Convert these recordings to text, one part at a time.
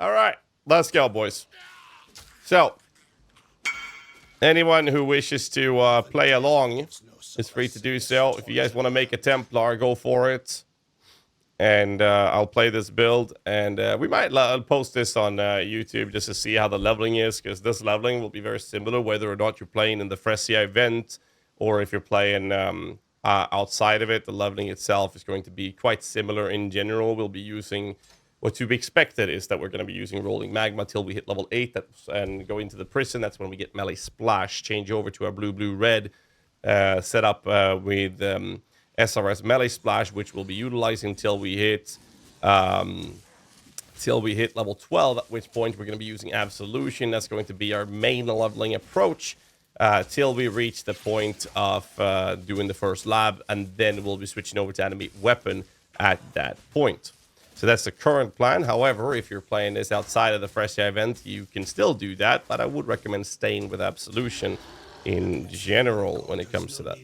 All right, let's go, boys. So, anyone who wishes to play along is free to do so. If you guys want to make a Templar, go for it. And I'll play this build, and we might post this on YouTube just to see how the leveling is, because this leveling will be very similar whether or not you're playing in the Phrecia event or if you're playing outside of it. The leveling itself is going to be quite similar in general. We'll be using what to be expected is that we're going to be using rolling magma till we hit level 8 and go into the prison. That's when we get melee splash, change over to our blue red set up with SRS melee splash, which we'll be utilizing till we hit level 12, at which point we're going to be using Absolution. That's going to be our main leveling approach till we reach the point of doing the first lab, and then we'll be switching over to enemy weapon at that point. So that's the current plan. However, if you're playing this outside of the Phrecia event, you can still do that, but I would recommend staying with Absolution in general when it comes to that.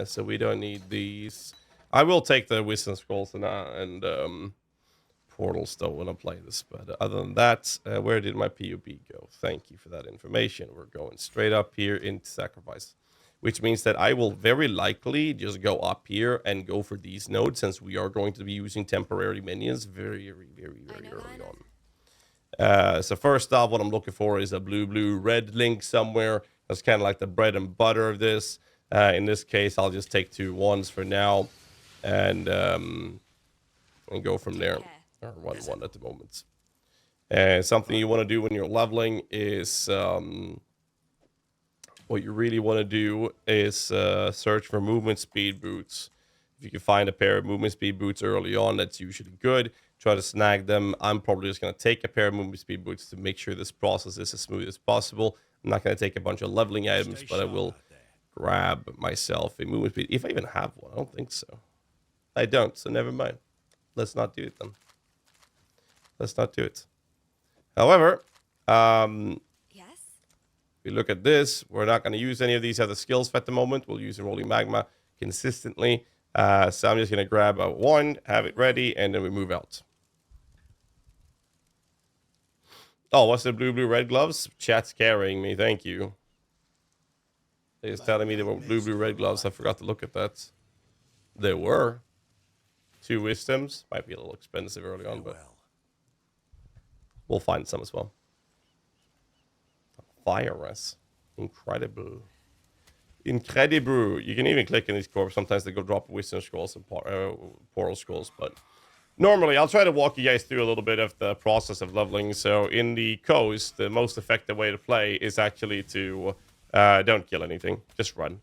So we don't need these. I will take the Wisdom Scrolls and portals though when I play this, but other than that, where did my PUB go? Thank you for that information. We're going straight up here into Sacrifice, which means that I will very likely just go up here and go for these nodes, since we are going to be using temporary minions very early on. So first off, what I'm looking for is a blue-red link somewhere. That's kind of like the bread and butter of this. In this case, I'll just take 2 1s for now, and go from there. Or 1-1 at the moment. And something you want to do when you're leveling is what you really want to do is search for movement speed boots. If you can find a pair of movement speed boots early on, that's usually good. Try to snag them. I'm probably just going to take a pair of movement speed boots to make sure this process is as smooth as possible. I'm not going to take a bunch of leveling items, but I will grab myself a movement speed. If I even have one, I don't think so. I don't, so never mind. Let's not do it then. Let's not do it. However, if we look at this, we're not going to use any of these other skills at the moment. We'll use the rolling magma consistently. So I'm just going to grab a 1, have it ready, and then we move out. Oh, what's the blue-red gloves? Chat's carrying me. Thank you. They're just telling me there were blue-red gloves. I forgot to look at that. There were 2 wisdoms. Might be a little expensive early on, but we'll find some as well. Fire us. Incredible. Incredible. You can even click in these corps. Sometimes they go drop wisdom scrolls and portal scrolls, but normally I'll try to walk you guys through a little bit of the process of leveling. So in the coast, the most effective way to play is actually to don't kill anything, just run.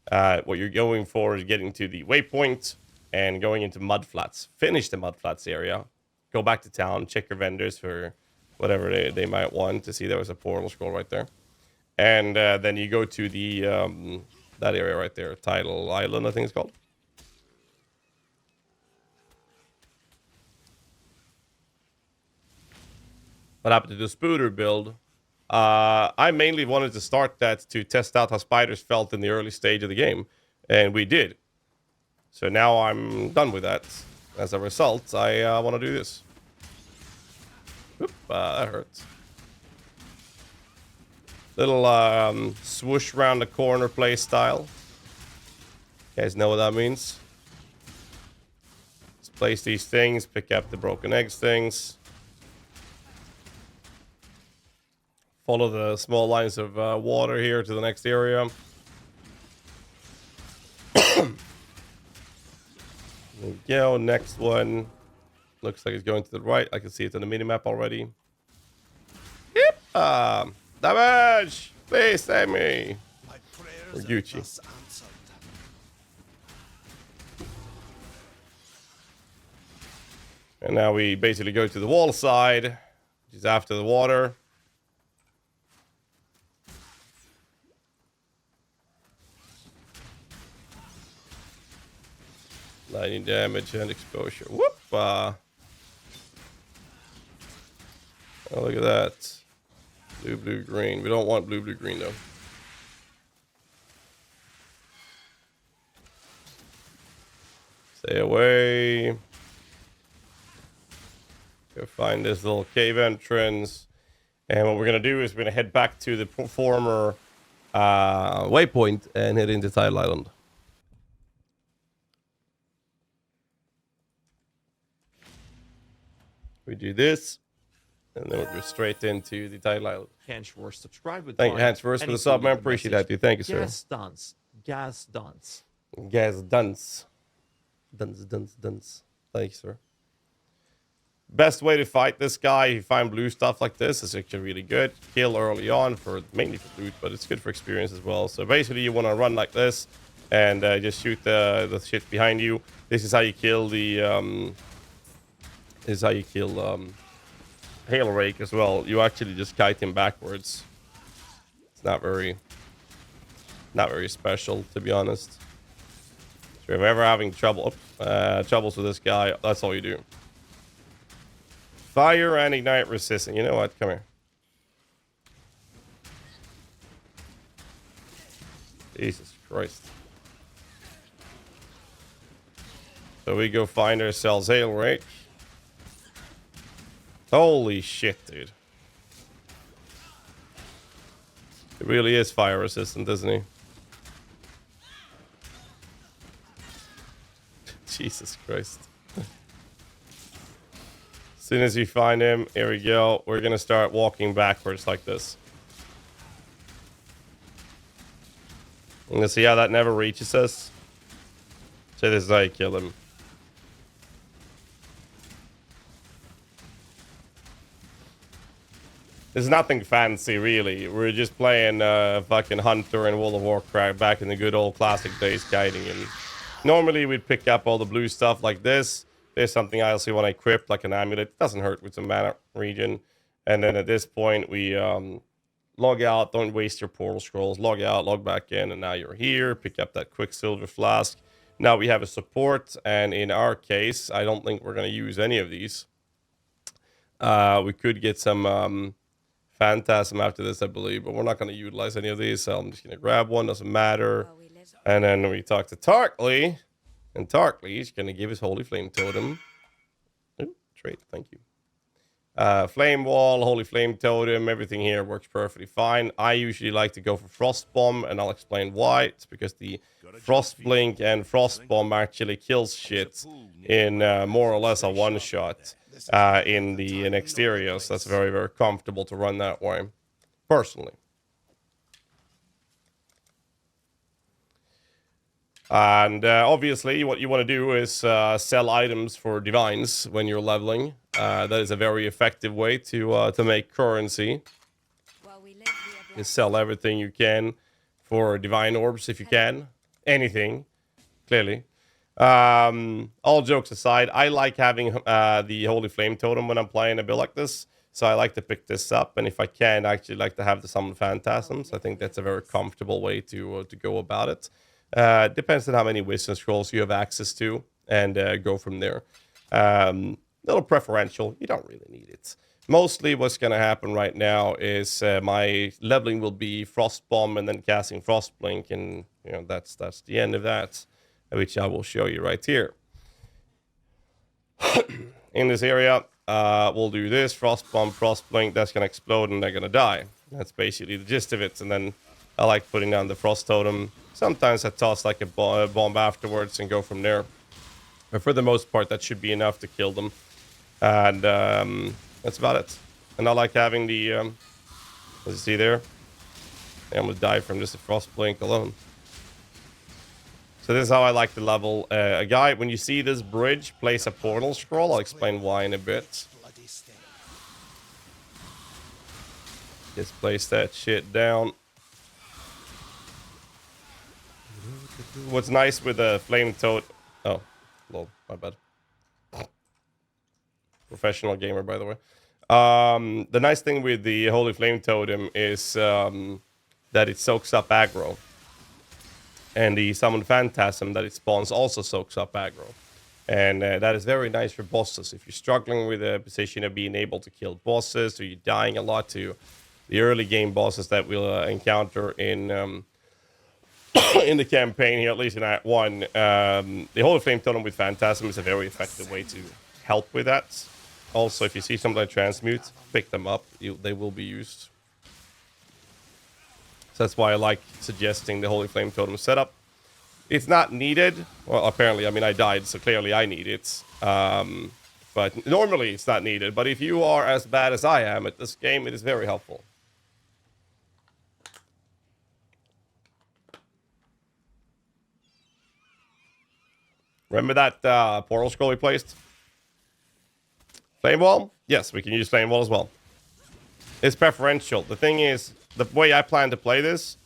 What you're going for is getting to the waypoint and going into mud flats. Finish the mud flats area, go back to town, check your vendors for whatever they might want. To see there was a portal scroll right there. And then you go to the that area right there, Tidal Island, I think it's called. What happened to the Spooter build? I mainly wanted to start that to test out how spiders felt in the early stage of the game, and we did. So now I'm done with that. As a result, I want to do this. Oop, that hurts. Little swoosh around the corner play style. You guys know what that means? Let's place these things, pick up the broken eggs things. Follow the small lines of water here to the next area. There we go, next one. Looks like it's going to the right. I can see it on the minimap already. Yep. Damage! Please save me. Or Gucci. And now we basically go to the wall side, which is after the water. Lightning damage and exposure. Whoop! Oh, look at that. Blue, green. We don't want blue, green, though. Stay away. Go find this little cave entrance. And what we're going to do is we're going to head back to the former waypoint and head into Tidal Island. We do this, and then we'll go straight into the Tidal Island. Henchworth, subscribe with Thank you, Henchworth, for the sub, man. Appreciate that, dude. Thank you, sir. Gas dunce. Gas dunce. Gas dunce. Dunce. Thank you, sir. Best way to fight this guy, if you find blue stuff like this, is actually really good. Kill early on, mainly for loot, but it's good for experience as well. So basically, you want to run like this and just shoot the shit behind you. This is how you kill the Hail Rake as well. You actually just kite him backwards. It's not very special, to be honest. So if you're ever having troubles with this guy, that's all you do. Fire and ignite resistant. You know what? Come here. Jesus Christ. So we go find ourselves Hail Rake. Holy shit, dude. It really is fire resistant, isn't he? Jesus Christ. As soon as you find him, here we go. We're going to start walking backwards like this. I'm going to see how that never reaches us. So this is how you kill him. There's nothing fancy, really. We're just playing fucking Hunter and World of Warcraft back in the good old classic days, kiting him. Normally, we'd pick up all the blue stuff like this. There's something else you want to equip, like an amulet. It doesn't hurt with some mana regen. And then at this point, we log out. Don't waste your portal scrolls. Log out, log back in, and now you're here. Pick up that Quicksilver Flask. Now we have a support, and in our case, I don't think we're going to use any of these. We could get some Phantasm after this, I believe, but we're not going to utilize any of these, so I'm just going to grab one. Doesn't matter. And then we talk to Tarkly. And Tarkly is going to give his Holy Flame Totem. Ooh, trade, thank you. Flame Wall, Holy Flame Totem, everything here works perfectly fine. I usually like to go for Frost Bomb, and I'll explain why. It's because the Frost Blink and Frost Bomb actually kills shit in more or less a one-shot in the next area. So that's very, very comfortable to run that way, personally. And obviously, what you want to do is sell items for divines when you're leveling. That is a very effective way to make currency. You sell everything you can for divine orbs if you can. Anything, clearly. All jokes aside, I like having the Holy Flame Totem when I'm playing a build like this. So I like to pick this up, and if I can, I actually like to have the Summon Phantasms. I think that's a very comfortable way to go about it. Depends on how many Wisdom Scrolls you have access to, and go from there. Little preferential, you don't really need it. Mostly what's going to happen right now is my leveling will be Frost Bomb and then casting Frost Blink, and you know that's the end of that, which I will show you right here. In this area, we'll do this, Frost Bomb, Frost Blink, that's going to explode and they're going to die. That's basically the gist of it, and then I like putting down the Frost Totem. Sometimes I toss like a bomb afterwards and go from there. But for the most part, that should be enough to kill them. And that's about it. And I like having the, as you see there, I almost died from just a Frost Blink alone. So this is how I like to level a guy. When you see this bridge, place a portal scroll. I'll explain why in a bit. Just place that shit down. What's nice with a flame toad... Oh, lol, my bad. Professional gamer, by the way. The nice thing with the Holy Flame Totem is that it soaks up aggro. And the Summon Phantasm that it spawns also soaks up aggro. And that is very nice for bosses. If you're struggling with a position of being able to kill bosses, or you're dying a lot to the early game bosses that we'll encounter in in the campaign here, at least in Act 1, the Holy Flame Totem with Phantasm is a very effective way to help with that. Also, if you see something like transmute, pick them up. They will be used. So that's why I like suggesting the Holy Flame Totem setup. It's not needed. Well, apparently, I mean, I died, so clearly I need it. But normally it's not needed. But if you are as bad as I am at this game, it is very helpful. Remember that portal scroll we placed? Flame Wall? Yes, we can use Flame Wall as well. It's preferential. The thing is, the way I plan to play this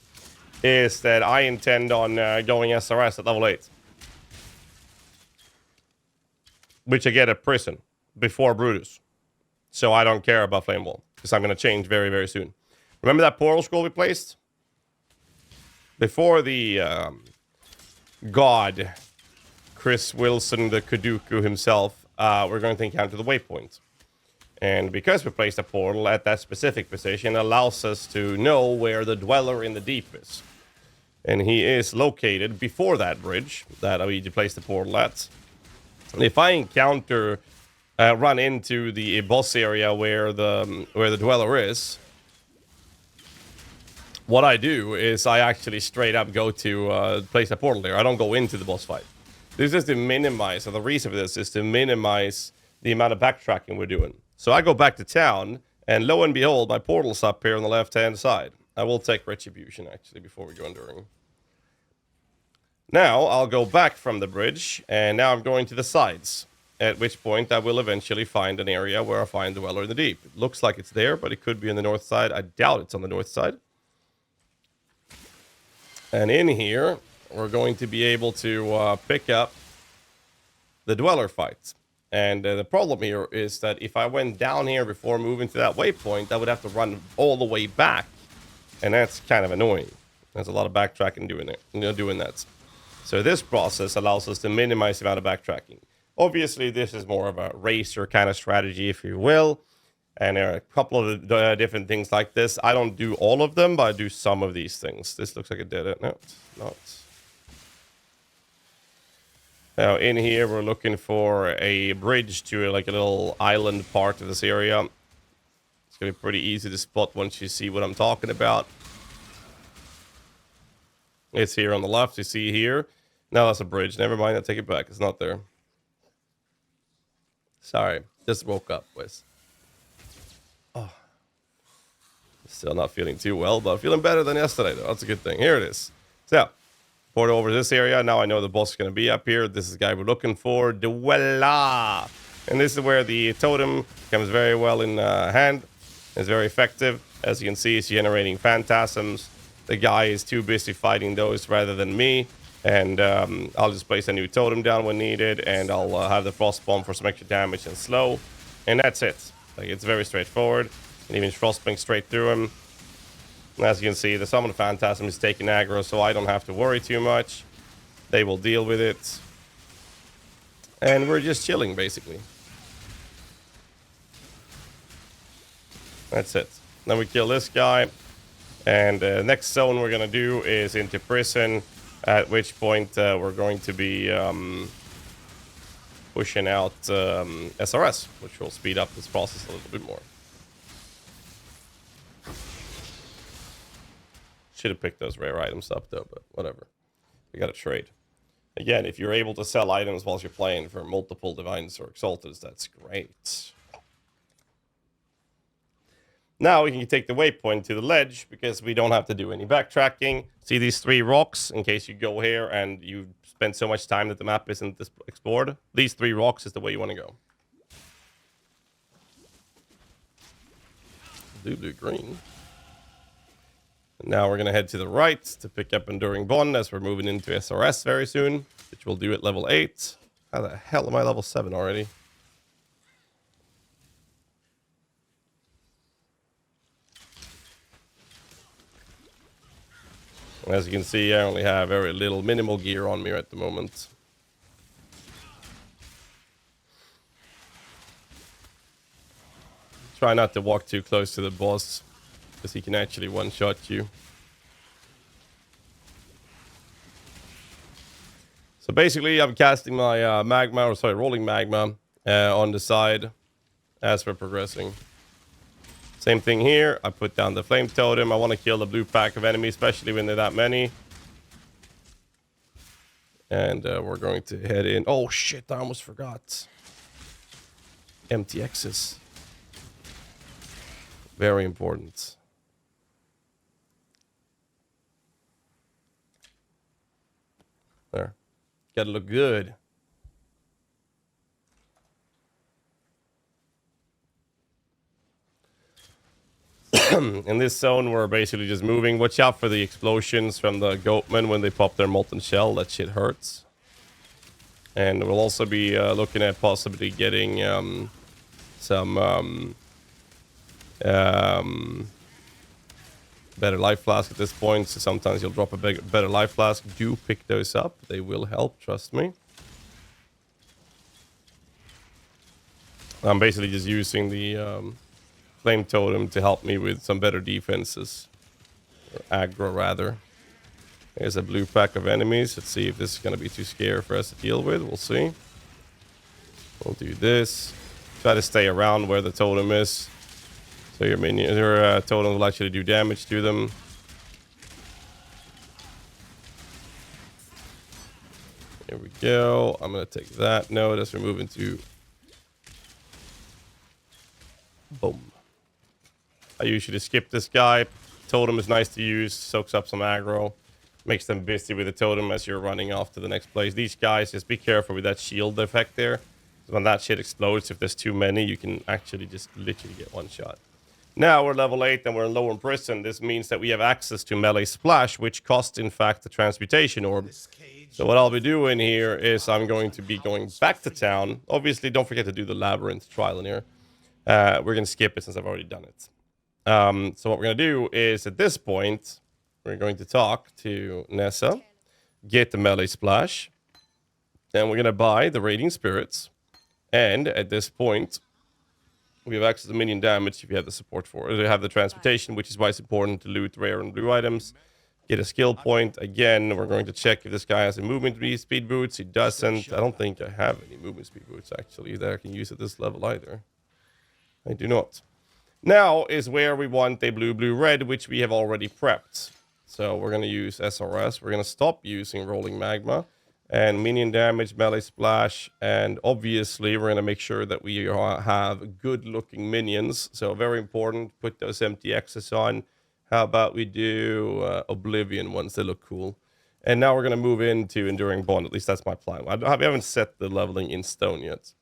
is that I intend on going SRS at level 8. Which I get at Prison before Brutus. So I don't care about Flame Wall, because I'm going to change very, very soon. Remember that portal scroll we placed? Before the god, Chris Wilson, the Kuduku himself, we're going to encounter the waypoint. And because we placed a portal at that specific position, it allows us to know where the Dweller in the Deep is. And he is located before that bridge that we placed the portal at. And if I encounter, run into the boss area where the Dweller is, what I do is I actually straight up go to place a portal there. I don't go into the boss fight. This is to minimize, and the reason for this is to minimize the amount of backtracking we're doing. So I go back to town, and lo and behold, my portal's up here on the left-hand side. I will take Retribution, actually, before we go Enduring. Now, I'll go back from the bridge, and now I'm going to the sides. At which point, I will eventually find an area where I find the Dweller in the Deep. It looks like it's there, but it could be on the north side. I doubt it's on the north side. And in here, we're going to be able to pick up the Dweller fight. And the problem here is that if I went down here before moving to that waypoint, I would have to run all the way back. And that's kind of annoying. There's a lot of backtracking doing that. So this process allows us to minimize the amount of backtracking. Obviously, this is more of a racer kind of strategy, if you will. And there are a couple of different things like this. I don't do all of them, but I do some of these things. This looks like it did it. No, it's not. Now, in here, we're looking for a bridge to like a little island part of this area. It's going to be pretty easy to spot once you see what I'm talking about. It's here on the left. You see here. No, that's a bridge. Never mind. I take it back. It's not there. Sorry. Just woke up, boys. Oh. Still not feeling too well, but feeling better than yesterday, though. That's a good thing. Here it is. So, port over this area. Now I know the boss is going to be up here. This is the guy we're looking for. Dweller. And this is where the totem comes very well in hand. It's very effective. As you can see, it's generating phantasms. The guy is too busy fighting those rather than me. And I'll just place a new totem down when needed. And I'll have the frost bomb for some extra damage and slow. And that's it. Like, it's very straightforward. And even frostbang straight through him. And as you can see, the summon phantasm is taking aggro, so I don't have to worry too much. They will deal with it. And we're just chilling, basically. That's it. Then we kill this guy. And the next zone we're going to do is into Prison. At which point we're going to be pushing out SRS, which will speed up this process a little bit more. Should have picked those rare items up, though, but whatever. We got to trade. Again, if you're able to sell items while you're playing for multiple Divines or Exalteds, that's great. Now we can take the waypoint to the ledge because we don't have to do any backtracking. See these 3 rocks in case you go here and you spend so much time that the map isn't explored? These 3 rocks is the way you want to go. Blue, green. And now we're going to head to the right to pick up Enduring Bond as we're moving into SRS very soon, which we'll do at level 8. How the hell am I level 7 already? As you can see, I only have very little minimal gear on me at the moment. Try not to walk too close to the boss, because he can actually one-shot you. So basically, I'm casting my rolling magma on the side. as we're progressing. Same thing here. I put down the flame totem. I want to kill the blue pack of enemies, especially when they're that many. And we're going to head in. Oh shit, I almost forgot. MTXs. Very important. There. Gotta look good. In this zone, we're basically just moving. Watch out for the explosions from the goatmen when they pop their molten shell. That shit hurts. And we'll also be looking at possibly getting some better life flask at this point. So sometimes you'll drop a better life flask. Do pick those up. They will help, trust me. I'm basically just using the flame totem to help me with some better defenses. Or aggro, rather. There's a blue pack of enemies. Let's see if this is going to be too scary for us to deal with. We'll see. We'll do this. Try to stay around where the totem is. So your minion, your totem will actually do damage to them. Here we go. I'm going to take that note as we're moving to... Boom. I usually skip this guy. Totem is nice to use. Soaks up some aggro. Makes them busy with the totem as you're running off to the next place. These guys, just be careful with that shield effect there. When that shit explodes, if there's too many, you can actually just literally get one shot. Now we're level 8 and we're in lower prison. This means that we have access to melee splash, which costs, in fact, the transmutation orb. So what I'll be doing here is I'm going to be going back to town. Obviously, don't forget to do the labyrinth trial in here. We're going to skip it since I've already done it. So what we're going to do is, at this point, we're going to talk to Nessa, get the melee splash, and we're going to buy the Radiant Spirits. And at this point, we have access to minion damage if you have the support for it. You have the transportation, which is why it's important to loot rare and blue items. Get a skill point. Again, we're going to check if this guy has a movement speed boots. He doesn't. I don't think I have any movement speed boots, actually, that I can use at this level either. I do not. Now is where we want a blue, red, which we have already prepped. So we're going to use SRS. We're going to stop using Rolling Magma. And minion damage, melee splash, and obviously we're going to make sure that we have good-looking minions. So very important, put those MTXs on. How about we do Oblivion ones? They look cool. And now we're going to move into Enduring Bond. At least that's my plan. We haven't set the leveling in stone yet.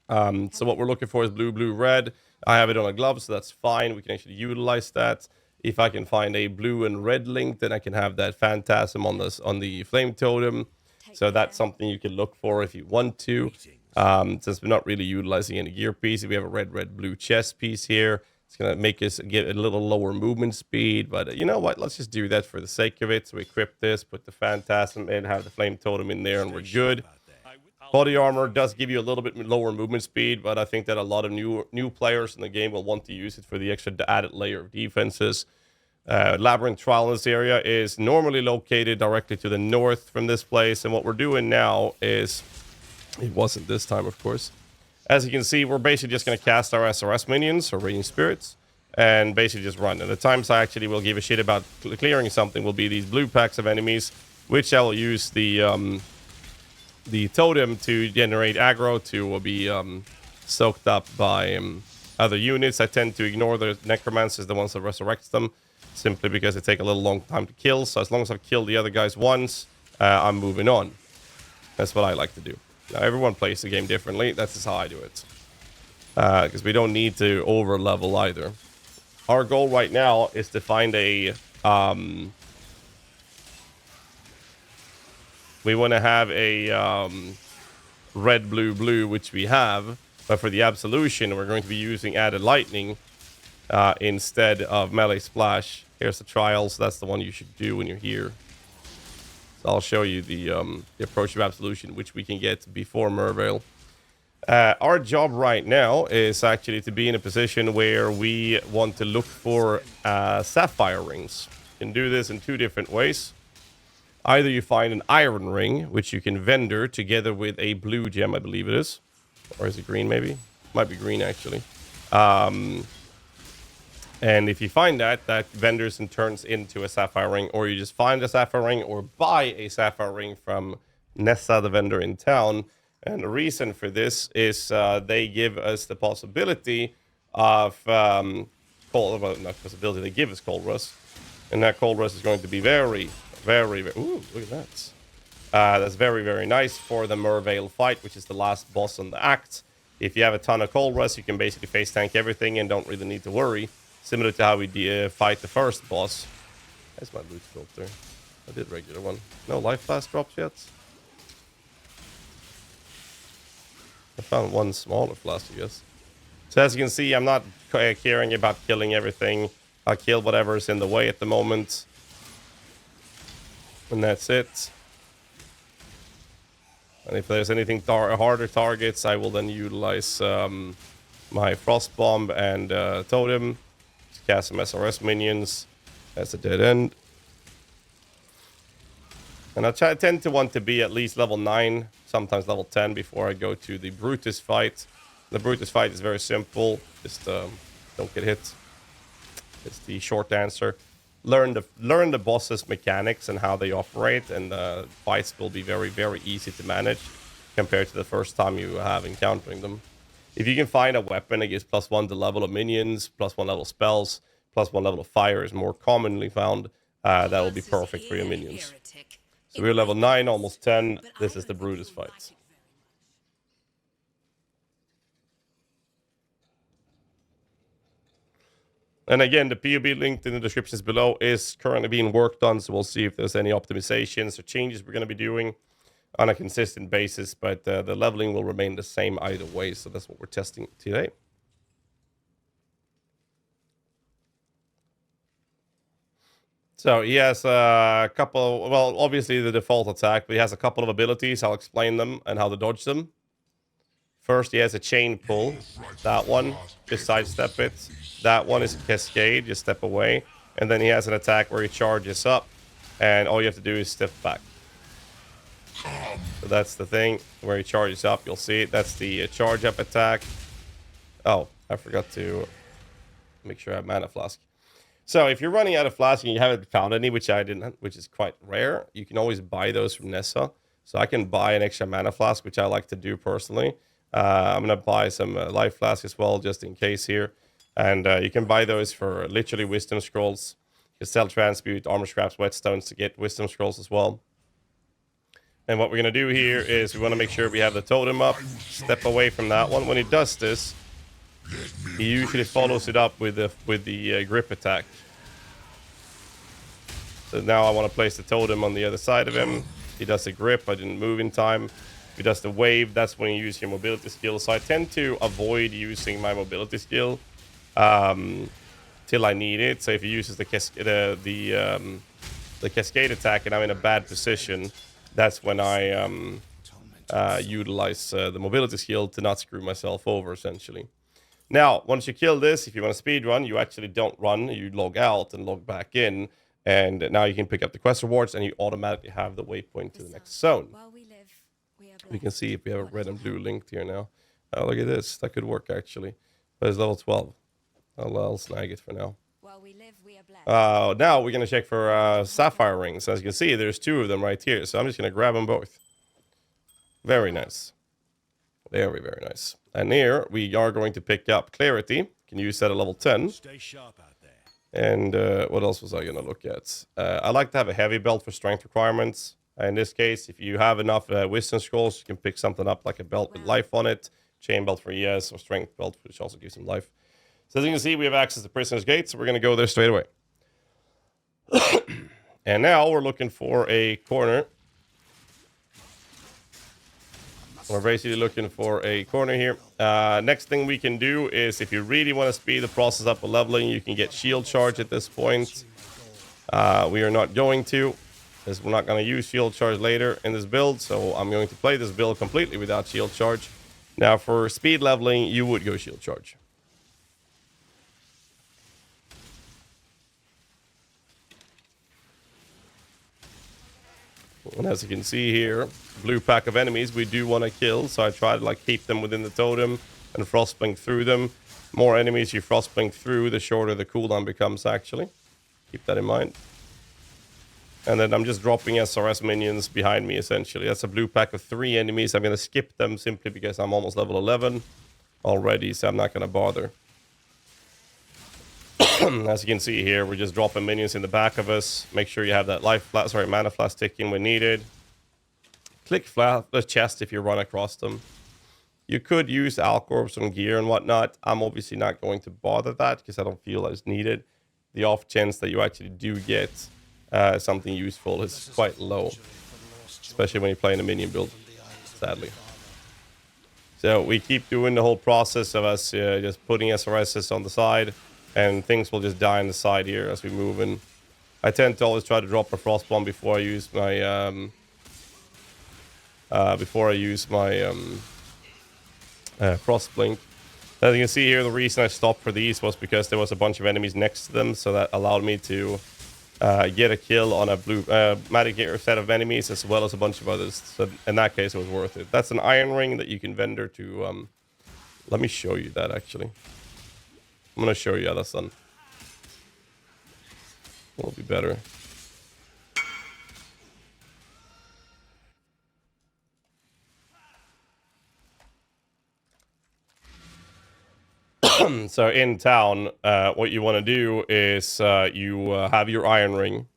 So what we're looking for is blue, red. I have it on a glove, so that's fine. We can actually utilize that. If I can find a blue and red link, then I can have that phantasm on the flame totem. So that's something you can look for if you want to. Since we're not really utilizing any gear piece, we have a red, blue chest piece here. It's going to make us get a little lower movement speed. But you know what? Let's just do that for the sake of it. So we equip this, put the phantasm in, have the flame totem in there, and we're good. Body armor does give you a little bit lower movement speed, but I think that a lot of new players in the game will want to use it for the extra added layer of defenses. Labyrinth trial in this area is normally located directly to the north from this place, and what we're doing now is, it wasn't this time, of course. As you can see, we're basically just going to cast our SRS minions, or Radiant Spirits, and basically just run. And the times I actually will give a shit about clearing something will be these blue packs of enemies, which I will use the totem to generate aggro to be soaked up by other units. I tend to ignore the necromancers, the ones that resurrect them, simply because they take a little long time to kill. So as long as I've killed the other guys once, I'm moving on. That's what I like to do. Now, everyone plays the game differently. That's just how I do it. Because we don't need to over-level either. Our goal right now is to find a... we want to have a red, blue, which we have. But for the Absolution, we're going to be using added lightning instead of melee splash. Here's the trials. That's the one you should do when you're here. So I'll show you the approach of Absolution, which we can get before Merveil. Our job right now is actually to be in a position where we want to look for sapphire rings. You can do this in two different ways. Either you find an iron ring, which you can vendor together with a blue gem, I believe it is. Or is it green, maybe? Might be green, actually. And if you find that, that vendors and turns into a sapphire ring, or you just find a sapphire ring or buy a sapphire ring from Nessa, the vendor in town. And the reason for this is they give us the possibility of well, not possibility, they give us cold rust. And that cold rust is going to be very, very, very, ooh, look at that. That's very, very nice for the Merveil fight, which is the last boss on the act. If you have a ton of cold rust, you can basically face tank everything and don't really need to worry. Similar to how we fight the first boss. That's my loot filter. I did regular one. No life flask drops yet. I found one smaller flask, I guess. So as you can see, I'm not caring about killing everything. I'll kill whatever's in the way at the moment. And that's it. And if there's anything harder targets, I will then utilize my Frost Bomb and Totem. Cast some SRS minions. That's a dead end. And I tend to want to be at least level 9, sometimes level 10 before I go to the Brutus fight. The Brutus fight is very simple. Just don't get hit. It's the short answer. Learn the boss's mechanics and how they operate, and the fights will be very, very easy to manage compared to the first time you have encountering them. If you can find a weapon that gives +1 to level of minions, +1 level spells, +1 level of fire is more commonly found, that will be perfect for your minions. So we're level 9, almost 10. This is the Brutus fight. And again, the PoB linked in the descriptions below is currently being worked on, so we'll see if there's any optimizations or changes we're going to be doing on a consistent basis, but the leveling will remain the same either way, so that's what we're testing today. So he has a couple, well, obviously the default attack, but he has a couple of abilities. I'll explain them and how to dodge them. First, he has a chain pull. That one, just sidestep it. That one is a cascade, just step away. And then he has an attack where he charges up, and all you have to do is step back. So that's the thing, where he charges up, you'll see it. That's the charge up attack. Oh, I forgot to make sure I have mana flask. So if you're running out of flask and you haven't found any, which I didn't, which is quite rare, you can always buy those from Nessa. So I can buy an extra mana flask, which I like to do personally. I'm going to buy some life flask as well, just in case here. And you can buy those for literally wisdom scrolls. You can sell transmute, armor scraps, whetstones to get wisdom scrolls as well. And what we're going to do here is we want to make sure we have the totem up. Step away from that one. When he does this, he usually follows it up with the grip attack. So now I want to place the totem on the other side of him. He does the grip. I didn't move in time. If he does the wave, that's when you use your mobility skill. So I tend to avoid using my mobility skill till I need it. So if he uses the cascade attack and I'm in a bad position, that's when I utilize the mobility skill to not screw myself over, essentially. Now, once you kill this, if you want to speed run, you actually don't run. You log out and log back in. And now you can pick up the quest rewards and you automatically have the waypoint to the next zone. We can see if we have a red and blue linked here now. Oh, look at this. That could work, actually. But it's level 12. I'll snag it for now. Now we're going to check for sapphire rings. As you can see, there's 2 of them right here. So I'm just going to grab them both. Very nice. Very, very nice. And here we are going to pick up clarity. You can use that at level 10. Stay sharp out there. And what else was I going to look at? I like to have a heavy belt for strength requirements. In this case, if you have enough wisdom scrolls, you can pick something up like a belt with life on it. Chain belt for ES or strength belt, which also gives him life. So as you can see, we have access to Prisoner's Gate, so we're going to go there straight away. And now we're looking for a corner. We're basically looking for a corner here. Next thing we can do is, if you really want to speed the process up with leveling, you can get shield charge at this point. We are not going to, because we're not going to use shield charge later in this build, so I'm going to play this build completely without shield charge. Now for speed leveling, you would go shield charge. And as you can see here, blue pack of enemies we do want to kill, so I try to like keep them within the totem. and frostblink through them. More enemies you frostblink through, the shorter the cooldown becomes, actually. Keep that in mind. And then I'm just dropping SRS minions behind me, essentially. That's a blue pack of 3 enemies. I'm going to skip them simply because I'm almost level 11 already, so I'm not going to bother. As you can see here, we're just dropping minions in the back of us. Make sure you have that mana flask ticking when needed. Click the chest if you run across them. You could use Alcorps on gear and whatnot. I'm obviously not going to bother that because I don't feel as needed. The off chance that you actually do get something useful is quite low, especially when you're playing a minion build, sadly. So we keep doing the whole process of us just putting SRSs on the side, and things will just die on the side here as we move in. I tend to always try to drop a frost bomb before I use my frost blink. As you can see here, the reason I stopped for these was because there was a bunch of enemies next to them, so that allowed me to get a kill on a blue magic set of enemies as well as a bunch of others. So in that case, it was worth it. That's an iron ring that you can vendor to. Let me show you that actually. I'm gonna show you how that's done. It'll be better. So in town, what you want to do is you have your iron ring,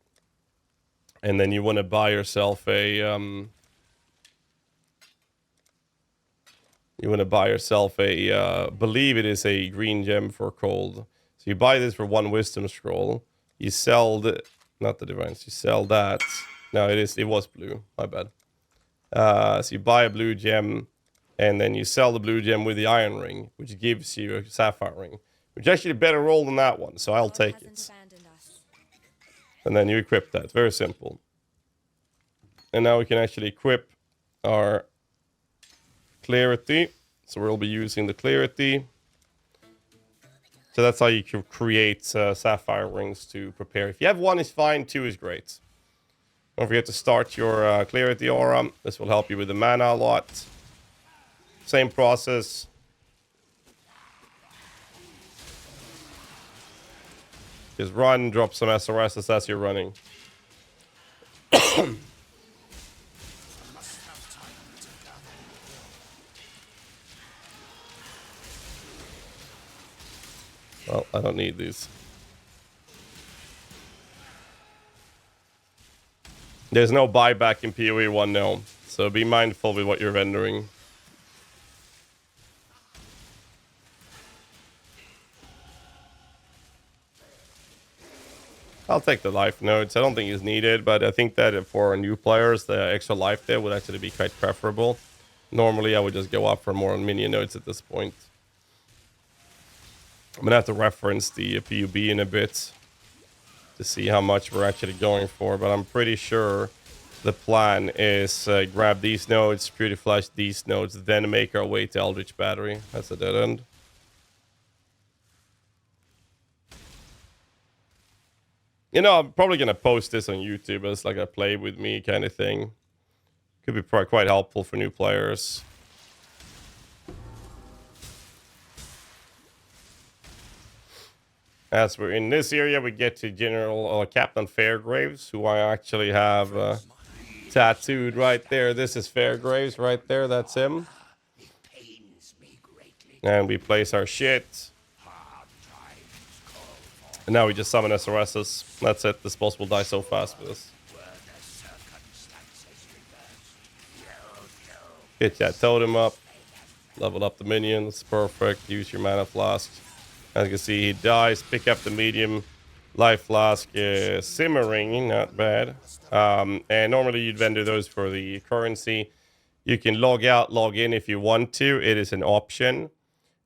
and then you want to buy yourself a believe it is a green gem for cold. So you buy this for 1 wisdom scroll. You sell the, not the divines. You sell that. No, it was blue. My bad. So you buy a blue gem. And then you sell the blue gem with the iron ring, which gives you a sapphire ring, which is actually a better roll than that one, so I'll take it. And then you equip that. Very simple. And now we can actually equip our clarity. So we'll be using the clarity. So that's how you can create sapphire rings to prepare. If you have 1, it's fine. 2 is great. Don't forget to start your clarity aura. This will help you with the mana a lot. Same process. Just run, drop some SRSs as you're running. Well, I don't need these. There's no buyback in PoE 1 now, so be mindful with what you're vendoring. I'll take the life nodes. I don't think it's needed, but I think that for new players, the extra life there would actually be quite preferable. Normally, I would just go up for more minion nodes at this point. I'm going to have to reference the PUB in a bit to see how much we're actually going for, but I'm pretty sure the plan is grab these nodes, purity flash these nodes, then make our way to Eldritch Battery. That's a dead end. You know, I'm probably going to post this on YouTube as like a play with me kind of thing. Could be quite helpful for new players. As we're in this area, we get to General Captain Fairgraves, who I actually have tattooed right there. This is Fairgraves right there. That's him. And we place our shit. And now we just summon SRSs. That's it. This boss will die so fast with this. Hit that totem up. Level up the minions. Perfect. Use your mana flask. As you can see, he dies. Pick up the medium life flask. Simmering. Not bad. And normally you'd vendor those for the currency. You can log out, log in if you want to. It is an option.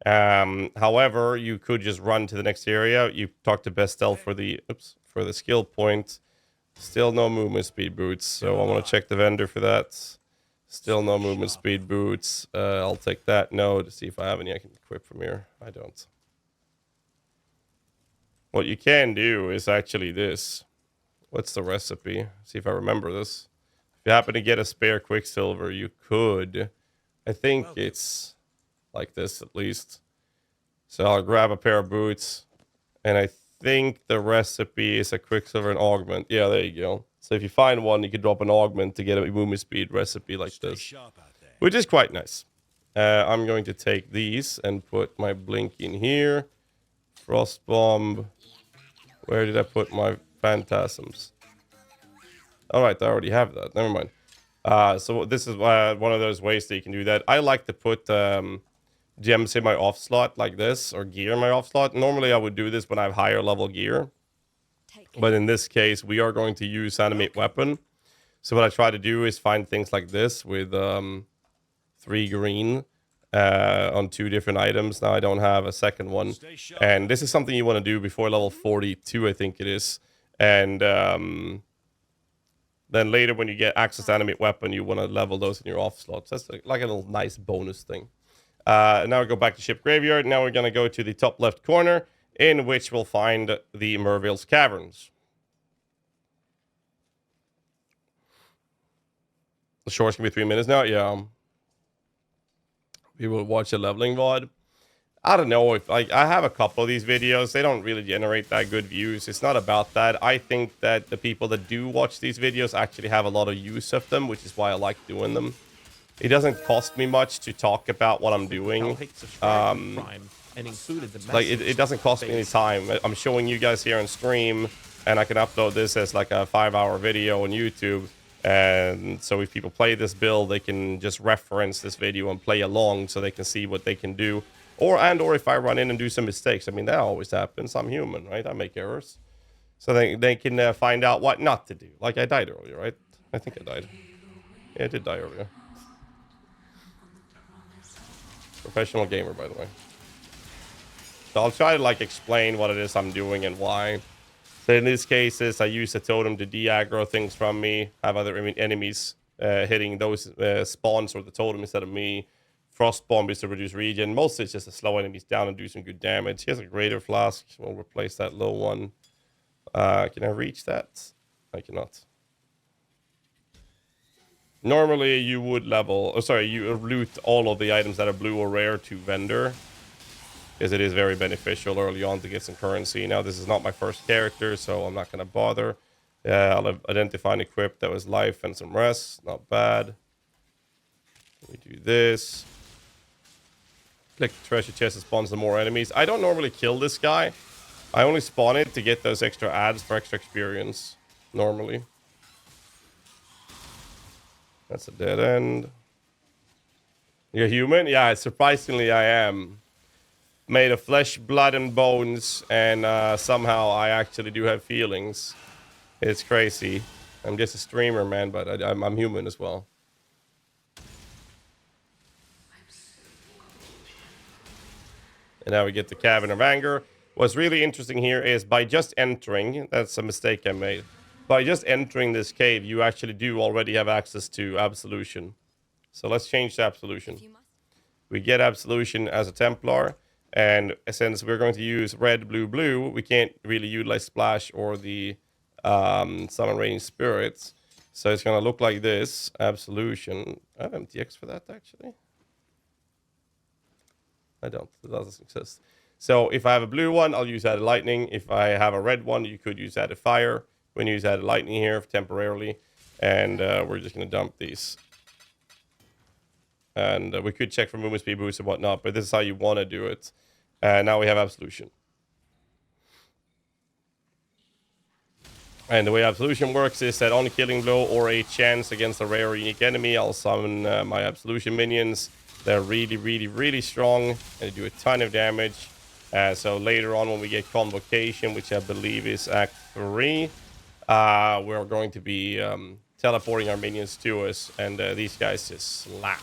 However, you could just run to the next area. You talk to Bestel for the skill point. Still no movement speed boots, so I want to check the vendor for that. Still no movement speed boots. I'll take that node to see if I have any I can equip from here. I don't. What you can do is actually this. What's the recipe? See if I remember this. If you happen to get a spare Quicksilver, you could. I think it's like this at least. So I'll grab a pair of boots, and I think the recipe is a quicksilver and augment. Yeah, there you go. So if you find one, you can drop an augment to get a movement speed recipe like this, which is quite nice. I'm going to take these and put my blink in here. Frost bomb. Where did I put my phantasms? All right, I already have that. Never mind. So this is one of those ways that you can do that. I like to put gems in my off slot like this, or gear in my off slot. Normally I would do this when I have higher level gear, but in this case we are going to use animate weapon. So what I try to do is find things like this with 3 green on 2 different items. Now I don't have a second one, and this is something you want to do before level 42, I think it is. And then later when you get access to animate weapon, you want to level those in your off slots. That's like a little nice bonus thing. Now we go back to ship graveyard. Now we're going to go to the top left corner, in which we'll find the Merville's Caverns. The short's gonna be 3 minutes now. Yeah. People watch a leveling VOD. I don't know if I have a couple of these videos. They don't really generate that good views. It's not about that. I think that the people that do watch these videos actually have a lot of use of them, which is why I like doing them. It doesn't cost me much to talk about what I'm doing. Like it doesn't cost me any time. I'm showing you guys here on stream, and I can upload this as like a 5-hour video on YouTube. And so if people play this build, they can just reference this video and play along, so they can see what they can do. Or if I run in and do some mistakes. I mean, that always happens. I'm human, right? I make errors. So they can find out what not to do. Like I died earlier, right? I think I died. Yeah, I did die earlier. Professional gamer, by the way. So I'll try to like explain what it is I'm doing and why. So in these cases, I use a totem to de-aggro things from me. Have other enemies hitting those spawns or the totem instead of me. Frost bomb is to reduce regen. Mostly it's just to slow enemies down and do some good damage. Here's a greater flask. We'll replace that low one. Can I reach that? I cannot. Normally you would you loot all of the items that are blue or rare to vendor, because it is very beneficial early on to get some currency. Now this is not my first character, so I'm not going to bother. I'll identify and equip. That was life and some rest. Not bad. We do this. Click the treasure chest, it spawns some more enemies. I don't normally kill this guy. I only spawn it to get those extra adds for extra experience, normally. That's a dead end. You're human? Yeah, surprisingly I am. Made of flesh, blood, and bones, and somehow I actually do have feelings. It's crazy. I'm just a streamer, man, but I'm human as well. And now we get the Cavern of Anger. What's really interesting here is by just entering, that's a mistake I made. By just entering this cave, you actually do already have access to Absolution. So let's change to Absolution. We get Absolution as a Templar, and since we're going to use red, blue, blue, we can't really utilize Splash or the Summon Raining Spirits. So it's going to look like this, Absolution. I have MTX for that, actually. I don't. It doesn't exist. So if I have a blue one, I'll use Added Lightning. If I have a red one, you could use Added Fire. We're going to use Added Lightning here temporarily. And we're just going to dump these. And we could check for movement speed boost and whatnot, but this is how you want to do it. And now we have Absolution. And the way Absolution works is that on Killing Blow or a chance against a rare or unique enemy, I'll summon my Absolution minions. They're really, really, really strong, and they do a ton of damage. So later on when we get Convocation, which I believe is Act 3, we're going to be teleporting our minions to us, and these guys just slap.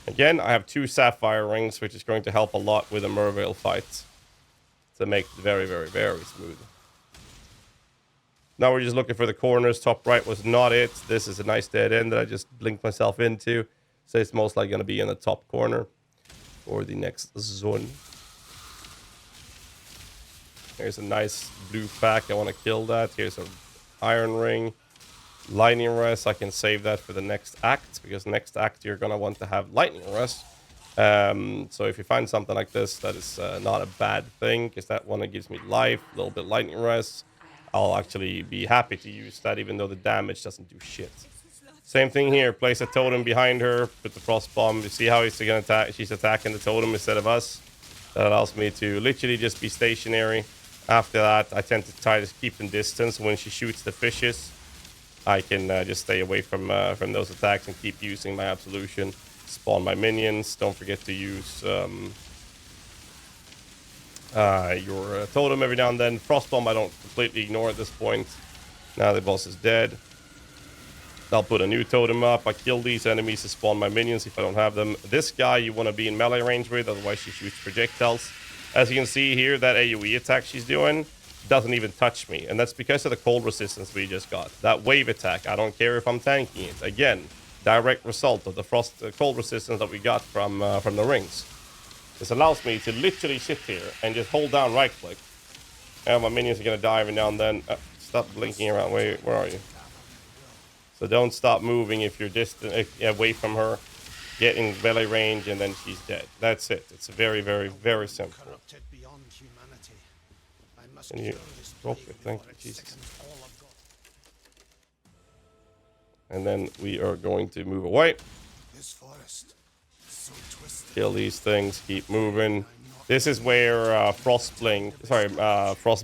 Again, I have 2 Sapphire Rings, which is going to help a lot with the Merville fight to make it very, very, very smooth. Now we're just looking for the corners. Top right was not it. This is a nice dead end that I just blinked myself into. So it's most likely going to be in the top corner for the next zone. Here's a nice blue pack. I want to kill that. Here's an Iron Ring. Lightning Rest. I can save that for the next act, because next act you're going to want to have Lightning Rest. So if you find something like this, that is not a bad thing, because that one gives me life, a little bit lightning rest. I'll actually be happy to use that, even though the damage doesn't do shit. Same thing here. Place a totem behind her, put the frost bomb. You see how he's gonna attack? She's attacking the totem instead of us. That allows me to literally just be stationary. After that, I tend to try to keep in distance. When she shoots the fishes, I can just stay away from those attacks and keep using my absolution. Spawn my minions. Don't forget to use your totem every now and then. Frostbomb I don't completely ignore at this point. Now the boss is dead. I'll put a new totem up. I kill these enemies to spawn my minions if I don't have them. This guy you want to be in melee range with, otherwise she shoots projectiles. As you can see here, that AoE attack she's doing doesn't even touch me. And that's because of the cold resistance we just got. That wave attack, I don't care if I'm tanking it. Again, direct result of the cold resistance that we got from the rings. This allows me to literally sit here and just hold down right click. And my minions are going to die every now and then. Stop blinking around. Wait, where are you? So don't stop moving if you're distant away from her. Get in melee range and then she's dead. That's it. It's very, very, very simple. Can you drop it? Thank you, Jesus. And then we are going to move away. Kill these things. Keep moving. This is where Frost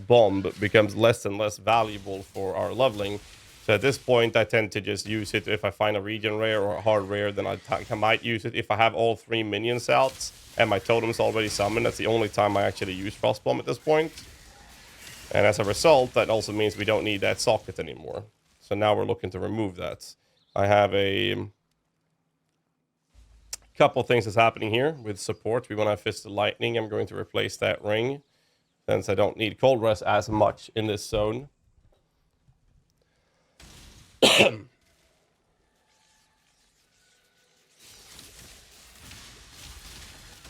Bomb becomes less and less valuable for our leveling. So at this point, I tend to just use it if I find a region rare or a hard rare. Then I might use it if I have all 3 minions out and my totem's already summoned. That's the only time I actually use Frost Bomb at this point. And as a result, that also means we don't need that socket anymore. So now we're looking to remove that. I have a couple things that's happening here with support. We want to Fist of Lightning. I'm going to replace that ring since I don't need Cold Rest as much in this zone.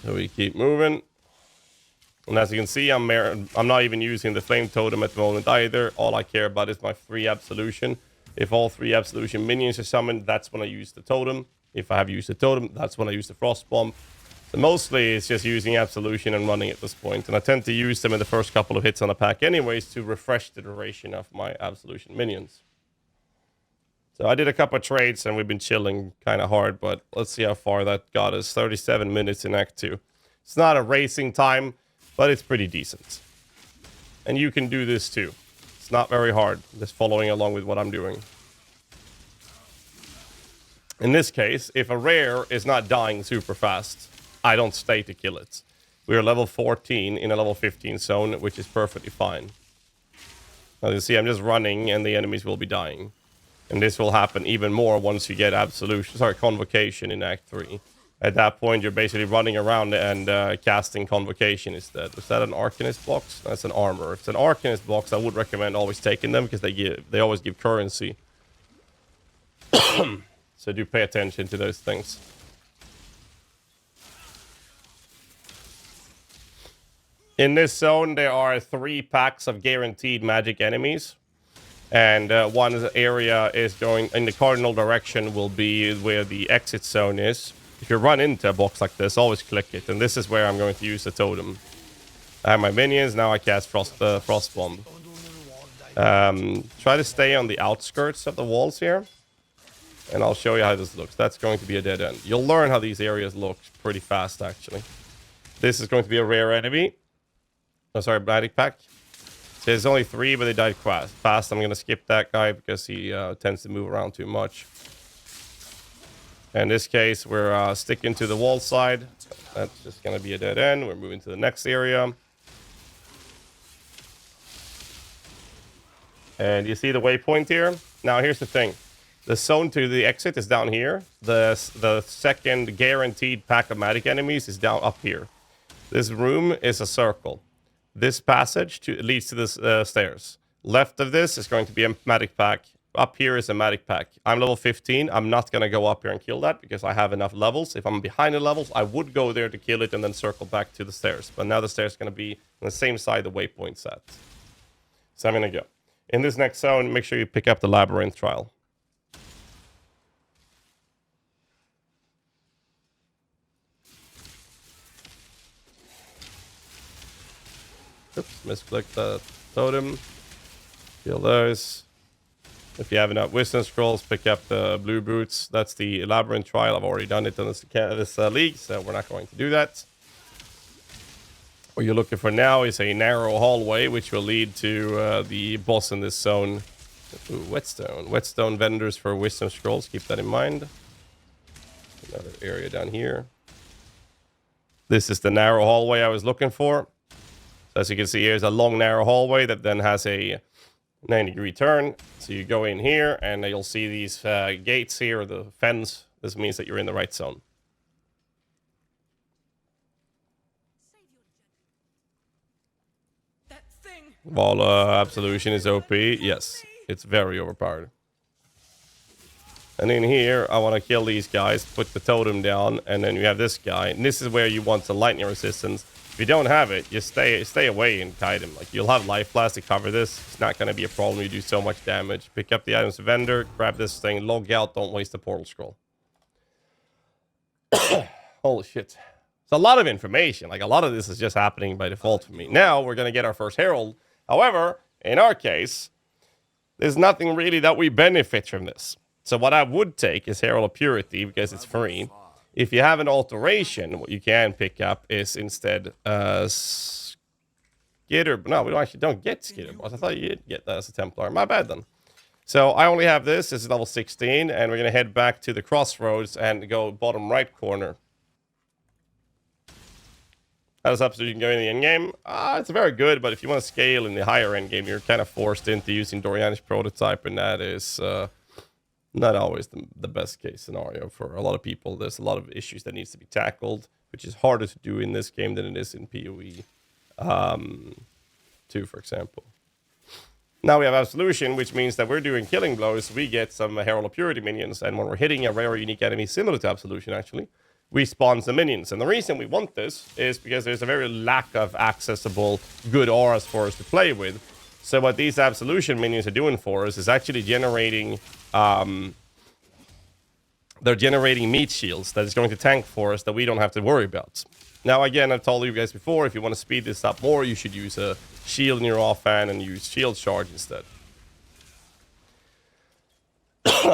So we keep moving. And as you can see, I'm not even using the Flame Totem at the moment either. All I care about is my 3 Absolution. If all 3 Absolution minions are summoned, that's when I use the Totem. If I have used the Totem, that's when I use the Frost Bomb. So mostly it's just using Absolution and running at this point. And I tend to use them in the first couple of hits on a pack anyways to refresh the duration of my Absolution minions. So I did a couple of trades and we've been chilling kind of hard, but let's see how far that got us. 37 minutes in Act 2. It's not a racing time, but it's pretty decent. And you can do this too. It's not very hard, just following along with what I'm doing. In this case, if a rare is not dying super fast, I don't stay to kill it. We are level 14 in a level 15 zone, which is perfectly fine. Now you see I'm just running and the enemies will be dying. And this will happen even more once you get Convocation in Act 3. At that point, you're basically running around and casting Convocation instead. Is that an Arcanist box? That's an armor. If it's an Arcanist box, I would recommend always taking them because they always give currency. So do pay attention to those things. In this zone, there are 3 packs of guaranteed magic enemies. And one area is going in the cardinal direction will be where the exit zone is. If you run into a box like this, always click it. And this is where I'm going to use the totem. I have my minions. Now I cast Frost Bomb. Try to stay on the outskirts of the walls here. And I'll show you how this looks. That's going to be a dead end. You'll learn how these areas look pretty fast, actually. This is going to be a rare enemy. Oh, sorry, magic pack. There's only 3, but they died fast. I'm going to skip that guy because he tends to move around too much. In this case, we're sticking to the wall side. That's just going to be a dead end. We're moving to the next area. And you see the waypoint here? Now, here's the thing. The zone to the exit is down here. The second guaranteed pack of magic enemies is down up here. This room is a circle. This passage leads to the stairs. Left of this is going to be a magic pack. Up here is a magic pack. I'm level 15. I'm not going to go up here and kill that because I have enough levels. If I'm behind the levels, I would go there to kill it and then circle back to the stairs. But now the stairs are going to be on the same side the waypoint's at. So I'm going to go. In this next zone, make sure you pick up the Labyrinth Trial. Oops, misclicked the totem. Kill those. If you have enough wisdom scrolls, pick up the blue boots. That's the labyrinth trial. I've already done it in this league, so we're not going to do that. What you're looking for now is a narrow hallway, which will lead to the boss in this zone. Ooh, whetstone. Whetstone vendors for wisdom scrolls. Keep that in mind. Another area down here. This is the narrow hallway I was looking for. So as you can see, here's a long, narrow hallway that then has a 90-degree turn. So you go in here, and you'll see these gates here, the fence. This means that you're in the right zone. While Absolution is OP, yes, it's very overpowered. And in here, I want to kill these guys, put the totem down, and then you have this guy. And this is where you want some lightning resistance. If you don't have it, just stay away and kite him. Like, you'll have life blast to cover this. It's not going to be a problem. You do so much damage. Pick up the items vendor, grab this thing, log out, don't waste the portal scroll. Holy shit. It's a lot of information. Like, a lot of this is just happening by default for me. Now, we're going to get our first herald. However, in our case, there's nothing really that we benefit from this. So what I would take is Herald of Purity, because it's free. If you have an alteration, what you can pick up is instead Skitter. No, we don't get Skitter Boss. I thought you'd get that as a Templar. My bad then. So I only have this. This is level 16, and we're going to head back to the crossroads and go bottom right corner. How does Absolution go in the endgame? It's very good, but if you want to scale in the higher endgame, you're kind of forced into using Dorianish Prototype, and that is not always the best case scenario for a lot of people. There's a lot of issues that needs to be tackled, which is harder to do in this game than it is in PoE 2, for example. Now we have Absolution, which means that we're doing killing blows. We get some Herald of Purity minions, and when we're hitting a rare or unique enemy similar to Absolution, actually, we spawn some minions. And the reason we want this is because there's a very lack of accessible good auras for us to play with. So what these Absolution minions are doing for us is actually generating... they're generating meat shields that is going to tank for us that we don't have to worry about. Now, again, I've told you guys before, if you want to speed this up more, you should use a shield in your offhand and use shield charge instead.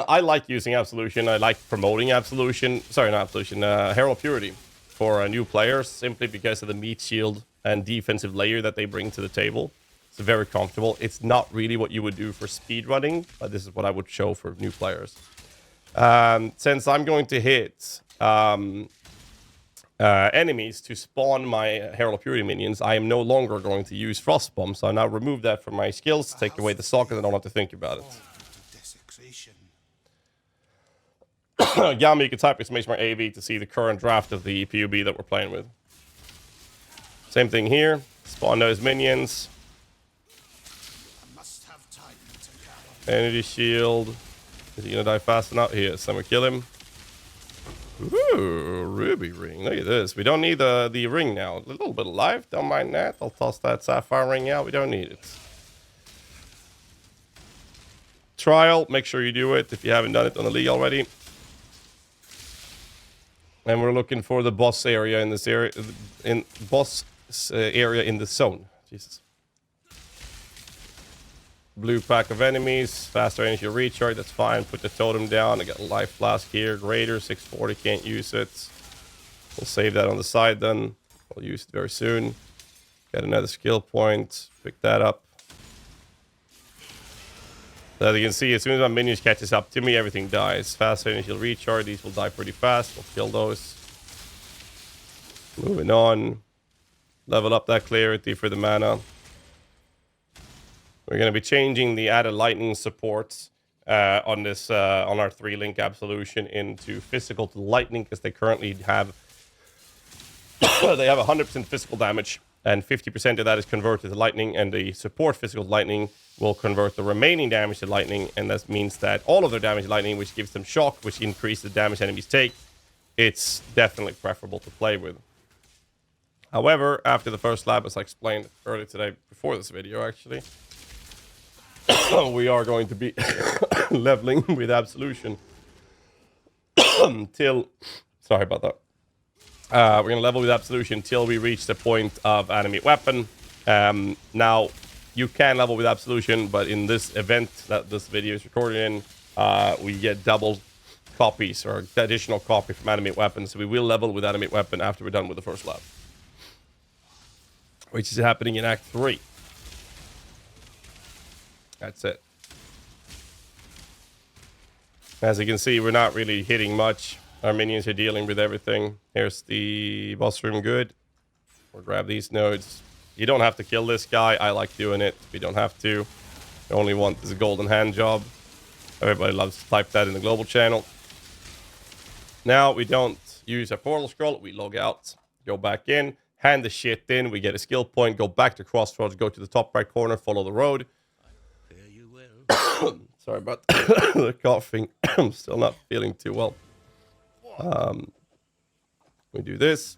I like using Absolution. I like promoting Absolution. Sorry, not Absolution. Herald Purity for new players, simply because of the meat shield and defensive layer that they bring to the table. It's very comfortable. It's not really what you would do for speedrunning, but this is what I would show for new players. Since I'm going to hit enemies to spawn my Herald of Purity minions, I am no longer going to use Frost Bomb, so I now remove that from my skills, take away the socket, and I don't have to think about it. Yami, you can type exclamation mark AV to see the current draft of the PUB that we're playing with. Same thing here. Spawn those minions. Energy shield. Is he gonna die fast enough? He is. Then we kill him. Ooh, ruby ring. Look at this. We don't need the ring now. A little bit of life. Don't mind that. I'll toss that sapphire ring out. We don't need it. Trial. Make sure you do it if you haven't done it on the league already. And we're looking for the boss area in this area. Area in the zone. Jesus. Blue pack of enemies, faster energy recharge, that's fine. Put the totem down. I got life flask here, greater 640, can't use it. We'll save that on the side then. We'll use it very soon. Got another skill point, pick that up. So as you can see, as soon as my minions catches up to me, everything dies. Faster energy recharge, these will die pretty fast. We'll kill those. Moving on. Level up that clarity for the mana. We're going to be changing the added lightning supports on this on our 3-link Absolution into physical to lightning, because they currently have they have 100% physical damage, and 50% of that is converted to lightning, and the support physical to lightning will convert the remaining damage to lightning, and that means that all of their damage to lightning, which gives them shock, which increases the damage enemies take. It's definitely preferable to play with. However, after the first lab, as I explained earlier today, before this video actually, we are going to be leveling with Absolution till... Sorry about that. We're going to level with Absolution till we reach the point of animate weapon. Now, you can level with Absolution, but in this event that this video is recorded in, we get double copies or additional copy from animate weapons. So we will level with animate weapon after we're done with the first lab, which is happening in Act 3. That's it. As you can see, we're not really hitting much. Our minions are dealing with everything. Here's the boss room. Good. We'll grab these nodes. You don't have to kill this guy. I like doing it. We don't have to. The only one is a golden hand job. Everybody loves to type that in the global channel. Now we don't use a portal scroll. We log out, go back in, hand the shit in. We get a skill point, go back to Crossroads, go to the top right corner, follow the road. There you will. Sorry about the coughing. I'm still not feeling too well. We do this.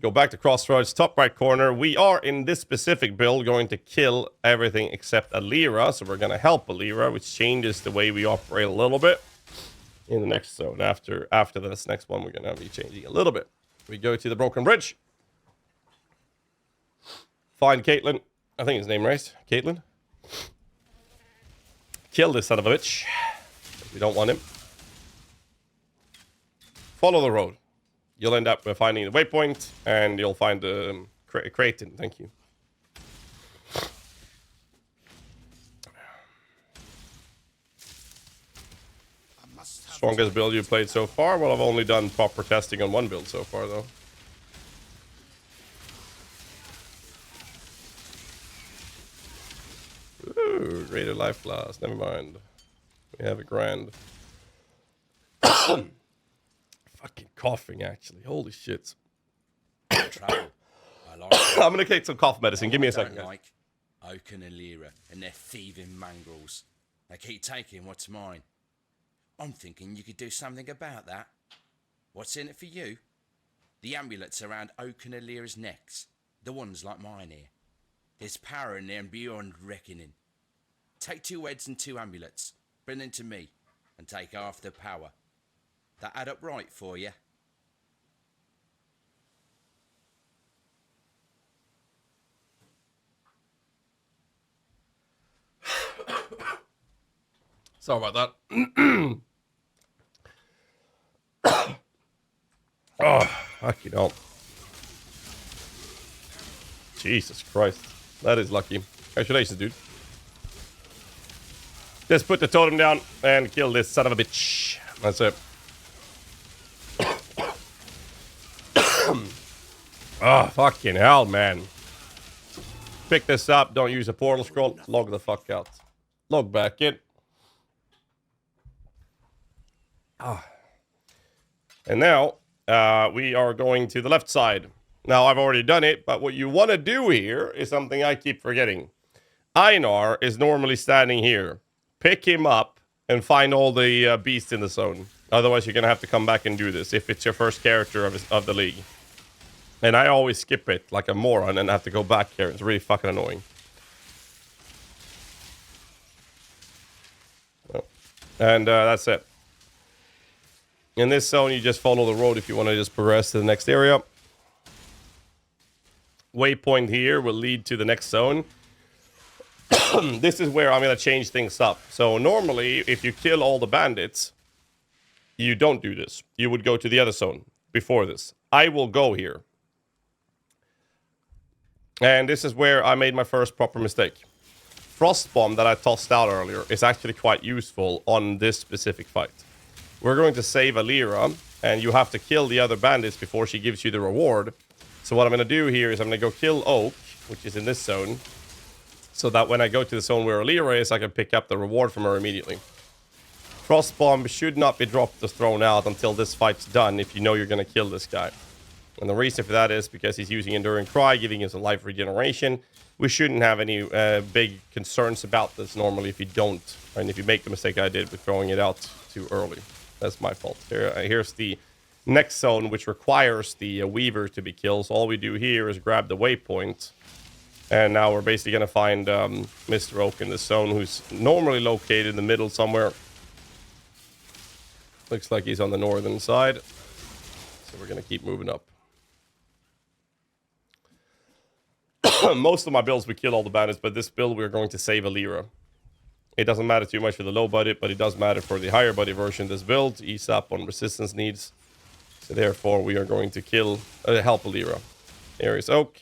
Go back to Crossroads, top right corner. We are in this specific build going to kill everything except Alira. So we're going to help Alira, which changes the way we operate a little bit. In the next zone, after this next one, we're going to be changing a little bit. We go to the Broken Bridge. Find Caitlyn. I think his name right. Caitlyn. Kill this son of a bitch. We don't want him. Follow the road. You'll end up finding the waypoint, and you'll find the Kraken. Thank you. Strongest build you played so far? Well, I've only done proper testing on one build so far, though. Ooh, greater life loss. Never mind. We have a grand. Fucking coughing, actually. Holy shit. Trouble. I like I'm gonna take some cough medicine. Give me a second. don't like Oaken and Lyra and their thieving mongrels. They keep taking what's mine. I'm thinking you could do something about that. What's in it for you? The amulets around Oaken and Lyra's necks. The ones like mine here. There's power in them beyond reckoning. Take 2 heads and 2 amulets. Bring them to me. And take half the power. That add up right for you? Sorry about that. Oh, fucking hell. Jesus Christ. That is lucky. Congratulations, dude. Just put the totem down and kill this son of a bitch. That's it. Oh, fucking hell, man. Pick this up. Don't use a portal scroll. Log the fuck out. Log back in. And now, we are going to the left side. Now, I've already done it, but what you want to do here is something I keep forgetting. Einar is normally standing here. Pick him up and find all the beasts in the zone. Otherwise, you're going to have to come back and do this if it's your first character of the league. And I always skip it like a moron and have to go back here. It's really fucking annoying. Oh. And that's it. In this zone, you just follow the road if you want to just progress to the next area. Waypoint here will lead to the next zone. This is where I'm going to change things up. So normally, if you kill all the bandits, you don't do this. You would go to the other zone before this. I will go here. And this is where I made my first proper mistake. Frost Bomb that I tossed out earlier is actually quite useful on this specific fight. We're going to save Alira, and you have to kill the other bandits before she gives you the reward. So what I'm going to do here is I'm going to go kill Oak, which is in this zone, so that when I go to the zone where Alira is, I can pick up the reward from her immediately. Frost Bomb should not be dropped or thrown out until this fight's done if you know you're going to kill this guy. And the reason for that is because he's using Enduring Cry, giving him some life regeneration. We shouldn't have any big concerns about this normally if you don't, and if you make the mistake I did with throwing it out too early. That's my fault. Here's the next zone, which requires the Weaver to be killed. So all we do here is grab the waypoint. And now we're basically going to find Mr. Oak in this zone, who's normally located in the middle somewhere. Looks like he's on the northern side. So we're going to keep moving up. Most of my builds we kill all the bandits, but this build we're going to save a lira. It doesn't matter too much for the low budget, but it does matter for the higher budget version of this build. Ease up on resistance needs. So therefore we are going to kill help a lira. Here is oak.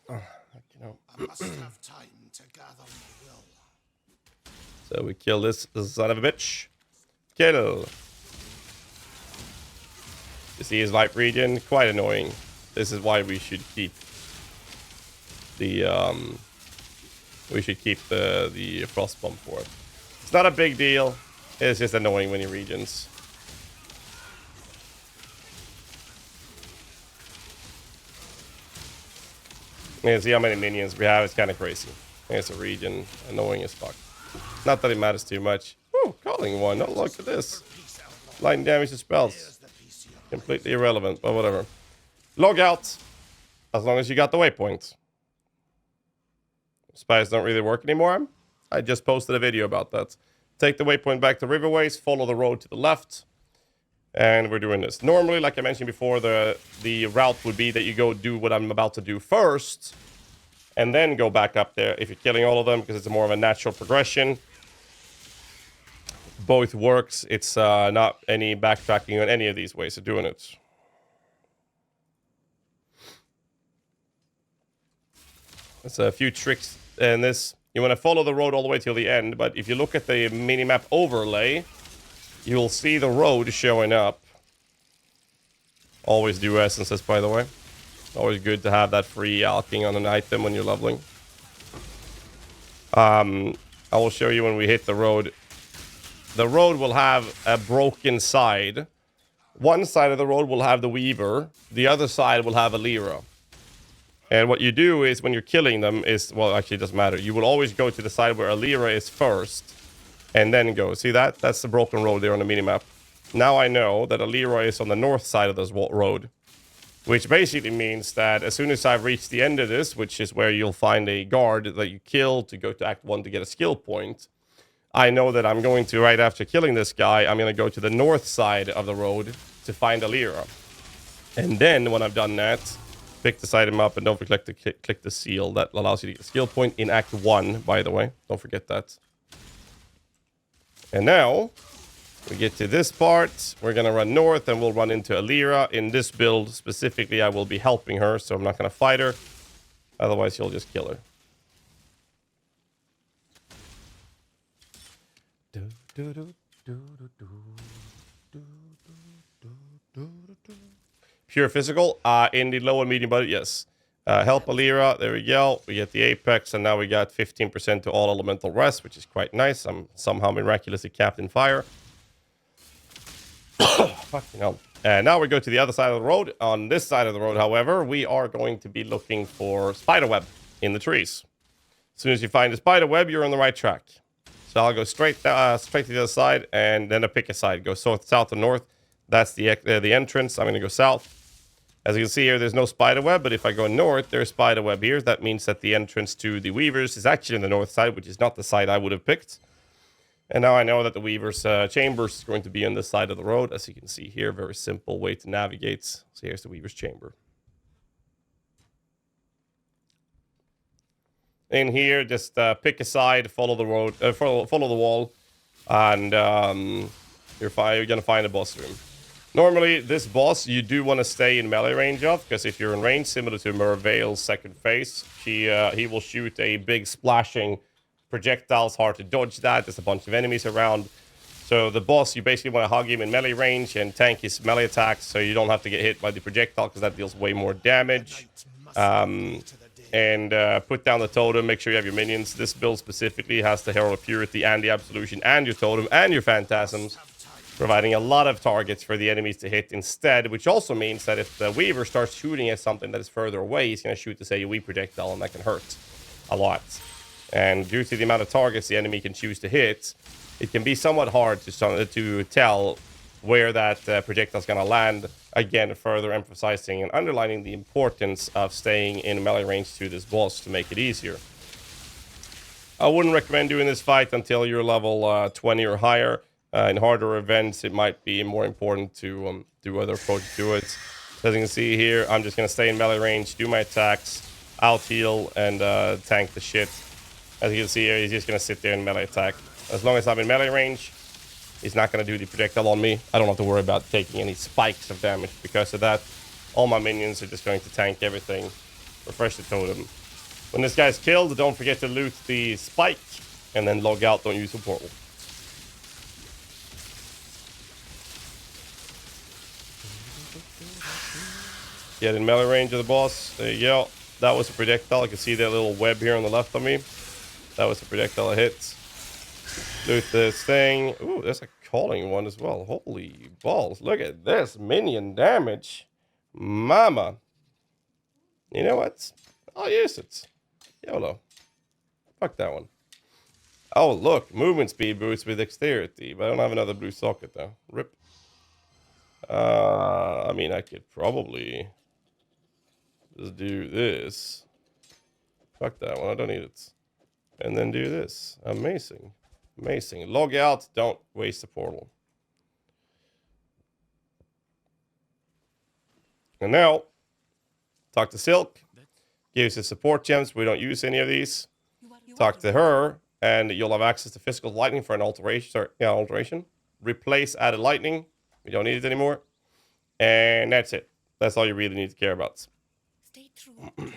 I must have time to gather my will. So we kill this son of a bitch. Kill. You see his life regen? Quite annoying. This is why we should keep the frost bomb for it. It's not a big deal. It's just annoying when he regens. Yeah, see how many minions we have. It's kind of crazy. It's a regen, annoying as fuck. Not that it matters too much. Ooh, calling one. Oh, look at this. Lightning damage to spells. Completely irrelevant, but whatever. Log out. As long as you got the waypoint. Spies don't really work anymore. I just posted a video about that. Take the waypoint back to Riverways. Follow the road to the left. And we're doing this. Normally, like I mentioned before, the route would be that you go do what I'm about to do first. And then go back up there if you're killing all of them, because it's more of a natural progression. Both works. It's not any backtracking on any of these ways of doing it. There's a few tricks in this. You want to follow the road all the way till the end, but if you look at the minimap overlay, you will see the road showing up. Always do essences, by the way. Always good to have that free alching on an item when you're leveling. I will show you when we hit the road. The road will have a broken side. One side of the road will have the Weaver. The other side will have a Lyra. And what you do is when you're killing them is, well, actually it doesn't matter. You will always go to the side where a Lyra is first. And then go. See that? That's the broken road there on the minimap. Now I know that a Lyra is on the north side of this road. Which basically means that as soon as I've reached the end of this, which is where you'll find a guard that you kill to go to Act 1 to get a skill point, I know that I'm going to, right after killing this guy, I'm going to go to the north side of the road to find a Lyra. And then when I've done that, pick this item up and don't forget to click the seal. That allows you to get a skill point in Act 1, by the way. Don't forget that. And now we get to this part. We're going to run north and we'll run into a Lyra. In this build specifically, I will be helping her, so I'm not going to fight her. Otherwise, you'll just kill her. Pure physical. In the low and medium budget, yes. Help a Lyra. There we go. We get the Apex, and now we got 15% to all elemental rest, which is quite nice. I'm somehow miraculously capped in fire. Fucking hell. And now we go to the other side of the road. On this side of the road, however, we are going to be looking for spiderweb in the trees. As soon as you find the spiderweb, you're on the right track. So I'll go straight to the other side, and then I pick a side. Go south and north. That's the entrance. I'm going to go south. As you can see here, there's no spiderweb, but if I go north, there's spiderweb here. That means that the entrance to the Weavers is actually on the north side, which is not the side I would have picked. And now I know that the Weaver's chambers is going to be on this side of the road. As you can see here, very simple way to navigate. So here's the Weaver's chamber. In here, just pick a side, follow the road, follow the wall, and you're going to find a boss room. Normally, this boss, you do want to stay in melee range of, because if you're in range, similar to Merveil's second phase, he will shoot a big splashing projectile. It's hard to dodge that. There's a bunch of enemies around. So the boss, you basically want to hug him in melee range and tank his melee attacks, so you don't have to get hit by the projectile, because that deals way more damage. And put down the totem, make sure you have your minions. This build specifically has the Herald of Purity and the Absolution and your totem and your phantasms, providing a lot of targets for the enemies to hit instead, which also means that if the Weaver starts shooting at something that is further away, he's going to shoot this AoE projectile, and that can hurt a lot. And due to the amount of targets the enemy can choose to hit, it can be somewhat hard to tell where that projectile is going to land. Again, further emphasizing and underlining the importance of staying in melee range to this boss to make it easier. I wouldn't recommend doing this fight until you're level 20 or higher. In harder events, it might be more important to do other approaches to it. So as you can see here, I'm just going to stay in melee range, do my attacks, out heal, and tank the shit. As you can see here, he's just going to sit there and melee attack. As long as I'm in melee range, he's not going to do the projectile on me. I don't have to worry about taking any spikes of damage because of that. All my minions are just going to tank everything. Refresh the totem. When this guy's killed, don't forget to loot the spike and then log out. Don't use the portal. Get in melee range of the boss. There you go. That was a projectile. You can see that little web here on the left of me. That was a projectile hit. Loot this thing. Ooh, there's a calling one as well. Holy balls. Look at this. Minion damage. Mama. You know what? I'll use it. YOLO. Fuck that one. Oh, look. Movement speed boosts with dexterity. But I don't have another blue socket, though. Rip. I mean, I could probably just do this. Fuck that one. I don't need it. And then do this. Amazing. Amazing. Log out. Don't waste the portal. And now, talk to Silk. Gives us support gems. We don't use any of these. Talk to her, and you'll have access to physical lightning for an alteration. Replace added lightning. We don't need it anymore. And that's it. That's all you really need to care about. Stay true to you.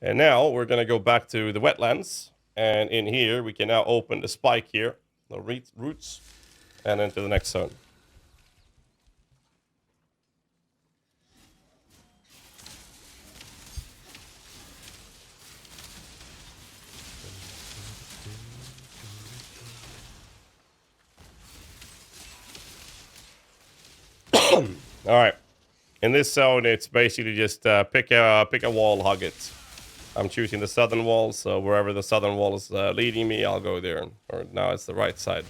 And now we're going to go back to the wetlands. And in here, we can now open the spike here. The roots. And into the next zone. All right. In this zone, it's basically just pick a wall, hug it. I'm choosing the southern wall, so wherever the southern wall is leading me, I'll go there. Or now it's the right side.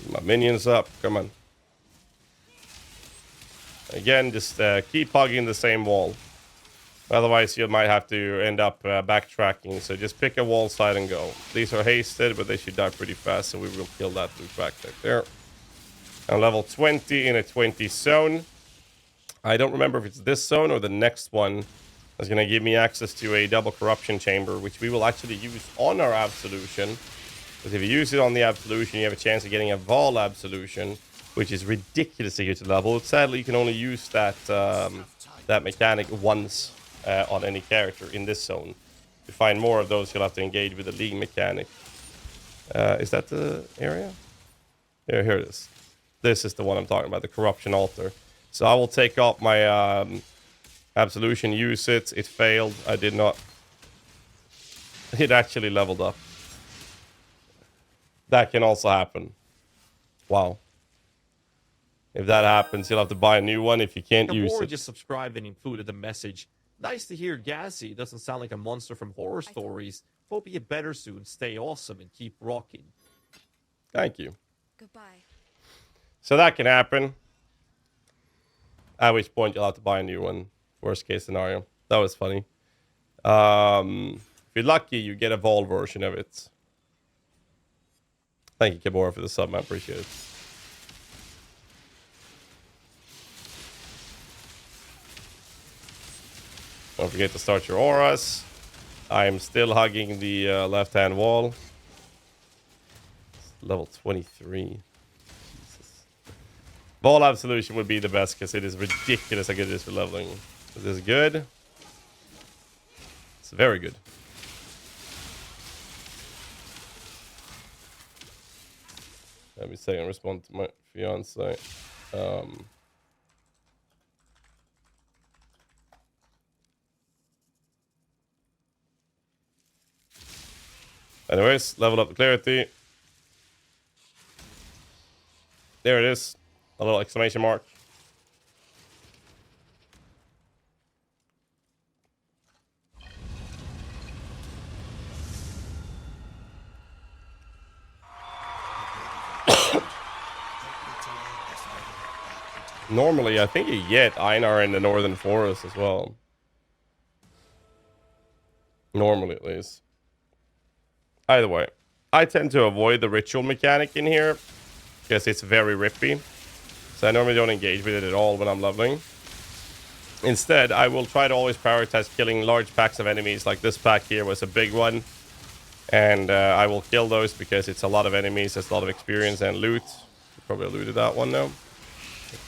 My minions up. Come on. Again, just keep hugging the same wall. Otherwise, you might have to end up backtracking. So just pick a wall side and go. These are hasted, but they should die pretty fast. So we will kill that loot back there. And level 20 in a 20 zone. I don't remember if it's this zone or the next one. That's going to give me access to a double corruption chamber, which we will actually use on our absolution. Because if you use it on the absolution, you have a chance of getting a Vol absolution, which is ridiculously good to level. Sadly, you can only use that that mechanic once on any character in this zone. To find more of those, you'll have to engage with the league mechanic. Is that the area? Yeah, here it is. This is the one I'm talking about, the corruption altar. So I will take off my absolution, use it. It failed. I did not. It actually leveled up. That can also happen. Wow. If that happens, you'll have to buy a new one if you can't use Or it. just subscribed and included the message. Nice to hear GHAZZY. Doesn't sound like a monster from horror stories. Hope you get better soon. Stay awesome and keep rocking. Thank you. Goodbye. So that can happen. At which point you'll have to buy a new one. Worst case scenario. That was funny. If you're lucky, you get a Vol version of it. Thank you, Kimura, for the sub. I appreciate it. Don't forget to start your auras. I'm still hugging the left-hand wall. It's level 23. Jesus. Ball Absolution would be the best because it is ridiculous how good it is for leveling. Is this good? It's very good. Let me say and respond to my fiance. Anyways, level up the clarity. There it is. A little exclamation mark. Normally, I think you get Einar in the Northern Forest as well. Normally, at least. Either way, I tend to avoid the ritual mechanic in here because it's very rippy. So I normally don't engage with it at all when I'm leveling. Instead, I will try to always prioritize killing large packs of enemies. Like this pack here was a big one. And I will kill those because it's a lot of enemies, it's a lot of experience and loot. Probably looted that one now.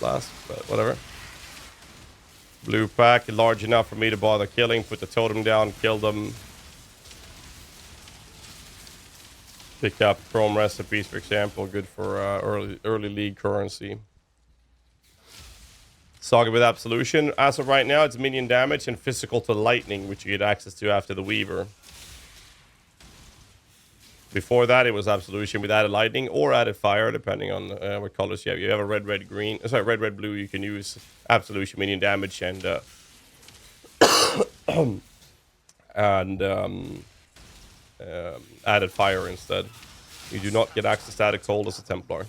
Last, but whatever. Blue pack, large enough for me to bother killing. Put the totem down, kill them. Pick up chrome recipes, for example. Good for early league currency. Saga with Absolution. As of right now, it's minion damage and physical to lightning, which you get access to after the Weaver. Before that, it was Absolution with added lightning or added fire, depending on what colors you have. You have a red, red, green. Sorry, red, red, blue. You can use Absolution, minion damage, and added fire instead. You do not get access to added cold as a Templar.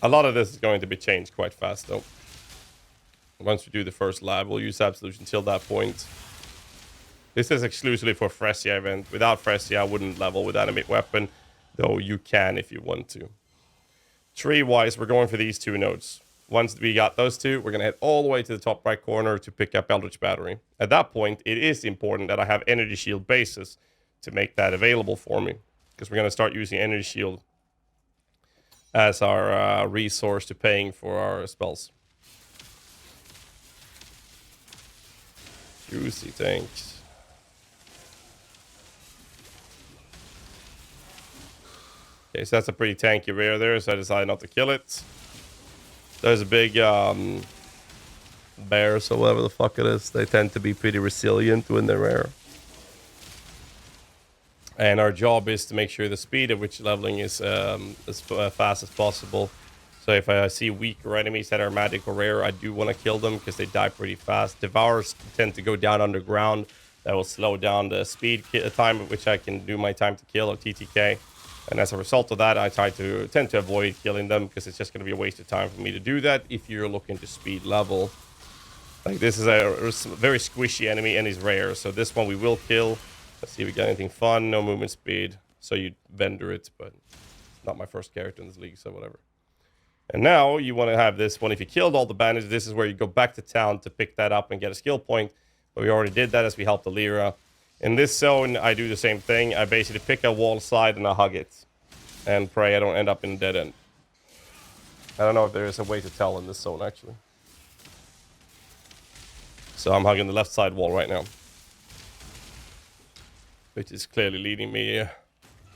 A lot of this is going to be changed quite fast, though. Once we do the first lab, we'll use Absolution till that point. This is exclusively for Phrecia event. Without Phrecia, I wouldn't level with animate weapon, though you can if you want to. Tree-wise, we're going for these two nodes. Once we got those two, we're going to head all the way to the top right corner to pick up Eldritch Battery. At that point, it is important that I have Energy Shield bases to make that available for me. Because we're going to start using Energy Shield as our resource to paying for our spells. Juicy, thanks. Okay, so that's a pretty tanky rare there, so I decided not to kill it. There's a big bears or whatever the fuck it is. They tend to be pretty resilient when they're rare. And our job is to make sure the speed at which leveling is as fast as possible. So if I see weaker enemies that are magic or rare, I do want to kill them because they die pretty fast. Devourers tend to go down underground. That will slow down the speed time at which I can do my time to kill, or TTK. And as a result of that, I tend to avoid killing them because it's just going to be a waste of time for me to do that if you're looking to speed level. Like this is a very squishy enemy and he's rare. So this one we will kill. Let's see if we got anything fun. No movement speed. So you vendor it, but it's not my first character in this league, so whatever. And now you want to have this one. If you killed all the bandits, this is where you go back to town to pick that up and get a skill point. But we already did that as we helped the Lyra. In this zone, I do the same thing. I basically pick a wall side and I hug it. And pray I don't end up in a dead end. I don't know if there is a way to tell in this zone, actually. So I'm hugging the left side wall right now. Which is clearly leading me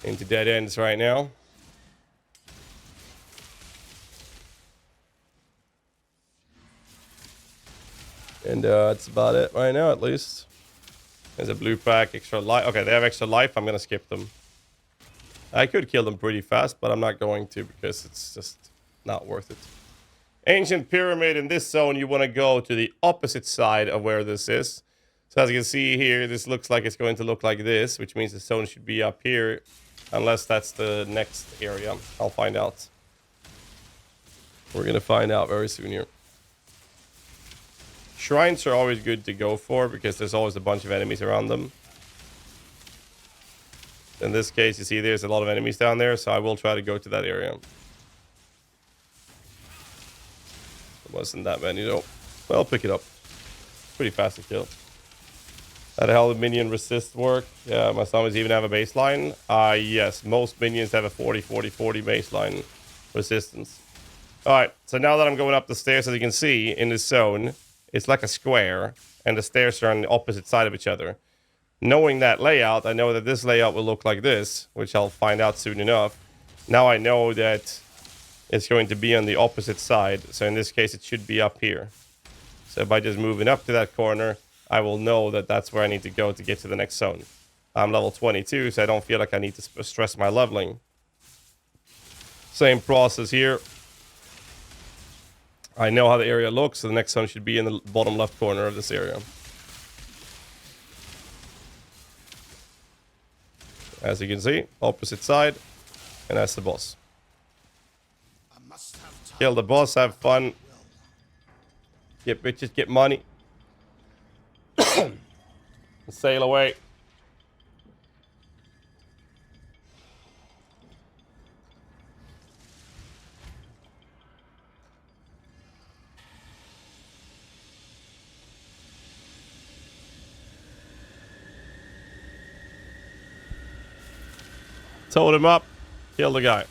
into dead ends right now. And that's about it right now, at least. There's a blue pack, extra life. Okay, they have extra life. I'm going to skip them. I could kill them pretty fast, but I'm not going to because it's just not worth it. Ancient Pyramid. In this zone, you want to go to the opposite side of where this is. So as you can see here, this looks like it's going to look like this, which means the zone should be up here. Unless that's the next area. I'll find out. We're going to find out very soon here. Shrines are always good to go for because there's always a bunch of enemies around them. In this case, you see there's a lot of enemies down there, so I will try to go to that area. It wasn't that many though. Well, I'll pick it up. Pretty fast to kill. How the hell did minion resist work? Yeah, my summons even have a baseline. Yes, most minions have a 40-40-40 baseline resistance. Alright, so now that I'm going up the stairs, as you can see, in this zone, it's like a square, and the stairs are on the opposite side of each other. Knowing that layout, I know that this layout will look like this, which I'll find out soon enough. Now I know that it's going to be on the opposite side, so in this case it should be up here. So by just moving up to that corner, I will know that that's where I need to go to get to the next zone. I'm level 22, so I don't feel like I need to stress my leveling. Same process here. I know how the area looks, so the next zone should be in the bottom left corner of this area. As you can see, opposite side, and that's the boss. Kill the boss, have fun. Get bitches, get money. And sail away. Totem up. Kill the guy.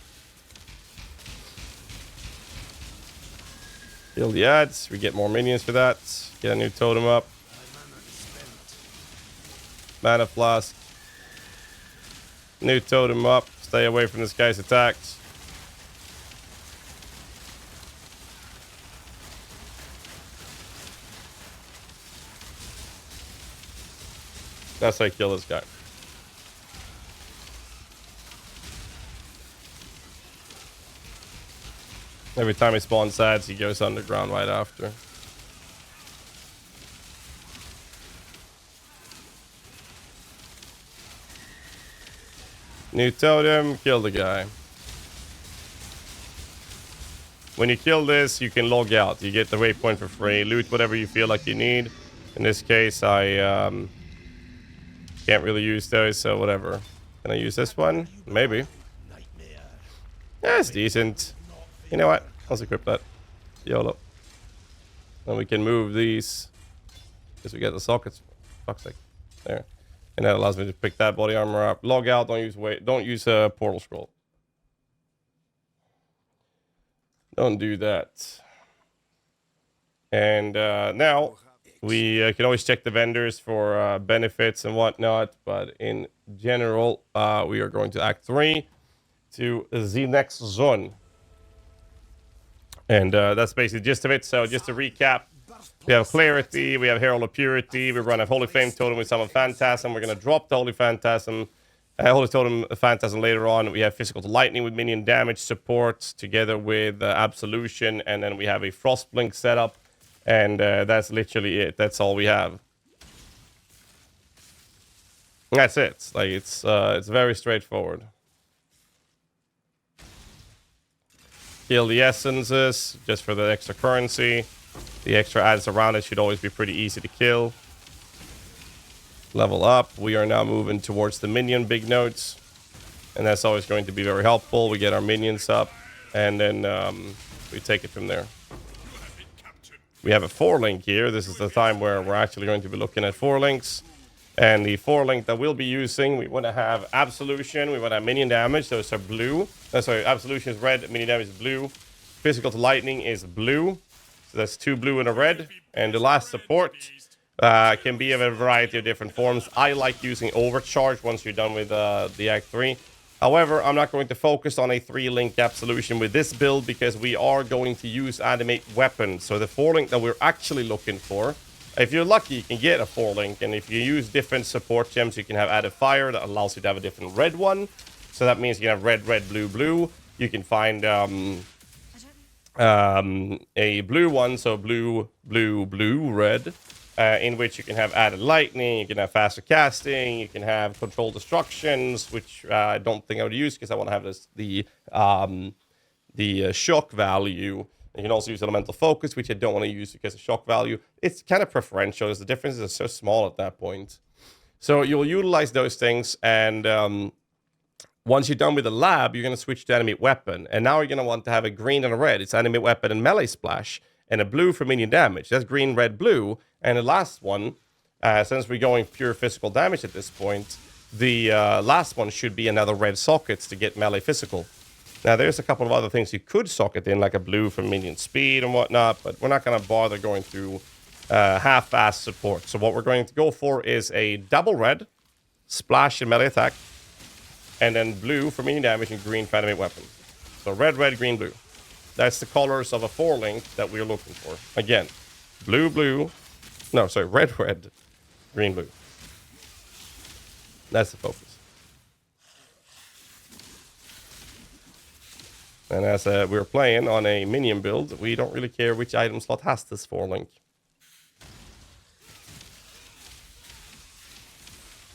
Kill the ads. We get more minions for that. Get a new totem up. Mana flask. New totem up. Stay away from this guy's attacks. That's how I kill this guy. Every time he spawns ads, he goes underground right after. New totem, kill the guy. When you kill this, you can log out. You get the waypoint for free. Loot whatever you feel like you need. In this case, I can't really use those, so whatever. Can I use this one? Maybe. Yeah, it's decent. You know what? Let's equip that. YOLO. And we can move these. Because we get the sockets. Fuck's sake. There. And that allows me to pick that body armor up. Log out. Don't use a portal scroll. Don't do that. And now we can always check the vendors for benefits and whatnot. But in general, we are going to Act 3 to the next zone. And that's basically the gist of it. So just to recap, we have Clarity, we have Herald of Purity, we run a Holy Flame Totem with Summon Phantasm. We're going to drop the Holy Phantasm, Holy Totem Phantasm later on. We have Physical to Lightning with Minion damage support together with Absolution. And then we have a Frostblink setup. And that's literally it. That's all we have. That's it. Like it's very straightforward. Kill the essences just for the extra currency. The extra adds around it should always be pretty easy to kill. Level up. We are now moving towards the minion big nodes. And that's always going to be very helpful. We get our minions up. And then we take it from there. We have a 4-link here. This is the time where we're actually going to be looking at 4 links. And the 4-link that we'll be using, we want to have Absolution, we want to have Minion damage, those are blue. Sorry, Absolution is red, Minion damage is blue. Physical to Lightning is blue. So that's 2 blue and a red. And the last support can be of a variety of different forms. I like using Overcharge once you're done with the Act 3. However, I'm not going to focus on a 3-link Absolution with this build because we are going to use Animate Weapons. So the 4-link that we're actually looking for, if you're lucky, you can get a 4-link. And if you use different support gems, you can have Added Fire that allows you to have a different red one. So that means you can have red, red, blue, blue. You can find a blue one, so blue, blue, blue, red. In which you can have added lightning, you can have faster casting, you can have controlled destructions, which I don't think I would use because I want to have this the shock value. You can also use elemental focus, which I don't want to use because of shock value. It's kind of preferential, as the differences are so small at that point. So you'll utilize those things, and once you're done with the lab, you're going to switch to animate weapon, and now you're going to want to have a green and a red. It's animate weapon and melee splash, and a blue for minion damage. That's green, red, blue. And the last one, since we're going pure physical damage at this point, the last one should be another red sockets to get melee physical. Now, there's a couple of other things you could socket in, like a blue for minion speed and whatnot, but we're not going to bother going through half-ass support. So what we're going to go for is a double red, splash and melee attack, and then blue for minion damage and green for animate weapon. So red, red, green, blue. That's the colors of a 4-link that we're looking for. Again, blue, blue. No, sorry, red, red, green, blue. That's the focus. And as we're playing on a minion build, we don't really care which item slot has this 4-link.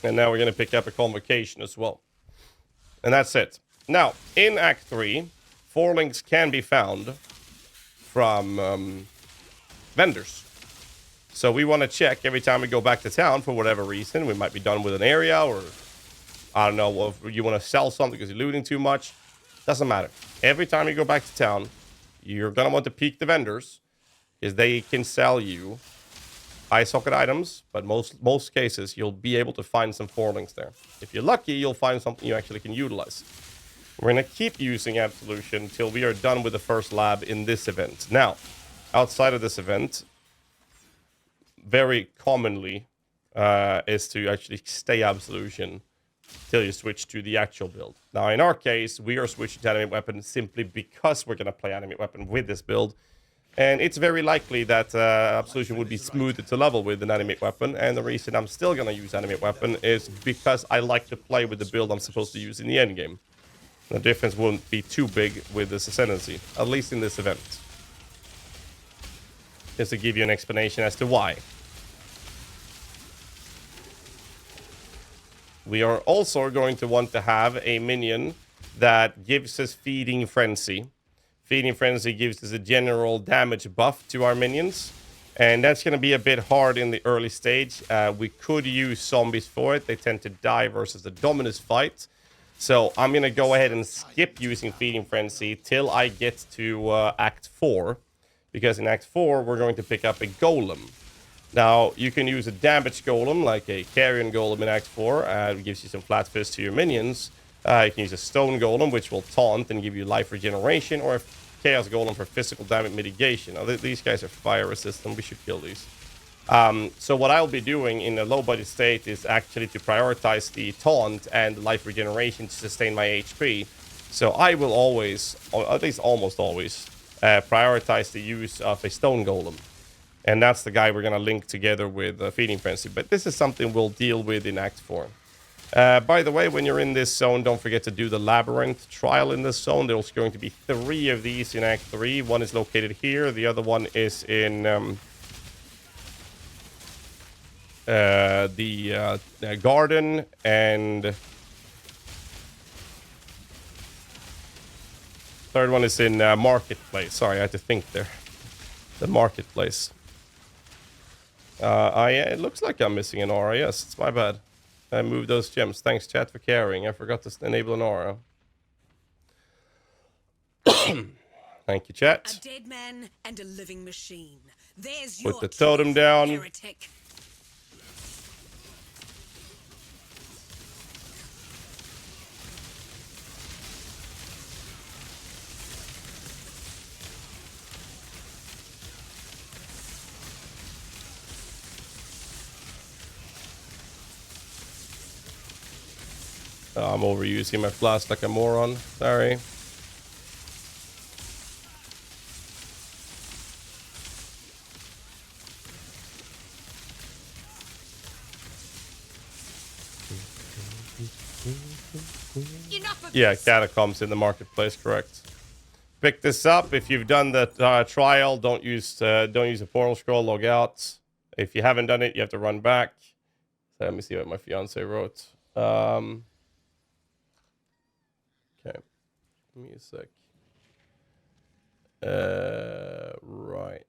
And now we're going to pick up a convocation as well. And that's it. Now, in Act 3, 4-links can be found from vendors. So we want to check every time we go back to town for whatever reason. We might be done with an area, or I don't know, if you want to sell something because you're looting too much. Doesn't matter. Every time you go back to town, you're going to want to peek the vendors because they can sell you eye socket items, but most cases you'll be able to find some 4-links there. If you're lucky, you'll find something you actually can utilize. We're going to keep using Absolution till we are done with the first lab in this event. Now, outside of this event, very commonly is to actually stay Absolution till you switch to the actual build. Now, in our case, we are switching to Animate Weapon simply because we're going to play Animate Weapon with this build. And it's very likely that Absolution would be smoother to level with an Animate Weapon. And the reason I'm still going to use Animate Weapon is because I like to play with the build I'm supposed to use in the endgame. The difference won't be too big with this Ascendancy, at least in this event. Just to give you an explanation as to why. We are also going to want to have a minion that gives us Feeding Frenzy. Feeding Frenzy gives us a general damage buff to our minions. And that's going to be a bit hard in the early stage. We could use zombies for it. They tend to die versus the Dominus fight. So I'm going to go ahead and skip using Feeding Frenzy till I get to Act 4. Because in Act 4, we're going to pick up a Golem. Now, you can use a damage Golem, like a Carrion Golem in Act 4. It gives you some flat fist to your minions. You can use a Stone Golem, which will taunt and give you life regeneration. Or a Chaos Golem for physical damage mitigation. Now, these guys are fire resistant. We should kill these. So what I'll be doing in a low budget state is actually to prioritize the taunt and life regeneration to sustain my HP. So I will always, or at least almost always, prioritize the use of a Stone Golem. And that's the guy we're going to link together with Feeding Frenzy. But this is something we'll deal with in Act 4. By the way, when you're in this zone, don't forget to do the Labyrinth trial in this zone. There's going to be 3 of these in Act 3. One is located here. The other one is in the garden. And third one is in Marketplace. Sorry, I had to think there. The Marketplace. It looks like I'm missing an aura. Yes, it's my bad. I moved those gems. Thanks, chat, for carrying. I forgot to enable an aura. Thank you, chat. A dead man and a living machine. There's Put your the totem choice, down. heretic. Oh, I'm overusing my flask like a moron. Sorry. Yeah, Catacombs in the Marketplace, correct. Pick this up. If you've done the trial, don't use a portal scroll, log out. If you haven't done it, you have to run back. So let me see what my fiance wrote. Okay. Give me a sec. Right.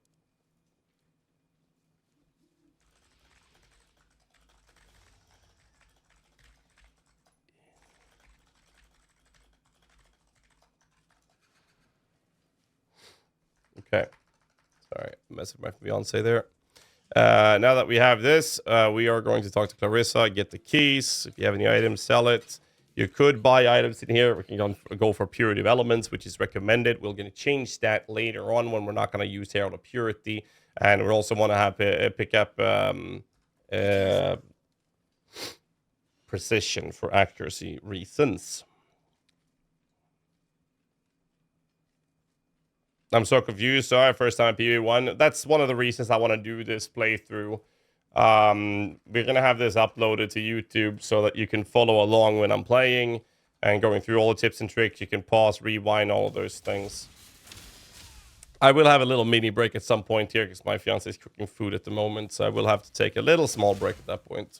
Okay. Sorry, messing with my fiance there. Now that we have this, we are going to talk to Clarissa, get the keys. If you have any items, sell it. You could buy items in here. We can go for Purity of Elements, which is recommended. We're going to change that later on when we're not going to use Herald of Purity. And we also want to have pick up Precision for accuracy reasons. I'm so confused. Sorry, first time at PoE 1. That's one of the reasons I want to do this playthrough. We're going to have this uploaded to YouTube so that you can follow along when I'm playing and going through all the tips and tricks. You can pause, rewind, all of those things. I will have a little mini break at some point here because my fiance is cooking food at the moment. So I will have to take a little small break at that point.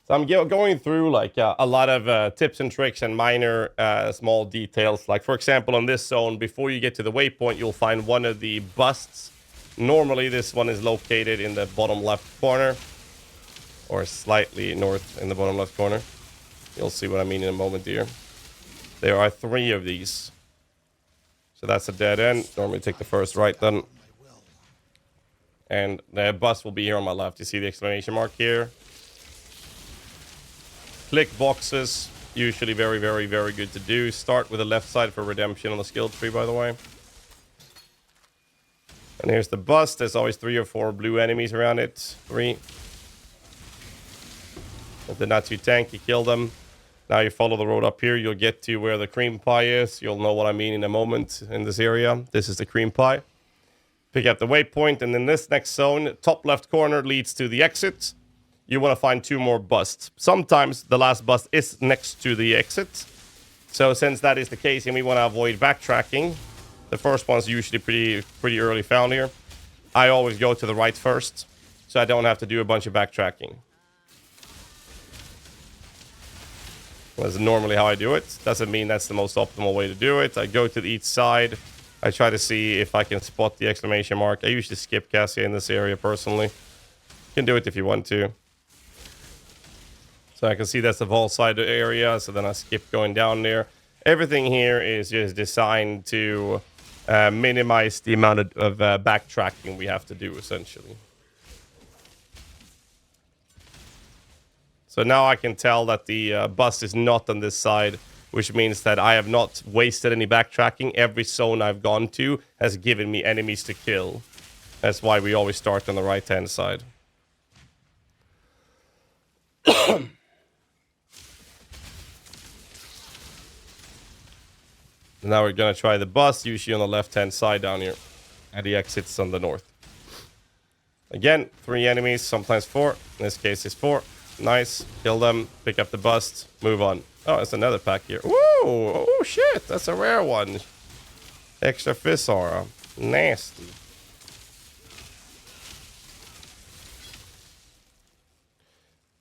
So I'm going through like a lot of tips and tricks and minor small details. Like, for example, on this zone, before you get to the waypoint, you'll find one of the busts. Normally, this one is located in the bottom left corner. Or slightly north in the bottom left corner. You'll see what I mean in a moment here. There are 3 of these. So that's a dead end. Normally take the first right then. And the bust will be here on my left. You see the exclamation mark here? Click boxes Usually very, very, very good to do. Start with the left side for redemption on the skill tree, by the way. And here's the bust. There's always 3 or 4 blue enemies around it. 3. If they're not too tanky, kill them. Now you follow the road up here. You'll get to where the cream pie is. You'll know what I mean in a moment in this area. This is the cream pie. Pick up the waypoint, and in this next zone, top left corner leads to the exit. You want to find 2 more busts. Sometimes the last bust is next to the exit. So since that is the case and we want to avoid backtracking, the first one's usually pretty early found here. I always go to the right first, so I don't have to do a bunch of backtracking. That's normally how I do it. Doesn't mean that's the most optimal way to do it. I go to each side. I try to see if I can spot the exclamation mark. I usually skip GHAZZY in this area personally. You can do it if you want to. So I can see that's the vault side area, so then I skip going down there. Everything here is just designed to minimize the amount of backtracking we have to do, essentially. So now I can tell that the bust is not on this side, which means that I have not wasted any backtracking. Every zone I've gone to has given me enemies to kill. That's why we always start on the right-hand side. Now we're gonna try the bus, usually on the left-hand side down here. And the exit's on the north. Again, 3 enemies, sometimes 4. In this case, it's 4. Nice. Kill them, pick up the bust, move on. Oh, there's another pack here. Woo! Oh, shit! That's a rare one. Extra Phrecia. Nasty.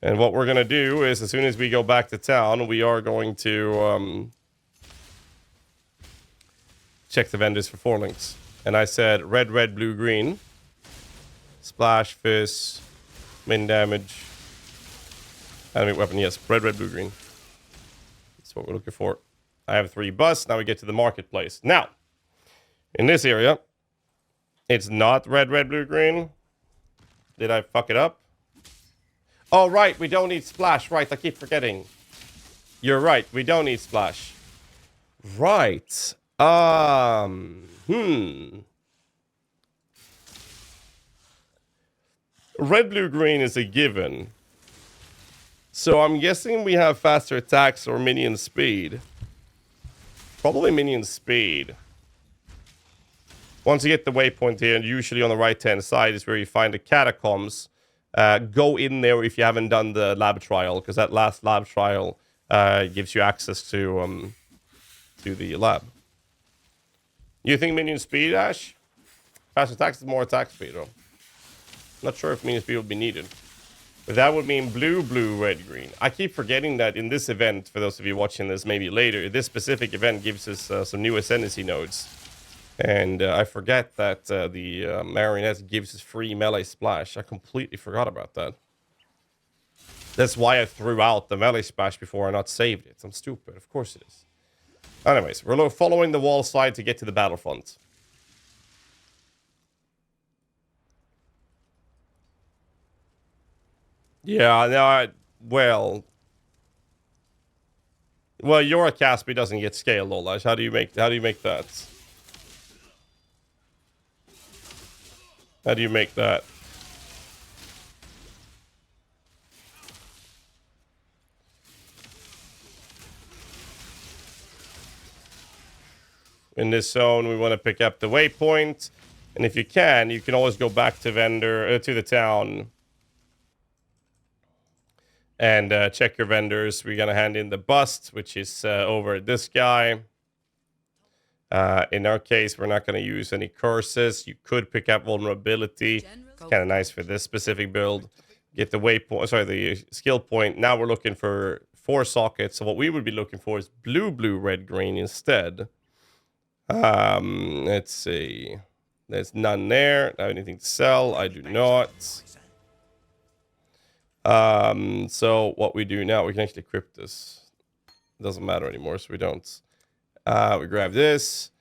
And what we're gonna do is, as soon as we go back to town, we are going to check the vendors for 4 links. And I said red, red, blue, green. Splash, fizz, min damage. Enemy weapon, yes. Red, red, blue, green. That's what we're looking for. I have 3 busts. Now we get to the marketplace. Now, in this area, it's not red, red, blue, green. Did I fuck it up? Oh, right. We don't need splash. Right. I keep forgetting. You're right. We don't need splash. Right. Red, blue, green is a given. So I'm guessing we have faster attacks or minion speed. Probably minion speed. Once you get the waypoint here, and usually on the right-hand side is where you find the catacombs. Go in there if you haven't done the lab trial, because that last lab trial gives you access to the lab. You think minion speed, Ash? Fast attacks is more attack speed, though. Not sure if minion speed would be needed. But that would mean blue, blue, red, green. I keep forgetting that in this event, for those of you watching this maybe later, this specific event gives us some new ascendancy nodes. And I forget that the Marionette gives us free melee splash. I completely forgot about that. That's why I threw out the melee splash before I not saved it. I'm stupid. Of course it is. Anyways, we're following the wall side to get to the battlefront. Yeah, no, well, your Caspi doesn't get scaled, Olash. How do you make that? How do you make that? In this zone, we want to pick up the waypoint, and if you can always go back to to the town and check your vendors. We're gonna hand in the bust, which is over this guy. In our case, we're not gonna use any curses. You could pick up vulnerability. It's kind of nice for this specific build. Get the waypoint, sorry, the skill point. Now we're looking for 4 sockets. So what we would be looking for is blue, blue, red, green instead. Let's see. There's none there. Not anything to sell. I do not. So what we do now, we can actually equip this. It doesn't matter anymore, so we don't. We grab this.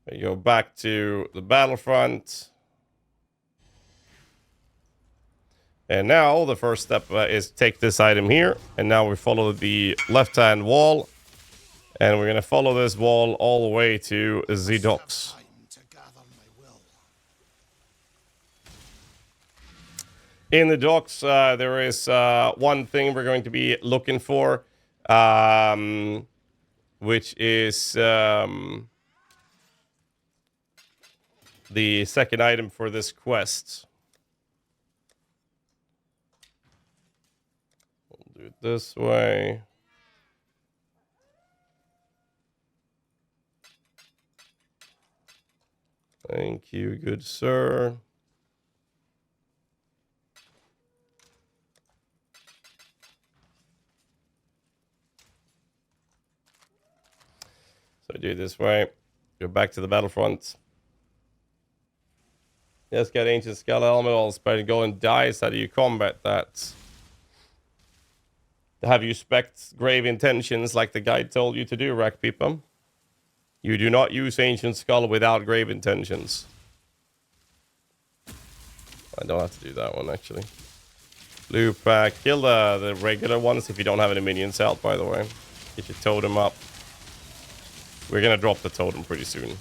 We go back to the battlefront. And now the first step is take this item here. And now we follow the left-hand wall And we're gonna follow this wall all the way to the Must docks. have time to gather my will. In the docks, there is one thing we're going to be looking for, which is the second item for this quest. We'll do it this way. Thank you, good sir. So do it this way. Go back to the battlefront. Yes, get ancient skull helmet, all spread golden dice. How do you combat that? Have you spec grave intentions like the guide told you to do, Rack People? You do not use ancient skull without grave intentions. I don't have to do that one actually. Blue pack. Kill the regular ones if you don't have any minions out, by the way. Get your totem up. We're gonna drop the totem pretty soon.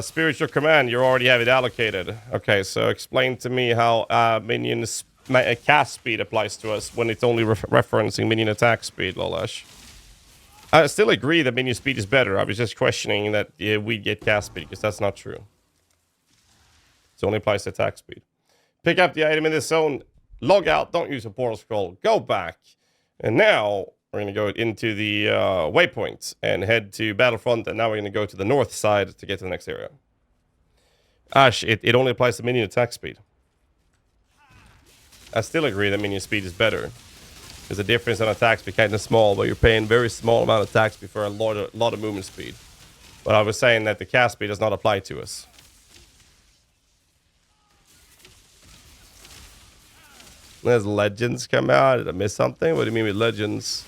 Spiritual command, you already have it allocated. Okay, so explain to me how minion's cast speed applies to us when it's only referencing minion attack speed, Lolash. I still agree that minion speed is better. I was just questioning that we get cast speed, because that's not true. It only applies to attack speed. Pick up the item in this zone. Log out. Don't use a portal scroll. Go back. And now we're going to go into the waypoint and head to Battlefront. And now we're going to go to the north side to get to the next area. Ash, it only applies to minion attack speed. I still agree that minion speed is better. There's a difference on attack speed kind of small, but you're paying very small amount of attack speed for a lot of movement speed. But I was saying that the cast speed does not apply to us. There's legends come out. Did I miss something? What do you mean with legends?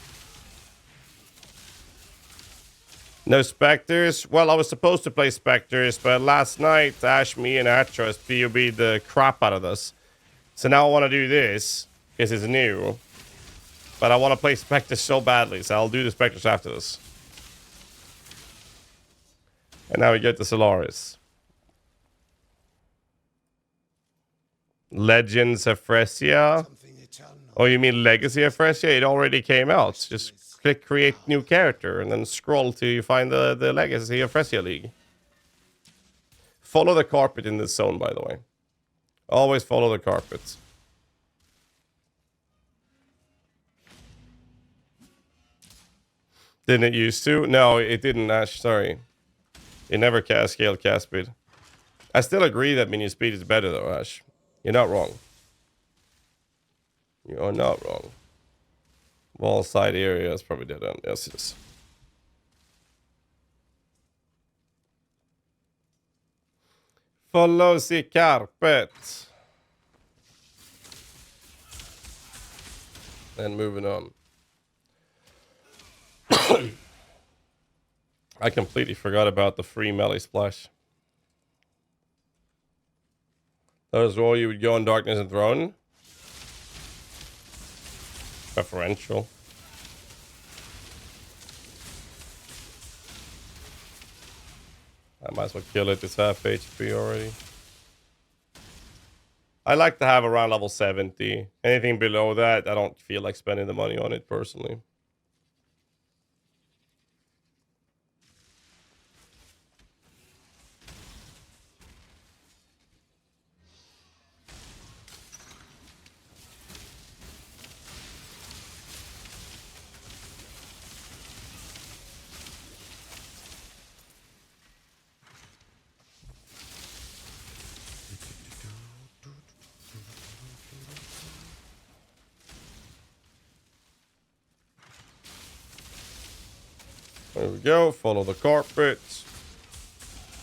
No specters? Well, I was supposed to play specters, but last night, Ash, me, and Atros POB'd the crap out of this. So now I want to do this, because it's new. But I want to play specters so badly, so I'll do the specters after this. And now we get the Solaris. Legends of Phrecia? Something eternal. Oh, you mean Legacy of Phrecia? It already came out. Just click create new character and then scroll till you find the Legacy of Phrecia League. Follow the carpet in this zone, by the way. Always follow the carpet. Didn't it used to? No, it didn't, Ash. Sorry. It never scaled cast speed. I still agree that minion speed is better, though, Ash. You're not wrong. You are not wrong. Wall side area is probably dead end. Yes, it is. Follow the carpet. And moving on. I completely forgot about the free melee splash. That was all you would go on Darkness and Throne? Preferential. I might as well kill it. It's half HP already. I like to have around level 70. Anything below that, I don't feel like spending the money on it personally. There we go. Follow the carpet.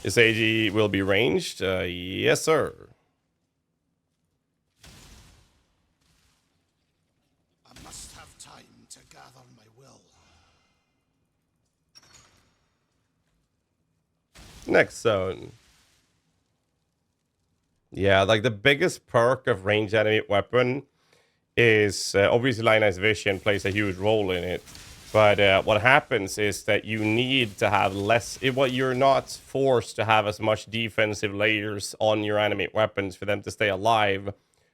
This AG will be ranged. Yes, sir. I must have time to gather my will. Next zone. Yeah, like the biggest perk of ranged enemy weapon is obviously Lionized Vision plays a huge role in it. But what happens is that you need to have less... What you're not forced to have as much defensive layers on your animate weapons for them to stay alive,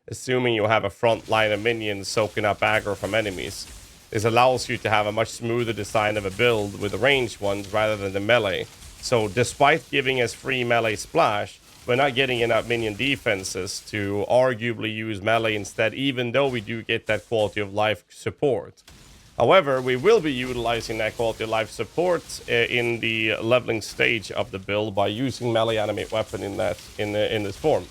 assuming you have a front line of minions soaking up aggro from enemies. This allows you to have a much smoother design of a build with the ranged ones rather than the melee. So despite giving us free melee splash, we're not getting enough minion defenses to arguably use melee instead, even though we do get that quality of life support. However, we will be utilizing that quality of life support in the leveling stage of the build by using melee animate weapon in this form.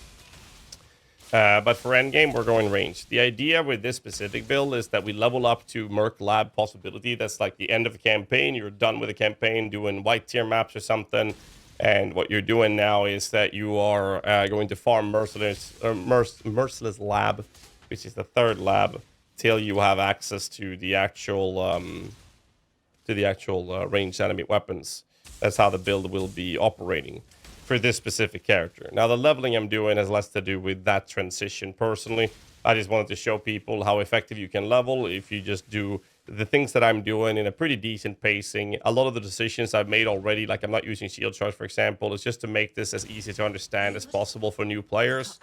But for endgame, we're going ranged. The idea with this specific build is that we level up to Merc Lab possibility. That's like the end of the campaign. You're done with the campaign, doing white tier maps or something. And what you're doing now is that you are going to farm Merciless Lab, which is the third lab, till you have access to the actual ranged enemy weapons. That's how the build will be operating for this specific character. Now, the leveling I'm doing has less to do with that transition personally. I just wanted to show people how effective you can level if you just do the things that I'm doing in a pretty decent pacing. A lot of the decisions I've made already, like I'm not using shield charge, for example, is just to make this as easy to understand as possible for new players.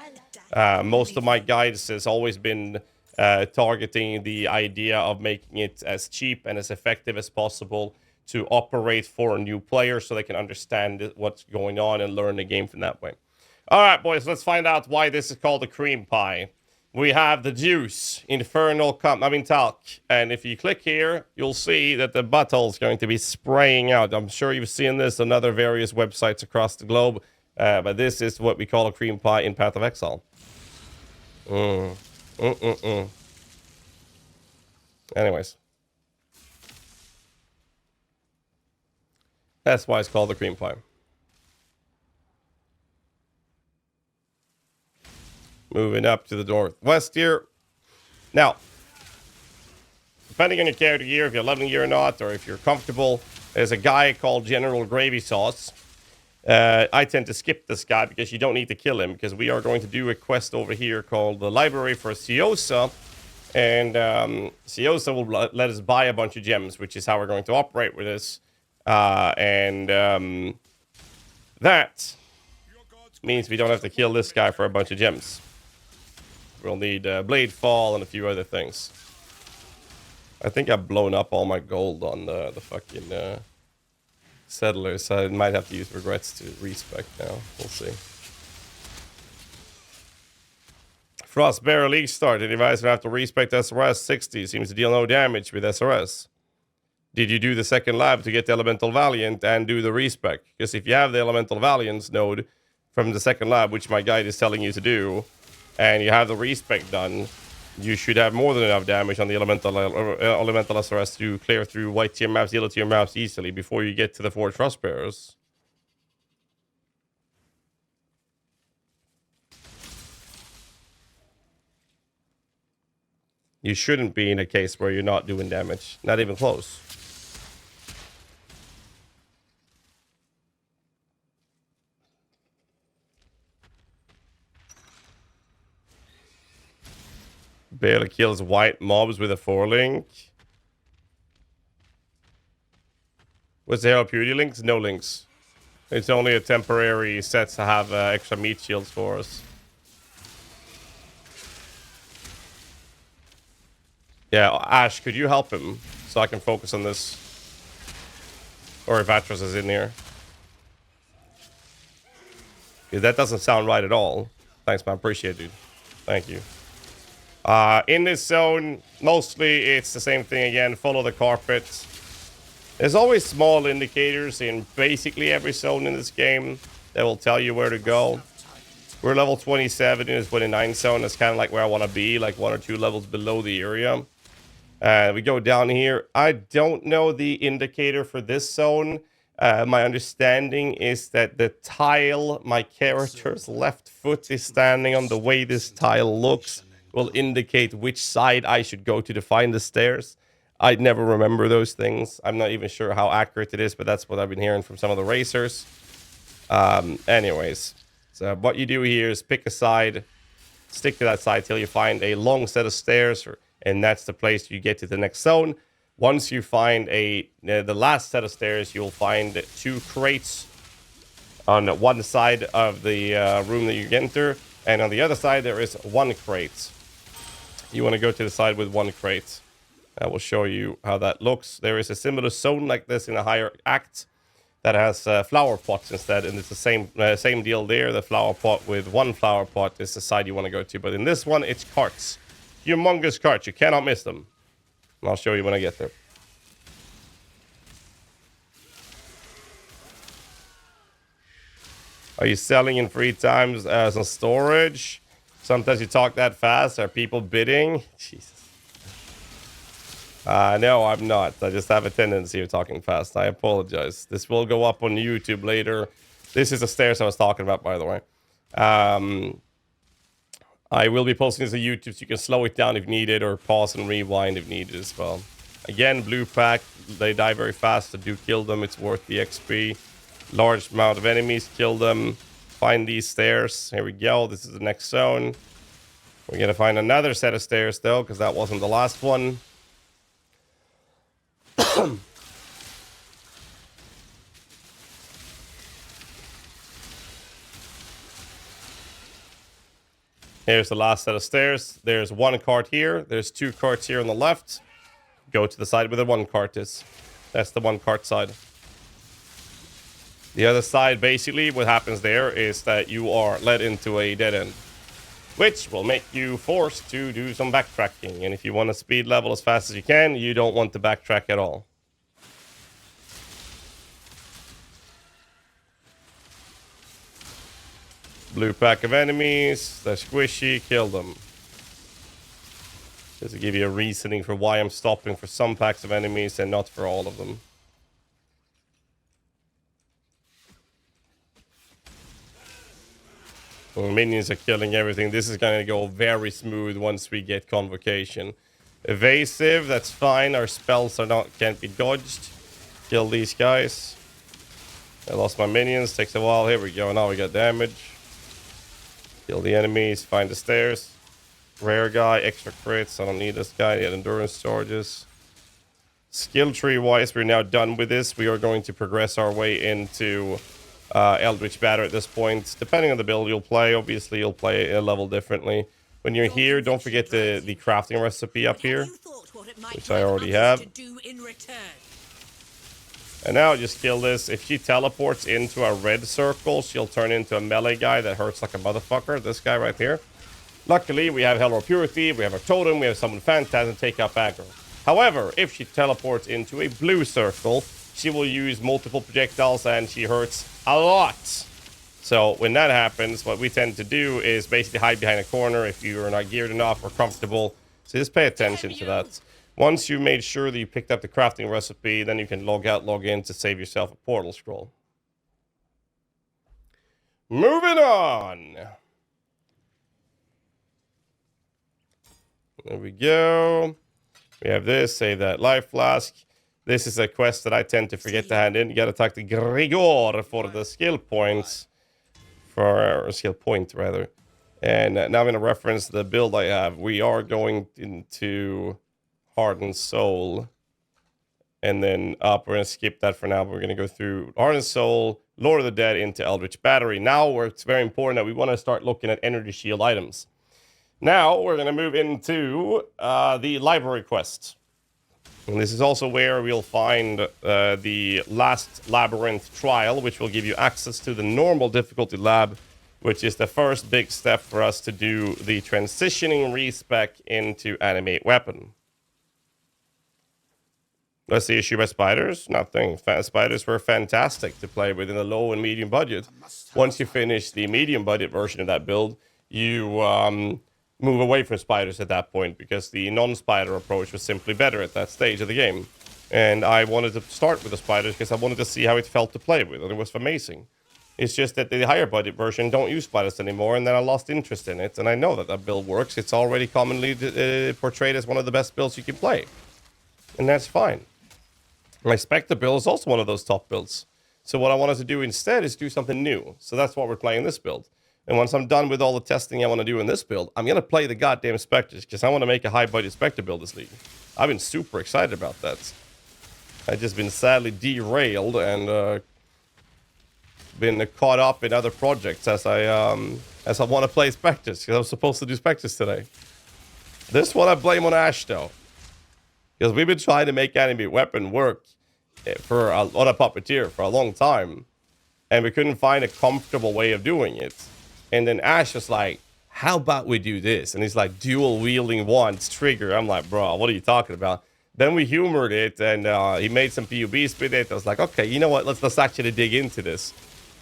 Most of my guides has always been targeting the idea of making it as cheap and as effective as possible to operate for a new player so they can understand what's going on and learn the game from that way. All right, boys, let's find out why this is called a cream pie. We have the juice, infernal talc, and if you click here, you'll see that the butthole is going to be spraying out. I'm sure you've seen this on other various websites across the globe, but this is what we call a cream pie in Path of Exile. Anyways. That's why it's called the cream pie. Moving up to the northwest here. Now, depending on your character gear, if you're leveling gear or not, or if you're comfortable, there's a guy called General Gravy Sauce. I tend to skip this guy because you don't need to kill him, because we are going to do a quest over here called the Library for Ciosa. And Ciosa will let us buy a bunch of gems, which is how we're going to operate with this. That means we don't have to kill this guy for a bunch of gems. We'll need Blade Fall and a few other things. I think I've blown up all my gold on the fucking settlers, so I might have to use regrets to respec now. We'll see. Frostbearer League started. Device will have to respect SRS 60. Seems to deal no damage with SRS. Did you do the second lab to get the Elemental Valiant and do the respec? Because if you have the Elemental Valiance node from the second lab, which my guide is telling you to do, and you have the respec done, you should have more than enough damage on the Elemental SRS to clear through white tier maps, yellow tier maps easily before you get to the 4 Frostbearers. You shouldn't be in a case where you're not doing damage. Not even close. Barely kills white mobs with a 4-link. What's the hell, Beauty links? No links. It's only a temporary set to have extra meat shields for us. Yeah, Ash, could you help him so I can focus on this? Or if Atros is in here. Yeah, that doesn't sound right at all. Thanks, man. Appreciate it, dude. Thank you. In this zone, mostly it's the same thing again. Follow the carpet. There's always small indicators in basically every zone in this game that will tell you where to go. We're level 27 in this 29 zone. That's kind of like where I want to be, like 1 or 2 levels below the area. We go down here. I don't know the indicator for this zone. My understanding is that the tile my character's left foot is standing on, the way this tile looks, will indicate which side I should go to find the stairs. I'd never remember those things. I'm not even sure how accurate it is, but that's what I've been hearing from some of the racers. Anyways, So what you do here is pick a side, stick to that side till you find a long set of stairs, and that's the place you get to the next zone. Once you find the last set of stairs, you'll find 2 crates on one side of the room that you enter, and on the other side there is 1 crate. You want to go to the side with 1 crate. I will show you how that looks. There is a similar zone like this in a higher act that has flower pots instead, and it's the same deal there. The flower pot with 1 flower pot is the side you want to go to, but in this one it's carts, humongous carts. You cannot miss them. And I'll show you when I get there. Are you selling in free times as a storage? Sometimes you talk that fast. Are people bidding? Jesus. No, I'm not. I just have a tendency of talking fast. I apologize. This will go up on YouTube later. This is the stairs I was talking about, by the way. I will be posting this to YouTube so you can slow it down if needed, or pause and rewind if needed as well. Again, blue pack. They die very fast, so do kill them. It's worth the XP. Large amount of enemies. Kill them. Find these stairs. Here we go. This is the next zone. We're going to find another set of stairs, though, because that wasn't the last one. Here's the last set of stairs. There's 1 cart here. There's 2 carts here on the left. Go to the side where the 1 cart is. That's the 1 cart side. The other side, basically, what happens there is that you are led into a dead end, which will make you forced to do some backtracking. And if you want to speed level as fast as you can, you don't want to backtrack at all. Blue pack of enemies. They're squishy. Kill them. Just to give you a reasoning for why I'm stopping for some packs of enemies and not for all of them. Well, minions are killing everything. This is going to go very smooth once we get Convocation. Evasive, that's fine. Our spells can't be dodged. Kill these guys. I lost my minions. Takes a while. Here we go. Now we got damage. Kill the enemies. Find the stairs. Rare guy. Extra crits. I don't need this guy. He had endurance charges. Skill tree wise, we're now done with this. We are going to progress our way into Eldritch Batter at this point. Depending on the build you'll play, obviously you'll play a level differently. When you're here, don't forget the crafting recipe up here, which I already have. And now just kill this. If she teleports into a red circle, she'll turn into a melee guy that hurts like a motherfucker. This guy right here. Luckily, we have Hell or Purity, we have a totem, we have someone Phantasm take up aggro. However, if she teleports into a blue circle, she will use multiple projectiles and she hurts a lot. So when that happens, what we tend to do is basically hide behind a corner if you're not geared enough or comfortable. So just pay attention to that. Once you made sure that you picked up the crafting recipe, then you can log out, log in to save yourself a portal scroll. Moving on. There we go. We have this, save that life flask. This is a quest that I tend to forget to hand in. You gotta talk to Grigor for the skill points. For a skill point, rather. And now I'm gonna reference the build I have. We are going into Hardened Soul. And then up, we're gonna skip that for now. But we're gonna go through Hardened Soul, Lord of the Dead into Eldritch Battery. Now, where it's very important that we want to start looking at energy shield items. Now, we're going to move into the library quest. And this is also where we'll find the last labyrinth trial, which will give you access to the normal difficulty lab, which is the first big step for us to do the transitioning respec into animate weapon. What's the issue by spiders? Nothing. Spiders were fantastic to play with in the low and medium budget. Once you finish the medium budget version of that build, you move away from spiders at that point, because the non-spider approach was simply better at that stage of the game. And I wanted to start with the spiders because I wanted to see how it felt to play with, and it was amazing. It's just that the higher budget version don't use spiders anymore, and then I lost interest in it. And I know that that build works. It's already commonly portrayed as one of the best builds you can play. And that's fine. My Spectre build is also one of those top builds. So what I wanted to do instead is do something new. So that's what we're playing this build. And once I'm done with all the testing I want to do in this build, I'm going to play the goddamn Spectres, because I want to make a high-budget Spectre build this league. I've been super excited about that. I've just been sadly derailed and been caught up in other projects as I want to play Spectres, because I was supposed to do Spectres today. This one I blame on Ash, though. Because we've been trying to make Enemy Weapon work for a lot of Puppeteer for a long time. And we couldn't find a comfortable way of doing it. And then Ash was like, how about we do this? And he's like, dual wielding wands trigger. I'm like, bro, what are you talking about? Then we humored it, and he made some PUBs with it. I was like, okay, you know what? Let's actually dig into this.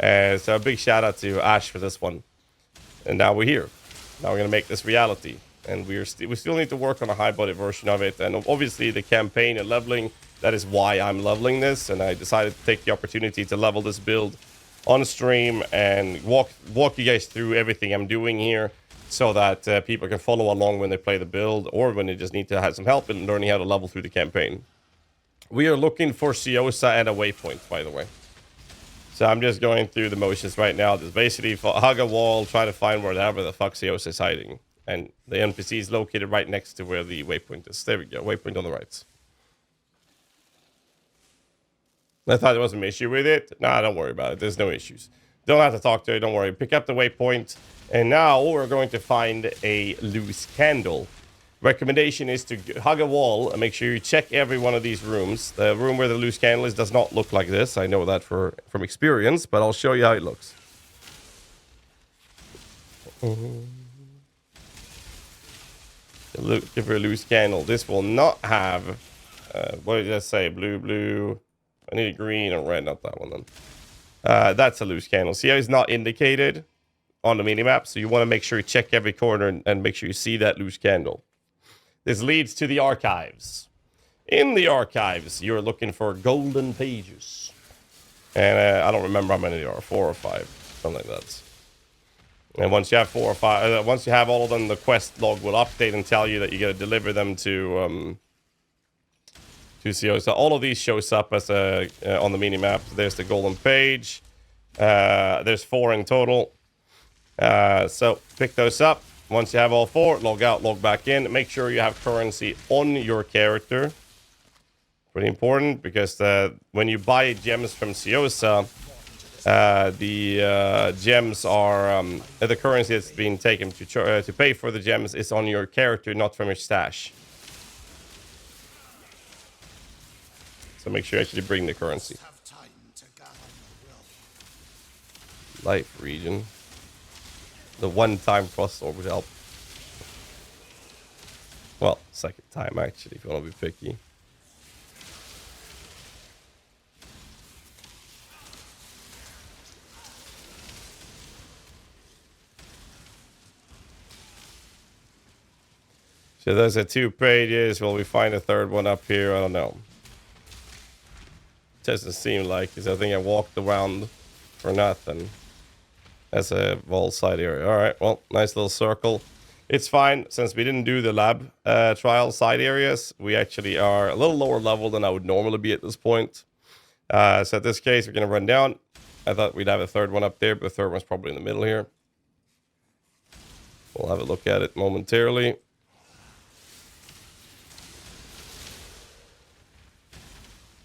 So a big shout out to Ash for this one. And now we're here. Now we're gonna make this reality. And we still need to work on a high-budget version of it. And obviously the campaign and leveling, that is why I'm leveling this. And I decided to take the opportunity to level this build on stream and walk you guys through everything I'm doing here, so that people can follow along when they play the build, or when they just need to have some help in learning how to level through the campaign. We are looking for Ciosa and a waypoint, by the way. So I'm just going through the motions right now. Just basically hug a wall, try to find wherever the fuck Ciosa is hiding. And the NPC is located right next to where the waypoint is. There we go, waypoint on the right. I thought there was an issue with it. Nah, don't worry about it. There's no issues. Don't have to talk to it. Don't worry. Pick up the waypoint. And now we're going to find a loose candle. Recommendation is to hug a wall and make sure you check every one of these rooms. The room where the loose candle is does not look like this. I know that from experience, but I'll show you how it looks. Look for a loose candle. This will not have, what did I say? Blue. I need a green and red, not that one then. That's a loose candle. See how it's not indicated on the minimap? So you want to make sure you check every corner and make sure you see that loose candle. This leads to the archives. In the archives, you're looking for golden pages. And I don't remember how many there are, 4 or 5, something like that. And once you have 4 or 5, once you have all of them, the quest log will update and tell you that you got to deliver them to CO. So all of these shows up as on the minimap. There's the golden page. There's 4 in total. So pick those up. Once you have all 4, log out, log back in. Make sure you have currency on your character. Pretty important, because when you buy gems from Ciosa, the gems are the currency that's being taken to pay for the gems is on your character, not from your stash. So make sure you actually bring the currency. Life region. The one-time cross-sword would help. Well, second time actually, if you want to be picky. So those are 2 pages. Will we find a third one up here? I don't know. Doesn't seem like, because I think I walked around for nothing. That's a wall side area. All right, well, nice little circle. It's fine, since we didn't do the lab trial side areas. We actually are a little lower level than I would normally be at this point. So in this case, we're going to run down. I thought we'd have a third one up there, but the third one's probably in the middle here. We'll have a look at it momentarily.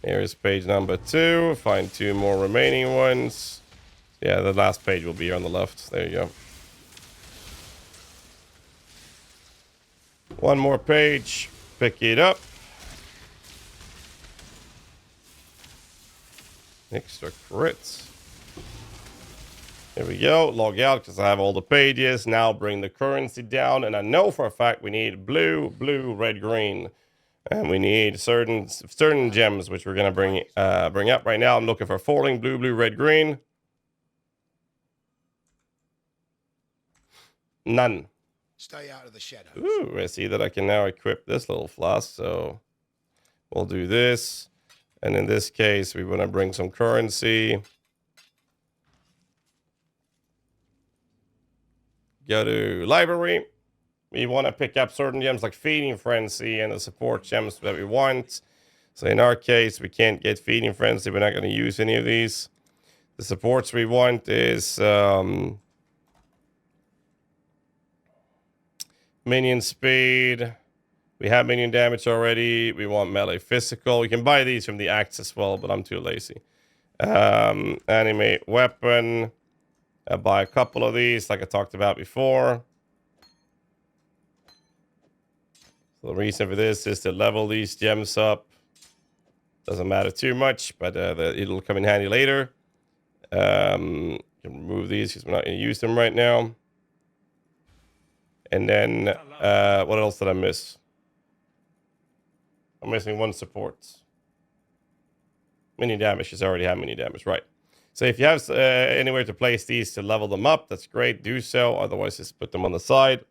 Here's page number 2. Find 2 more remaining ones. Yeah, the last page will be here on the left. There you go. 1 more page. Pick it up. Extra crits. There we go. Log out because I have all the pages. Now bring the currency down. And I know for a fact we need blue, red, green. And we need certain gems, which we're going to bring up right now. I'm looking for falling blue, red, green. None. Stay out of the shadows. Ooh, I see that I can now equip this little flask. So we'll do this. And in this case, we want to bring some currency. Go to library. We want to pick up certain gems like Feeding Frenzy and the support gems that we want. So in our case, we can't get Feeding Frenzy. We're not going to use any of these. The supports we want is Minion speed. We have minion damage already. We want melee physical. You can buy these from the acts as well, but I'm too lazy. Animate weapon. I'll buy a couple of these like I talked about before. So the reason for this is to level these gems up. Doesn't matter too much, but it'll come in handy later. You can remove these because we're not going to use them right now. And then, what else did I miss? I'm missing one support. Mini damage, she's already had mini damage, right. So if you have anywhere to place these to level them up, that's great, do so. Otherwise, just put them on the side.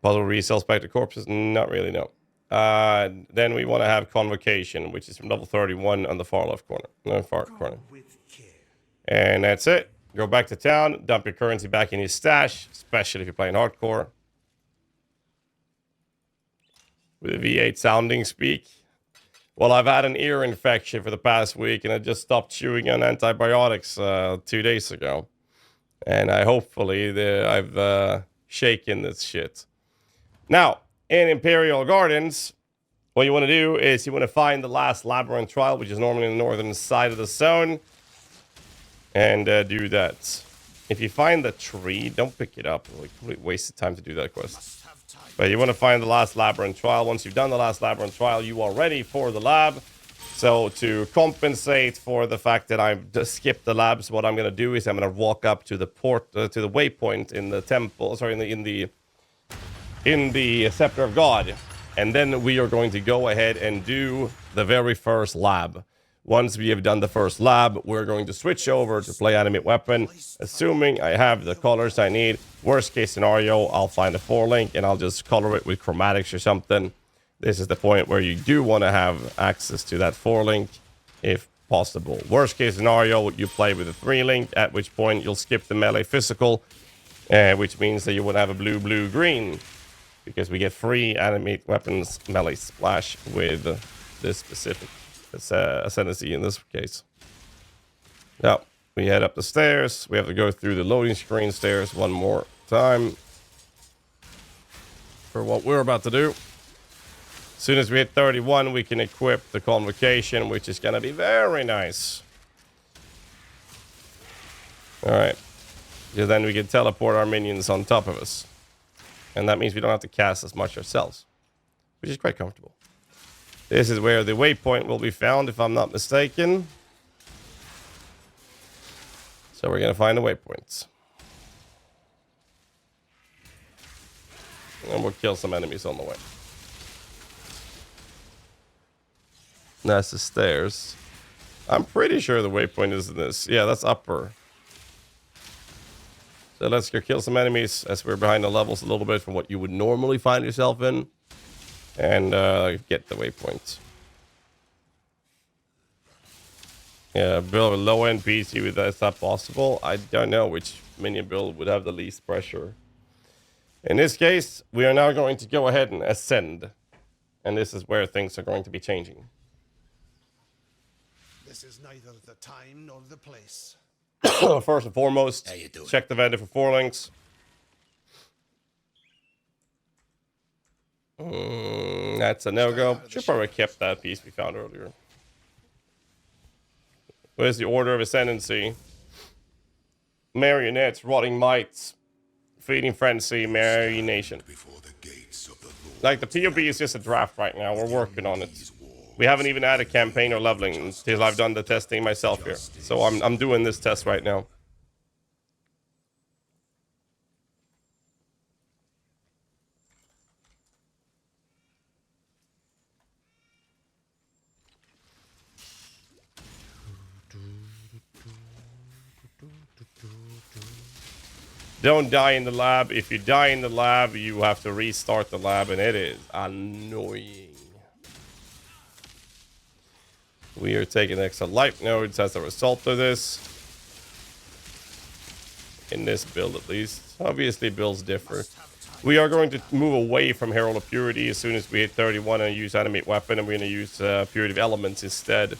Puzzle resells back to corpses? Not really, no. Then we want to have Convocation, which is from level 31 on the far left corner. No, far corner. And that's it. Go back to town, dump your currency back in your stash, especially if you're playing hardcore. With a V8 sounding speak. Well, I've had an ear infection for the past week, and I just stopped chewing on antibiotics 2 days ago. And I've shaken this shit. Now, in Imperial Gardens, what you want to do is you want to find the last labyrinth trial, which is normally in the northern side of the zone. And do that. If you find the tree, don't pick it up. It's a complete waste of time to do that quest. But you want to find the last labyrinth trial. Once you've done the last labyrinth trial, you are ready for the lab. So to compensate for the fact that I just skipped the labs, what I'm going to do is I'm going to walk up to the to the waypoint in the temple. Sorry, in the Scepter of God, and then we are going to go ahead and do the very first lab. Once we have done the first lab, we're going to switch over to play animate weapon, assuming I have the colors I need. Worst case scenario, I'll find a 4-link and I'll just color it with chromatics or something. This is the point where you do want to have access to that 4-link if possible. Worst case scenario, you play with a 3-link, at which point you'll skip the melee physical, which means that you would have a blue, green, because we get free animate weapons melee splash with this specific ascendancy in this case. Now, we head up the stairs. We have to go through the loading screen stairs one more time for what we're about to do. As soon as we hit 31, we can equip the Convocation, which is going to be very nice. Alright. So then we can teleport our minions on top of us. And that means we don't have to cast as much ourselves, which is quite comfortable. This is where the waypoint will be found, if I'm not mistaken. So we're going to find the waypoints. And we'll kill some enemies on the way. That's the stairs. I'm pretty sure the waypoint is in this. Yeah, that's upper. So let's go kill some enemies as we're behind the levels a little bit from what you would normally find yourself in. And get the waypoints. Yeah, build a low-end PC with that. Is that possible? I don't know which minion build would have the least pressure. In this case, we are now going to go ahead and ascend. And this is where things are going to be changing. This is neither the time nor the place. First and foremost, check the vendor for 4-links. That's a no-go. Should probably have kept that piece we found earlier. Where's the Order of Ascendancy? Marionettes, Rotting Mites, Feeding Frenzy, Marionation. Like, the PoB is just a draft right now. We're working on it. We haven't even had a campaign or leveling until I've done the testing myself here. So I'm doing this test right now. Don't die in the lab. If you die in the lab, you have to restart the lab, and it is annoying. We are taking extra life nodes as a result of this. In this build, at least. Obviously, builds differ. We are going to move away from Herald of Purity as soon as we hit 31 and use Animate Weapon, and we're going to use Purity of Elements instead.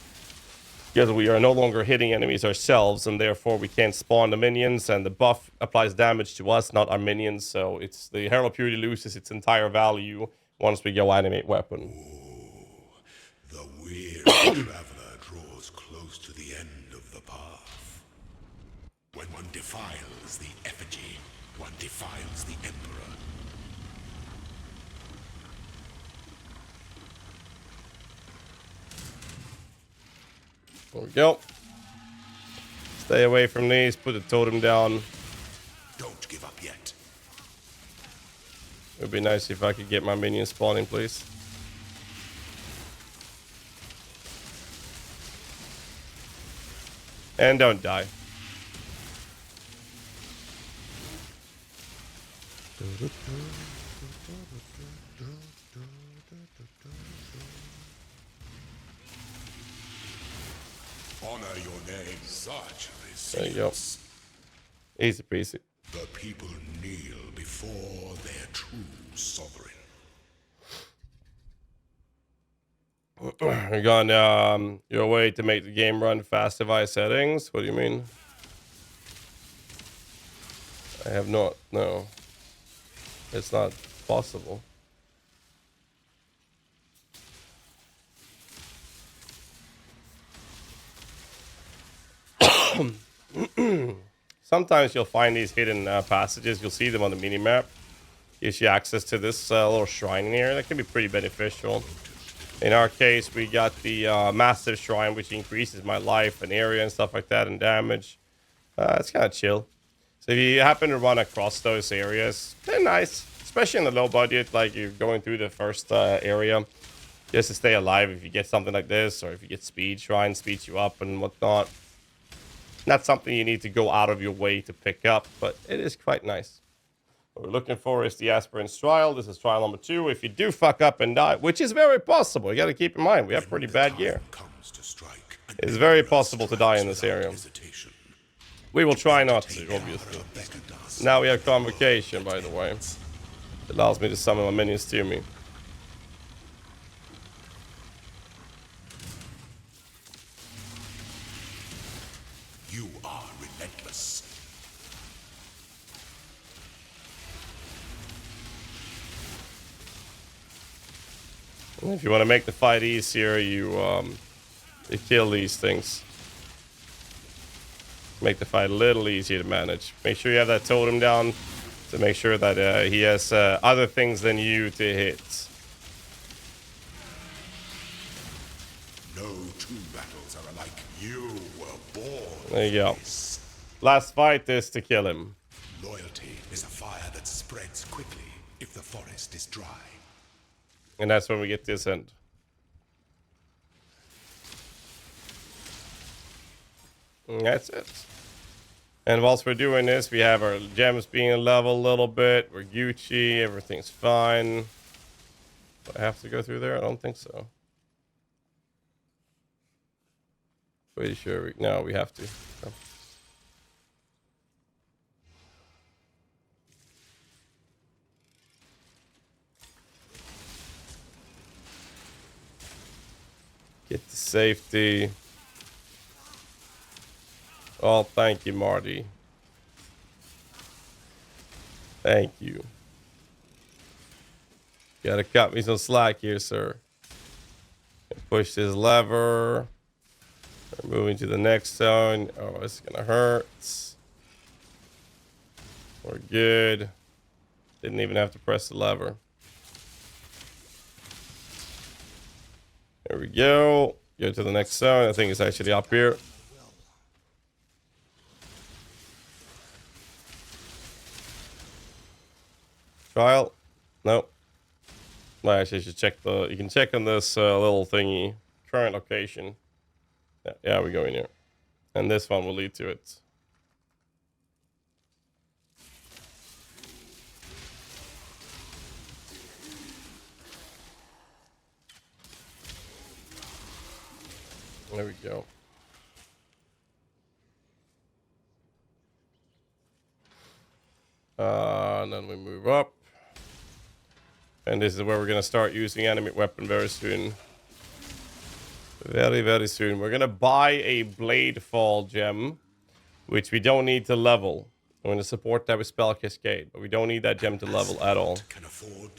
because we are no longer hitting enemies ourselves, and therefore we can't spawn the minions, and the buff applies damage to us, not our minions. So it's the Herald of Purity loses its entire value once we go animate weapon. The weary traveler draws close to the end of the path. When one defiles the effigy, one defiles the Emperor. There we go. Stay away from these. Put the totem down. Don't give up yet. It would be nice if I could get my minions spawning, please. And don't die. Honor your name. Such There you go. resilience. Easy peasy. The people kneel before their true sovereign. You're going your way to make the game run fast device settings? What do you mean? I have not. No. It's not possible. Sometimes you'll find these hidden passages. You'll see them on the minimap. Gives you access to this little shrine in here. That can be pretty beneficial. In our case, we got the massive shrine, which increases my life and area and stuff like that and damage. It's kind of chill. So if you happen to run across those areas, they're nice. Especially in the low budget, like you're going through the first area. Just to stay alive if you get something like this, or if you get speed, shrine speeds you up and whatnot. Not something you need to go out of your way to pick up, but it is quite nice. What we're looking for is the Aspirant's Trial. This is trial number 2. If you do fuck up and die, which is very possible, you got to keep in mind, we have pretty bad gear. It's very possible to die in this area. We will try not to, obviously. Now we have Convocation, by the way. It allows me to summon my minions to me. You are relentless. And if you want to make the fight easier, you kill these things. Make the fight a little easier to manage. Make sure you have that totem down to make sure that he has other things than you to hit. No two battles are alike. You were born. There you go. for this. Last fight is to kill him. Loyalty is a fire that spreads quickly if the forest is dry. And that's when we get this end. And that's it. And whilst we're doing this, we have our gems being leveled a little bit. We're Gucci. Everything's fine. Do I have to go through there? I don't think so. Pretty sure no, we have to. Oh. Get to safety. Oh, thank you, Marty. Thank you. Gotta cut me some slack here, sir. Push this lever. We're moving to the next zone. Oh, it's gonna hurt. We're good. Didn't even have to press the lever. There we go. Go to the next zone. I think it's actually up here. Trial? Nope. Well, actually, I should check the. You can check on this little thingy. Current location. Yeah, we go in here. And this one will lead to it. There we go. And then we move up. And this is where we're going to start using animate weapon very soon. Very, very soon. We're going to buy a Blade Fall gem, which we don't need to level. I'm going to support that with Spell Cascade, but we don't need that gem to level at all.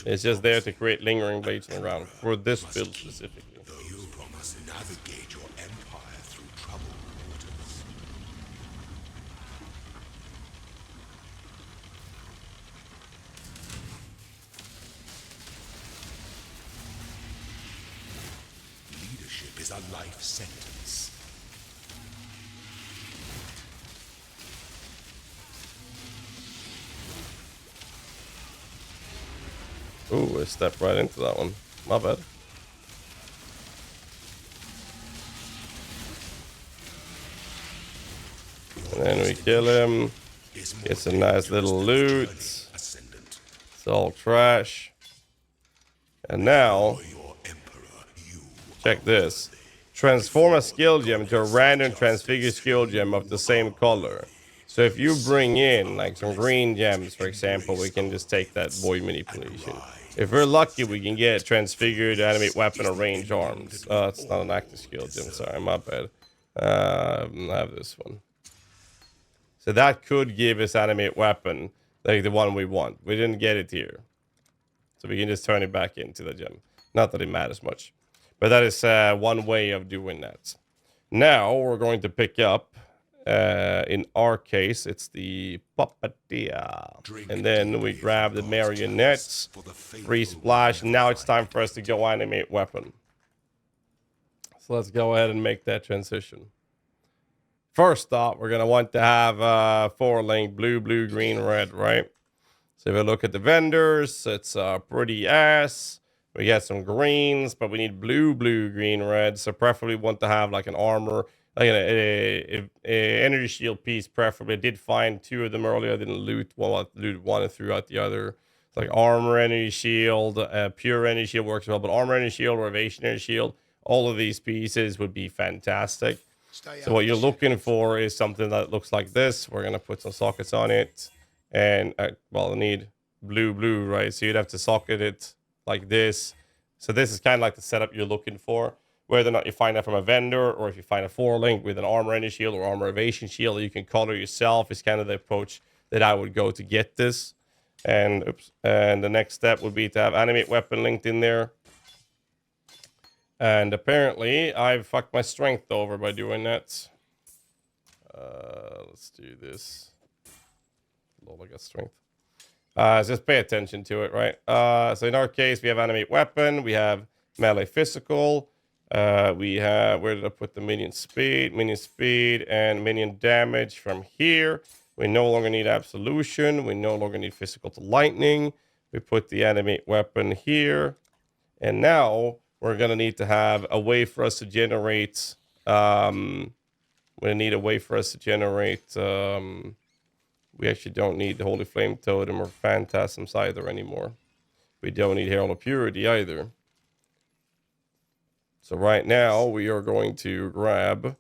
It's just there to create lingering blades on the ground for this build specifically. You must navigate your empire through troubled waters. Leadership is a life sentence. Ooh, I stepped right into that one. My bad. And then we kill him. Get some nice little loot. It's all trash. And now, check this. Transform a skill gem to a random transfigure skill gem of the same color. So if you bring in like some green gems, for example, we can just take that void manipulation. If we're lucky, we can get transfigured, animate weapon, or range arms. It's not an active skill gem. Sorry, my bad. I have this one. So that could give us animate weapon, like the one we want. We didn't get it here. So we can just turn it back into the gem. Not that it matters much. But that is one way of doing that. Now we're going to pick up, in our case, it's the Puppeteer. And then we grab the Marionettes, free splash. Now it's time for us to go animate weapon. So let's go ahead and make that transition. First off, we're going to want to have 4-link blue, blue, green, red, right? So if we look at the vendors, it's pretty ass. We got some greens, but we need blue, blue, green, red. So preferably want to have like an armor, like an energy shield piece preferably. I did find 2 of them earlier. I didn't loot one. I looted one and threw out the other. It's like armor, energy shield, pure energy shield works well, but armor, energy shield, or evasion, energy shield, all of these pieces would be fantastic. So what you're looking for is something that looks like this. We're going to put some sockets on it. And, well, I need blue, blue, right? So you'd have to socket it like this. So this is kind of like the setup you're looking for. Whether or not you find that from a vendor, or if you find a 4-link with an armor energy shield or armor evasion shield you can color yourself, is kind of the approach that I would go to get this. And, oops, and the next step would be to have animate weapon linked in there. And apparently, I've fucked my strength over by doing that. Let's do this. Lol, I got strength. Just pay attention to it, right? So in our case, we have animate weapon. We have melee physical. We have, where did I put the minion speed? Minion speed and minion damage from here. We no longer need absolution. We no longer need physical to lightning. We put the animate weapon here. And now we're going to need to have a way for us to generate, we need a way for us to generate, we actually don't need the Holy Flame Totem or Phantasms either anymore. We don't need Herald of Purity either. So right now we are going to grab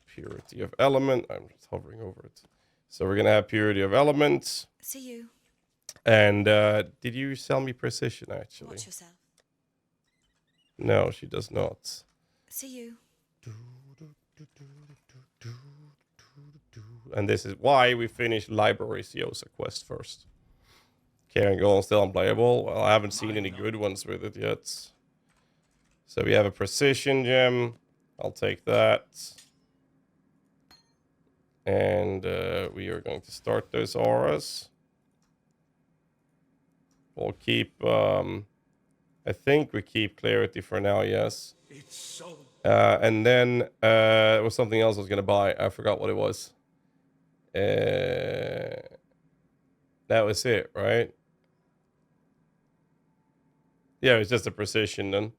Purity of Element. I'm just hovering over it. So we're going to have Purity of Elements. See you. And did you sell me precision, actually? Watch yourself. No, she does not. See you. And this is why we finished Library Ciosa quest first. Karen Golem still unplayable. Well, I haven't seen any good ones with it yet. So we have a precision gem. I'll take that. And we are going to start those auras. We'll keep, I think we keep clarity for now, yes. And then there was something else I was going to buy. I forgot what it was. That was it, right? Yeah, it was just a precision then.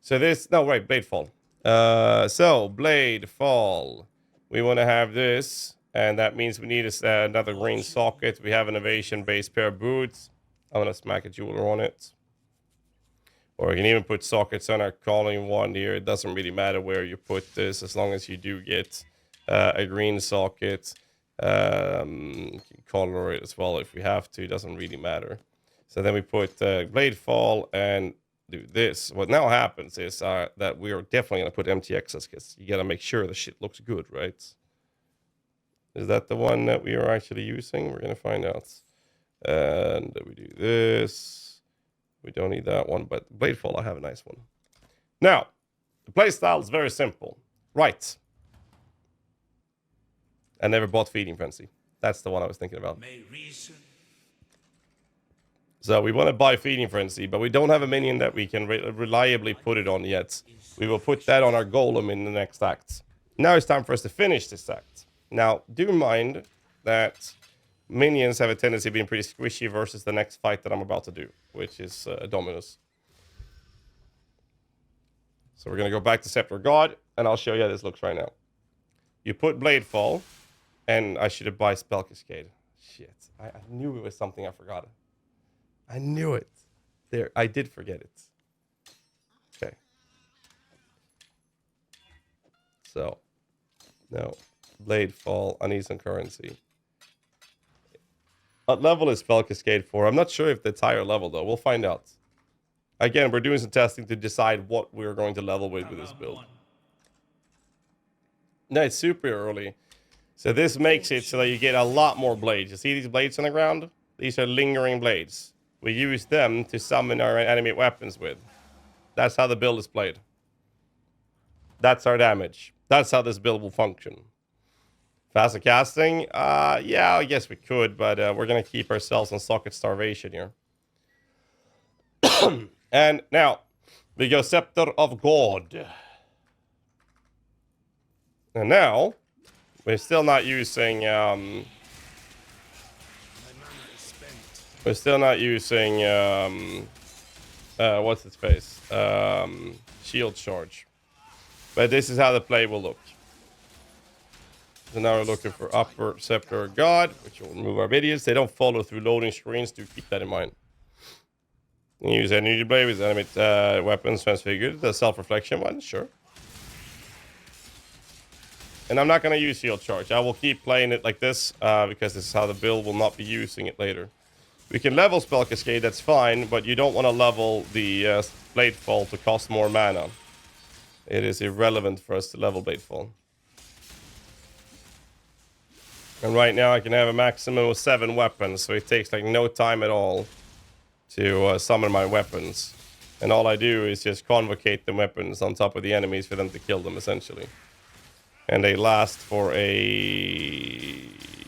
So this, no, right, Blade Fall. So, Blade Fall. We want to have this, and that means we need another green socket. We have an evasion-based pair of boots. I'm going to smack a jeweler on it. Or you can even put sockets on our calling wand here. It doesn't really matter where you put this, as long as you do get a green socket. You can color it as well if we have to. It doesn't really matter. So then we put Blade Fall and do this. What now happens is that we are definitely going to put MTXs because you got to make sure the shit looks good, right? Is that the one that we are actually using? We're going to find out. And we do this. We don't need that one, but Bladefall, I have a nice one. Now, the playstyle is very simple. Right. I never bought Feeding Frenzy. That's the one I was thinking about. So we want to buy Feeding Frenzy, but we don't have a minion that we can reliably put it on yet. We will put that on our golem in the next act. Now it's time for us to finish this act. Now, do mind that minions have a tendency of being pretty squishy versus the next fight that I'm about to do, which is Dominus. So we're going to go back to Scepter God, and I'll show you how this looks right now. You put Bladefall, and I should have bought Spell Cascade. Shit, I knew it was something I forgot. I knew it. There, I did forget it. Okay. So, no. Bladefall, I need some currency. What level is Spell Cascade for? I'm not sure if it's higher level, though. We'll find out. Again, we're doing some testing to decide what we're going to level with this build. No, it's super early. So this makes it so that you get a lot more blades. You see these blades on the ground? These are lingering blades. We use them to summon our enemy weapons with. That's how the build is played. That's our damage. That's how this build will function. Faster casting? Yeah, I guess we could, but we're going to keep ourselves on socket starvation here. And now, we go Scepter of God. And now, we're still not using... we're still not using... what's its face? Shield charge. But this is how the play will look. So now we're looking for Upper Scepter of God, which will remove our videos. They don't follow through loading screens. Do keep that in mind. You use energy blade with enemy weapons transfigured. The self-reflection one, sure. And I'm not going to use shield charge. I will keep playing it like this because this is how the build will not be using it later. We can level Spell Cascade, that's fine, but you don't want to level the Bladefall to cost more mana. It is irrelevant for us to level Bladefall. And right now I can have a maximum of 7 weapons, so it takes like no time at all to summon my weapons. And all I do is just convocate the weapons on top of the enemies for them to kill them, essentially. And they last for a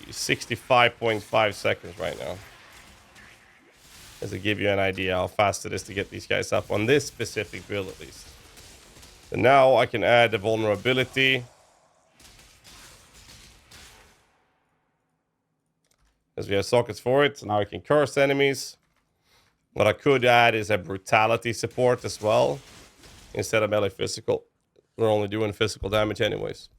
65.5 seconds right now. Just to give you an idea how fast it is to get these guys up on this specific build at least. And now I can add the vulnerability. As we have sockets for it, so now I can curse enemies. What I could add is a brutality support as well. Instead of melee physical. We're only doing physical damage anyways.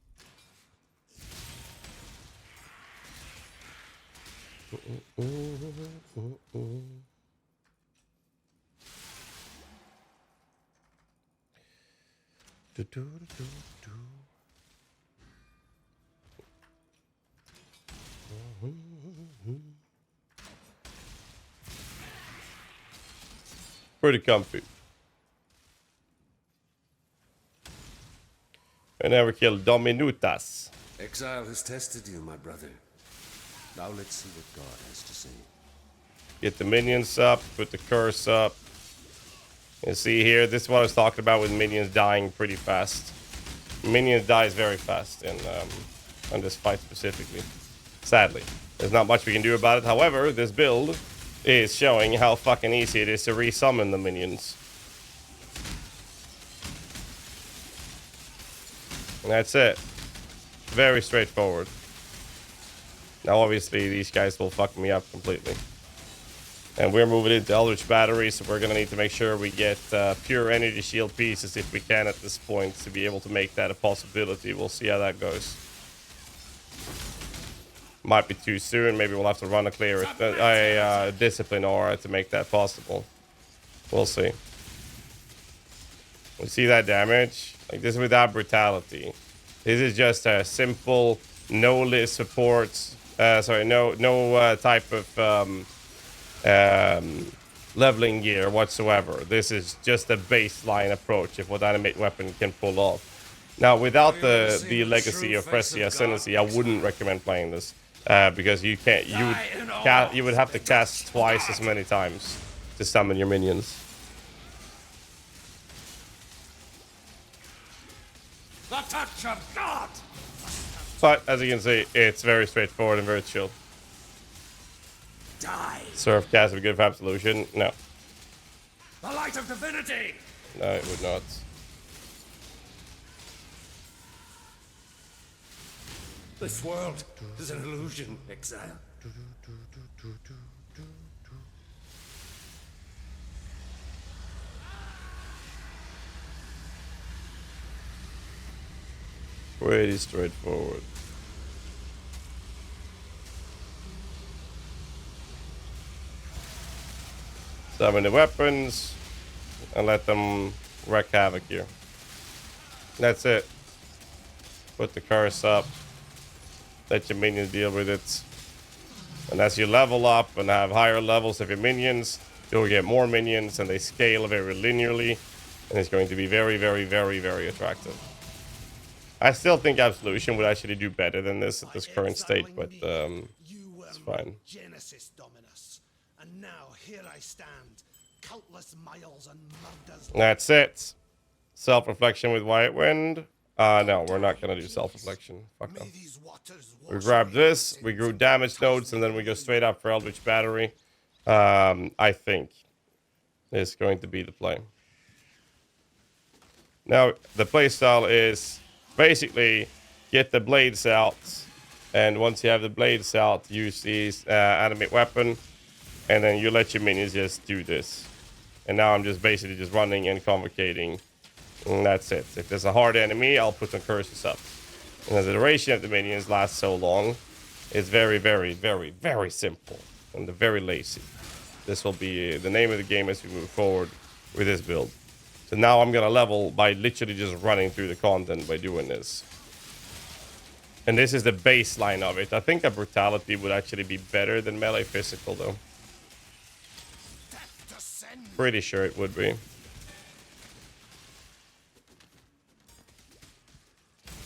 Pretty comfy. I never killed Dominutas. Exile has tested you, my brother. Now let's see what God has to say. Get the minions up, put the curse up. You see here, this is what I was talking about with minions dying pretty fast. Minions dies very fast in on this fight specifically. Sadly, there's not much we can do about it. However, this build is showing how fucking easy it is to resummon the minions. And that's it. Very straightforward. Now, obviously, these guys will fuck me up completely. And we're moving into Eldritch Battery, so we're going to need to make sure we get pure energy shield pieces if we can at this point to be able to make that a possibility. We'll see how that goes. Might be too soon. Maybe we'll have to run a clear discipline aura to make that possible. We'll see. We see that damage. Like this without brutality. This is just a simple no list support. No type of leveling gear whatsoever. This is just a baseline approach of what animate weapon can pull off. Now, without the legacy of Phrecia Ascendancy, I wouldn't recommend playing this because you can't. You would have to cast twice as many times to summon your minions. The touch of God! But as you can see, it's very straightforward and very chill. Die! Surf cast a good fab solution? No. The light of divinity! No, it would not. This world is an illusion, exile. Pretty straightforward. Summon the weapons and let them wreak havoc here. That's it. Put the curse up. Let your minions deal with it. And as you level up and have higher levels of your minions, you'll get more minions and they scale very linearly. And it's going to be very, very, very, very attractive. I still think Absolution would actually do better than this at this current state, but it's fine. Genesis Dominus, and now here I stand, countless miles and murders. That's it. Self-reflection with White Wind. No, we're not gonna do self-reflection. Fuck no. We grab this, we grew damage nodes, and then we go straight up for Eldritch Battery. I think is going to be the play. Now, the playstyle is basically get the blades out, and once you have the blades out, use these animate weapon, and then you let your minions just do this. And now I'm just basically just running and convocating, and that's it. If there's a hard enemy, I'll put some curses up. And the duration of the minions lasts so long, it's very, very, very, very simple, and they're very lazy. This will be the name of the game as we move forward with this build. So now I'm gonna level by literally just running through the content by doing this. And this is the baseline of it. I think a brutality would actually be better than melee physical though. Pretty sure it would be.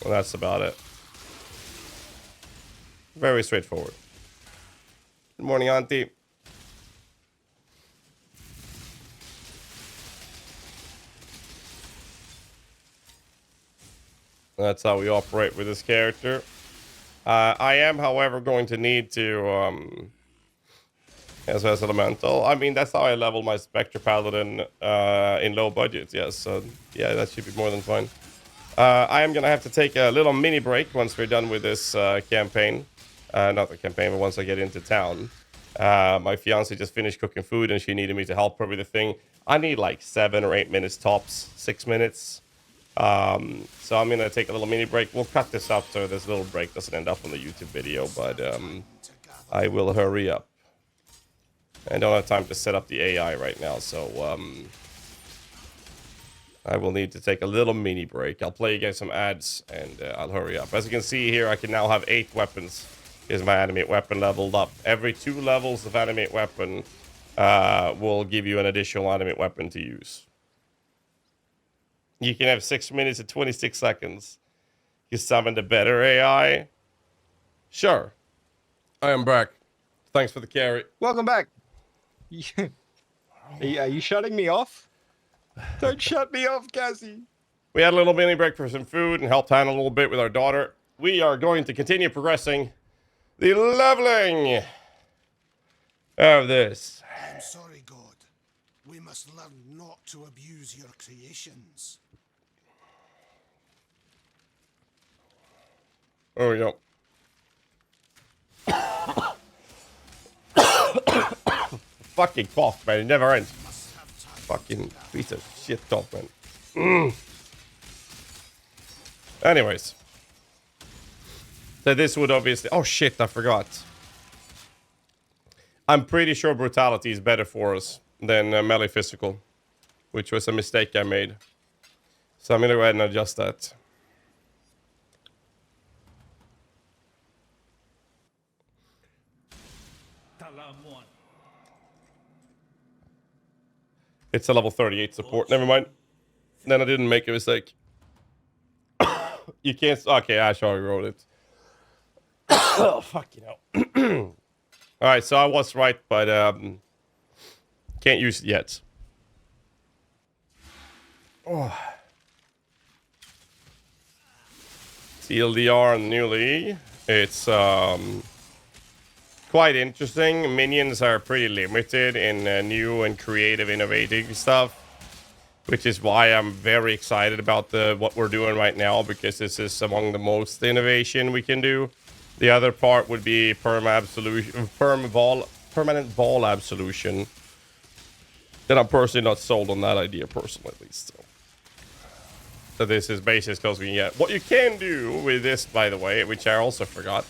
Well, that's about it. Very straightforward. Good morning, Auntie. That's how we operate with this character. I am, however, going to need to as elemental. I mean, that's how I level my Spectre Paladin in low budgets. Yes, so yeah, that should be more than fine. I am gonna have to take a little mini break once we're done with this campaign. Not the campaign, but once I get into town. My fiance just finished cooking food and she needed me to help her with the thing. I need like 7 or 8 minutes tops, 6 minutes. So I'm gonna take a little mini break. We'll cut this up so this little break doesn't end up on the YouTube video, but I will hurry up. I don't have time to set up the AI right now, so I will need to take a little mini break. I'll play you guys some ads and I'll hurry up. As you can see here, I can now have 8 weapons. Here's my animate weapon leveled up. Every 2 levels of animate weapon will give you an additional animate weapon to use. You can have 6 minutes and 26 seconds. You summoned a better AI? Sure. I am back. Thanks for the carry. Welcome back. Are you shutting me off? Don't shut me off, GHAZZY. We had a little mini break for some food and helped Hannah a little bit with our daughter. We are going to continue progressing the leveling of this. I'm sorry, God. We must learn not to abuse your creations. There we go. Fucking cough, man. It never ends. Fucking piece of shit cough, man. Anyways. So this would obviously... Oh, shit. I forgot. I'm pretty sure brutality is better for us than melee physical, which was a mistake I made. So I'm going to go ahead and adjust that. It's a level 38 support. Never mind. Then I didn't make a mistake. You can't... Okay, Ash already wrote it. Oh, fuck, you know. Alright, so I was right, but can't use it yet. Oh. TLDR newly. It's quite interesting. Minions are pretty limited in new and creative, innovative stuff, which is why I'm very excited about what we're doing right now, because this is among the most innovation we can do. The other part would be permanent ball absolution. Then I'm personally not sold on that idea, personally, at least. So this is basically because we get what you can do with this, by the way, which I also forgot,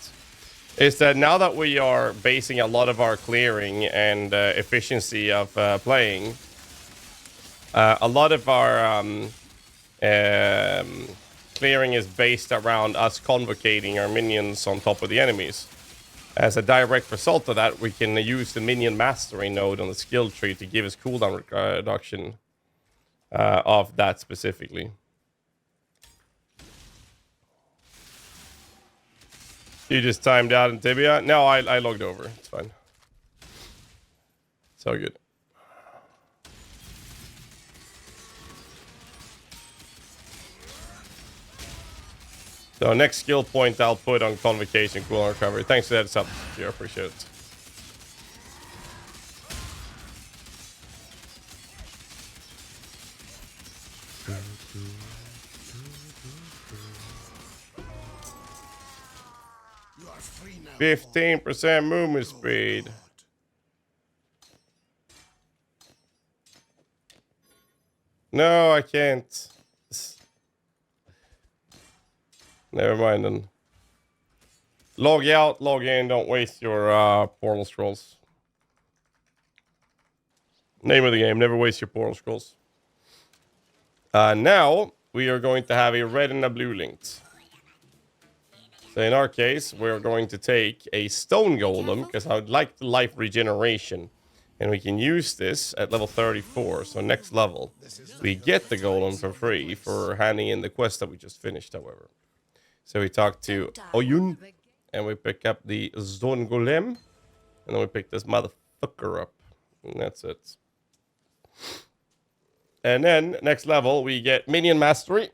is that now that we are basing a lot of our clearing and efficiency of playing, a lot of our clearing is based around us convocating our minions on top of the enemies. As a direct result of that, we can use the minion mastery node on the skill tree to give us cooldown reduction of that specifically. You just timed out in Tibia? No, I logged over. It's fine. It's all good. So next skill point I'll put on convocation, cooldown recovery. Thanks for that sub. I appreciate it. You are free now. 15% movement speed. No, I can't. Never mind then. Log out, log in, don't waste your portal scrolls. Name of the game, never waste your portal scrolls. Now, we are going to have a red and a blue linked. So in our case, we're going to take a stone golem, because I would like the life regeneration. And we can use this at level 34, so next level. We get the golem for free for handing in the quest that we just finished, however. So we talk to Oyun, and we pick up the stone golem. And then we pick this motherfucker up. And that's it. And then, next level, we get Minion Mastery.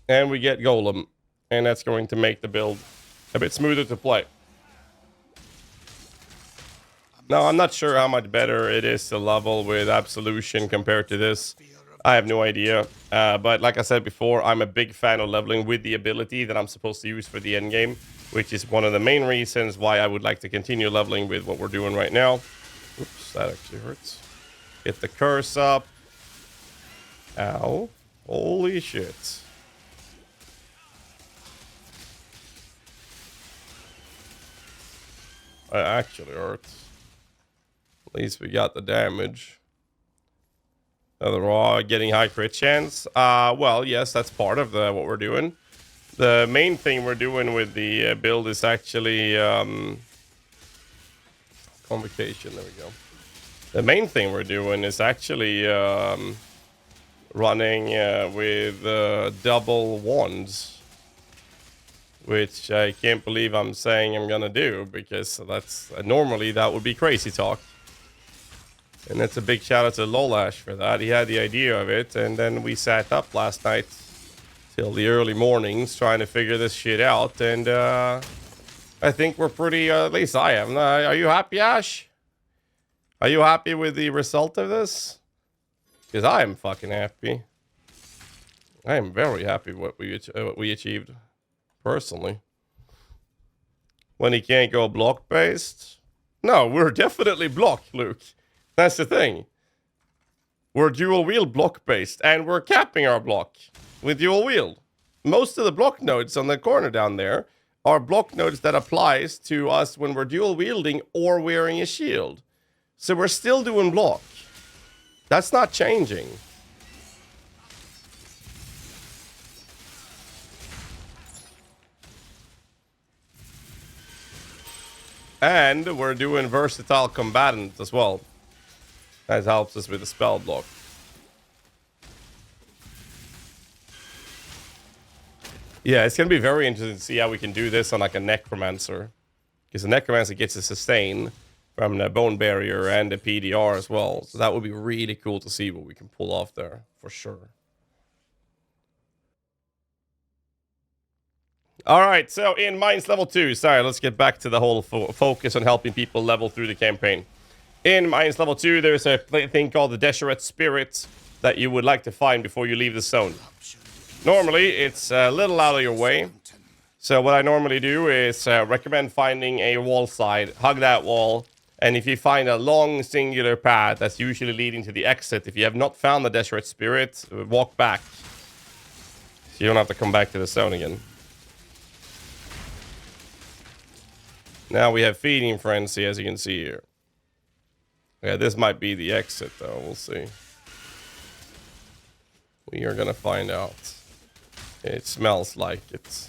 And we get Golem. And that's going to make the build a bit smoother to play. Now, I'm not sure how much better it is to level with Absolution compared to this. I have no idea. But like I said before, I'm a big fan of leveling with the ability that I'm supposed to use for the end game, which is one of the main reasons why I would like to continue leveling with what we're doing right now. Oops, that actually hurts. Get the curse up. Ow. Holy shit. That actually hurts. At least we got the damage. They're all getting high crit chance. Well, yes, that's part of what we're doing. The main thing we're doing with the build is actually convocation. There we go. The main thing we're doing is actually running with double wands, which I can't believe I'm saying I'm gonna do, because that's normally that would be crazy talk. And that's a big shout out to Lolash for that. He had the idea of it, and then we sat up last night till the early mornings trying to figure this shit out. And I think we're pretty, at least I am. Are you happy, Ash? Are you happy with the result of this? Because I am fucking happy. I am very happy with what we achieved, personally. When he can't go block-based? No, we're definitely block, Luke. That's the thing. We're dual wield block based, and we're capping our block with dual wield. Most of the block nodes on the corner down there are block nodes that applies to us when we're dual wielding or wearing a shield. So we're still doing block. That's not changing. And we're doing versatile combatant as well. That helps us with the spell block. Yeah, it's gonna be very interesting to see how we can do this on like a necromancer, because the necromancer gets a sustain from the bone barrier and the PDR as well. So that would be really cool to see what we can pull off there for sure. All right, so in Mines level 2, sorry, let's get back to the whole focus on helping people level through the campaign. In Mines level 2, there's a thing called the Deseret Spirit that you would like to find before you leave the zone. Normally, it's a little out of your way. So what I normally do is recommend finding a wall side, hug that wall, and if you find a long singular path that's usually leading to the exit, if you have not found the Deseret Spirit, walk back. So you don't have to come back to the zone again. Now we have Feeding Frenzy, as you can see here. Yeah, this might be the exit, though. We'll see. We are gonna find out. It smells like it.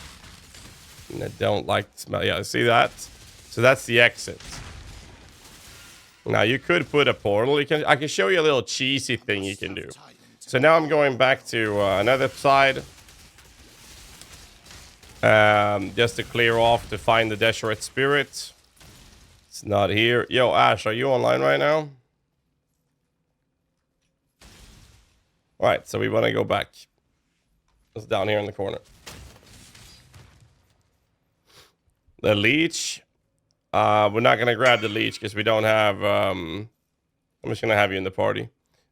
And I don't like the smell. Yeah, see that? So that's the exit. Now you could put a portal. I can show you a little cheesy thing you can do. So now I'm going back to another side. Just to clear off to find the Deseret Spirit. It's not here. Yo, Ash, are you online right now? Alright, so we want to go back. It's down here in the corner. The leech. We're not going to grab the leech because we don't have... I'm just going to have you in the party.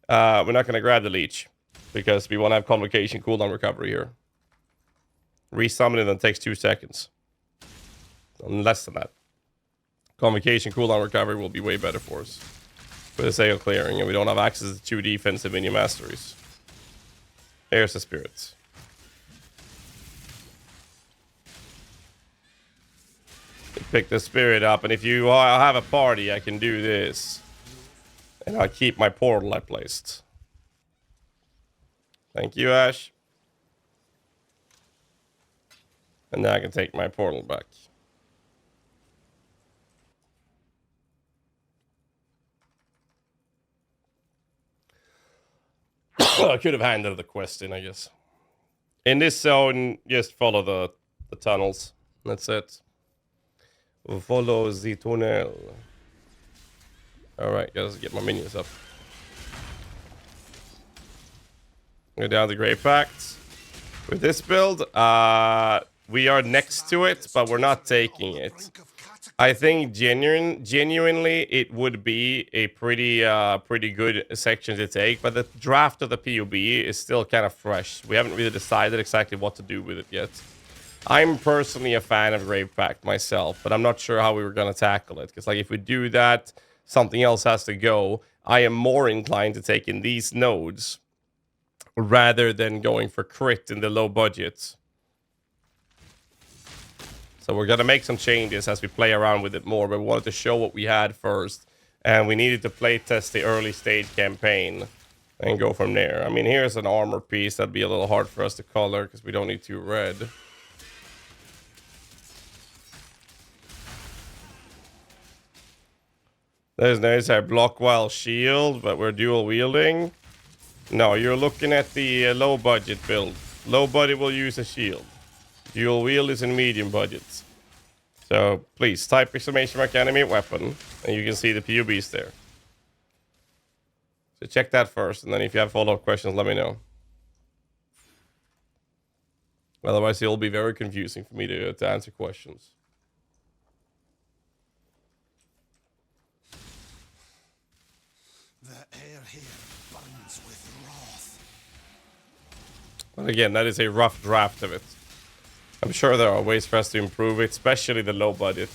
We're not going to grab the leech because we want to have Convocation cooldown recovery here. Resummon it and takes 2 seconds. Less than that. Convocation cooldown recovery will be way better for us. For the sake of clearing, and we don't have access to 2 defensive minion masteries. There's the spirits. Pick the spirit up, and if you have a party, I can do this. And I'll keep my portal I placed. Thank you, Ash. And now I can take my portal back. I could have handled the quest in, I guess. In this zone, just follow the tunnels. That's it. Follow the tunnel. Alright, gotta get my minions up. Go down the Grave Pact. With this build, we are next to it, but we're not taking it. I think genuinely it would be a pretty good section to take, but the draft of the PoE is still kind of fresh. We haven't really decided exactly what to do with it yet. I'm personally a fan of Grave Pact myself, but I'm not sure how we were going to tackle it. Because like if we do that, something else has to go. I am more inclined to take in these nodes rather than going for crit in the low budgets. So we're going to make some changes as we play around with it more, but we wanted to show what we had first. And we needed to play test the early stage campaign and go from there. I mean, here's an armor piece. That'd be a little hard for us to color because we don't need 2 red. There's our block while shield, but we're dual wielding. No, you're looking at the low budget build. Low budget will use a shield. Dual wield is in medium budgets. So please type exclamation mark enemy weapon, and you can see the POBs there. So check that first, and then if you have follow-up questions, let me know. Otherwise, it'll be very confusing for me to answer questions. The air here burns with wrath. But again, that is a rough draft of it. I'm sure there are ways for us to improve it, especially the low budget.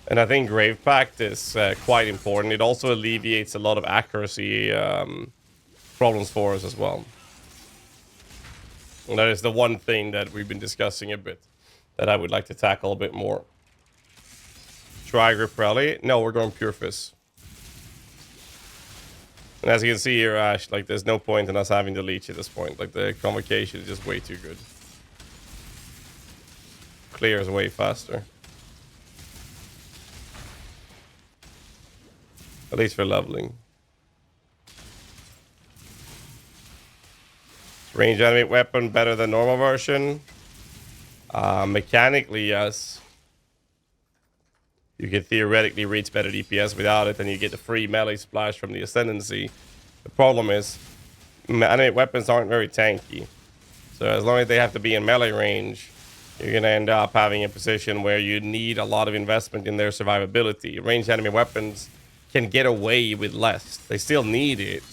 And I think Grave Pact is quite important. It also alleviates a lot of accuracy problems for us as well. And that is the one thing that we've been discussing a bit, that I would like to tackle a bit more. Try Grip Rally? No, we're going Pure Fizz. And as you can see here, Ash, like there's no point in us having the leech at this point. Like the Convocation is just way too good. Clears way faster. At least for leveling. Range animate weapon better than normal version? Mechanically, yes. You can theoretically reach better DPS without it, and you get the free melee splash from the Ascendancy. The problem is, animate weapons aren't very tanky. So as long as they have to be in melee range, you're going to end up having a position where you need a lot of investment in their survivability. Ranged enemy weapons can get away with less. They still need it,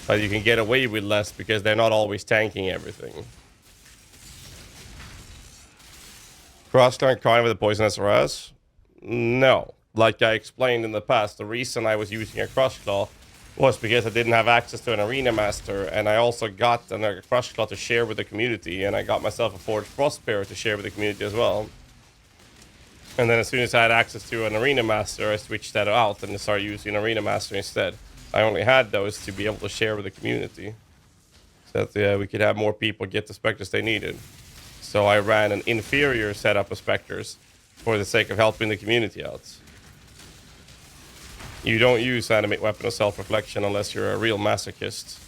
but you can get away with less because they're not always tanking everything. Cross-turn Crime with a poisonous res? No. Like I explained in the past, the reason I was using a Crush Claw was because I didn't have access to an Arena Master, and I also got a Crush Claw to share with the community, and I got myself a Forged Frostbearer to share with the community as well. And then as soon as I had access to an Arena Master, I switched that out and started using an Arena Master instead. I only had those to be able to share with the community, so that we could have more people get the Spectres they needed. So I ran an inferior setup of Spectres for the sake of helping the community out. You don't use animate weapon of self-reflection unless you're a real masochist.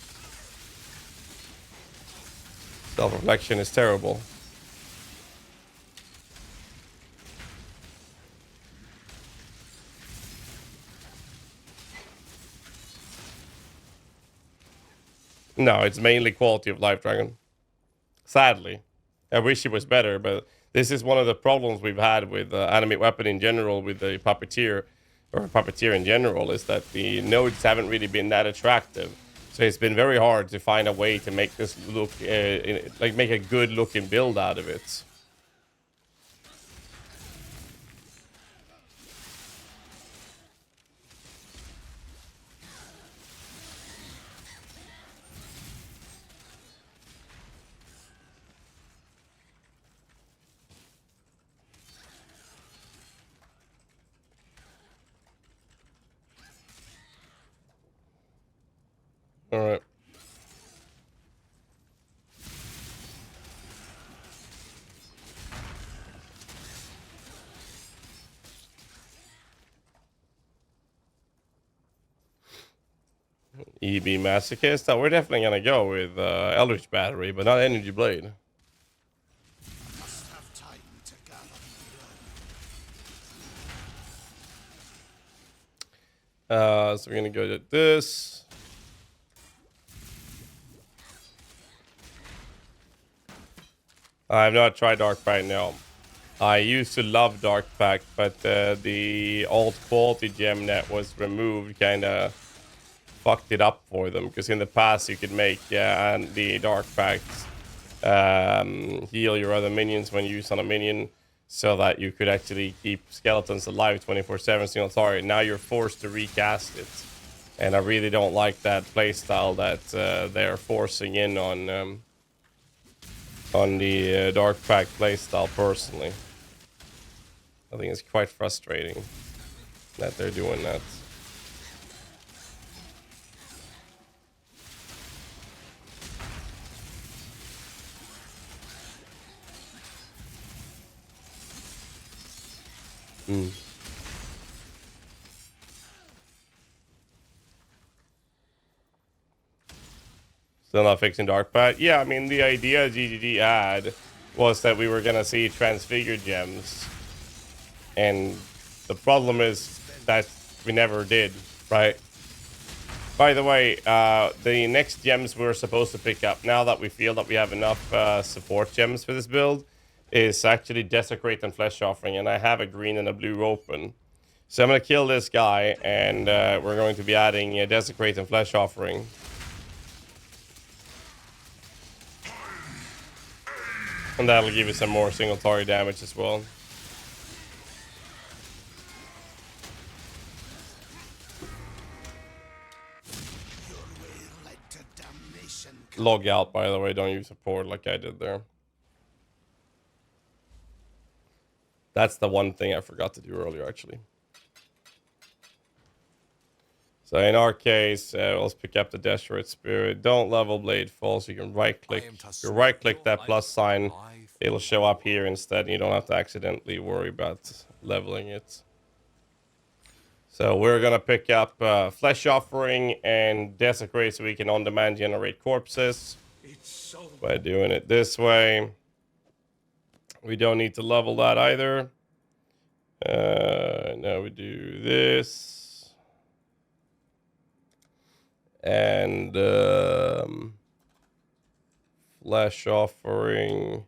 Self-reflection is terrible. No, it's mainly quality of life, Dragon. Sadly. I wish it was better, but this is one of the problems we've had with animate weapon in general, with the Puppeteer, or Puppeteer in general, is that the nodes haven't really been that attractive. So it's been very hard to find a way to make this look, like make a good looking build out of it. All right. EB Masochist. Oh, we're definitely gonna go with Eldritch Battery, but not Energy Blade. So we're gonna go to this. I have not tried Dark Pact now. I used to love Dark Pact, but the old quality gem that was removed kind of fucked it up for them. Because in the past you could make and the Dark Pact heal your other minions when used on a minion, so that you could actually keep skeletons alive 24/7 single target. Now you're forced to recast it, and I really don't like that playstyle that they're forcing in on the Dark Pact playstyle. Personally, I think it's quite frustrating that they're doing that. Still not fixing Dark Pact? Yeah, I mean, the idea GGG had was that we were gonna see transfigured gems, and the problem is that we never did, right? By the way, the next gems we're supposed to pick up, now that we feel that we have enough support gems for this build, is actually Desecrate and Flesh Offering, and I have a green and a blue open. So I'm going to kill this guy, and we're going to be adding Desecrate and Flesh Offering. And that'll give you some more single target damage as well. Log out, by the way, don't use support like I did there. That's the one thing I forgot to do earlier, actually. So in our case, let's pick up the Desperate Spirit. Don't level Blade Fall, so you can right-click. You right-click that plus sign, it'll show up here instead. You don't have to accidentally worry about leveling it. So we're gonna pick up Flesh Offering and Desecrate, so we can on-demand generate corpses. by doing it this way. We don't need to level that either. Now we do this. And flesh offering.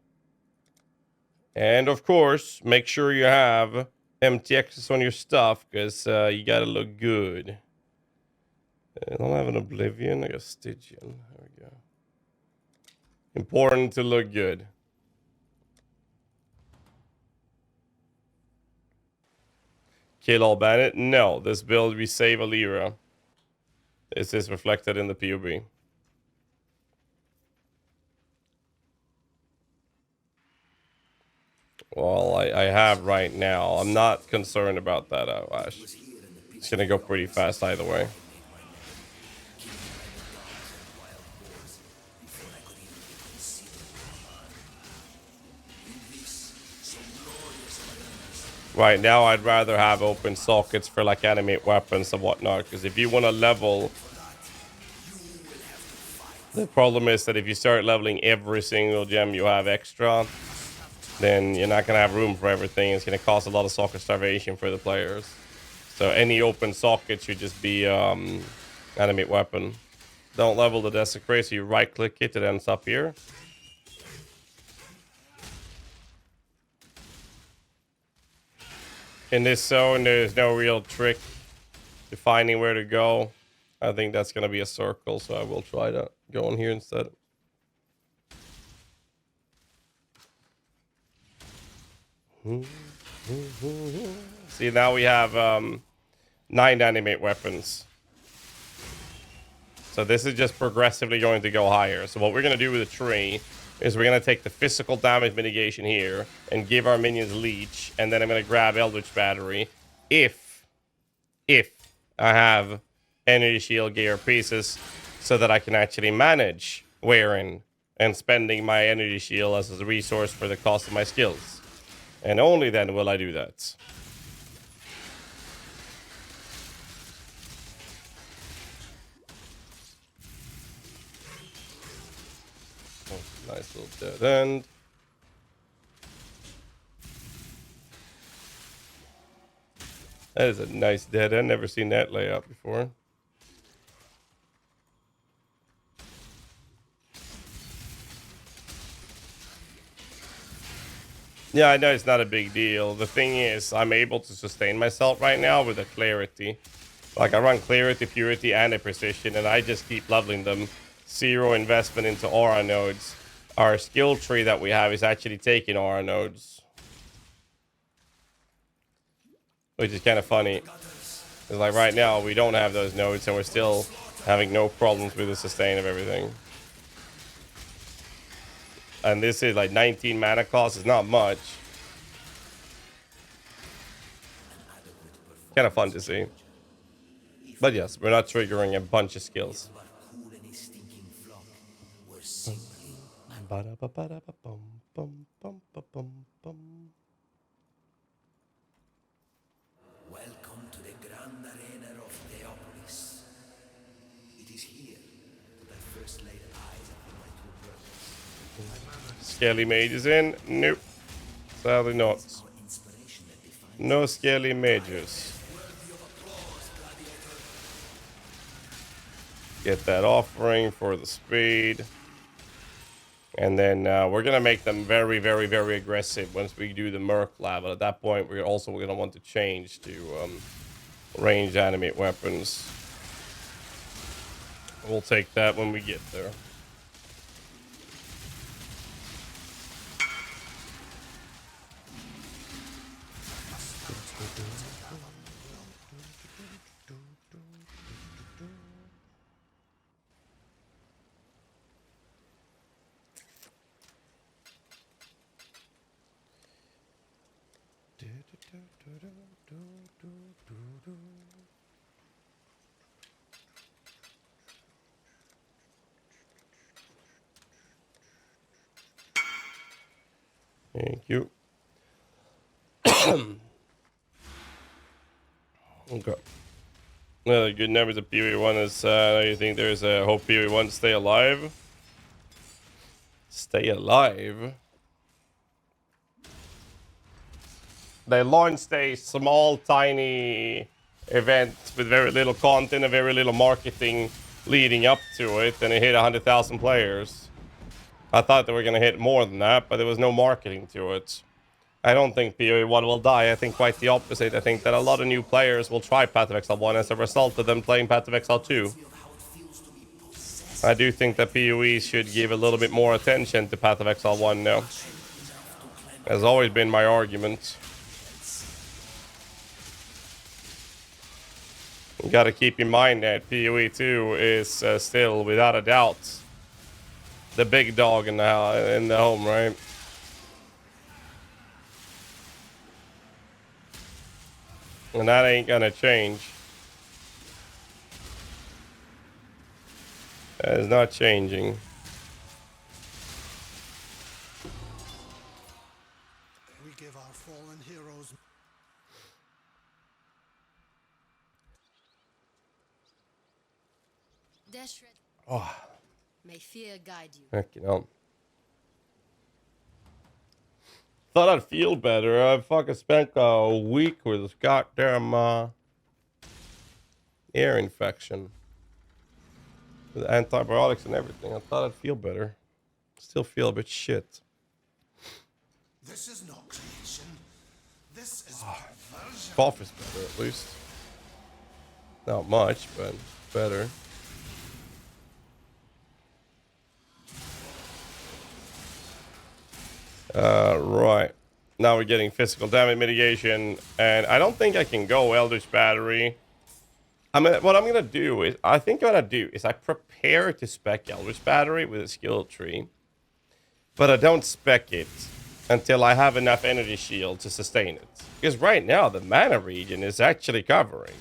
And of course, make sure you have empty access on your stuff, because you gotta look good. I don't have an Oblivion, I got Stygian. There we go. Important to look good. Kill all bandit? No, this build we save a lira. This is reflected in the POB. Well, I have right now. I'm not concerned about that, Ash. It's gonna go pretty fast either way. Right now, I'd rather have open sockets for like animate weapons and whatnot, because if you want to level, the problem is that if you start leveling every single gem you have extra, then you're not gonna have room for everything. It's gonna cause a lot of socket starvation for the players. So any open socket should just be animate weapon. Don't level the desecrate, so you right click it, it ends up here. In this zone, there's no real trick to finding where to go. I think that's going to be a circle, so I will try to go in here instead. See, now we have 9 animate weapons. So this is just progressively going to go higher. So what we're going to do with the tree is we're going to take the physical damage mitigation here and give our minions leech, and then I'm going to grab Eldritch Battery if I have energy shield gear pieces, so that I can actually manage wearing and spending my energy shield as a resource for the cost of my skills. And only then will I do that. Nice little dead end. That is a nice dead end. Never seen that layout before. Yeah, I know it's not a big deal. The thing is, I'm able to sustain myself right now with a clarity. Like, I run clarity, purity, and a precision, and I just keep leveling them. 0 investment into aura nodes. Our skill tree that we have is actually taking aura nodes, which is kind of funny. It's like right now we don't have those nodes, and we're still having no problems with the sustain of everything. And this is like 19 mana cost. It's not much. Kind of fun to see. But yes, we're not triggering a bunch of skills. Welcome to the grand arena of Theopolis. It is here that I first laid eyes upon my true purpose. Scaly mages in? Nope. Sadly not. No scaly mages. Get that offering for the speed. And then we're going to make them very, very, very aggressive once we do the Merc level. At that point, we're also going to want to change to ranged animate weapons. We'll take that when we get there. Thank you. Okay. Well, the good numbers of PoE1 is, you think there's a hope PoE1 stay alive? Stay alive. They launched a small, tiny event with very little content and very little marketing leading up to it, and it hit 100,000 players. I thought they were going to hit more than that, but there was no marketing to it. I don't think PoE 1 will die. I think quite the opposite. I think that a lot of new players will try Path of Exile 1 as a result of them playing Path of Exile 2. I do think that PoE should give a little bit more attention to Path of Exile 1 now. Has always been my argument. You gotta keep in mind that PoE 2 is still, without a doubt, the big dog in the home, right? And that ain't gonna change. That is not changing. We give our fallen heroes. Oh, May fear guide you. heck, you know. Thought I'd feel better. I fucking spent a week with this goddamn ear infection. With antibiotics and everything. I thought I'd feel better. Still feel a bit shit. This is not creation. This is perversion. Cough is better, at least. Not much, but better. Right. Now we're getting physical damage mitigation, and I don't think I can go Eldritch Battery. What I'm gonna do is, I prepare to spec Eldritch Battery with a skill tree, but I don't spec it until I have enough energy shield to sustain it. Because right now the mana regen is actually covering.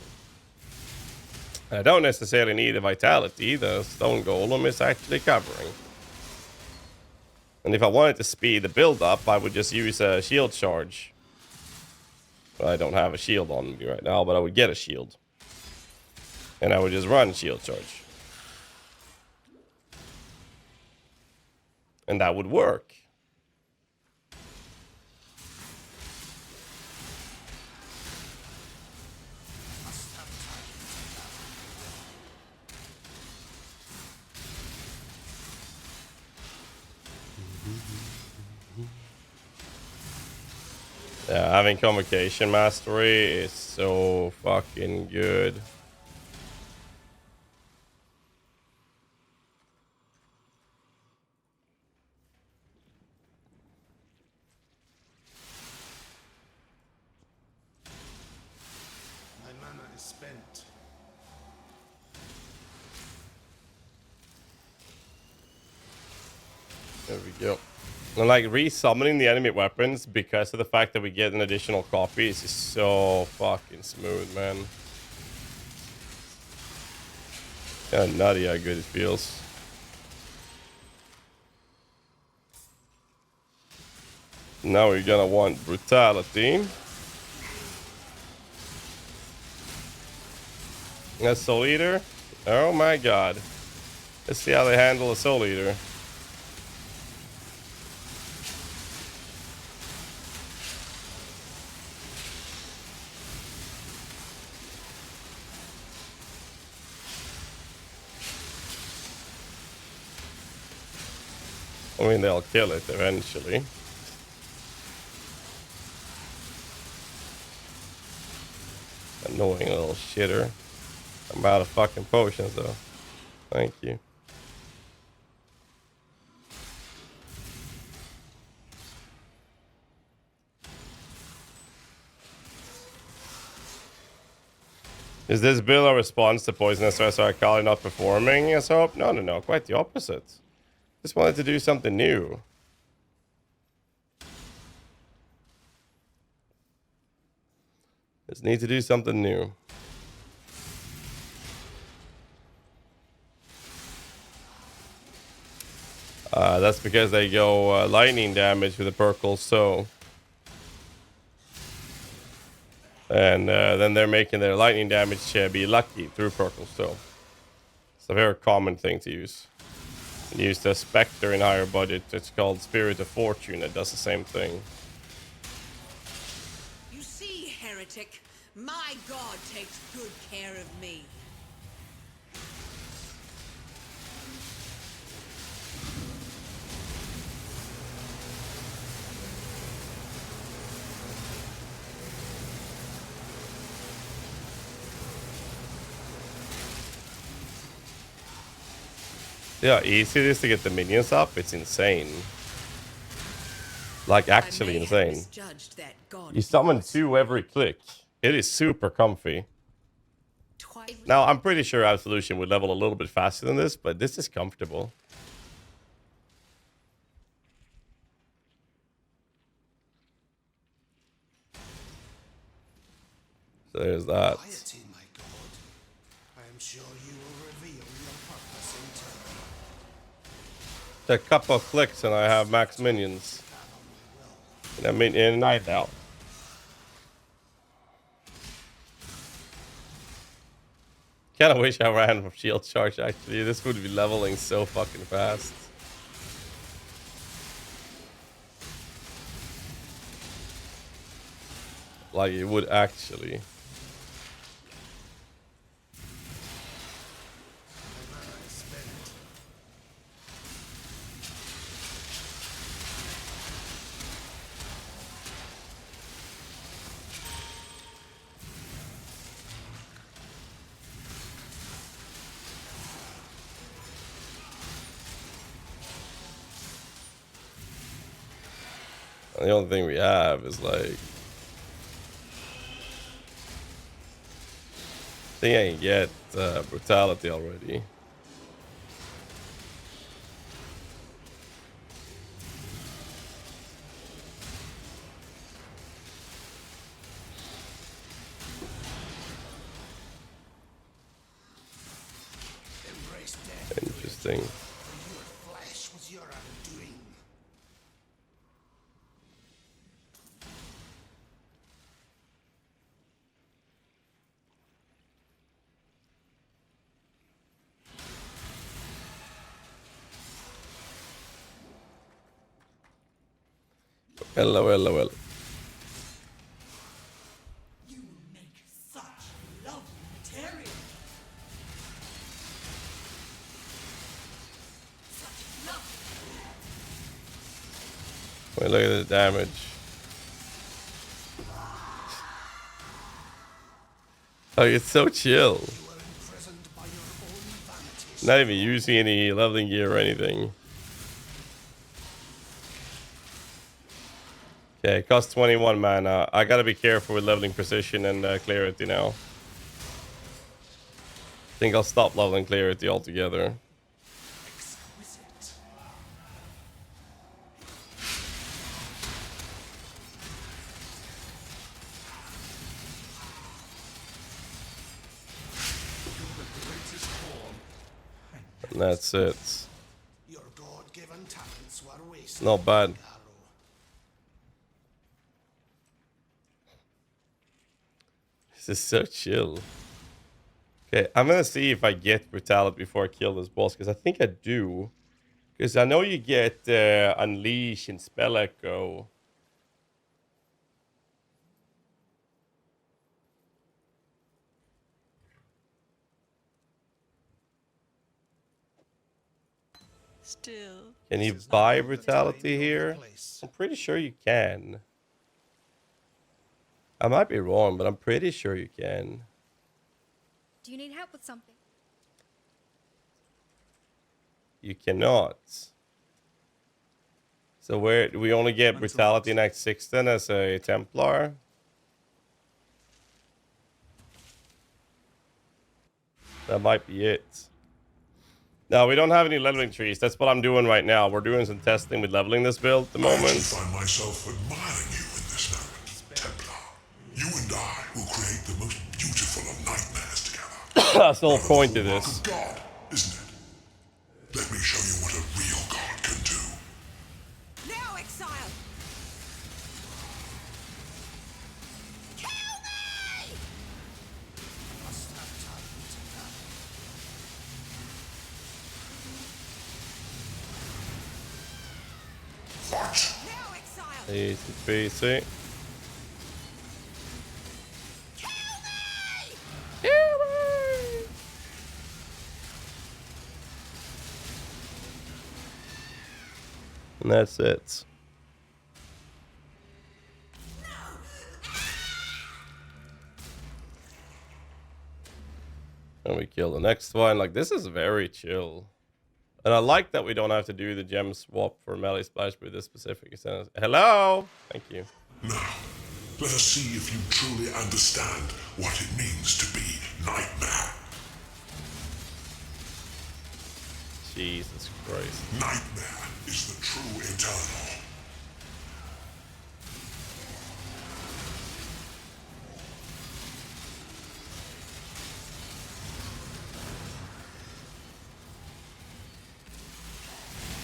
I don't necessarily need a vitality. The stone golem is actually covering. And if I wanted to speed the build up, I would just use a shield charge. Well, I don't have a shield on me right now, but I would get a shield. And I would just run shield charge. And that would work. Yeah, having Convocation Mastery is so fucking good. My mana is spent. There we go. And like resummoning the enemy weapons because of the fact that we get an additional copy is just so fucking smooth, man. Kinda nutty how good it feels. Now we're gonna want Brutality. A Soul Eater? Oh my god. Let's see how they handle a Soul Eater. I mean, they'll kill it eventually. Annoying little shitter. I'm out of fucking potions, though. Thank you. Is this build a response to Poisonous Resurrectali not performing as hope? No, no, no. Quite the opposite. Just wanted to do something new. Just need to do something new. That's because they go lightning damage with the Purple Soul. And then they're making their lightning damage be lucky through Purple Soul. It's a very common thing to use. Used a Spectre in higher budget. It's called Spirit of Fortune. It does the same thing. You see, heretic, my god takes good care of me. Yeah, easy it is to get the minions up. It's insane. Like, actually insane. You summon 2 every click. It is super comfy. Now, I'm pretty sure Absolution would level a little bit faster than this, but this is comfortable. So there's that. Piety, my god. I am sure you will reveal your purpose in turn. A couple of clicks and I have max minions. And I mean, in night out. Kinda wish I ran from shield charge actually. This would be leveling so fucking fast. Like it would actually. The only thing we have is like, I think I can get brutality already. Interesting. Flesh was your undoing. Hello. You make such lovely material. Such love. Wait, look at the damage. Oh, it's so chill. Not even using any leveling gear or anything. Okay, it costs 21 mana. I gotta be careful with leveling precision and clarity now. I think I'll stop leveling clarity altogether. And that's it. Your God-given talents were wasted. Not bad. This is so chill. Okay, I'm gonna see if I get brutality before I kill this boss, because I think I do. Because I know you get Unleash and Spell Echo. Still. Can you buy brutality here? I'm pretty sure you can. I might be wrong, but I'm pretty sure you can. Do you need help with something? You cannot. So where do we only get brutality in Act 6 then as a Templar? That might be it. No, we don't have any leveling trees. That's what I'm doing right now. We're doing some testing with leveling this build at the I moment. find myself admiring you in this moment, Templar. You and I will create the most beautiful of nightmares together. That's the whole point of this. God, isn't it? Let me show you what a real god can do. Now, exile! Kill me! Easy peasy. And that's it. And we kill the next one. Like, this is very chill. And I like that we don't have to do the gem swap for melee splash with this specific instance. Hello! Thank you. Now, let us see if you truly understand what it means to be Nightmare. Jesus Christ. Nightmare is the true eternal.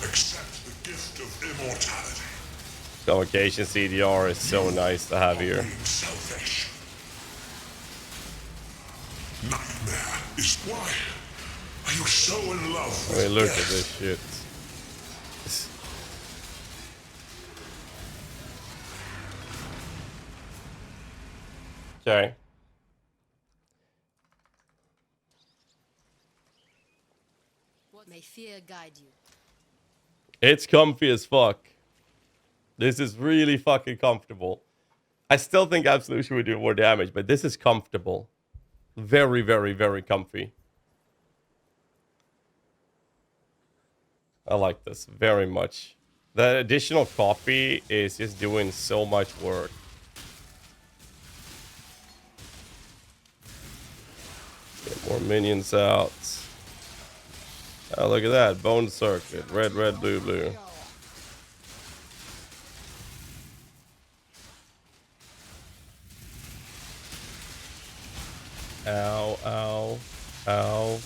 Accept the gift of immortality. Convocation CDR is so nice to have here. Being selfish. Nightmare is why. Are you so in love with I mean, look at death? this shit. Okay. What may fear guide you? It's comfy as fuck. This is really fucking comfortable. I still think Absolution would do more damage, but this is comfortable. Very, very, very comfy. I like this very much. The additional copy is just doing so much work. Get more minions out. Oh, look at that. Bone circuit. Red, red, blue, blue. Ow, ow, ow.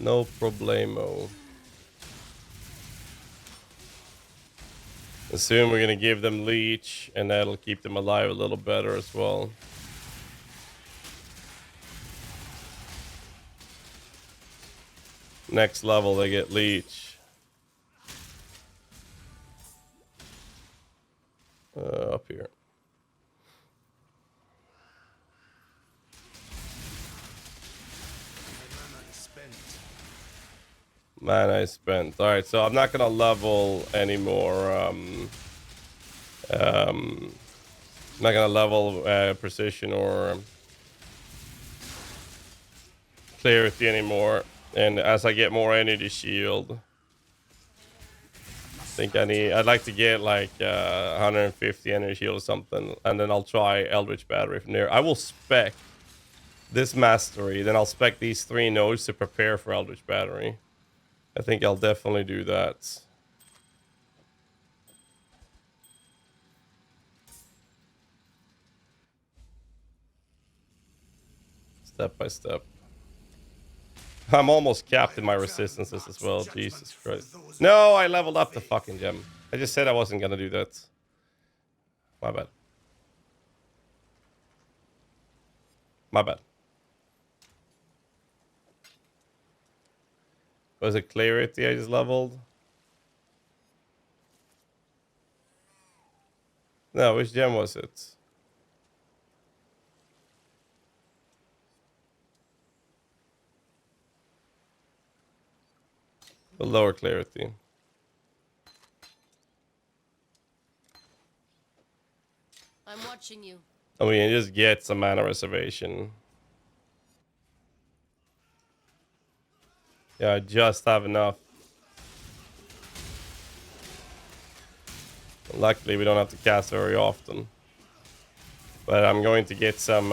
No problemo. Assume we're gonna give them leech, and that'll keep them alive a little better as well. Next level, they get leech. Up here. Mana is spent. Alright, so I'm not gonna level anymore. I'm not gonna level precision or clarity anymore. And as I get more energy shield, I think I'd like to get like 150 energy shield or something, and then I'll try Eldritch Battery from there. I will spec this mastery, then I'll spec these 3 nodes to prepare for Eldritch Battery. I think I'll definitely do that. Step by step. I'm almost capped in my resistances as well. Jesus Christ. No, I leveled up the fucking gem. I just said I wasn't gonna do that. My bad. My bad. Was it clarity I just leveled? No, which gem was it? The lower clarity. I'm watching you. I mean, just get some mana reservation. Yeah, I just have enough. Luckily, we don't have to cast very often. But I'm going to get some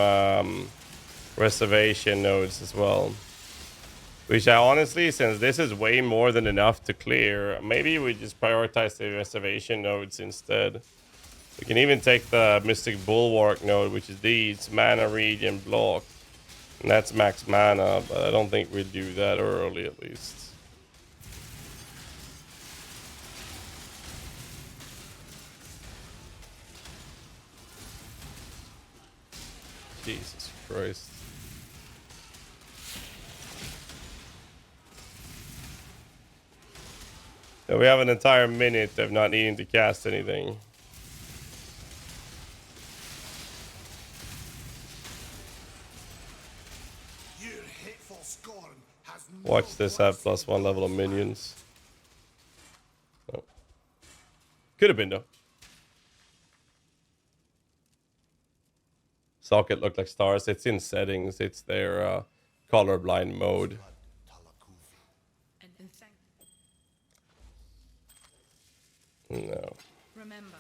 reservation nodes as well. Which I honestly, since this is way more than enough to clear, maybe we just prioritize the reservation nodes instead. We can even take the Mystic Bulwark node, which is these, mana, regen, block. And that's max mana, but I don't think we'll do that early at least. Jesus Christ. Yeah, we have an entire minute of not needing to cast anything. Your hateful scorn has Watch this have +1 level of minions. Oh. Could have been though. Socket look like stars. It's in settings. It's their colorblind mode. And thank. No. Remember,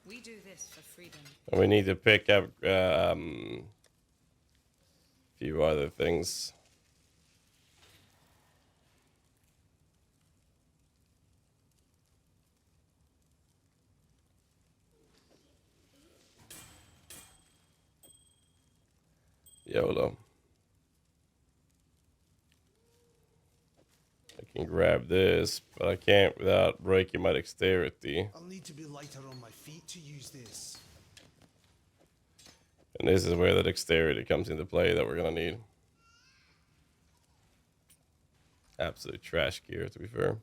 we do this for freedom. And we need to pick up few other things. YOLO. I can grab this, but I can't without breaking my dexterity. I'll need to be lighter on my feet to use this. And this is where the dexterity comes into play that we're gonna need. Absolute trash gear, to be fair.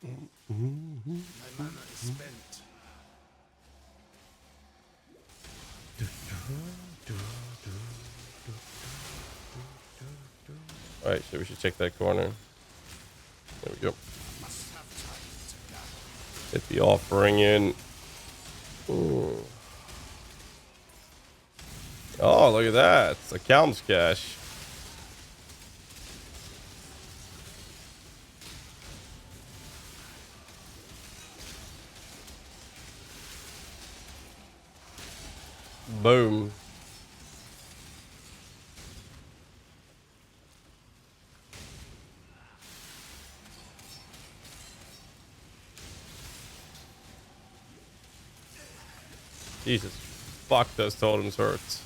My mana is spent. Alright, so we should check that corner. There we go. Must have time to gather. Get the offering in. Ooh. Oh, look at that. It's a Calm's cache. Boom. Jesus. Fuck, those totems hurts.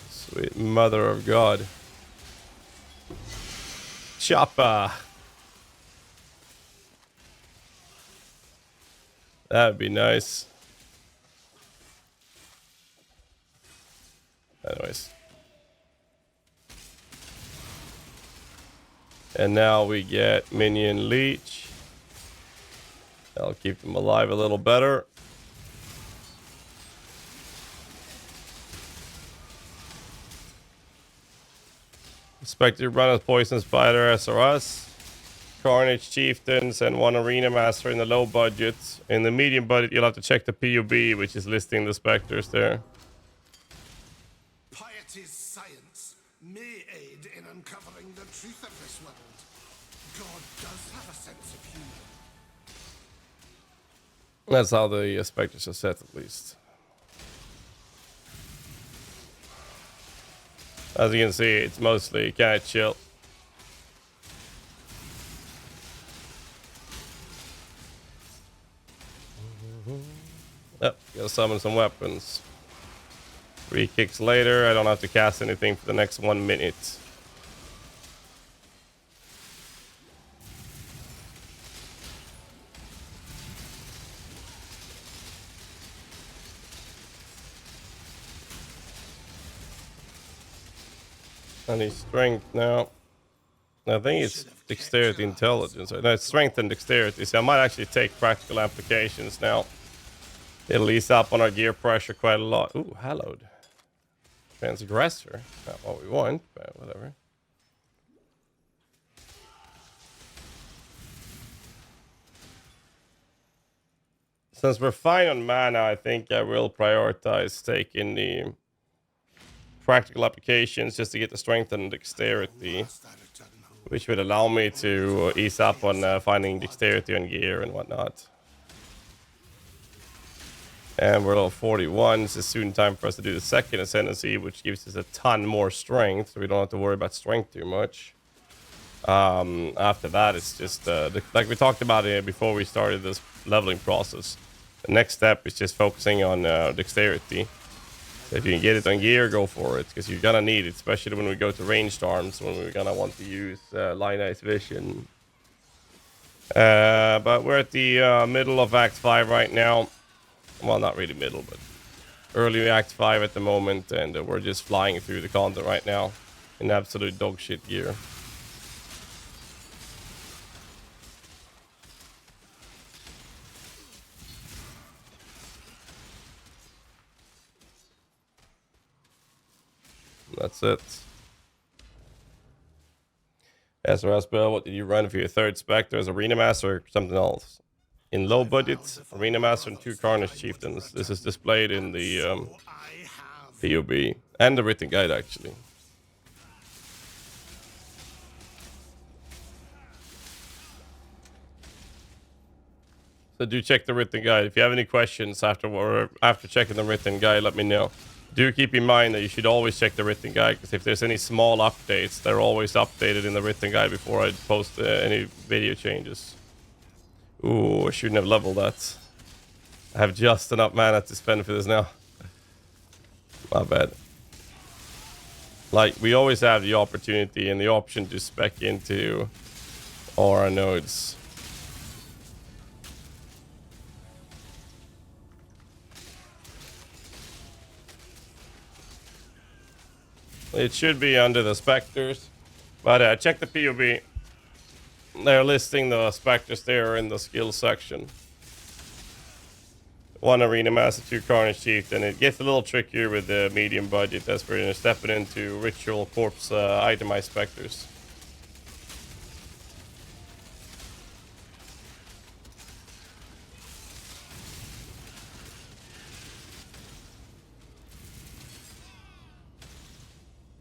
Sweet mother of God. Chopper. That'd be nice. Anyways. And now we get Minion Leech. That'll keep them alive a little better. Spectre Runners, Poison Spider, SRS. Carnage Chieftains, and one Arena Master in the low budget. In the medium budget, you'll have to check the PoB, which is listing the Spectres there. Piety's science may aid in uncovering the truth of this world. God does have a sense of humor. That's how the Spectres are set, at least. As you can see, it's mostly kind of chill. Yep, gotta summon some weapons. 3 kicks later, I don't have to cast anything for the next 1 minute. I need strength now. I think it's dexterity intelligence. No, it's strength and dexterity. So I might actually take practical applications now. It'll ease up on our gear pressure quite a lot. Ooh, hallowed. Transgressor. Not what we want, but whatever. Since we're fine on mana, I think I will prioritize taking the practical applications just to get the strength and dexterity, which would allow me to ease up on finding dexterity on gear and whatnot. And we're level 41, so it's soon time for us to do the second ascendancy, which gives us a ton more strength, so we don't have to worry about strength too much. After that, it's just, like we talked about it before we started this leveling process. The next step is just focusing on dexterity. So if you can get it on gear, go for it, because you're gonna need it, especially when we go to ranged arms, when we're gonna want to use line ice vision. But we're at the middle of Act 5 right now. Well, not really middle, but early Act 5 at the moment, and we're just flying through the content right now in absolute dog shit gear. That's it. SRS Bill, what did you run for your third Spectre as Arena Master or something else? In low budget, Arena Master and 2 Carnage Chieftains. This is displayed in the POB and the written guide actually. So do check the written guide. If you have any questions after checking the written guide, let me know. Do keep in mind that you should always check the written guide, because if there's any small updates, they're always updated in the written guide before I post any video changes. Ooh, I shouldn't have leveled that. I have just enough mana to spend for this now. My bad. Like, we always have the opportunity and the option to spec into aura nodes. It should be under the Spectres, but check the POB. They're listing the Spectres there in the skill section. 1 Arena Master, 2 Carnage Chieftain. It gets a little trickier with the medium budget as we're stepping into Ritual Corpse itemized Spectres.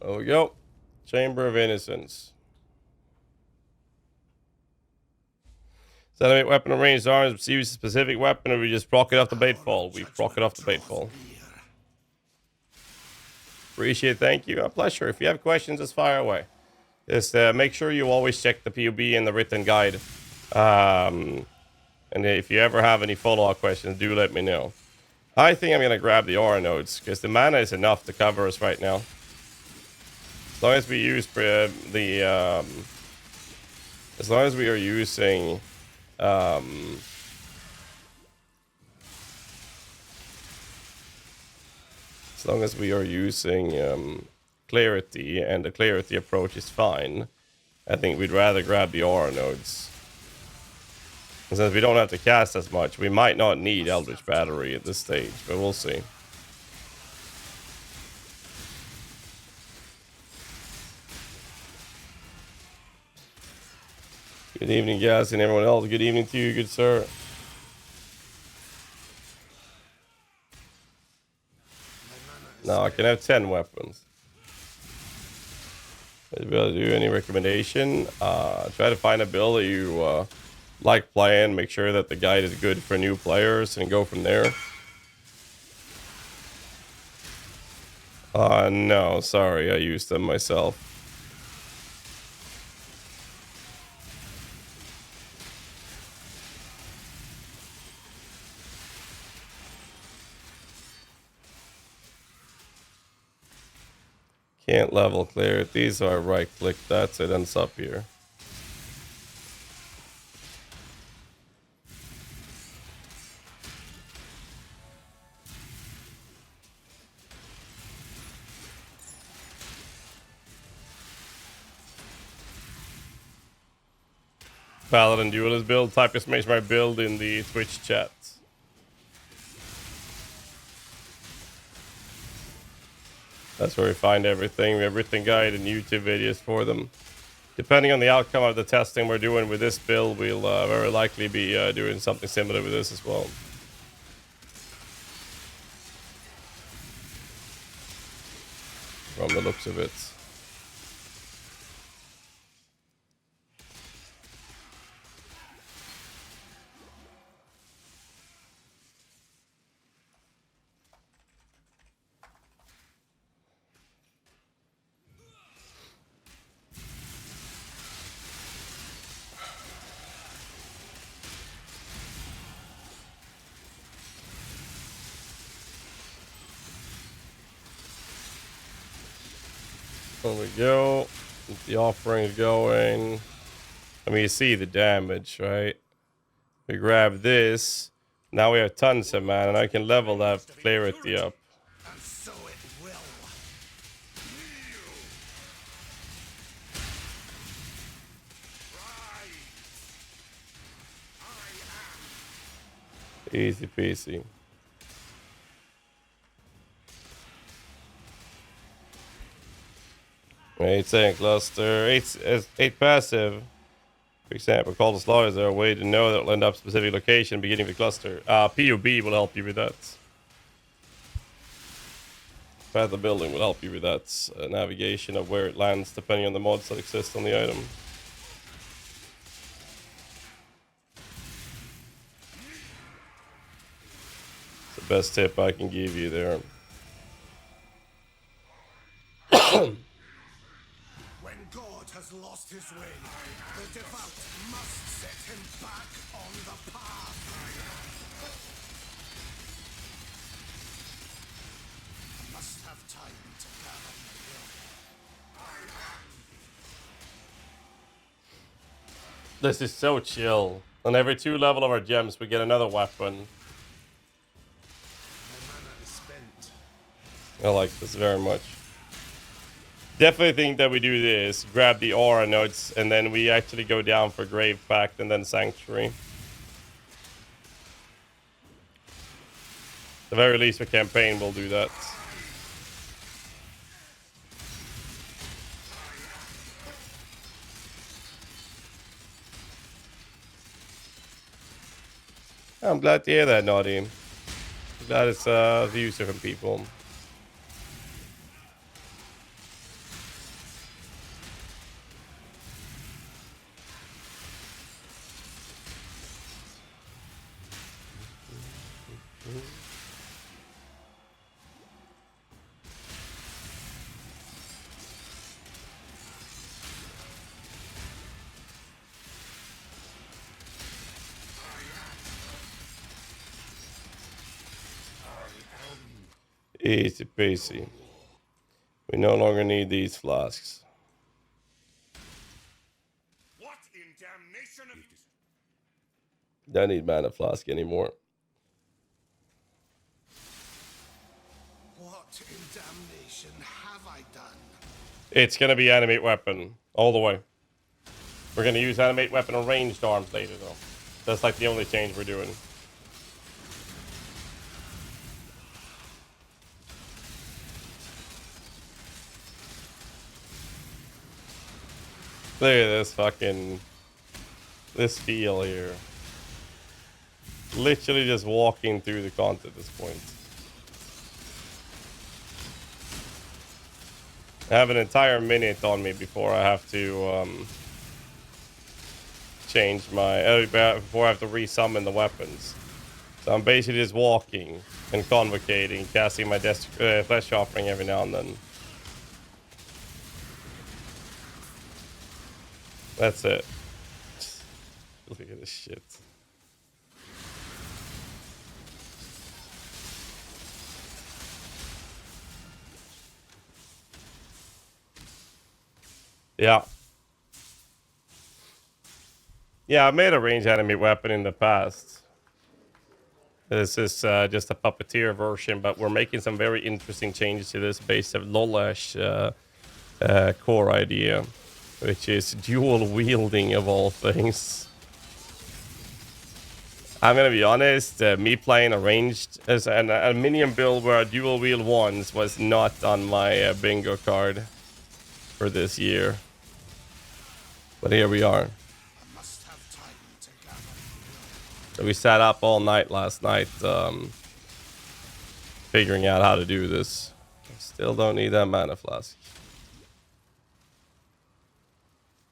There we go. Chamber of Innocence. Accelerate weapon and ranged arms. Use a specific weapon, or we just proc it off the Baitfall. We proc it off the Baitfall. Appreciate it. Thank you. A pleasure. If you have questions, just fire away. Just make sure you always check the POB and the written guide. And if you ever have any follow-up questions, do let me know. I think I'm going to grab the aura nodes, because the mana is enough to cover us right now. As long as we use as long as we are using as long as we are using clarity, and the clarity approach is fine, I think we'd rather grab the aura nodes. And since we don't have to cast as much, we might not need Eldritch Battery at this stage, but we'll see. Good evening, guys, and everyone else. Good evening to you, good sir. Now I can have 10 weapons. If you do any recommendation, try to find a build that you like playing. Make sure that the guide is good for new players, and go from there. No, sorry, I used them myself. Can't level clear it. These are right click. That's it. Ends up here. Paladin Duelist build. Type exclamation mark build in the Twitch chat. That's where we find everything. We have written guide and YouTube videos for them. Depending on the outcome of the testing we're doing with this build, we'll very likely be doing something similar with this as well. From the looks of it. There we go. The offering is going. I mean, you see the damage, right? We grab this. Now we have tons of mana, and I can level that clarity up. Easy peasy. Eight saying cluster. Eight passive. For example, call the slaughter. Is there a way to know that it'll end up specific location beginning of the cluster? PoB will help you with that. Path of building will help you with that. Navigation of where it lands depending on the mods that exist on the item. It's the best tip I can give you there. When God has lost his way, the devout must set him back on the path. I must have time to gather my will. This is so chill. On every 2 level of our gems, we get another weapon. My mana is spent. I like this very much. Definitely think that we do this, grab the aura notes, and then we actually go down for Grave Pact and then Sanctuary. At the very least for campaign, we'll do that. I'm glad to hear that, Naughty. I'm glad it's views from people. Easy peasy. We no longer need these flasks. What in damnation of... Don't need mana flask anymore. What in damnation have I done? It's gonna be animate weapon all the way. We're gonna use animate weapon on ranged arms later though. That's like the only change we're doing. Look at this fucking... this feel here. Literally just walking through the content at this point. I have an entire minute on me before I have to change my... before I have to resummon the weapons. So I'm basically just walking and convocating, casting my flesh offering every now and then. That's it. Look at this shit. Yeah. Yeah, I made a range animate weapon in the past. This is just a puppeteer version, but we're making some very interesting changes to this based on Lolash core idea, which is dual wielding of all things. I'm gonna be honest, me playing a ranged as a minion build where I dual wield ones was not on my bingo card for this year. But here we are. So we sat up all night last night figuring out how to do this. Still don't need that mana flask.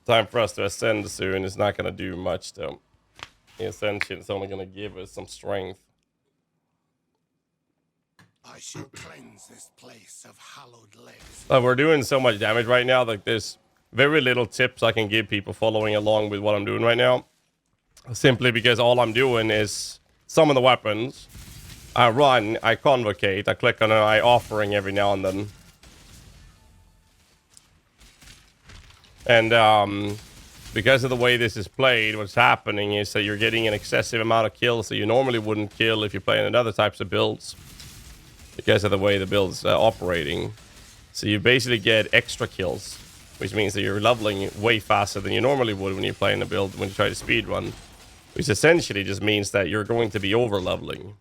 Time for us to ascend soon. It's not going to do much though. The ascension is only going to give us some strength. I shall cleanse this place of hallowed legs. We're doing so much damage right now. Like there's very little tips I can give people following along with what I'm doing right now. Simply because all I'm doing is summon the weapons. I run, I convocate, I click on an eye offering every now and then. And because of the way this is played, what's happening is that you're getting an excessive amount of kills that you normally wouldn't kill if you're playing in other types of builds. Because of the way the build's operating. So you basically get extra kills, which means that you're leveling way faster than you normally would when you're playing a build when you try to speedrun. Which essentially just means that you're going to be over leveling.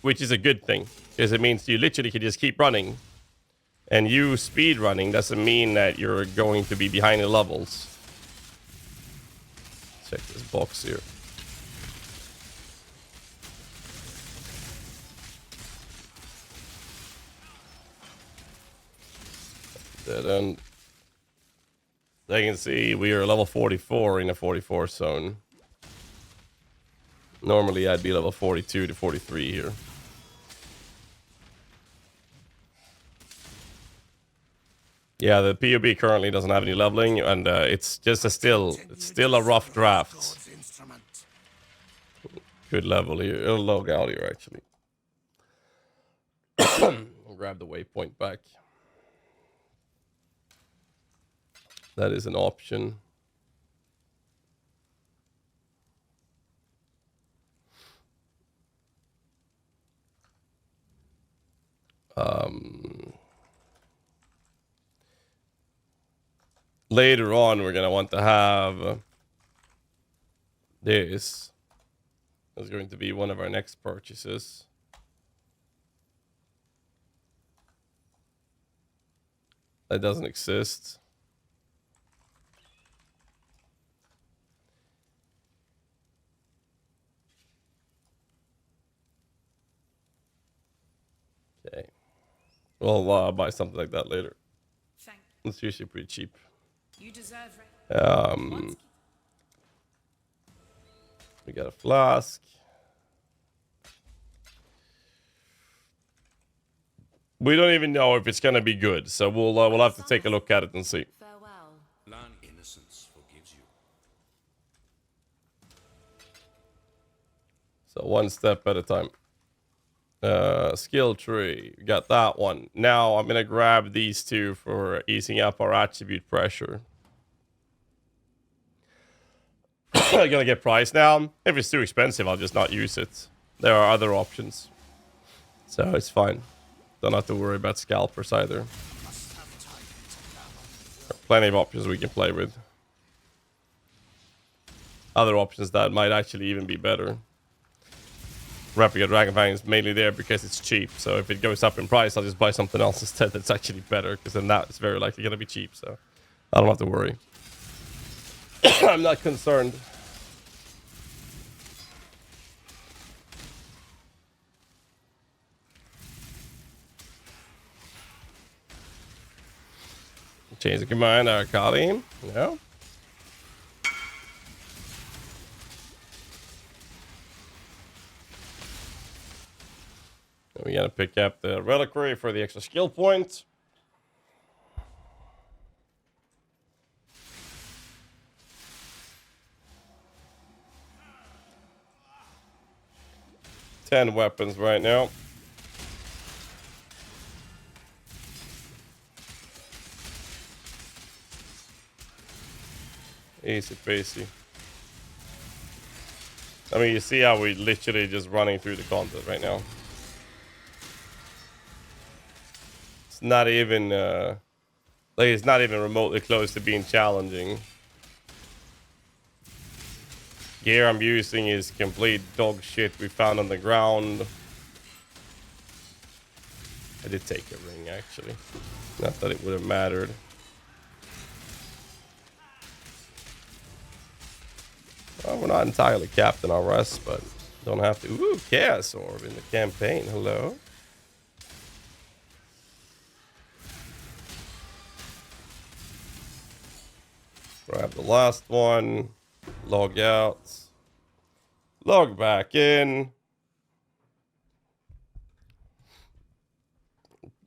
Which is a good thing, because it means you literally can just keep running. And you speed running doesn't mean that you're going to be behind the levels. Check this box here. Dead end. I can see we are level 44 in a 44 zone. Normally I'd be level 42 to 43 here. Yeah, the PoB currently doesn't have any leveling, and it's just it's still a rough draft. Good level here. It'll log out here actually. I'll grab the waypoint back. That is an option. Later on, we're gonna want to have this. That's going to be one of our next purchases. That doesn't exist. Okay. We'll buy something like that later. It's usually pretty cheap. You deserve We got a flask. We don't even know if it's gonna be good, so we'll have to take a look at it and see. Farewell. Learn innocence forgives you. So one step at a time. Skill tree, got that one. Now I'm gonna grab these two for easing up our attribute pressure. I'm gonna get price now. If it's too expensive, I'll just not use it. There are other options, so it's fine. Don't have to worry about scalpers either. There are plenty of options we can play with. Other options that might actually even be better. Replica Dragonfang is mainly there because it's cheap. So if it goes up in price, I'll just buy something else instead that's actually better. Because then that is very likely going to be cheap. So I don't have to worry. I'm not concerned. Change the command, Arcadian. No. We gotta pick up the reliquary for the extra skill point. Ten weapons right now. Easy peasy. I mean, you see how we literally just running through the content right now. It's not even like it's not even remotely close to being challenging. Gear I'm using is complete dog shit we found on the ground. I did take a ring actually. Not that it would have mattered. Well, we're not entirely capped in our rest, but don't have to. Ooh, Chaos Orb in the campaign. Hello. Grab the last one. Log out. Log back in.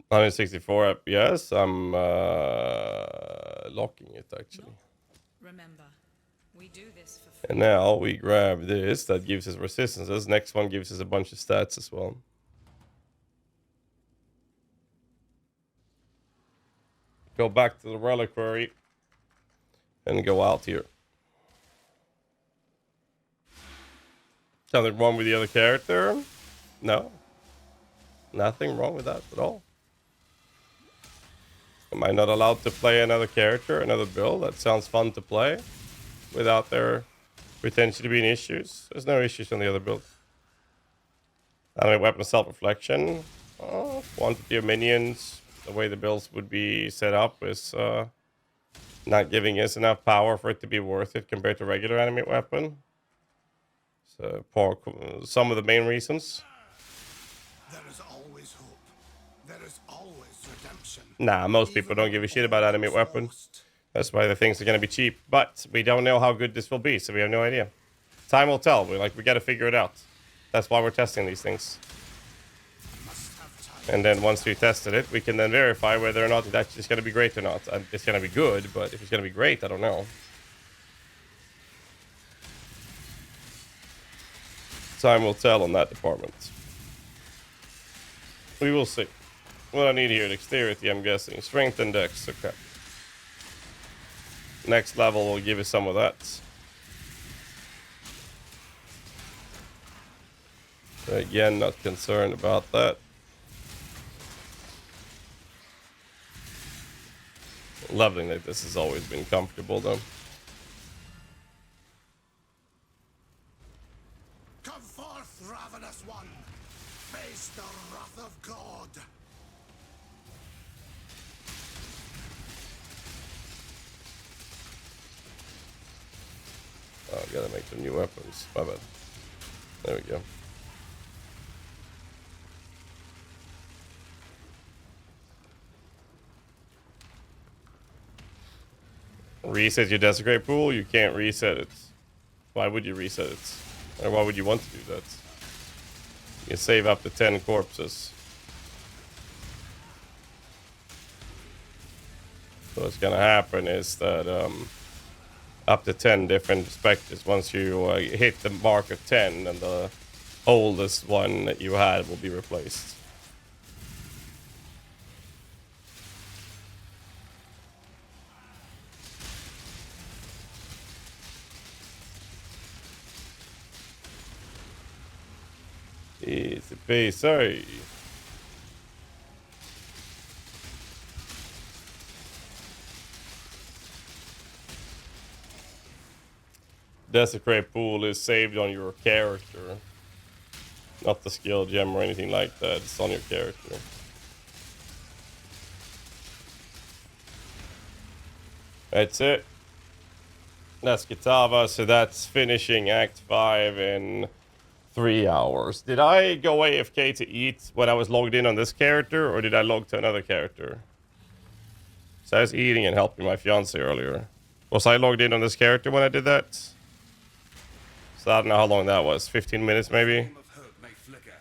164 FPS. I'm locking it actually. Remember, we do this for free. And now we grab this. That gives us resistances. Next one gives us a bunch of stats as well. Go back to the reliquary. And go out here. Something wrong with the other character? No. Nothing wrong with that at all. Am I not allowed to play another character, another build? That sounds fun to play. without there potentially being issues. There's no issues on the other build. Animate weapon self-reflection. Quantity of minions. The way the builds would be set up is not giving us enough power for it to be worth it compared to regular animate weapon. So, some of the main reasons. There is always hope. There is always redemption. Nah, most people don't give a shit about animate weapon. That's why the things are gonna be cheap. But we don't know how good this will be, so we have no idea. Time will tell. We gotta figure it out. That's why we're testing these things. And then once we tested it, we can then verify whether or not it actually is gonna be great or not. And it's gonna be good, but if it's gonna be great, I don't know. Time will tell on that department. We will see. What I need here, dexterity, I'm guessing. Strength and dex, okay. Next level will give us some of that. Again, not concerned about that. Leveling like this has always been comfortable though. Come forth, ravenous one. Face the wrath of God. Oh, gotta make some new weapons. My bad. There we go. Reset your desecrate pool? You can't reset it. Why would you reset it? Or why would you want to do that? You can save up to 10 corpses. So what's gonna happen is that up to 10 different specters. Once you hit the mark of 10, and the oldest one that you had will be replaced. Easy peasy. Desecrate pool is saved on your character, not the skill gem or anything like that. It's on your character. That's it. That's Kitava, so that's finishing Act 5 in 3 hours. Did I go AFK to eat when I was logged in on this character, or did I log to another character? So I was eating and helping my fiance earlier. Was I logged in on this character when I did that? So I don't know how long that was. 15 minutes maybe?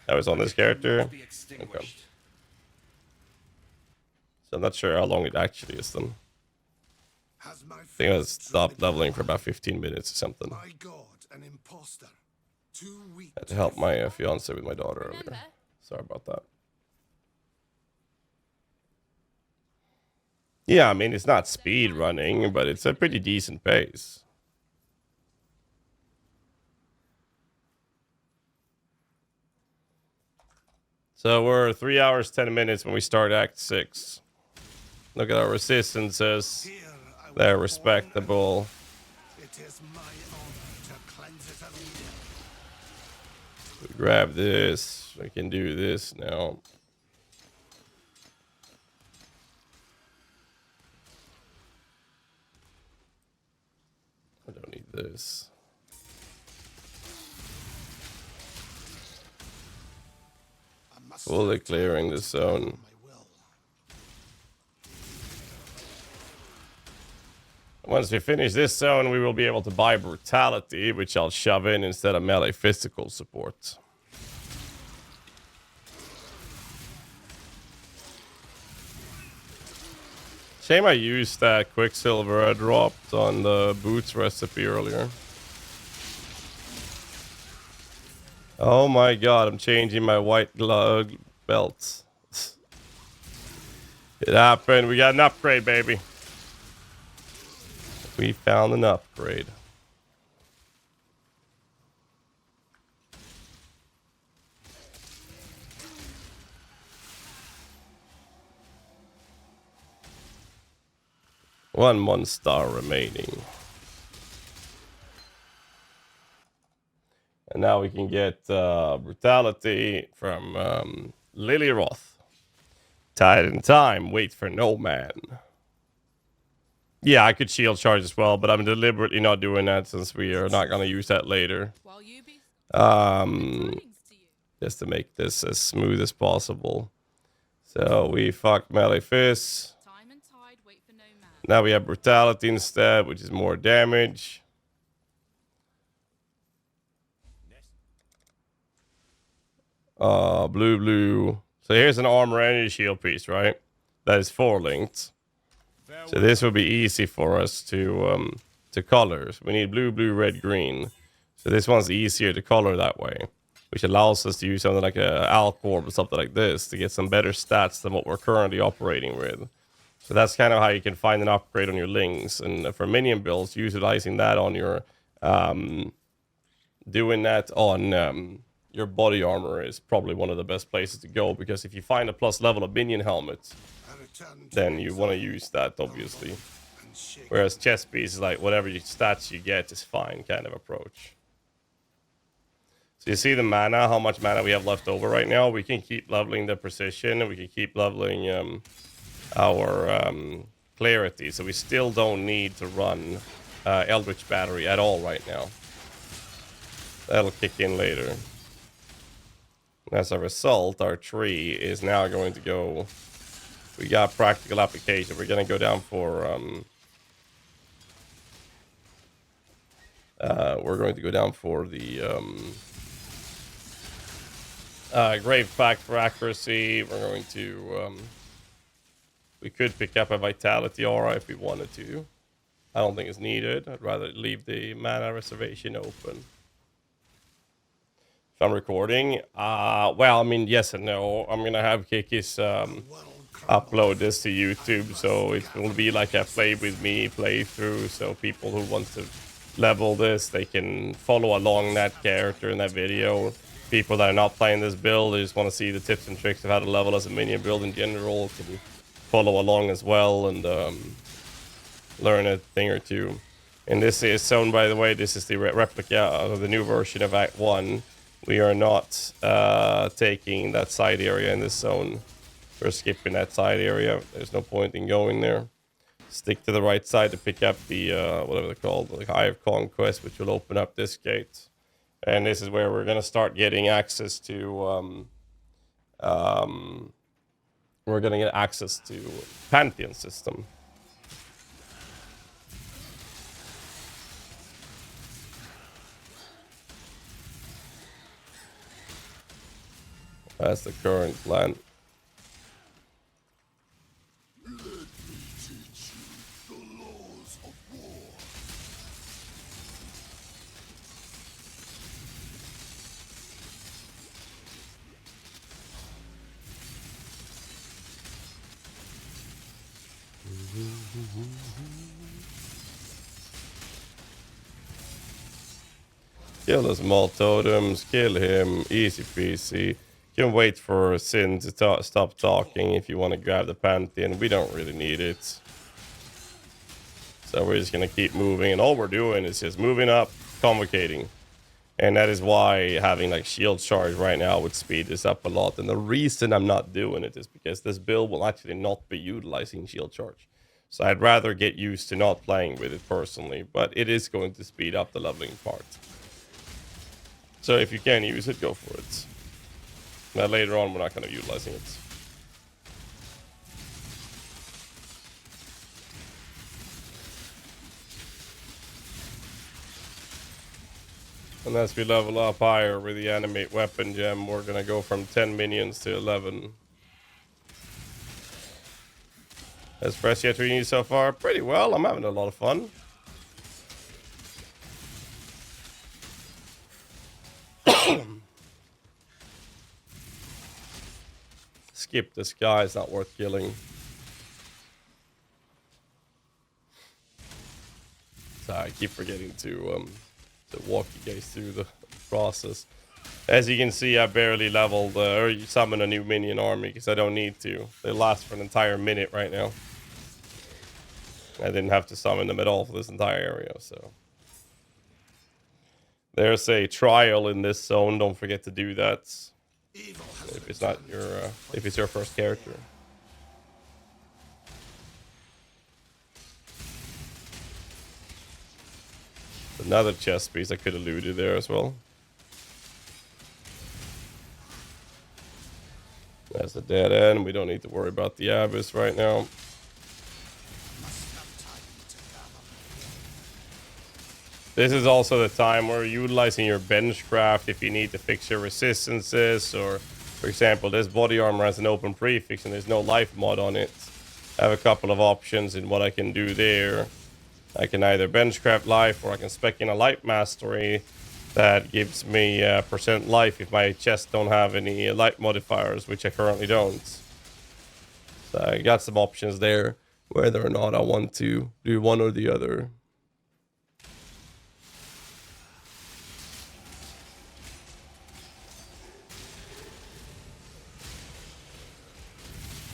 That was on this character? Okay. So I'm not sure how long it actually is then. I think I stopped leveling for about 15 minutes or something. My God, an imposter. Too weak. I had to help my fiance with my daughter earlier. Sorry about that. Yeah, I mean, it's not speed running, but it's a pretty decent pace. So we're 3 hours, 10 minutes when we start Act 6. Look at our resistances. They're respectable. It is my honor to cleanse it of evil. We grab this. We can do this now. I don't need this. Fully clearing the zone. Once we finish this zone, we will be able to buy brutality, which I'll shove in instead of melee physical support. Shame I used that Quicksilver I dropped on the boots recipe earlier. Oh my god, I'm changing my white glove belt. It happened. We got an upgrade, baby. We found an upgrade. One star remaining. And now we can get Brutality from Lily Roth. Tied in time, wait for no man. Yeah, I could shield charge as well, but I'm deliberately not doing that since we are not going to use that later. Just to make this as smooth as possible. So we fuck melee fist. Now we have Brutality instead, which is more damage. Blue. So here's an armor and a shield piece, right? That is 4 linked. So this will be easy for us to color. So we need blue, red, green. So this one's easier to color that way, which allows us to use something like a Alcorp or something like this to get some better stats than what we're currently operating with. So that's kind of how you can find an upgrade on your links. And for minion builds, utilizing that on your doing that on your body armor is probably one of the best places to go, because if you find a plus level of minion helmet, then you want to use that, obviously. Whereas chest piece is like whatever stats you get is fine kind of approach. So you see the mana, how much mana we have left over right now. We can keep leveling the precision, and we can keep leveling our clarity. So we still don't need to run Eldritch Battery at all right now. That'll kick in later. As a result, our tree is now going to go... We got practical application. We're going to go down for... we're going to go down for the Grave Pact for accuracy. We're going to... we could pick up a Vitality Aura if we wanted to. I don't think it's needed. I'd rather leave the mana reservation open. If I'm recording, well, I mean, yes and no. I'm gonna have Kikis upload this to YouTube, so it will be like a play with me playthrough. So people who want to level this, they can follow along that character in that video. People that are not playing this build, they just want to see the tips and tricks of how to level as a minion build in general, can follow along as well and learn a thing or two. And this is zone, by the way. This is the replica of the new version of Act 1. We are not taking that side area in this zone. We're skipping that side area. There's no point in going there. Stick to the right side to pick up the, whatever they're called, the Eye of Conquest, which will open up this gate. And this is where we're going to start getting access to, we're going to get access to Pantheon system. That's the current plan. Kill the small totems, kill him, easy peasy. You can wait for Sin to stop talking if you want to grab the Pantheon. We don't really need it. So we're just going to keep moving. And all we're doing is just moving up, convocating. And that is why having like shield charge right now would speed this up a lot. And the reason I'm not doing it is because this build will actually not be utilizing shield charge. So I'd rather get used to not playing with it personally. But it is going to speed up the leveling part. So if you can use it, go for it. Now later on, we're not going to be utilizing it. And as we level up higher with the animate weapon gem, we're going to go from 10 minions to 11. Has Phrecia treating you so far? Pretty well. I'm having a lot of fun. Skip this guy, it's not worth killing. So I keep forgetting to walk you guys through the process. As you can see, I barely leveled or summoned a new minion army because I don't need to. They last for an entire minute right now. I didn't have to summon them at all for this entire area, so. There's a trial in this zone. Don't forget to do that. If it's not your, if it's your first character. Another chest piece I could have looted there as well. That's a dead end. We don't need to worry about the abyss right now. This is also the time where you're utilizing your bench craft if you need to fix your resistances, or for example, this body armor has an open prefix and there's no life mod on it. I have a couple of options in what I can do there. I can either benchcraft life, or I can spec in a light mastery that gives me percent life if my chests don't have any light modifiers, which I currently don't. So I got some options there, whether or not I want to do one or the other.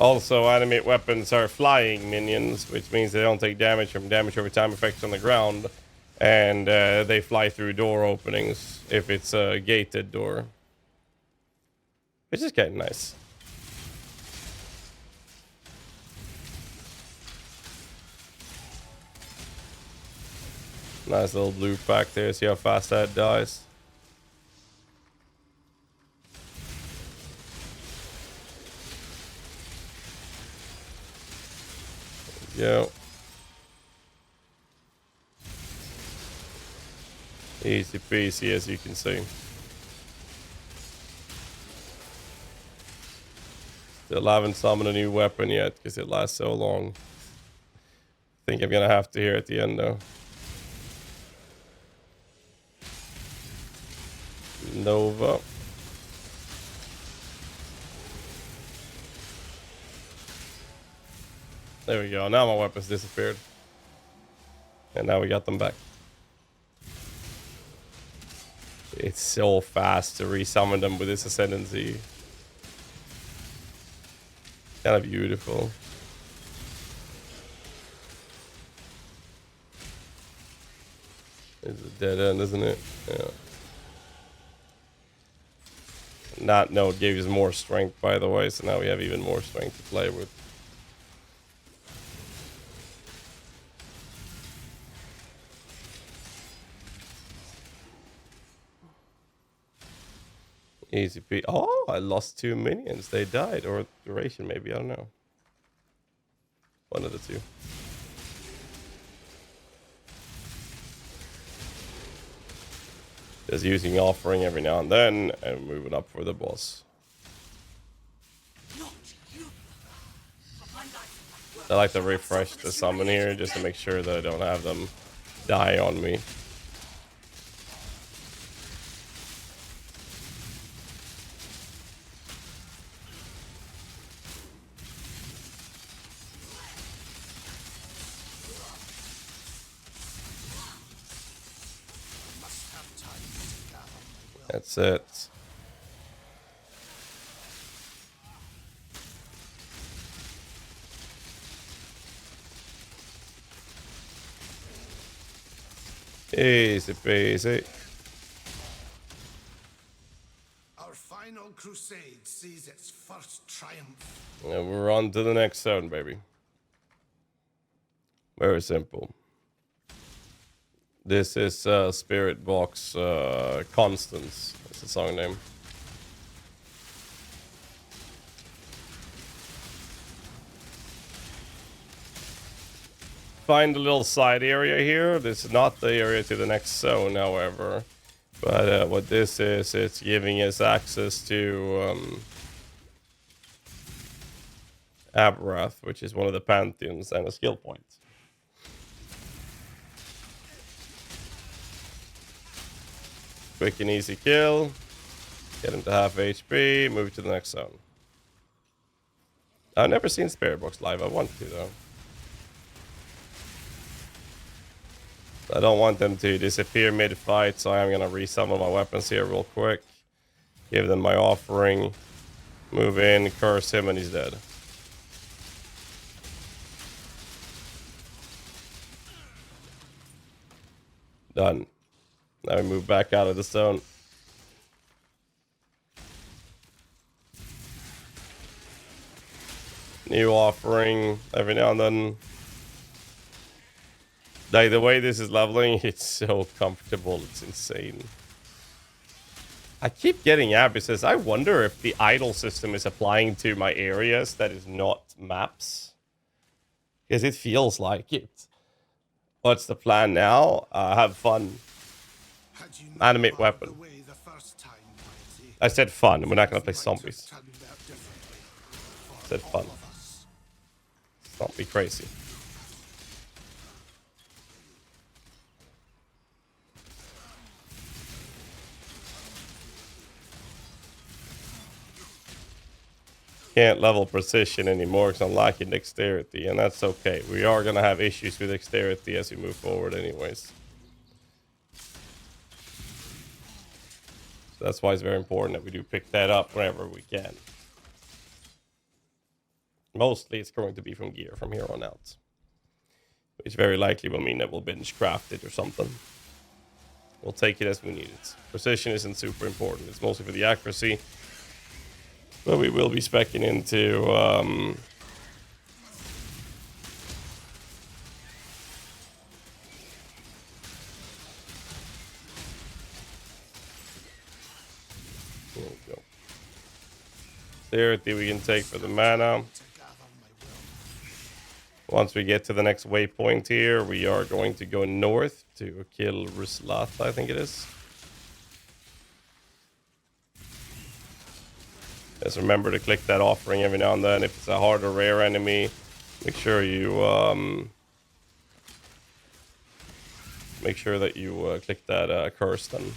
Also, animate weapons are flying minions, which means they don't take damage from damage over time effects on the ground. And they fly through door openings if it's a gated door. Which is kind of nice. Nice little blue pack there. See how fast that dies. Yo. Easy peasy, as you can see. Still haven't summoned a new weapon yet because it lasts so long. I think I'm gonna have to here at the end though. Nova. There we go. Now my weapons disappeared. And now we got them back. It's so fast to resummon them with this ascendancy. Kind of beautiful. It's a dead end, isn't it? Yeah. That node gave us more strength, by the way, so now we have even more strength to play with. Easy P. Oh, I lost 2 minions. They died, or duration maybe. I don't know. One of the two. Just using offering every now and then, and moving up for the boss. I like to refresh the summon here just to make sure that I don't have them die on me. That's it. Easy peasy. Our final crusade sees its first triumph. And we're on to the next zone, baby. Very simple. This is Spirit Box Constance. That's the song name. Find a little side area here. This is not the area to the next zone, however. But what this is, it's giving us access to Abrath, which is one of the pantheons, and a skill point. Quick and easy kill. Get him to half HP. Move to the next zone. I've never seen Spirit Box live. I want to though. I don't want them to disappear mid-fight, so I'm gonna resummon my weapons here real quick. Give them my offering. Move in, curse him, and he's dead. Done. Now we move back out of the zone. New offering every now and then. Like the way this is leveling, it's so comfortable, it's insane. I keep getting abysses. I wonder if the idle system is applying to my areas that is not maps. Because it feels like it. What's the plan now? Have fun. Animate weapon. I said fun. We're not going to play zombies. I said fun. Don't be crazy. Can't level precision anymore because I'm lacking dexterity, and that's okay. We are going to have issues with dexterity as we move forward anyways. So that's why it's very important that we do pick that up whenever we can. Mostly it's going to be from gear from here on out. Which very likely will mean that we'll binge craft it or something. We'll take it as we need it. Precision isn't super important. It's mostly for the accuracy. But we will be speccing into there we go. Dexterity we can take for the mana. Once we get to the next waypoint here, we are going to go north to kill Ruslatha, I think it is. Just remember to click that offering every now and then. If it's a hard or rare enemy, make sure you click that curse then.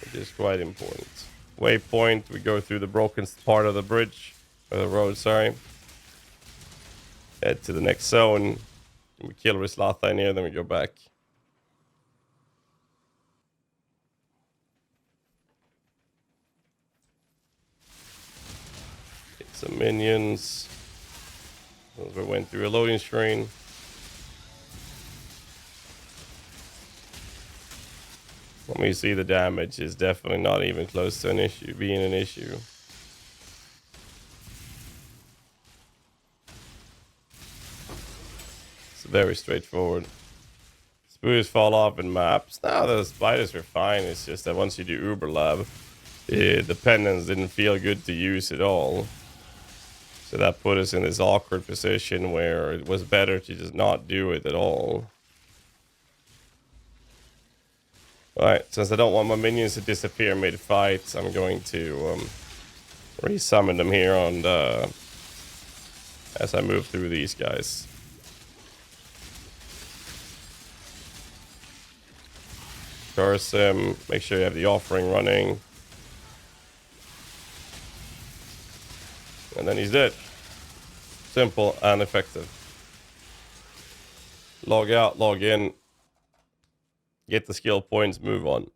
It is quite important. Waypoint, we go through the broken part of the bridge, or the road, sorry. Head to the next zone. We kill Ruslatha in here, then we go back. Get some minions. As we went through a loading screen. When we see the damage is definitely not even close to being an issue. It's very straightforward. Spoons fall off in maps. No, the spiders are fine. It's just that once you do Uber Lab, the pendants didn't feel good to use at all. So that put us in this awkward position where it was better to just not do it at all. Alright, since I don't want my minions to disappear mid-fight, I'm going to re-summon them here on as I move through these guys. Curse him, make sure you have the offering running. And then he's dead. Simple and effective. Log out, log in. Get the skill points, move on.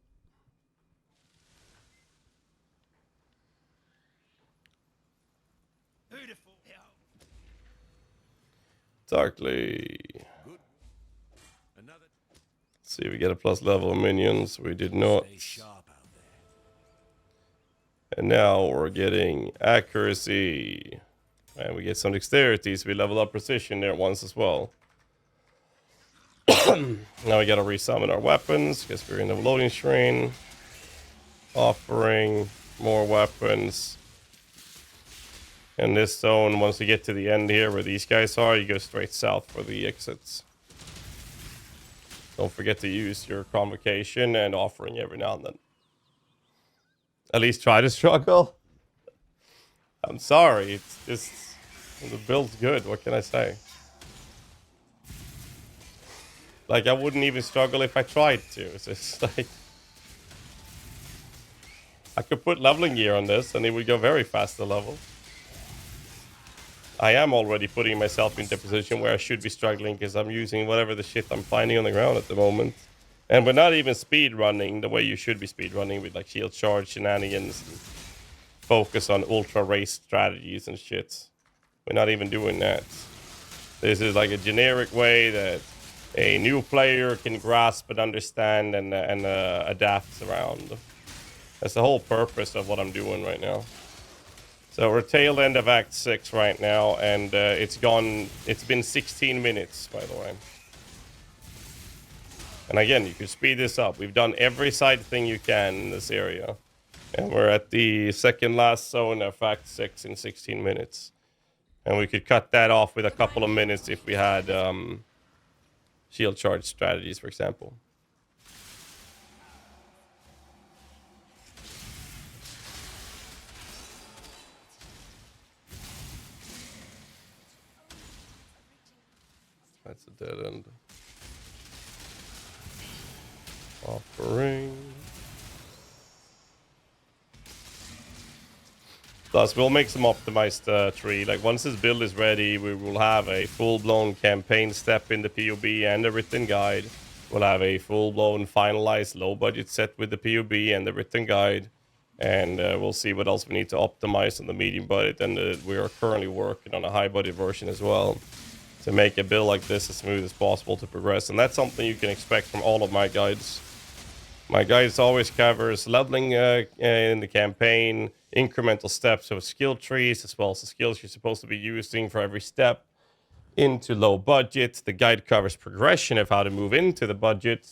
Darkly. Let's see if we get a plus level minions. We did not. And now we're getting accuracy. And we get some dexterity, so we level up precision there once as well. Now we gotta resummon our weapons because we're in the loading screen. Offering more weapons. In this zone, once you get to the end here where these guys are, you go straight south for the exits. Don't forget to use your convocation and offering every now and then. At least try to struggle. I'm sorry, it's just the build's good. What can I say? Like, I wouldn't even struggle if I tried to. It's just like... I could put leveling gear on this and it would go very fast to level. I am already putting myself into a position where I should be struggling because I'm using whatever the shit I'm finding on the ground at the moment. And we're not even speed running the way you should be speed running with like shield charge shenanigans and focus on ultra race strategies and shit. We're not even doing that. This is like a generic way that a new player can grasp and understand and adapt around. That's the whole purpose of what I'm doing right now. So we're tail end of Act 6 right now, and it's been 16 minutes, by the way. And again, you can speed this up. We've done every side thing you can in this area. And we're at the second last zone of Act 6 in 16 minutes. And we could cut that off with a couple of minutes if we had shield charge strategies, for example. That's a dead end. Offering. Plus, we'll make some optimized tree. Like, once this build is ready, we will have a full-blown campaign step in the PoB and the written guide. We'll have a full-blown finalized low-budget set with the PoB and the written guide. And we'll see what else we need to optimize on the medium budget. And we are currently working on a high-budget version as well, to make a build like this as smooth as possible to progress. And that's something you can expect from all of my guides. My guides always covers leveling in the campaign, incremental steps of skill trees, as well as the skills you're supposed to be using for every step into low budget. The guide covers progression of how to move into the budget,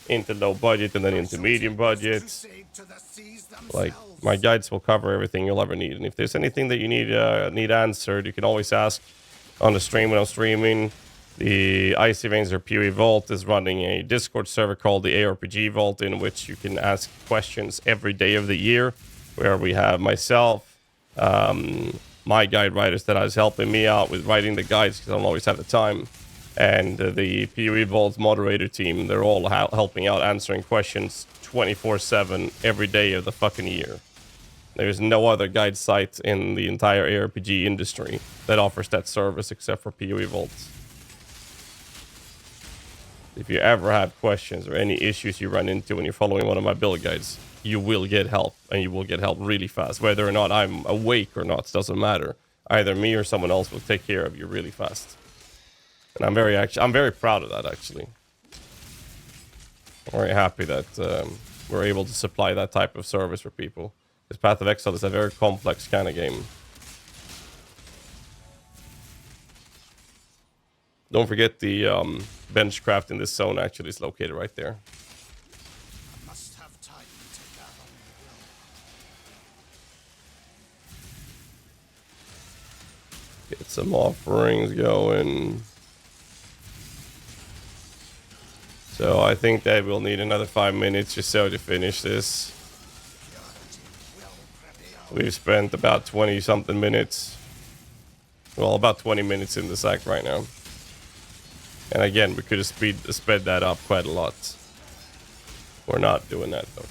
into low budget, and then into medium budget. Like, my guides will cover everything you'll ever need. And if there's anything that you need answered, you can always ask on the stream when I'm streaming. The Icy Veins or PoE Vault is running a Discord server called the ARPG Vault, in which you can ask questions every day of the year, where we have myself, my guide writers that is helping me out with writing the guides because I don't always have the time, and the PoE Vault moderator team. They're all helping out, answering questions 24/7 every day of the fucking year. There's no other guide site in the entire ARPG industry that offers that service except for PoE Vaults. If you ever have questions or any issues you run into when you're following one of my build guides, you will get help, and you will get help really fast. Whether or not I'm awake or not, doesn't matter. Either me or someone else will take care of you really fast. And I'm very proud of that, actually. I'm very happy that we're able to supply that type of service for people. Because Path of Exile is a very complex kind of game. Don't forget the benchcraft in this zone actually is located right there. Get some offerings going. So I think that we'll need another 5 minutes or so to finish this. We've spent about 20 something minutes. Well, about 20 minutes in this act right now. And again, we could have sped that up quite a lot. We're not doing that though.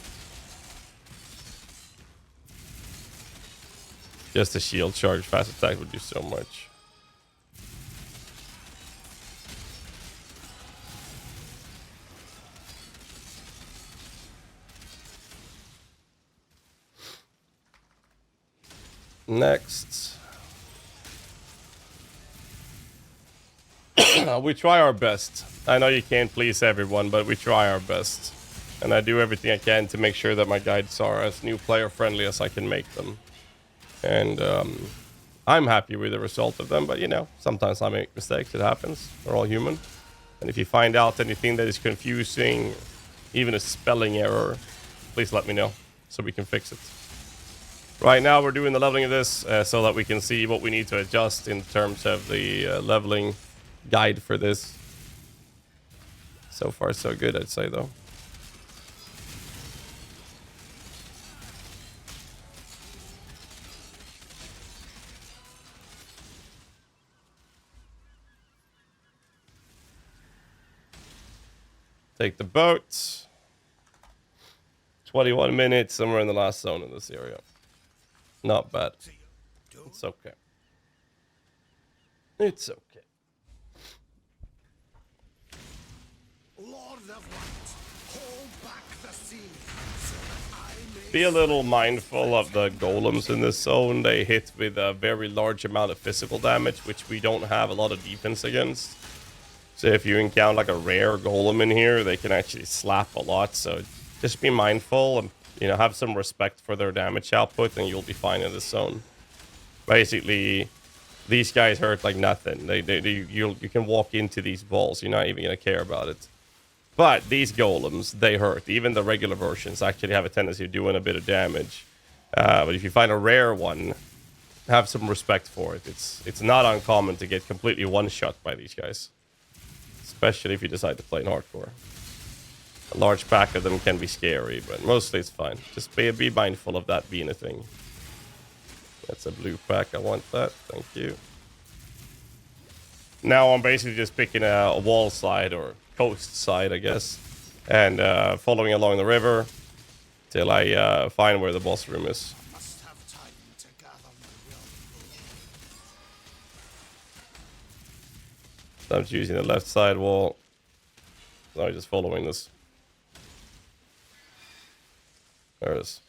Just a shield charge, fast attack would do so much. Next. We try our best. I know you can't please everyone, but we try our best. And I do everything I can to make sure that my guides are as new player friendly as I can make them. And I'm happy with the result of them, but you know, sometimes I make mistakes. It happens. We're all human. And if you find out anything that is confusing, even a spelling error, please let me know so we can fix it. Right now we're doing the leveling of this so that we can see what we need to adjust in terms of the leveling guide for this. So far so good, I'd say, though. Take the boat. 21 minutes, and we're in the last zone in this area. Not bad. It's okay. It's okay. Lord of Light, hold back the sea, so that I may Be a little mindful of the golems in this zone. They hit with a very large amount of physical damage, which we don't have a lot of defense against. So if you encounter like a rare golem in here, they can actually slap a lot. So just be mindful and, you know, have some respect for their damage output, and you'll be fine in this zone. Basically, these guys hurt like nothing. You can walk into these balls. You're not even gonna care about it. But these golems, they hurt. Even the regular versions actually have a tendency of doing a bit of damage. But if you find a rare one, have some respect for it. It's not uncommon to get completely one-shot by these guys. Especially if you decide to play in hardcore. A large pack of them can be scary, but mostly it's fine. Just be mindful of that being a thing. That's a blue pack. I want that. Thank you. Now I'm basically just picking a wall side or coast side, I guess, and following along the river till I find where the boss room is. So I'm just using the left side wall. So I'm just following this. There it is.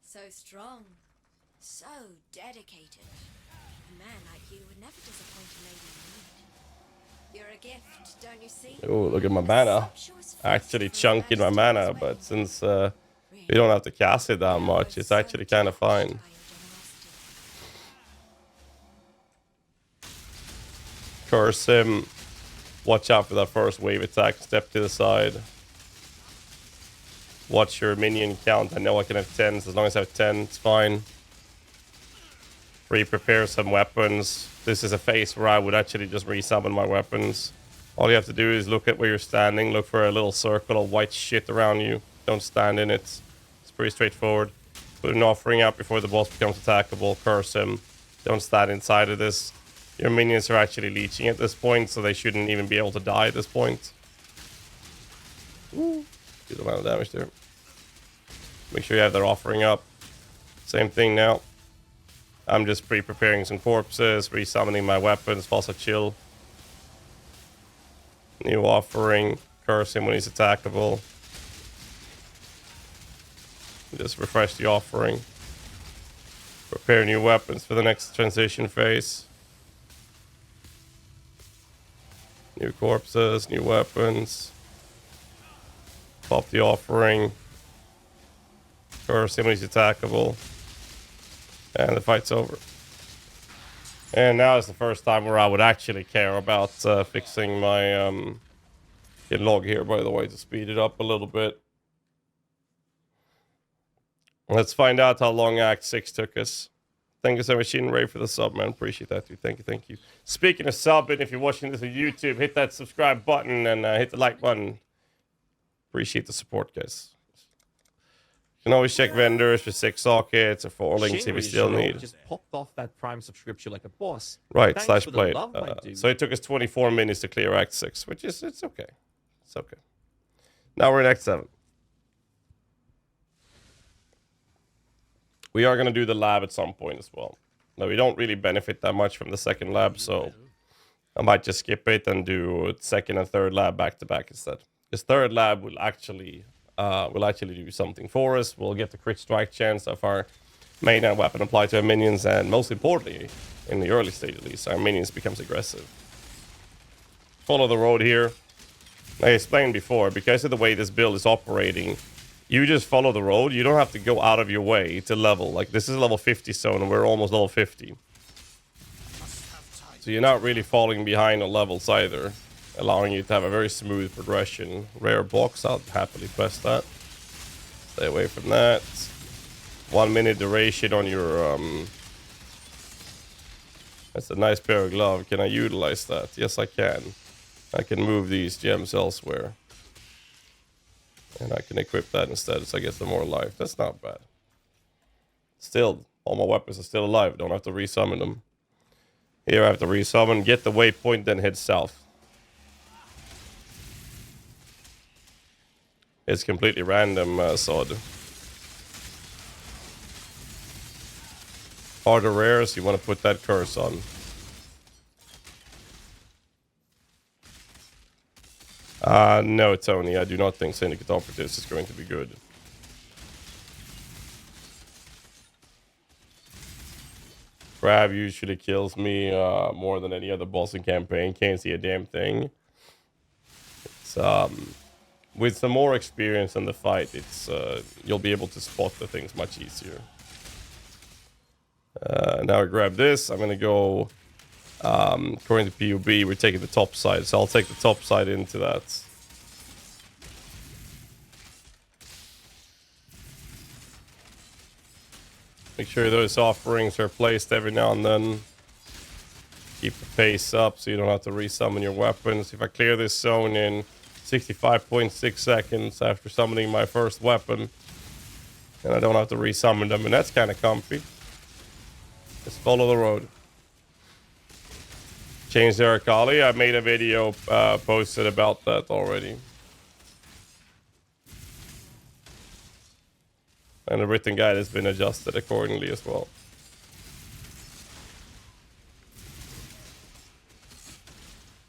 So strong. So dedicated. A man like you would never disappoint a lady in need. You're a gift, don't you see? Oh, look at my mana. Actually chunking my mana, but since we don't have to cast it that much, it's actually kind of fine. Curse him. Watch out for that first wave attack. Step to the side. Watch your minion count. I know I can have 10s. As long as I have 10, it's fine. Pre-prepare some weapons. This is a phase where I would actually just resummon my weapons. All you have to do is look at where you're standing. Look for a little circle of white shit around you. Don't stand in it. It's pretty straightforward. Put an offering up before the boss becomes attackable. Curse him. Don't stand inside of this. Your minions are actually leeching at this point, so they shouldn't even be able to die at this point. Ooh. Good amount of damage there. Make sure you have their offering up. Same thing now. I'm just pre-preparing some corpses, resummoning my weapons, also chill. New offering. Curse him when he's attackable. Just refresh the offering. Prepare new weapons for the next transition phase. New corpses, new weapons. Pop the offering. Curse him when he's attackable. And the fight's over. And now is the first time where I would actually care about fixing my log here, by the way, to speed it up a little bit. Let's find out how long Act 6 took us. Thank you so much, Ray, for the sub, man. Appreciate that, too. Thank you, thank you. Speaking of subbing, if you're watching this on YouTube, hit that subscribe button and hit the like button. Appreciate the support, guys. You can always check vendors for 6 sockets or 4 links if you still need. Just popped off that Prime subscription like a boss. Right, Thanks /played. love, So it took us 24 minutes to clear Act 6, which is, it's okay. It's okay. Now we're in Act 7. We are going to do the lab at some point as well. Now, we don't really benefit that much from the second lab, so I might just skip it and do second and third lab back to back instead. This third lab will actually do something for us. We'll get the crit strike chance of our main and weapon applied to our minions, and most importantly, in the early stage at least, our minions becomes aggressive. Follow the road here. I explained before, because of the way this build is operating, you just follow the road. You don't have to go out of your way to level. Like, this is a level 50 zone, and we're almost level 50. So you're not really falling behind on levels either, allowing you to have a very smooth progression. Rare box, I'll happily press that. Stay away from that. 1 minute duration on your... That's a nice pair of gloves. Can I utilize that? Yes, I can. I can move these gems elsewhere. And I can equip that instead, so I get some more life. That's not bad. Still, all my weapons are still alive. Don't have to resummon them. Here I have to resummon, get the waypoint, then head south. It's completely random, Sod. Harder rares, you want to put that curse on. No, Tony, I do not think Syndicate Operatives is going to be good. Crab usually kills me more than any other boss in campaign. Can't see a damn thing. It's with some more experience in the fight, it's you'll be able to spot the things much easier. Now I grab this. I'm gonna go according to PUB. We're taking the top side, so I'll take the top side into that. Make sure those offerings are placed every now and then. Keep the pace up so you don't have to resummon your weapons. If I clear this zone in 65.6 seconds after summoning my first weapon, and I don't have to resummon them, and that's kind of comfy. Just follow the road. Change the Arcali. I made a video posted about that already. And the written guide has been adjusted accordingly as well.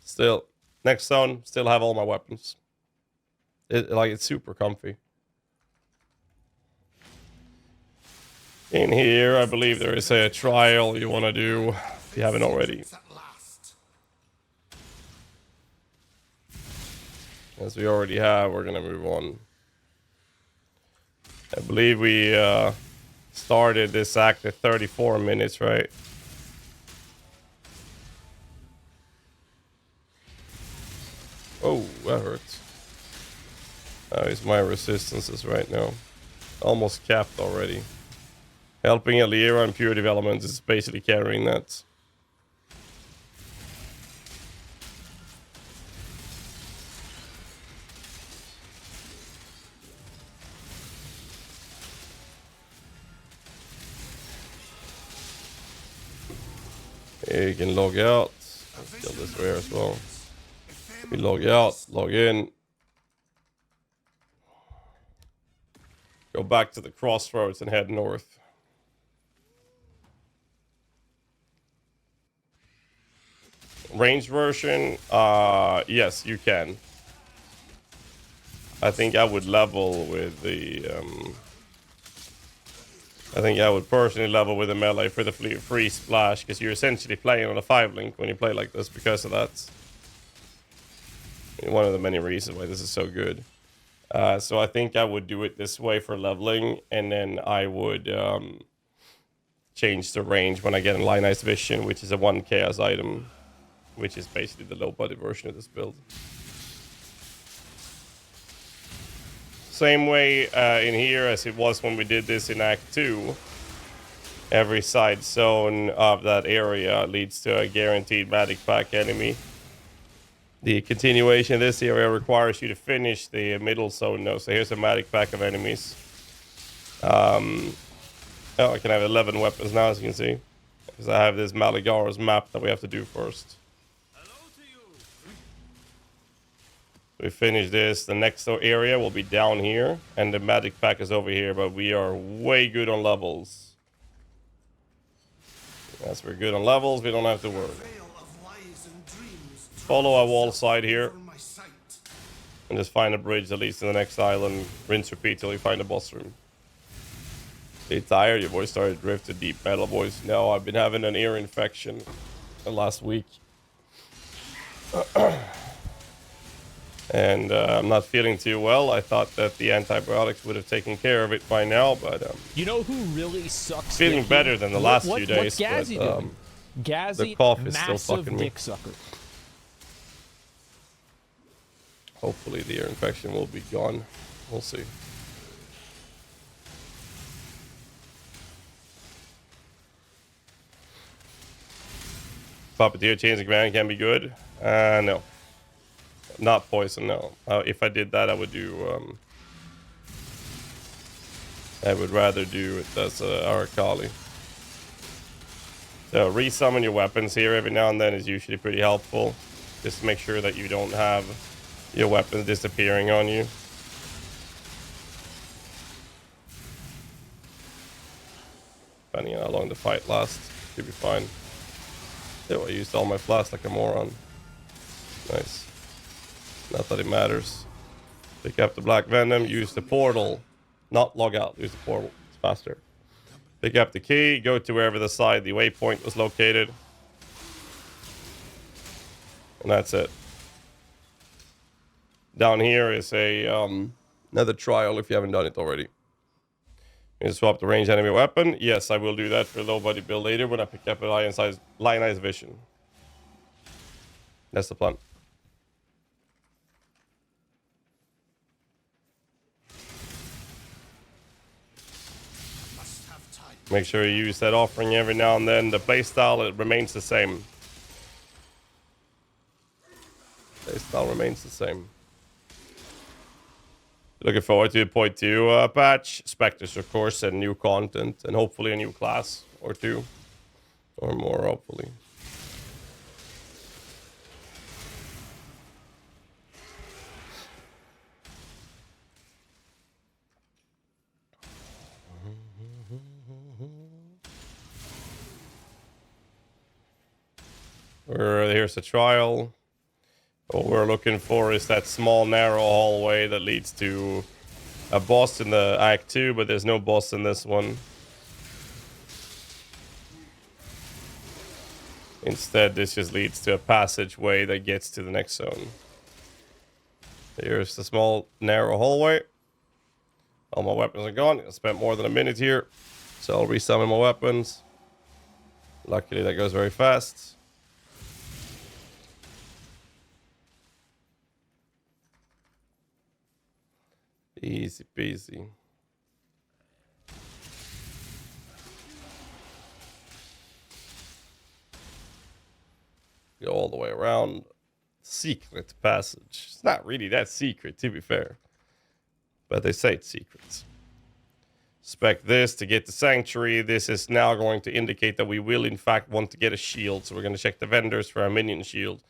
Still, next zone, still have all my weapons. It's super comfy. In here, I believe there is a trial you want to do if you haven't already. As we already have, we're gonna move on. I believe we started this act at 34 minutes, right? Oh, that hurts. It's my resistances right now. Almost capped already. Helping Alira and Pure Development is basically carrying that. You can log out. Let's kill this rare as well. We log out, log in. Go back to the crossroads and head north. Range version, yes, you can. I think I would level with the I think I would personally level with the melee for the free splash, because you're essentially playing on a 5-link when you play like this because of that. One of the many reasons why this is so good. So I think I would do it this way for leveling, and then I would change the range when I get in Lionized Vision, which is a 1 chaos item, which is basically the low body version of this build. Same way in here as it was when we did this in Act 2. Every side zone of that area leads to a guaranteed Magic Pack enemy. The continuation of this area requires you to finish the middle zone now. So here's a Magic Pack of enemies. Oh, I can have 11 weapons now, as you can see. Because I have this Malagaros map that we have to do first. We finish this. The next area will be down here, and the Magic Pack is over here, but we are way good on levels. As we're good on levels, we don't have to worry. Follow our wall side here, and just find a bridge that leads to the next island. Rinse, repeat till you find a boss room. Are you tired? Your voice started to drift to deep metal voice. No, I've been having an ear infection the last week. And I'm not feeling too well. I thought that the antibiotics would have taken care of it by now, but you know who really sucks? Feeling better than the last few days. What's GHAZZY doing? GHAZZY, the cough is still fucking me. Dick sucker. Hopefully the ear infection will be gone. We'll see. Puppeteer changing command can be good. No. Not poison, no. If I did that, I would do... I would rather do it as Arcali. So, resummon your weapons here every now and then is usually pretty helpful. Just to make sure that you don't have your weapons disappearing on you. Depending on how long the fight lasts, should be fine. Oh, I used all my flash like a moron. Nice. Not that it matters. Pick up the Black Venom, use the portal. Not log out, use the portal. It's faster. Pick up the key, go to wherever the side the waypoint was located. And that's it. Down here is a another trial if you haven't done it already. You swap the range enemy weapon. Yes, I will do that for low body build later when I pick up a lionized vision. That's the plan. Make sure you use that offering every now and then. The playstyle, it remains the same. Playstyle remains the same. Looking forward to the .2 patch. Spectres, of course, and new content. And hopefully a new class or two. Or more, hopefully. Here's the trial. What we're looking for is that small narrow hallway that leads to a boss in the Act 2, but there's no boss in this one. Instead, this just leads to a passageway that gets to the next zone. Here's the small narrow hallway. All my weapons are gone. I spent more than a minute here, so I'll resummon my weapons. Luckily, that goes very fast. Easy peasy. Go all the way around. Secret passage. It's not really that secret, to be fair. But they say it's secret. Spec this to get the sanctuary. This is now going to indicate that we will, in fact, want to get a shield. So we're going to check the vendors for a minion shield.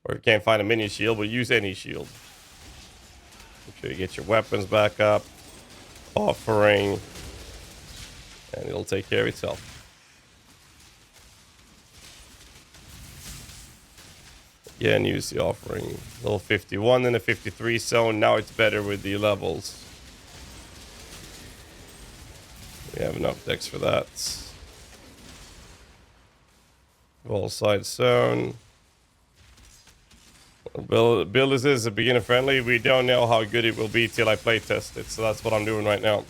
Or if you can't find a minion shield, we'll use any shield. Make sure you get your weapons back up. Offering. And it'll take care of itself. Again, use the offering. Level 51 in the 53 zone. Now it's better with the levels. We have enough decks for that. Wall side zone. Build this is a beginner friendly. We don't know how good it will be till I play test it, so that's what I'm doing right now.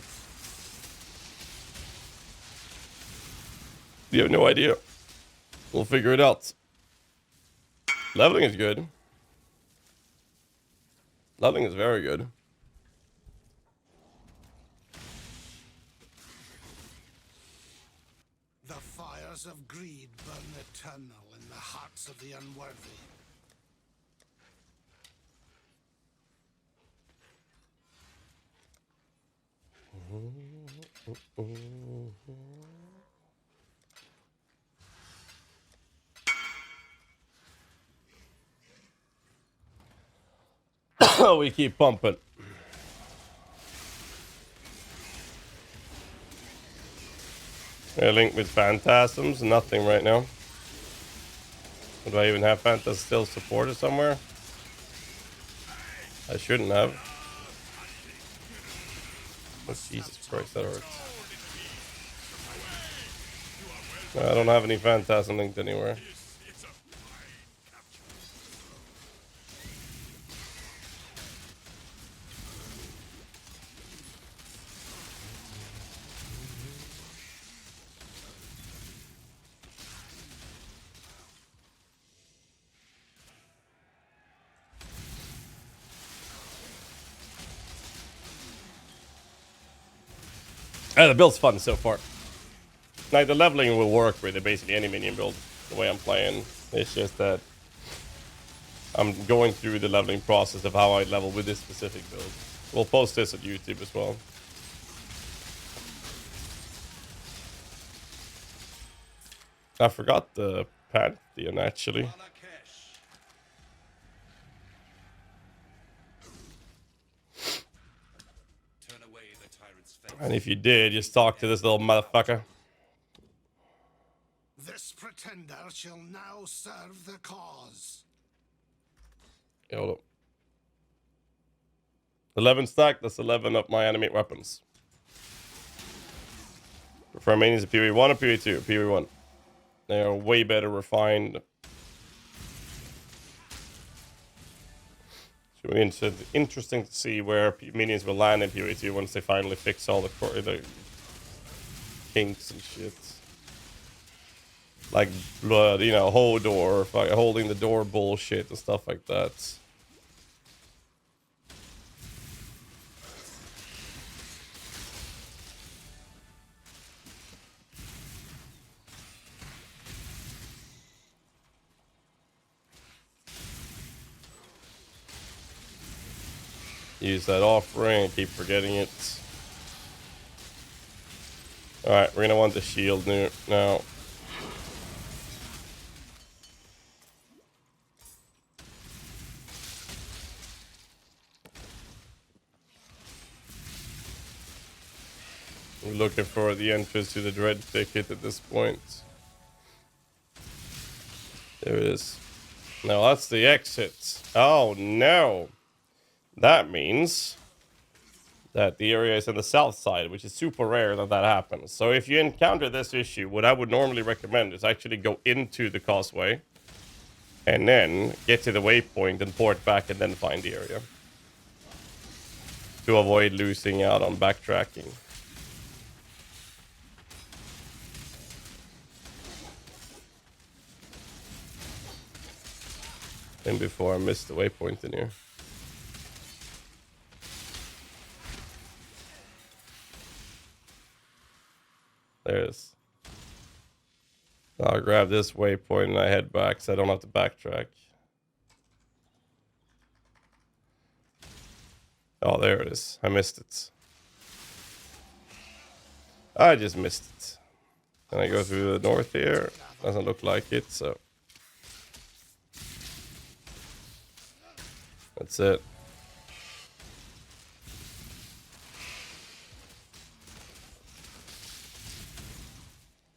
You have no idea. We'll figure it out. Leveling is good. Leveling is very good. The fires of greed burn eternal in the hearts of the unworthy. We keep pumping. Link with Phantasms, nothing right now. Do I even have Phantasm still supported somewhere? I shouldn't have. Oh, Jesus Christ, that hurts. No, I don't have any Phantasm linked anywhere. The build's fun so far. Like, the leveling will work with basically any minion build, the way I'm playing. It's just that I'm going through the leveling process of how I level with this specific build. We'll post this at YouTube as well. I forgot the Pantheon, actually. And if you did, just talk to this little motherfucker. This pretender shall now serve the cause. Hold up. 11 stack, that's 11 of my enemy weapons. Prefer minions to PoE 1 or PoE 2? PoE 1. They are way better refined. Should be interesting to see where minions will land in PoE 2 once they finally fix all the kinks and shit. Like blood, you know, Hodor, holding the door bullshit and stuff like that. Use that offering and keep forgetting it. Alright, we're gonna want the shield now. We're looking for the entrance to the dread thicket at this point. There it is. No, that's the exit. Oh no. That means that the area is on the south side, which is super rare that that happens. So if you encounter this issue, what I would normally recommend is actually go into the causeway and then get to the waypoint and port back and then find the area to avoid losing out on backtracking. And before I missed the waypoint in here. There it is. I'll grab this waypoint and I head back so I don't have to backtrack. Oh, there it is. I missed it. I just missed it. And I go through the north here. Doesn't look like it, so. That's it.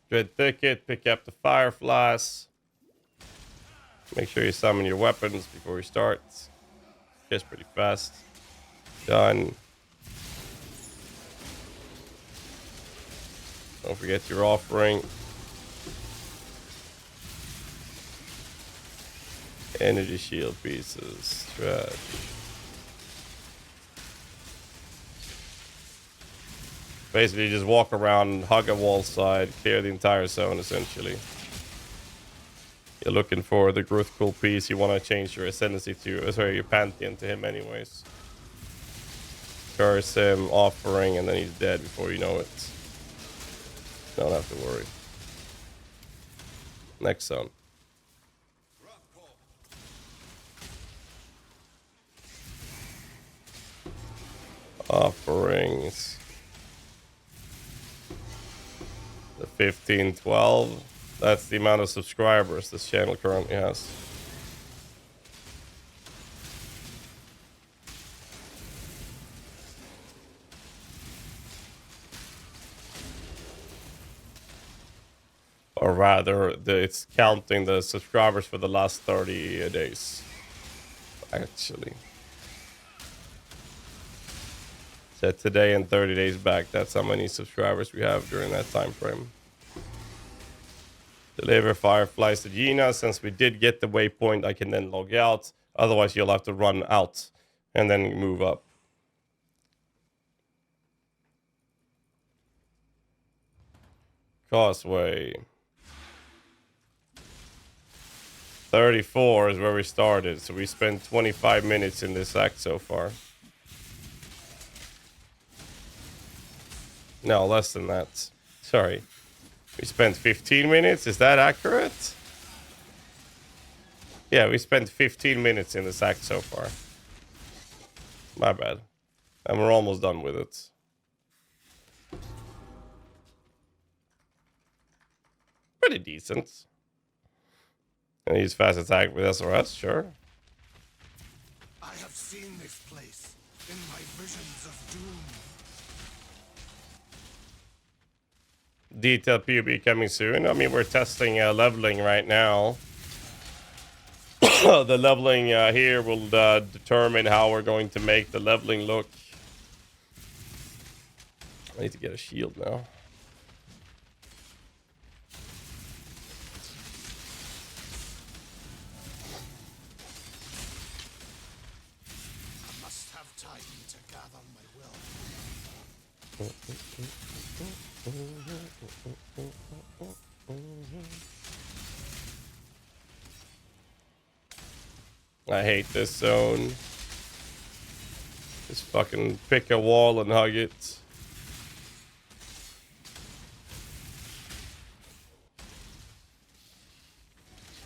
Dread thicket, pick up the fireflies. Make sure you summon your weapons before you start. Gets pretty fast. Done. Don't forget your offering. Energy shield pieces. Trash. Basically, just walk around, hug a wall side, clear the entire zone, essentially. You're looking for the Gruthkul piece. You want to change your ascendancy to, sorry, your pantheon to him anyways. Curse him, offering, and then he's dead before you know it. Don't have to worry. Next zone. Offerings. The 1512. That's the amount of subscribers this channel currently has. Or rather, it's counting the subscribers for the last 30 days. Actually. So today and 30 days back, that's how many subscribers we have during that time frame. Deliver fireflies to Gina. Since we did get the waypoint, I can then log out. Otherwise, you'll have to run out and then move up. Causeway. 34 is where we started, so we spent 25 minutes in this act so far. No, less than that. Sorry. We spent 15 minutes. Is that accurate? Yeah, we spent 15 minutes in this act so far. My bad. And we're almost done with it. Pretty decent. And use fast attack with SRS, sure. I have seen this place in my visions of doom. Detailed PUB coming soon. I mean, we're testing leveling right now. The leveling here will determine how we're going to make the leveling look. I need to get a shield now. I must have time to gather my will. I hate this zone. Just fucking pick a wall and hug it.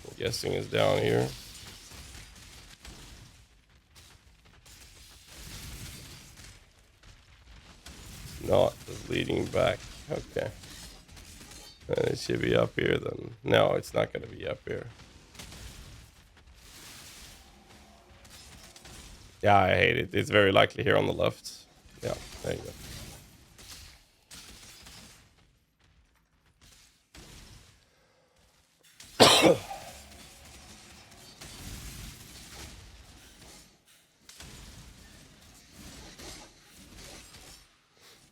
I'm guessing it's down here. Not it's leading back. Okay. And it should be up here then. No, it's not going to be up here. Yeah, I hate it. It's very likely here on the left. Yeah, there you go.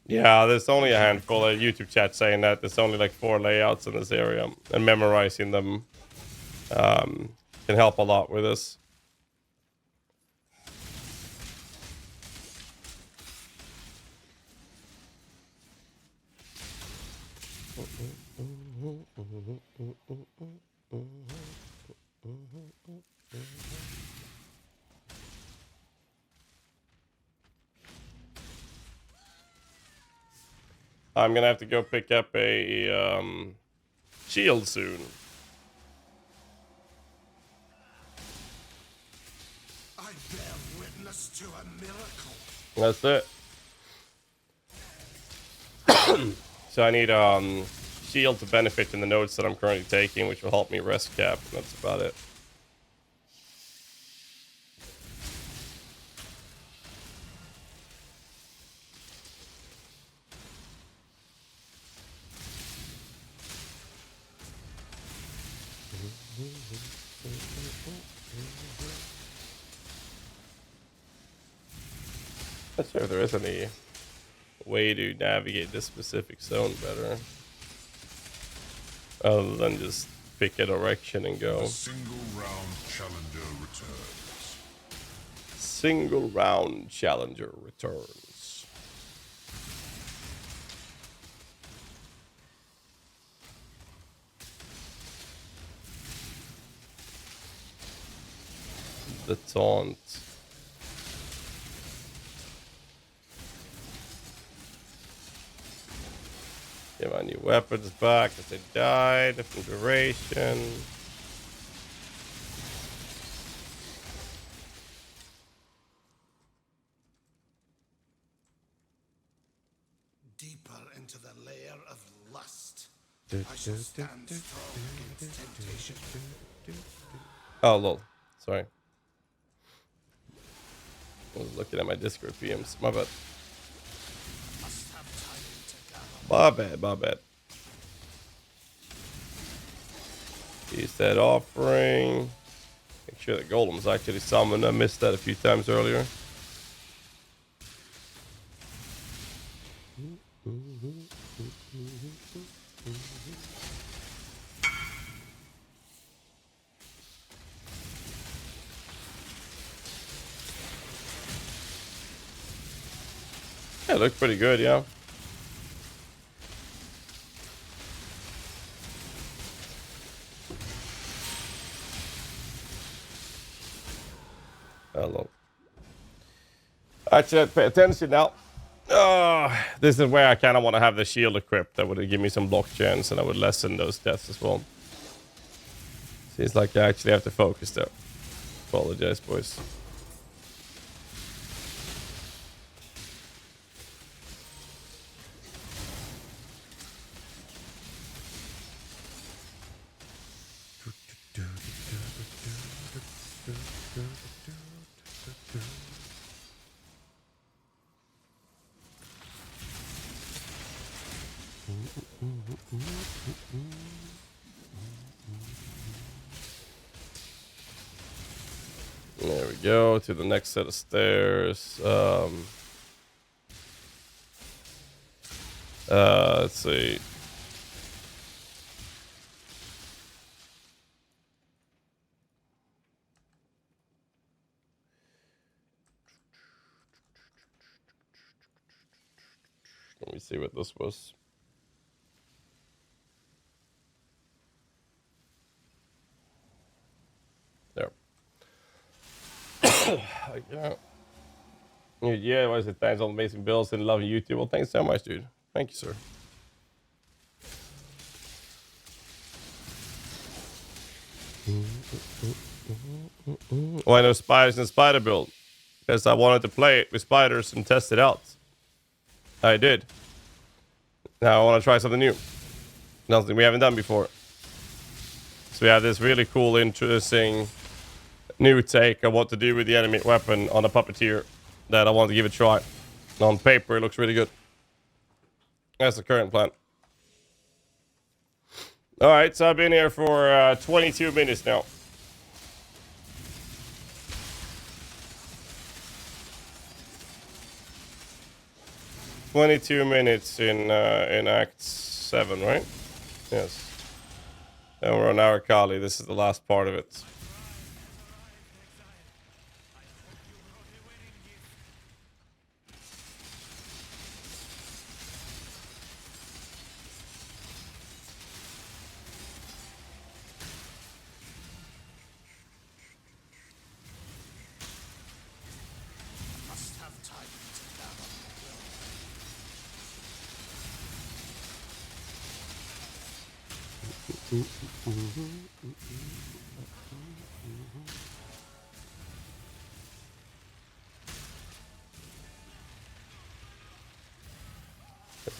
Yeah, there's only a handful of YouTube chat saying that there's only like 4 layouts in this area, and memorizing them can help a lot with this. I'm gonna have to go pick up a shield soon. I bear witness to a miracle. That's it. So I need shield to benefit in the nodes that I'm currently taking, which will help me rest cap. And that's about it. Not sure if there is any way to navigate this specific zone better, other than just pick a direction and go. A single round challenger returns. Single round challenger returns. The taunt. Get my new weapons back if they die. Different duration. Deeper into the layer of lust. I shall stand strong against temptation. Oh, lol. Sorry. I was looking at my Discord PMs. My bad. My bad, my bad. Use that offering. Make sure that Golem's actually summoned. I missed that a few times earlier. Yeah, it looks pretty good, yeah. Hello. Actually, pay attention now. This is where I kind of want to have the shield equipped. That would give me some block chance, and I would lessen those deaths as well. Seems like I actually have to focus there. Apologize, boys. go to the next set of stairs. Let's see. Let me see what this was. There. Yeah. Yeah, why is it? Thanks, all amazing bills and loving YouTube. Well, thanks so much, dude. Thank you, sir. Oh, I know spiders and spider build because I wanted to play it with spiders and test it out. I did. Now I want to try something new. Nothing we haven't done before. So we have this really cool, interesting new take on what to do with the enemy weapon on a puppeteer that I want to give it a try. On paper, it looks really good. That's the current plan. All right, so I've been here for 22 minutes now. in Act 7, right? Yes. And we're on our Kali. This is the last part of it.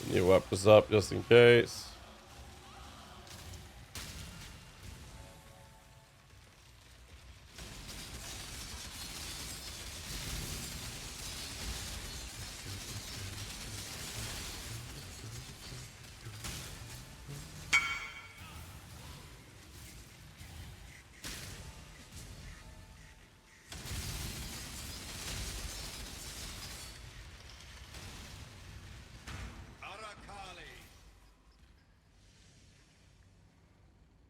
New weapons up just in case.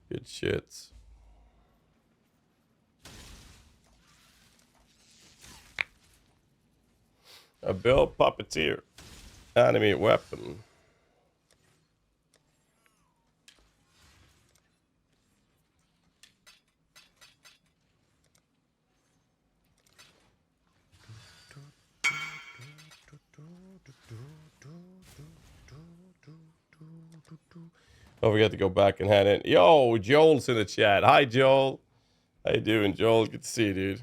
Good shit. A build puppeteer. Enemy weapon. Don't forget to go back and head in. Yo, Joel's in the chat. Hi, Joel. How you doing, Joel? Good to see you, dude.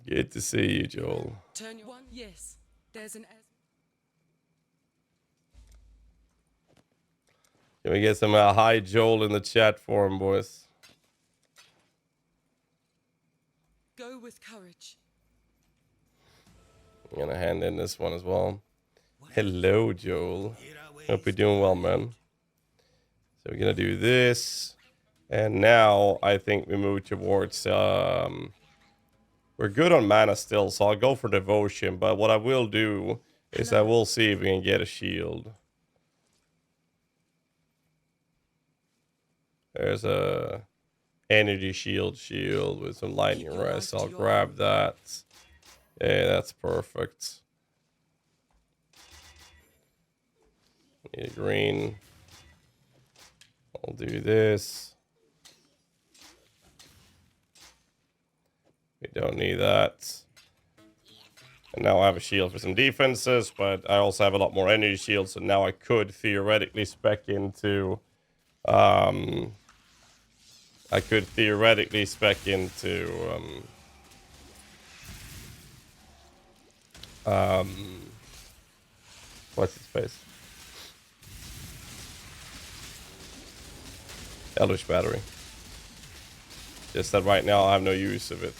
Good to see you, Joel. Turn your one. Yes. There's an. Can we get some hi, Joel in the chat for him, boys? Go with courage. I'm gonna hand in this one as well. Hello, Joel. Hope you're doing well, man. So we're gonna do this, and now I think we move towards. We're good on mana still, so I'll go for devotion. But what I will do is I will see if we can get a shield. There's a energy shield with some lightning rest. I'll grab that. Yeah, that's perfect. Need a green. I'll do this. We don't need that. And now I have a shield for some defenses, but I also have a lot more energy shields, so now I could theoretically spec into what's his face? Eldritch Battery. Just that right now I have no use of it.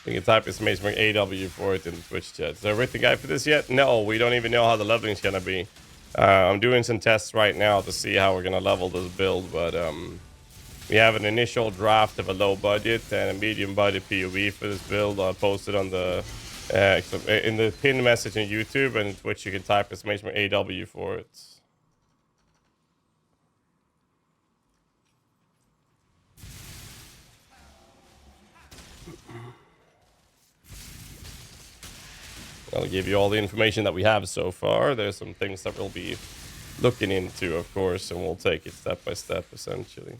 You can type exclamation mark AW for it in the Twitch chat. Is there a written guide for this yet? No, we don't even know how the leveling's gonna be. I'm doing some tests right now to see how we're gonna level this build, but we have an initial draft of a low budget and a medium budget PoE for this build. I'll post it on the in the pinned message on YouTube, and Twitch you can type exclamation mark AW for it. I'll give you all the information that we have so far. There's some things that we'll be looking into, of course, and we'll take it step by step, essentially.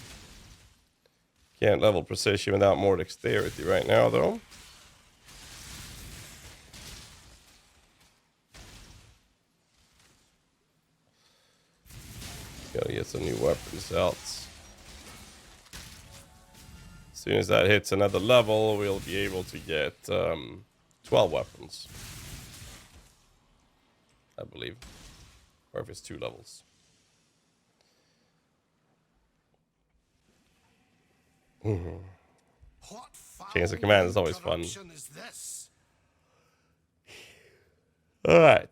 Can't level precision without more dexterity right now, though. Gotta get some new weapons out. As soon as that hits another level, we'll be able to get 12 weapons. I believe. Or if it's 2 levels. Change of command is always fun. Alright.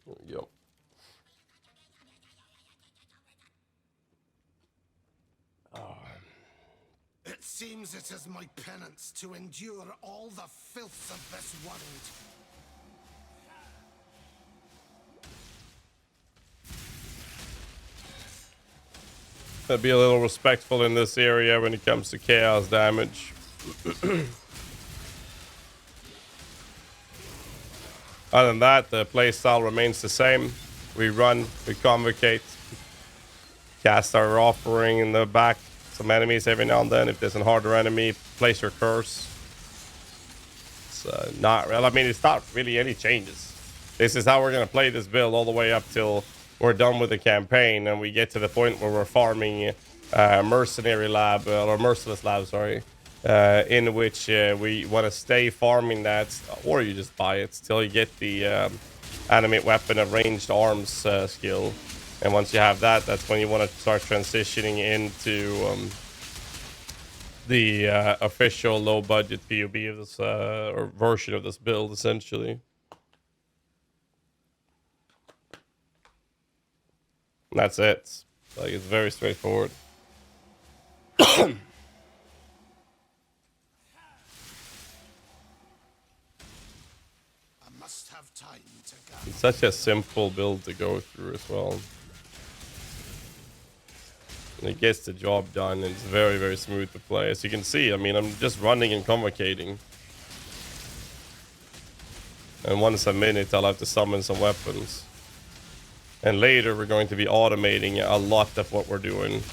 There we go. It seems it is my penance to endure all the filth of this world. Be a little respectful in this area when it comes to chaos damage. Other than that, the playstyle remains the same. We run, we convocate, cast our offering in the back, some enemies every now and then. If there's a harder enemy, place your curse. It's not real. I mean, it's not really any changes. This is how we're gonna play this build all the way up till we're done with the campaign and we get to the point where we're farming mercenary lab or merciless lab, sorry, in which we want to stay farming that, or you just buy it till you get the animate weapon of ranged arms skill. And once you have that, that's when you want to start transitioning into the official low budget PoE of this or version of this build, essentially. And that's it. Like, it's very straightforward. I must have time to go. It's such a simple build to go through as well. And it gets the job done, and it's very, very smooth to play. As you can see, I mean, I'm just running and convocating. And once a minute, I'll have to summon some weapons. And later, we're going to be automating a lot of what we're doing.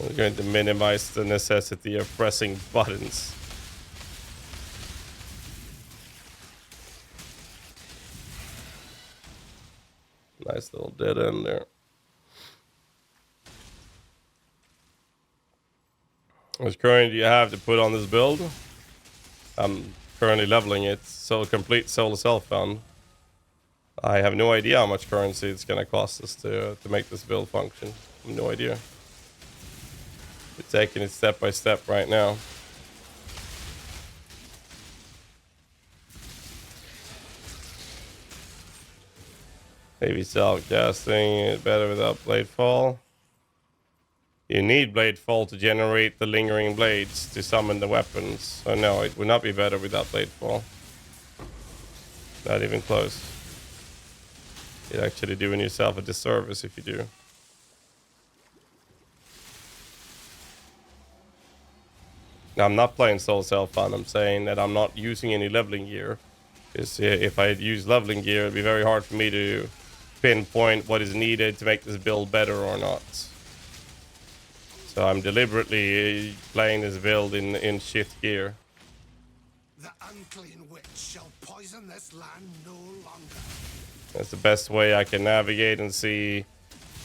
We're going to minimize the necessity of pressing buttons. Nice little dead end there. How much current do you have to put on this build? I'm currently leveling it, so complete solar self-found. I have no idea how much currency it's gonna cost us to make this build function. I have no idea. We're taking it step by step right now. Maybe self-casting it better without blade fall. You need blade fall to generate the lingering blades to summon the weapons. So no, it would not be better without blade fall. Not even close. You're actually doing yourself a disservice if you do. Now, I'm not playing Soul Self-Found. I'm saying that I'm not using any leveling gear. Because if I use leveling gear, it'd be very hard for me to pinpoint what is needed to make this build better or not. So I'm deliberately playing this build in shift gear. The unclean witch shall poison this land no longer. That's the best way I can navigate and see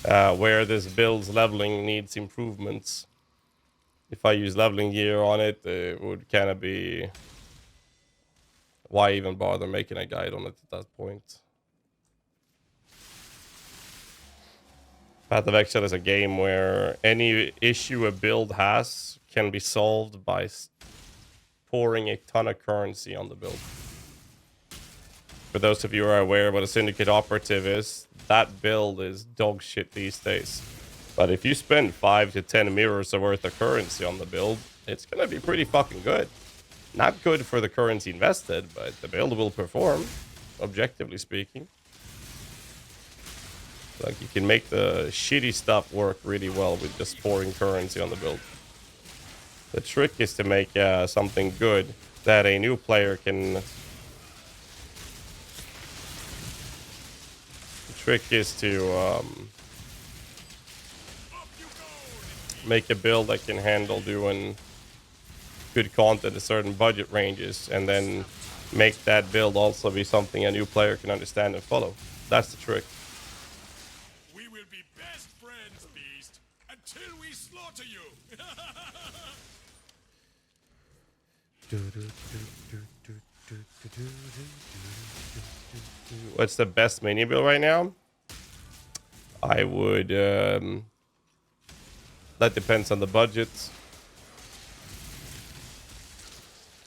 where this build's leveling needs improvements. If I use leveling gear on it, it would kind of be... Why even bother making a guide on it at that point? Path of Exile is a game where any issue a build has can be solved by pouring a ton of currency on the build. For those of you who are aware of what a Syndicate Operative is, that build is dog shit these days. But if you spend 5 to 10 mirrors worth of currency on the build, it's gonna be pretty fucking good. Not good for the currency invested, but the build will perform, objectively speaking. Like, you can make the shitty stuff work really well with just pouring currency on the build. The trick is to make something good that a new player can... The trick is to make a build that can handle doing good content at certain budget ranges, and then make that build also be something a new player can understand and follow. That's the trick. We will be best friends, Beast, until we slaughter you. What's the best mini build right now? I would... that depends on the budget.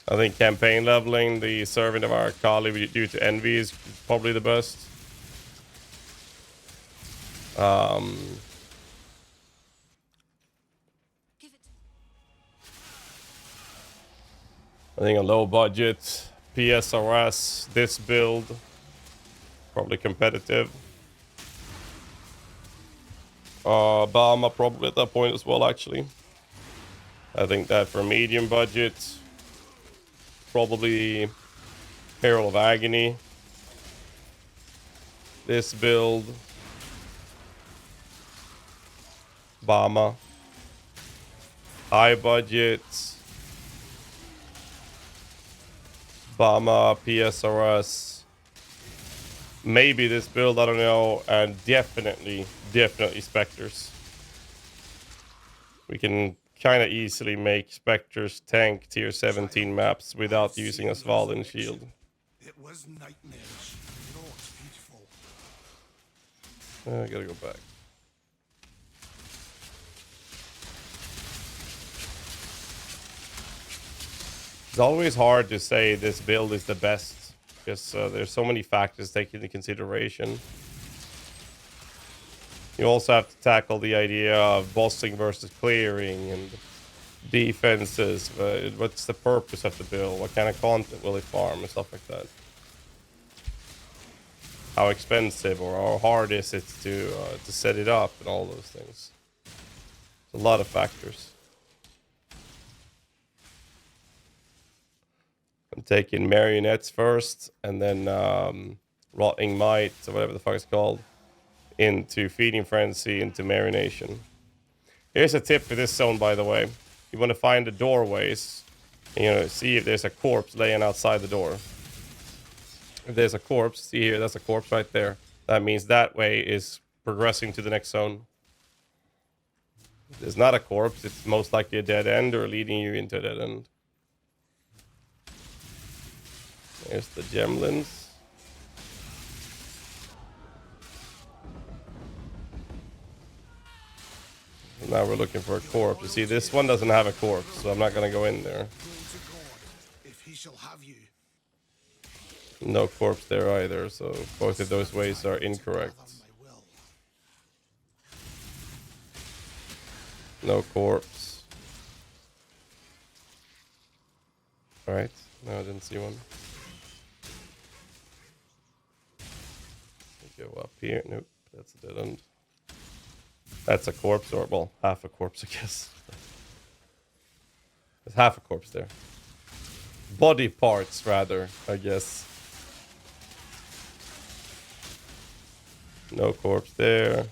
I think campaign leveling the Servant of our Kali due to Envy is probably the best. I think a low budget PSRS, this build, probably competitive. Bama probably at that point as well, actually. I think that for medium budget, probably Herald of Agony. This build, Bama. High budget, Bama, PSRS. Maybe this build, I don't know, and definitely Spectres. We can kind of easily make Spectres tank tier 17 maps without using a Svalin shield. It was nightmarish, not beautiful. I gotta go back. It's always hard to say this build is the best, because there's so many factors taken into consideration. You also have to tackle the idea of bossing versus clearing and defenses. What's the purpose of the build? What kind of content will it farm and stuff like that? How expensive or how hard is it to set it up and all those things. It's a lot of factors. I'm taking Marionettes first, and then Rotting Might, or whatever the fuck it's called, into Feeding Frenzy, into Marination. Here's a tip for this zone, by the way. You want to find the doorways, and, see if there's a corpse laying outside the door. If there's a corpse, see here, that's a corpse right there. That means that way is progressing to the next zone. If there's not a corpse, it's most likely a dead end or leading you into a dead end. There's the Gemlins. And now we're looking for a corpse. You see, this one doesn't have a corpse, so I'm not gonna go in there. No corpse there either, so both of those ways are incorrect. No corpse. Alright, no, I didn't see one. Go up here. Nope, that's a dead end. That's a corpse, or well, half a corpse, I guess. There's half a corpse there. Body parts, rather, I guess. No corpse there.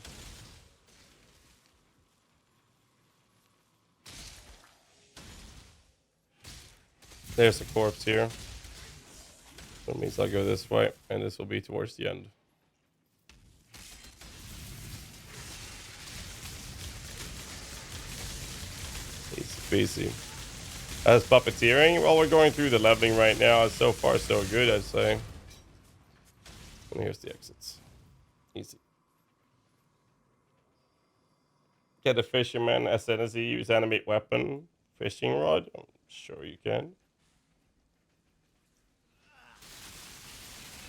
There's a corpse here. That means I'll go this way, and this will be towards the end. Easy. As puppeteering, well, we're going through the leveling right now. So far, so good, I'd say. And here's the exits. Easy. Get a fisherman as soon as you use animate weapon. Fishing rod? I'm sure you can.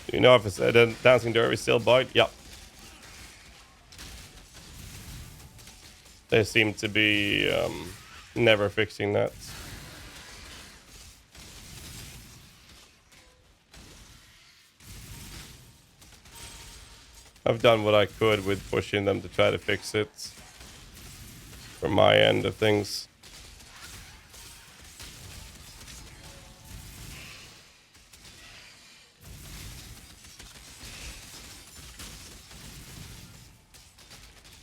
Do you know if it's a dancing derby still bite? Yep. They seem to be never fixing that. I've done what I could with pushing them to try to fix it from my end of things.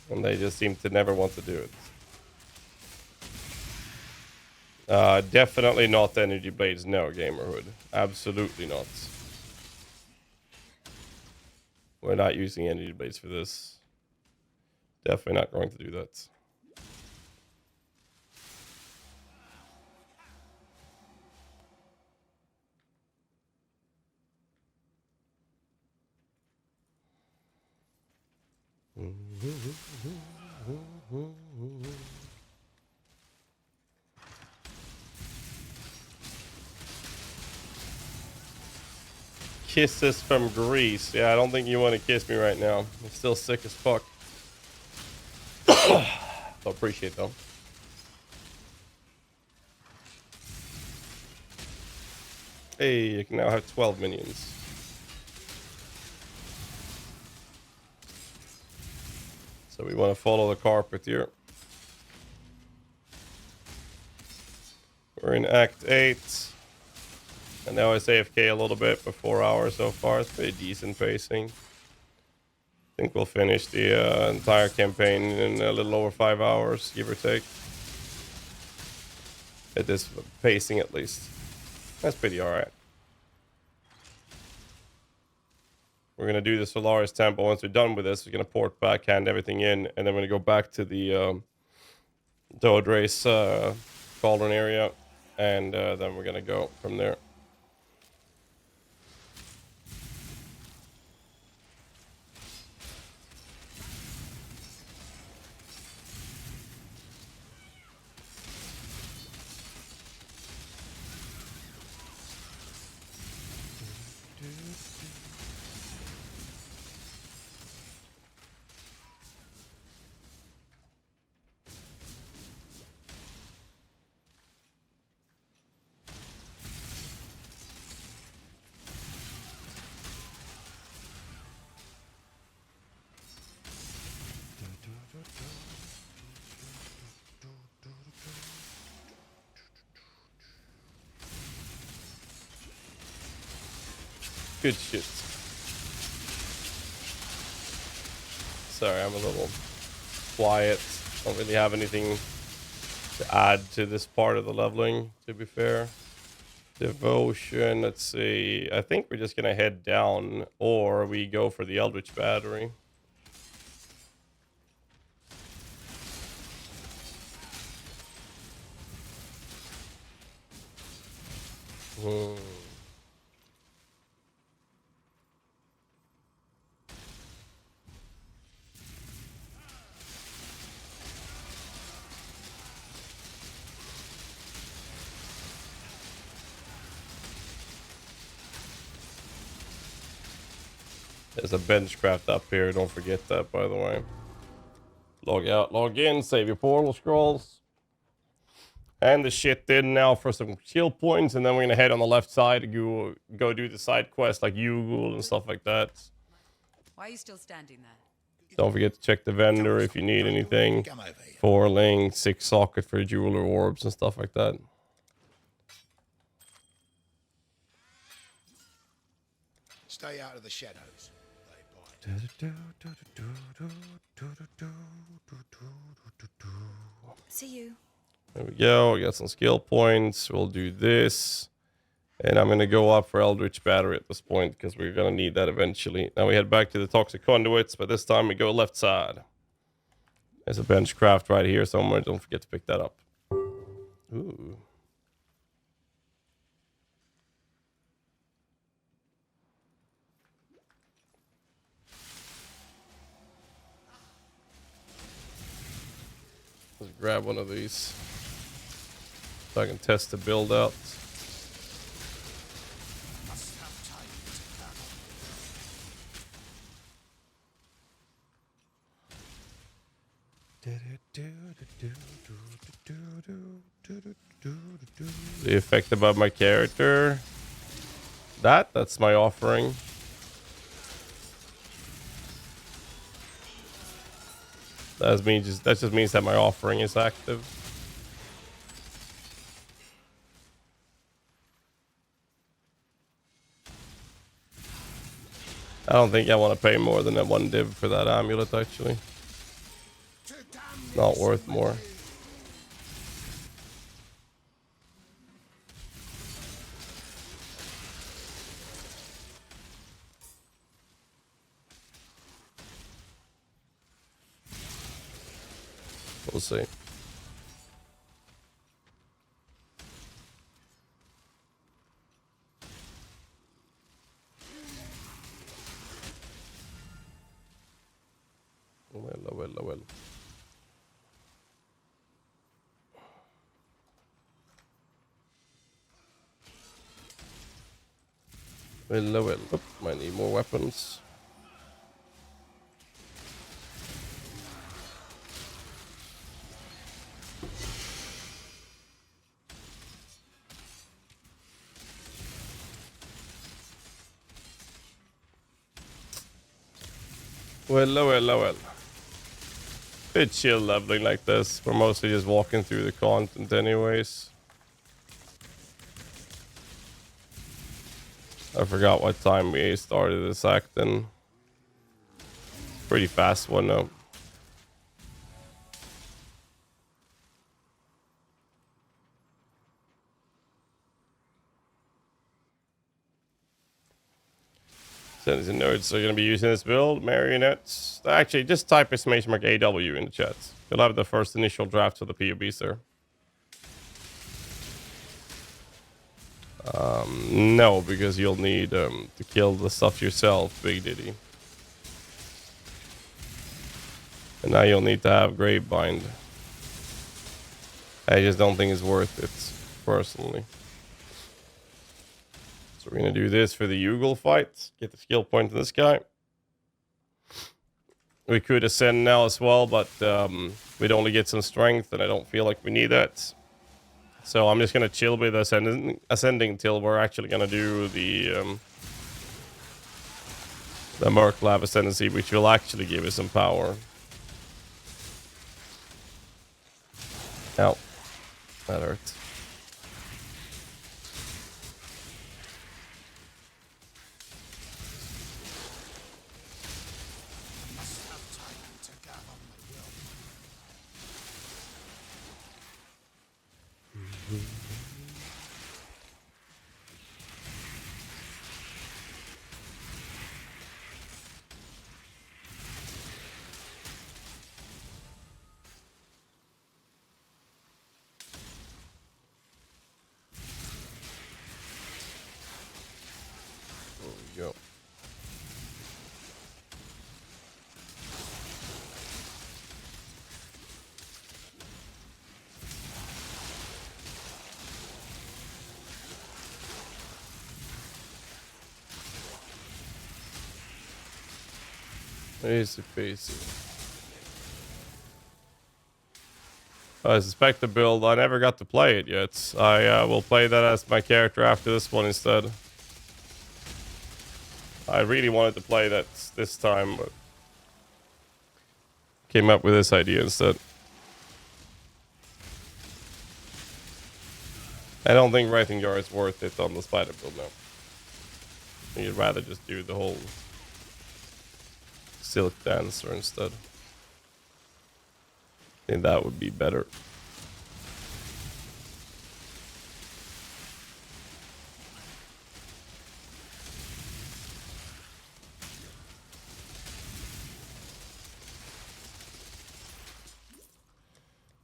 And they just seem to never want to do it. Definitely not energy blades, no, Gamerhood. Absolutely not. We're not using energy blades for this. Definitely not going to do that. Kisses from Greece. Yeah, I don't think you want to kiss me right now. I'm still sick as fuck. So appreciate them. Hey, you can now have 12 minions. So we want to follow the carpet here. We're in Act 8. And now I AFK a little bit for 4 hours so far. It's pretty decent pacing. I think we'll finish the entire campaign in a little over 5 hours, give or take. At this pacing, at least. That's pretty alright. We're going to do the Solaris temple. Once we're done with this, we're going to port back, hand everything in, and then we're going to go back to the Dodrace cauldron area, and then we're going to go from there. Good shit. Sorry, I'm a little quiet. Don't really have anything to add to this part of the leveling, to be fair. Devotion, let's see. I think we're just gonna head down, or we go for the Eldritch Battery. There's a benchcraft up here. Don't forget that, by the way. Log out, log in, save your portal scrolls. And the shit in now for some skill points, and then we're gonna head on the left side to go do the side quests like Yugul and stuff like that. Why are you still standing there? Don't forget to check the vendor if you need anything. 4 link, 6 socket for jeweler orbs and stuff like that. Stay out of the shadows. See you. There we go. We got some skill points. We'll do this. And I'm going to go up for Eldritch Battery at this point because we're going to need that eventually. Now we head back to the Toxic Conduits, but this time we go left side. There's a benchcraft right here somewhere. Don't forget to pick that up. Ooh. grab one of these so I can test the build out. The effect about my character. That's my offering. That just means that my offering is active. I don't think I want to pay more than that 1 div for that amulet, actually. Not worth more. We'll see. Well. Oop, might need more weapons. Well. Bit chill leveling like this. We're mostly just walking through the content anyways. I forgot what time we started this act in. Pretty fast one though. Citizens and nerds are going to be using this build. Marionettes. Actually, just type exclamation mark AW in the chat. You'll have the first initial draft of the POBs there. No, because you'll need to kill the stuff yourself, Big Diddy. And now you'll need to have Gravebind. I just don't think it's worth it, personally. So we're going to do this for the Yugal fight. Get the skill point to this guy. We could ascend now as well, but we'd only get some strength, and I don't feel like we need that. So I'm just going to chill with ascending until we're actually going to do the Merc Lab Ascendancy, which will actually give us some power. Ow. That hurt. Go. Easy peasy. I suspect the build. I never got to play it yet. I will play that as my character after this one instead. I really wanted to play that this time, but came up with this idea instead. I don't think writing jar is worth it on the spider build now. You'd rather just do the whole silk dancer instead. I think that would be better.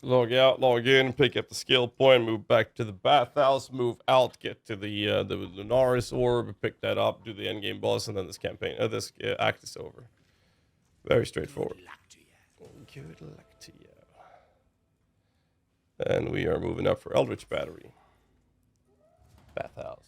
Log out, log in, pick up the skill point, move back to the bathhouse, move out, get to the Lunaris orb, pick that up, do the endgame boss, and then this campaign, this act is over. Very straightforward. Good luck to you. And we are moving up for Eldritch Battery. Bathhouse.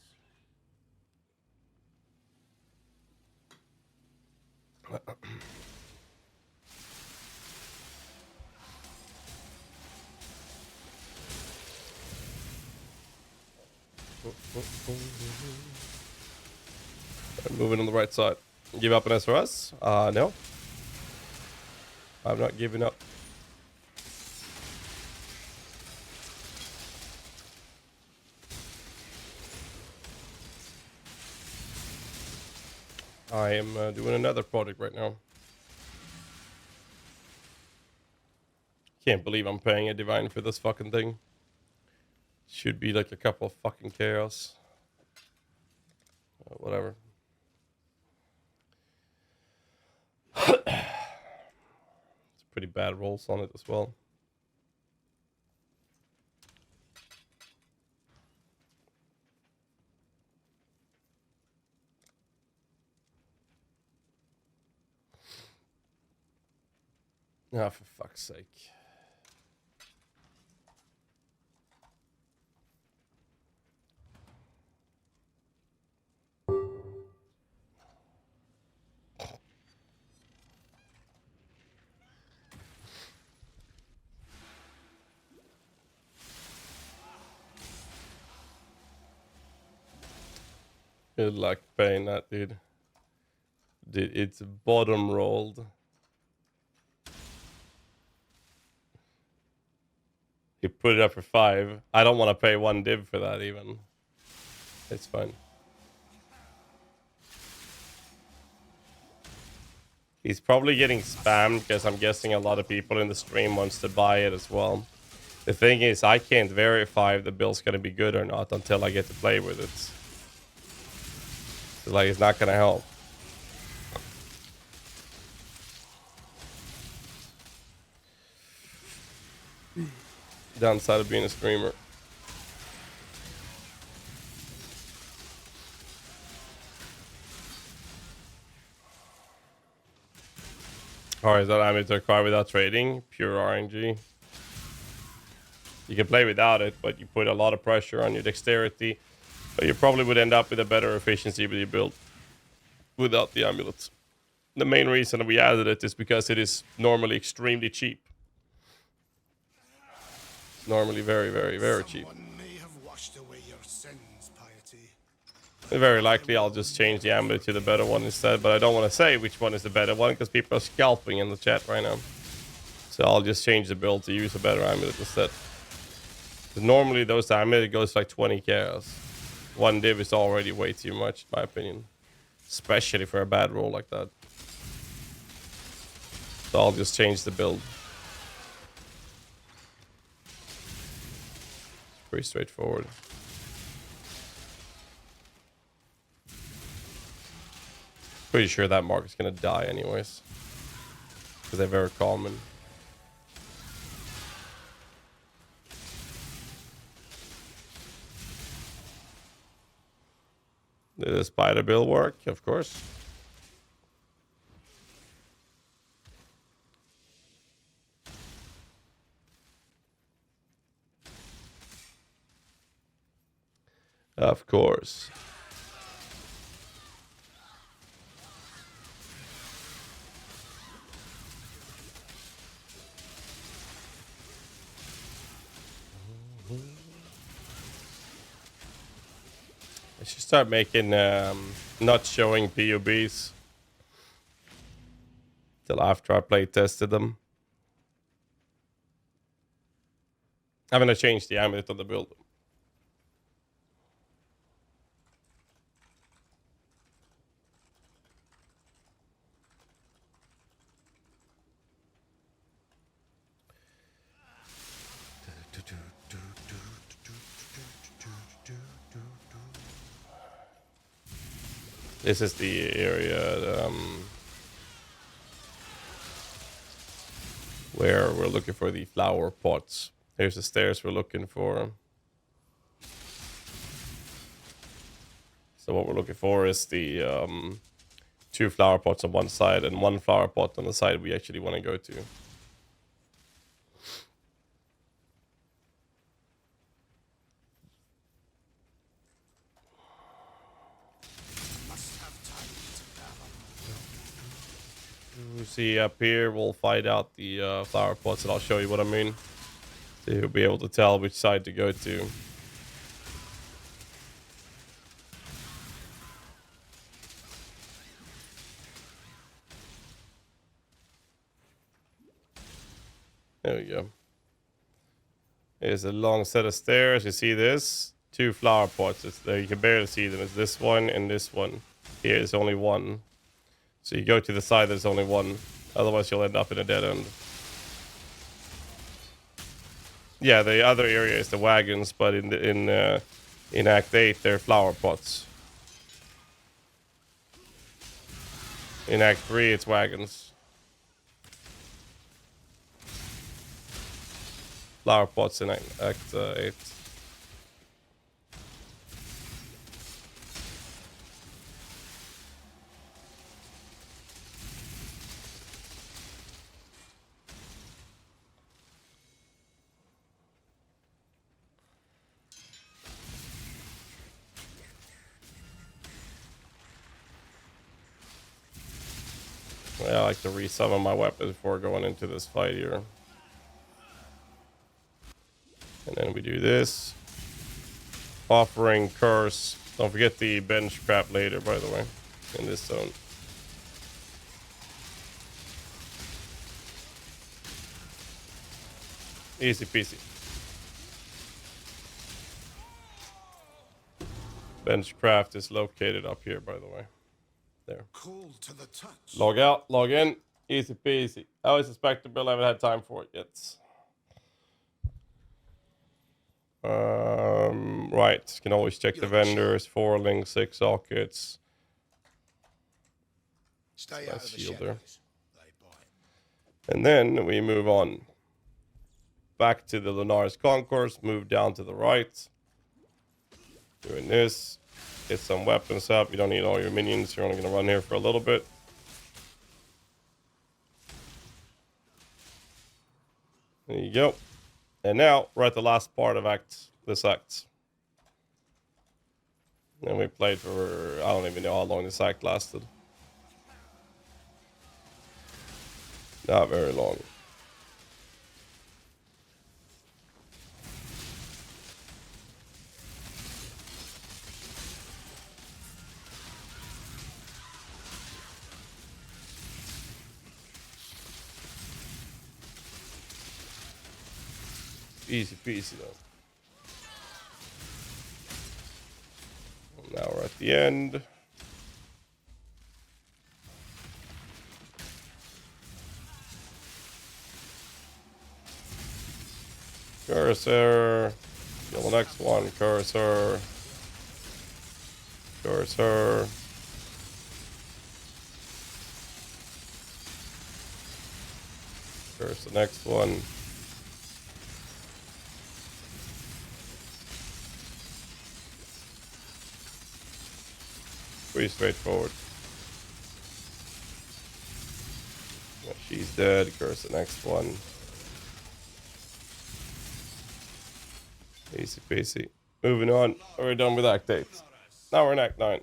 I'm moving on the right side. Give up an SRS? No. I'm not giving up. I am doing another project right now. Can't believe I'm paying a divine for this fucking thing. Should be like a couple of fucking chaos. Whatever. It's pretty bad rolls on it as well. Ah, for fuck's sake. Good luck paying that, dude. It's bottom rolled. You put it up for 5. I don't want to pay 1 div for that even. It's fine. He's probably getting spammed because I'm guessing a lot of people in the stream wants to buy it as well. The thing is, I can't verify if the build's going to be good or not until I get to play with it. So, like, it's not going to help. Downside of being a streamer. Or is that amulet to acquire without trading? Pure RNG. You can play without it, but you put a lot of pressure on your dexterity. But you probably would end up with a better efficiency with your build without the amulets. The main reason we added it is because it is normally extremely cheap. It's normally very, very, very cheap. Very likely I'll just change the amulet to the better one instead, but I don't want to say which one is the better one because people are scalping in the chat right now. So I'll just change the build to use a better amulet instead. Normally those amulet goes like 20 chaos. 1 div is already way too much in my opinion. Especially for a bad roll like that. So I'll just change the build. Pretty straightforward. Pretty sure that mark is gonna die anyways. Because they're very common. Did the spider build work? Of course. Of course. I should start making not showing PUBs till after I play tested them. I'm gonna change the amulet on the build. This is the area where we're looking for the flower pots. Here's the stairs we're looking for. So what we're looking for is the 2 flower pots on one side and 1 flower pot on the side we actually want to go to. you see up here, we'll find out the flower pots, and I'll show you what I mean. So you'll be able to tell which side to go to. There we go. There's a long set of stairs. You see this? 2 flower pots. It's there. You can barely see them. It's this one and this one. Here is only one. So you go to the side, there's only one. Otherwise, you'll end up in a dead end. Yeah, the other area is the wagons, but in Act 8, they're flower pots. In Act 3, it's wagons. Flower pots in Act 8. I like to resummon my weapons before going into this fight here. And then we do this. Offering curse. Don't forget the bench crap later, by the way, in this zone. Easy peasy. Benchcraft is located up here, by the way. There. Call to the touch. Log out, log in. Easy peasy. Oh, it's inspectable. I haven't had time for it yet. Right. Can always check the vendors. 4 links, 6 sockets. Stay out of the Shield shadows. there. They bite. And then we move on. Back to the Lunaris Concourse. Move down to the right. Doing this. Get some weapons up. You don't need all your minions. You're only going to run here for a little bit. There you go. And now we're at the last part of this act. And we played for, I don't even know how long this act lasted. Not very long. Easy peasy though. Now we're at the end. Cursor. Kill the next one. Cursor. Cursor. Curse the next one. Pretty straightforward. Yeah, she's dead. Curse the next one. Easy peasy. Moving on. We're done with Act 8. Now we're in Act 9.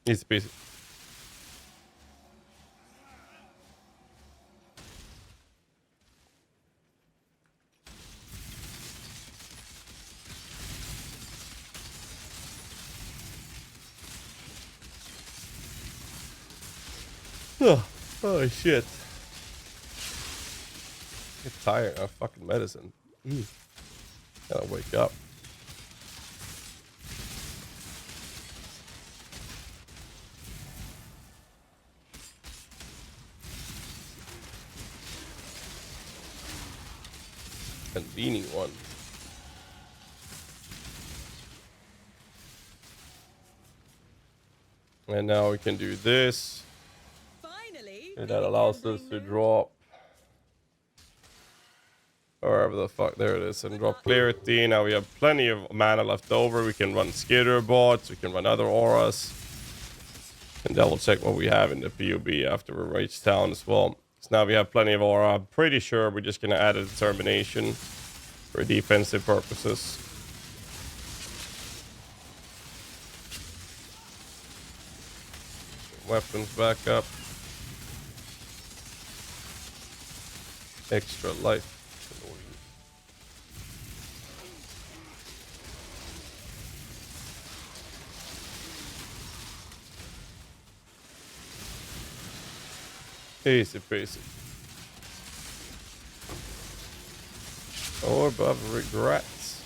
Easy peasy. Oh shit. Get tired of fucking medicine. Gotta wake up. Convenient one. And now we can do this. And that allows us to drop wherever the fuck, there it is, and drop clarity. Now we have plenty of mana left over. We can run skitter bots, we can run other auras, and double check what we have in the PoB after we reach town as well. So now we have plenty of aura. I'm pretty sure we're just gonna add a determination for defensive purposes. weapons back up. Extra life. Easy peasy. Orb of regrets.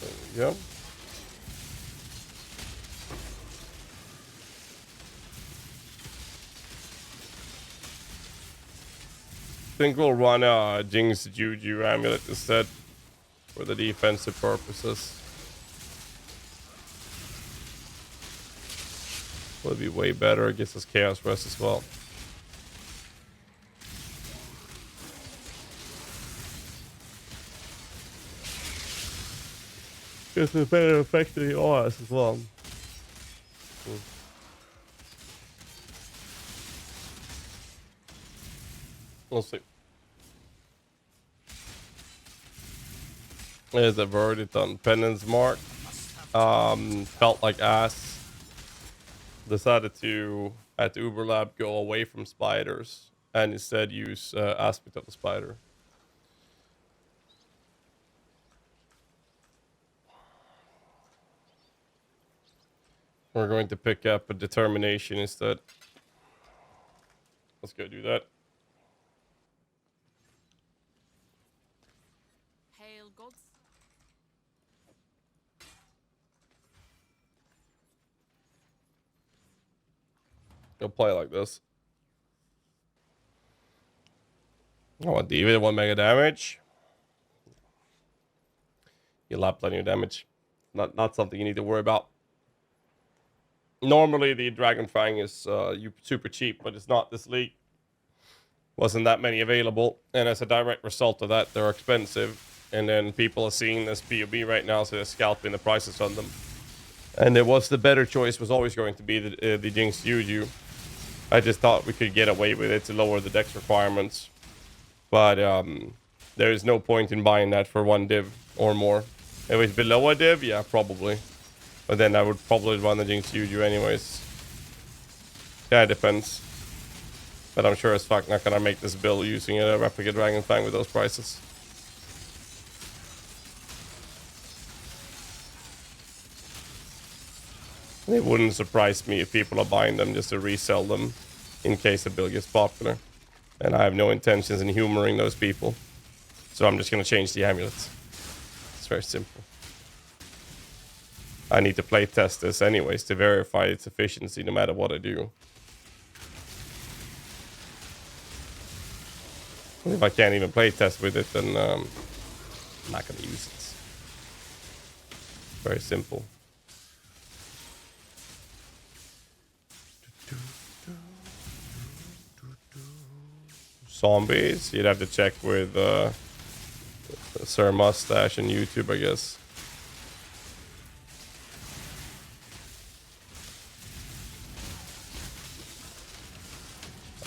There we go. I think we'll run a Jinx Juju amulet instead for the defensive purposes. Would be way better. It gets us Chaos Rest as well. Gets a better effect to the auras as well. We'll see. There's a verdict on Penance Mark. Felt like ass. Decided to, at the Uber Lab, go away from spiders and instead use Aspect of the Spider. We're going to pick up a Determination instead. Let's go do that. Hail gods. Go play like this. I want Diva, 1 mega damage. You'll have plenty of damage. Not something you need to worry about. Normally the Dragon Fang is super cheap, but it's not this league. Wasn't that many available, and as a direct result of that, they're expensive. And then people are seeing this PoB right now, so they're scalping the prices on them. And it was the better choice was always going to be the Jinx Juju. I just thought we could get away with it to lower the dex requirements. But there is no point in buying that for 1 div or more. If it's below a div, yeah, probably. But then I would probably run the Jinx Juju anyways. Yeah, it depends. But I'm sure as fuck not gonna make this build using a Replica Dragon Fang with those prices. It wouldn't surprise me if people are buying them just to resell them in case the build gets popular. And I have no intentions in humoring those people. So I'm just going to change the amulets. It's very simple. I need to play test this anyways to verify its efficiency no matter what I do. And if I can't even play test with it, then I'm not going to use it. Very simple. Zombies, you'd have to check with Sir Mustache on YouTube, I guess.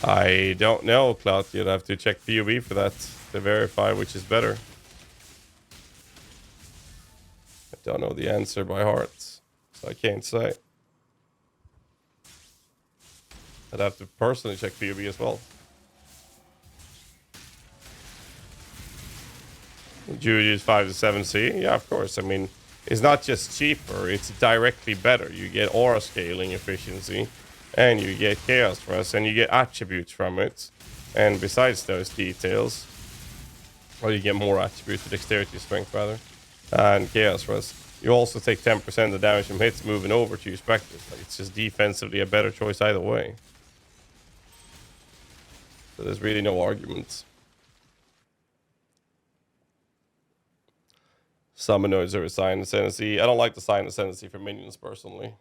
I don't know, Clout. You'd have to check PoE for that to verify which is better. I don't know the answer by heart, so I can't say. I'd have to personally check PoE as well. Juju's 5 to 7C? Yeah, of course. I mean, it's not just cheaper, it's directly better. You get aura scaling efficiency, and you get chaos rest, and you get attributes from it. And besides those details, well, you get more attributes, dexterity, strength rather, and chaos rest. You also take 10% of the damage from hits moving over to your specters. Like, it's just defensively a better choice either way. So there's really no arguments. Summon are a Sign Ascendancy. I don't like the Sign Ascendancy for minions personally.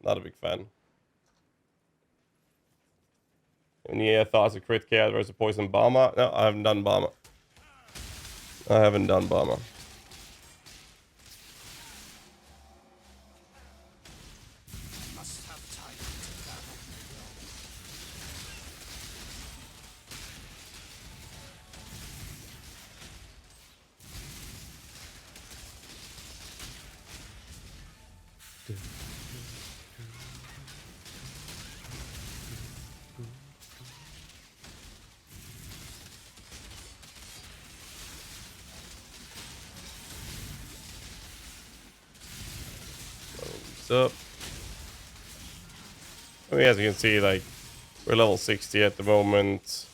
Not a big fan. Any thoughts of Crit Chaos versus Poison Bomber? No, I haven't done Bomber. I haven't done Bomber. up. I mean, as you can see, like, we're level 60 at the moment.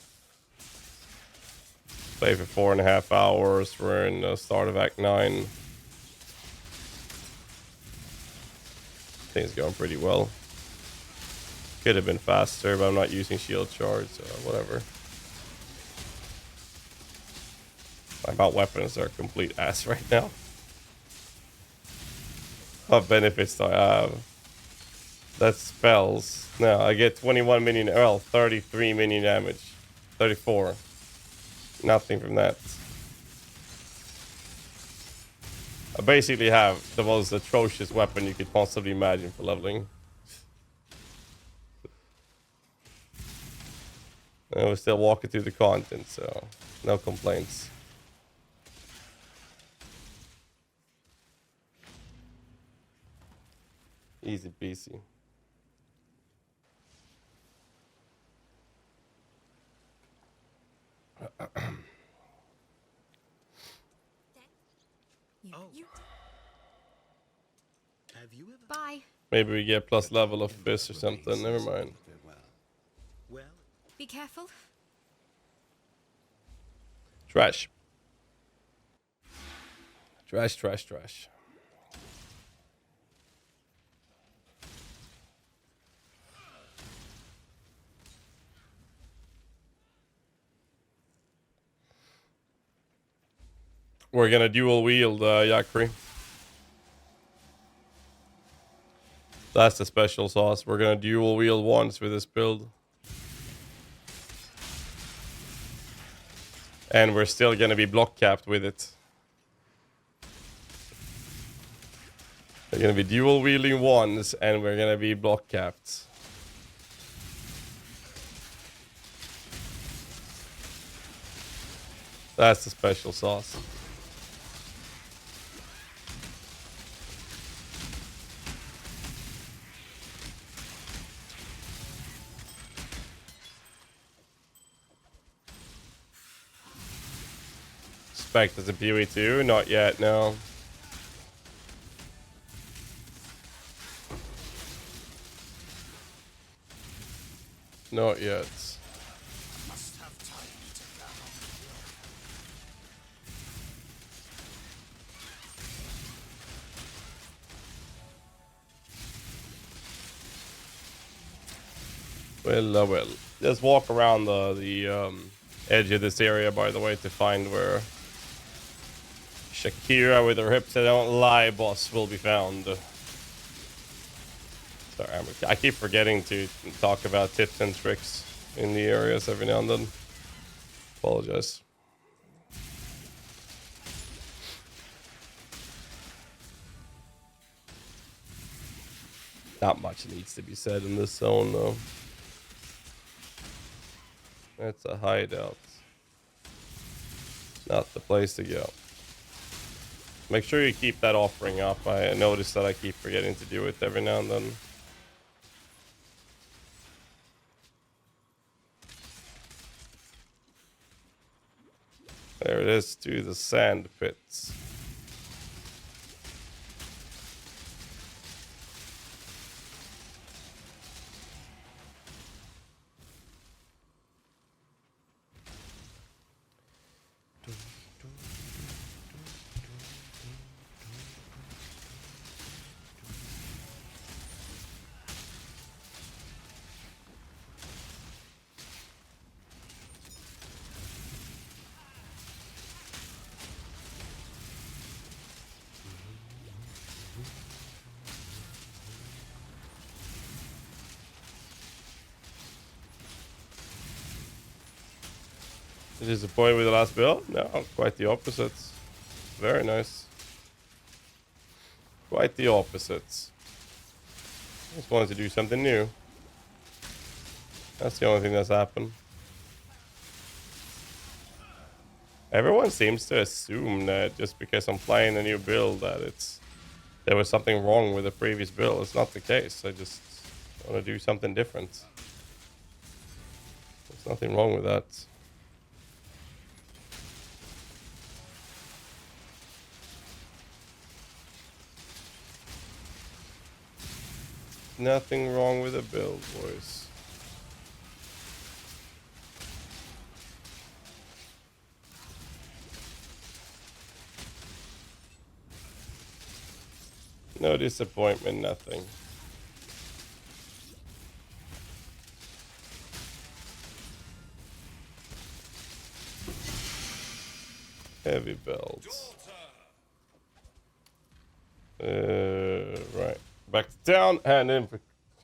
Play for 4.5 hours. We're in the start of Act 9. Things going pretty well. Could have been faster, but I'm not using shield charge, so whatever. My mount weapons are complete ass right now. What benefits do I have? That's spells. No, I get 21 minion, well, 33 minion damage. 34. Nothing from that. I basically have the most atrocious weapon you could possibly imagine for leveling. And we're still walking through the content, so no complaints. Easy peasy. Have you ever... Bye. Maybe we get plus level of this or something. Never mind. Be careful. Trash. Trash, trash, trash. We're gonna dual wield Yakri. That's the special sauce. We're gonna dual wield once with this build. And we're still gonna be block capped with it. We're gonna be dual wielding once and we're gonna be block capped. That's the special sauce. Expect as a PoE 2? Not yet, no. Not yet. Well. Just walk around the edge of this area, by the way, to find where Shakira with her hips that don't lie boss will be found. Sorry, I keep forgetting to talk about tips and tricks in the areas every now and then. Apologize. Not much needs to be said in this zone, though. It's a hideout. Not the place to go. Make sure you keep that offering up. I noticed that I keep forgetting to do it every now and then. There it is, to the sand pits. Disappointed with the last build? No, quite the opposite. Very nice. Quite the opposite. Just wanted to do something new. That's the only thing that's happened. Everyone seems to assume that just because I'm playing a new build that there was something wrong with the previous build. It's not the case. I just want to do something different. There's nothing wrong with that. nothing wrong with the build, boys. No disappointment, nothing. Heavy belts. Right. Back to town, hand in for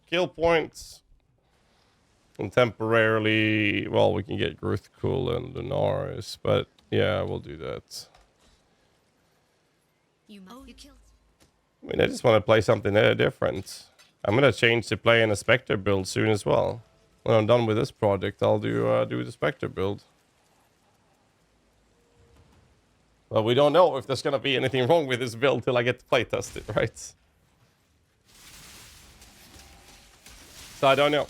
kill points. And temporarily, well, we can get Gruthkul and Lunaris, but yeah, we'll do that. You killed. I mean, I just want to play something different. I'm gonna change to playing a Spectre build soon as well. When I'm done with this project, I'll do the Spectre build. Well, we don't know if there's gonna be anything wrong with this build till I get to play test it, right? So I don't know.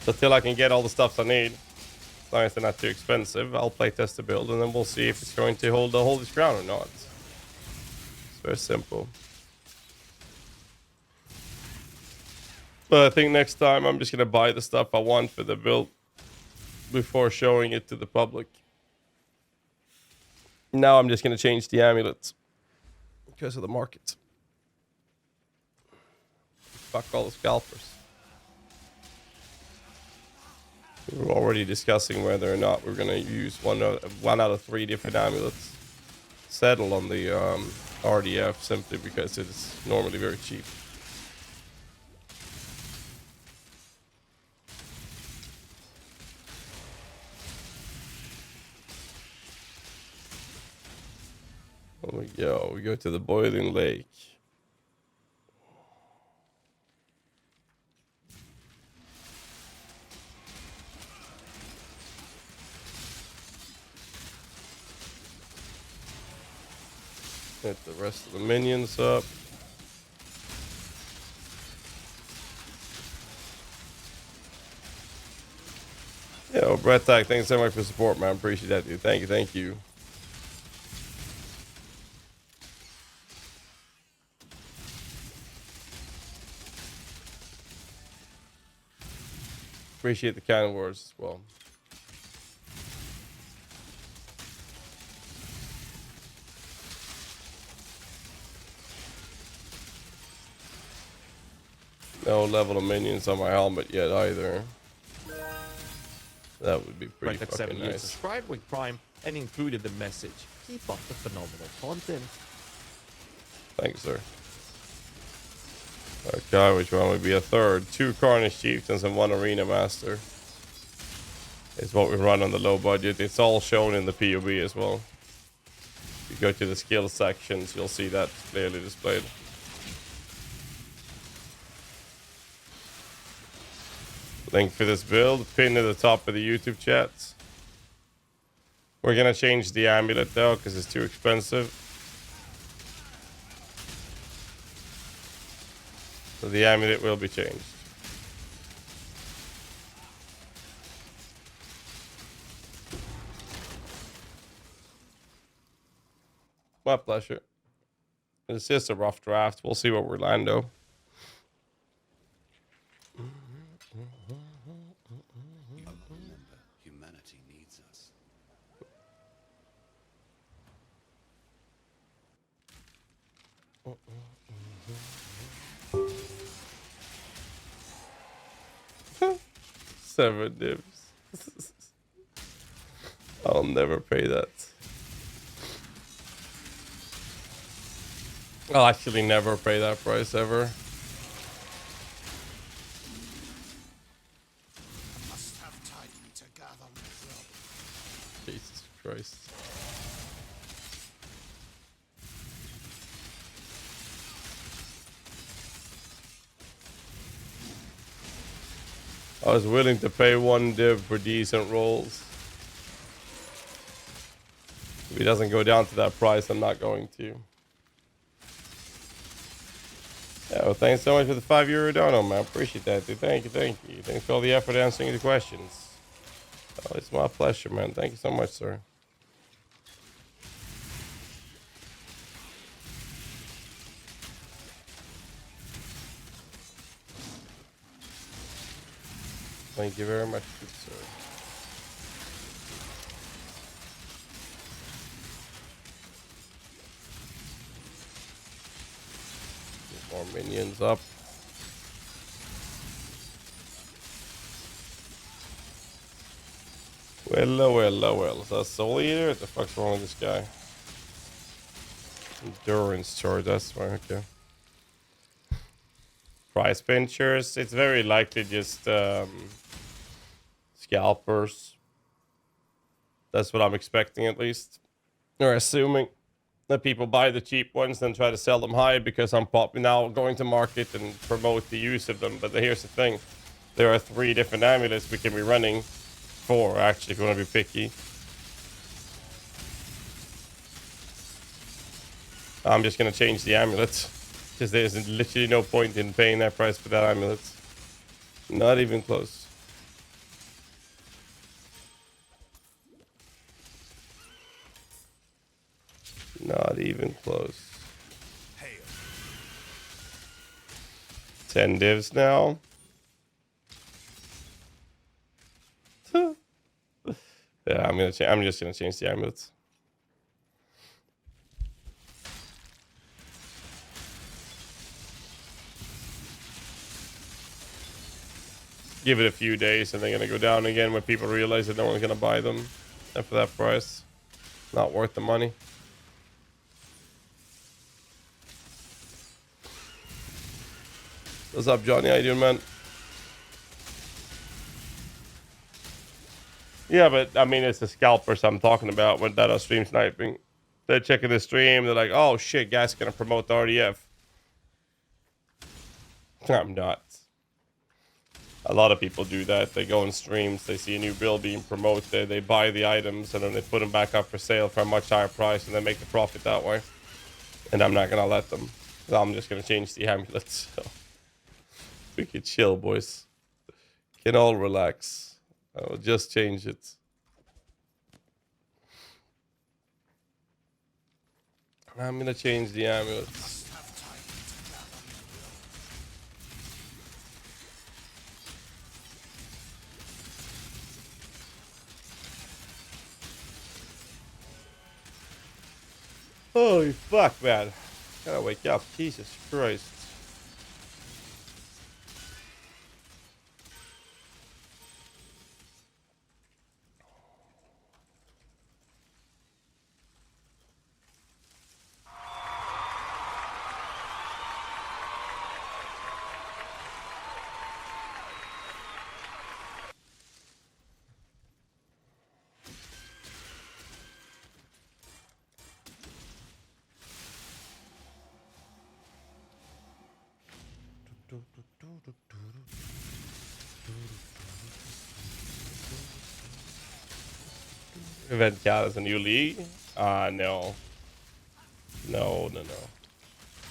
So till I can get all the stuff I need, as long as they're not too expensive, I'll play test the build and then we'll see if it's going to hold its ground or not. It's very simple. But I think next time I'm just gonna buy the stuff I want for the build before showing it to the public. Now I'm just gonna change the amulets because of the market. Fuck all the scalpers. We were already discussing whether or not we're gonna use one out of 3 different amulets. Settle on the RDF simply because it's normally very cheap. There we go. We go to the boiling lake. Hit the rest of the minions up. Yo, Brett Tag, thanks so much for support, man. Appreciate that, dude. Thank you, thank you. Appreciate the kind words as well. No level of minions on my helmet yet either. That would be pretty Like fucking 7 years nice. subscribed with Prime and included the message. Keep up the phenomenal content. Thanks, sir. Okay, which one would be a third? 2 Carnage Chieftains and 1 Arena Master. Is what we run on the low budget. It's all shown in the PoB as well. If you go to the skill sections, you'll see that clearly displayed. Link for this build, pinned at the top of the YouTube chat. We're gonna change the amulet though, because it's too expensive. So the amulet will be changed. My pleasure. It's just a rough draft. We'll see what we're lando. Remember, humanity needs us. Seven divs. I'll never pay that. I'll actually never pay that price ever. Must have time to gather my club. Jesus Christ. I was willing to pay 1 div for decent rolls. If he doesn't go down to that price, I'm not going to. Yeah, well, thanks so much for the €5 dono, man. Appreciate that, dude. Thank you, thank you. Thanks for all the effort answering the questions. Oh, it's my pleasure, man. Thank you so much, sir. Thank you very much, good sir. Get more minions up. Well. So that's Soul Eater? What the fuck's wrong with this guy? Endurance charge, that's right, okay. Price pinchers, it's very likely just scalpers. That's what I'm expecting at least. Or assuming that people buy the cheap ones and try to sell them high because I'm now going to market and promote the use of them. But here's the thing. There are 3 different amulets we can be running. 4 actually if you want to be picky. I'm just going to change the amulets. Because there's literally no point in paying that price for that amulet. Not even close. Not even close. 10 divs now. Yeah, I'm just gonna change the amulets. Give it a few days and they're gonna go down again when people realize that no one's gonna buy them. And for that price, not worth the money. What's up, Johnny? How you doing, man? Yeah, but I mean, it's the scalpers I'm talking about when that are stream sniping. They're checking the stream. They're like, oh shit, guys gonna promote the RDF. I'm not. A lot of people do that. They go on streams, they see a new build being promoted, they buy the items, and then they put them back up for sale for a much higher price, and they make the profit that way. And I'm not gonna let them. I'm just gonna change the amulets. So we can chill, boys. Can all relax. I will just change it. I'm gonna change the amulets. Holy fuck, man. Gotta wake up. Jesus Christ. Event count as a new league? No. No.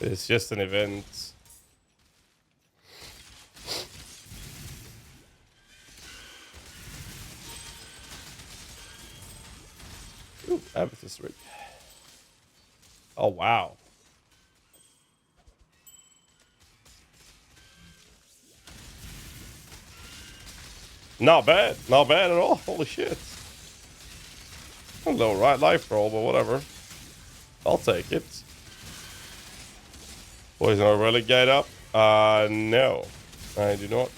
It's just an event. Ooh, Amethyst rig. Oh, wow. Not bad. Not bad at all. Holy shit. A little right life roll, but whatever. I'll take it. Poison or relegate up? No. I do not.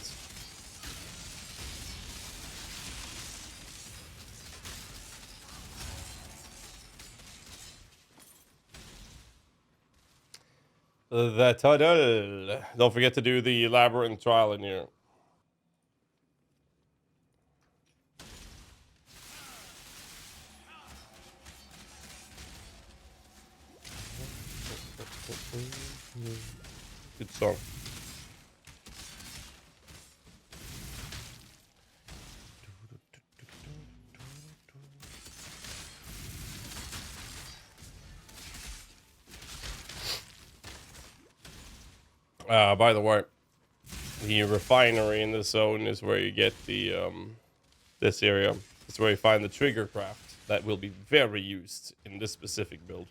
The tunnel. Don't forget to do the labyrinth trial in here. Good song. By the way, the refinery in this zone is where you get the this area. It's where you find the trigger craft that will be very used in this specific build.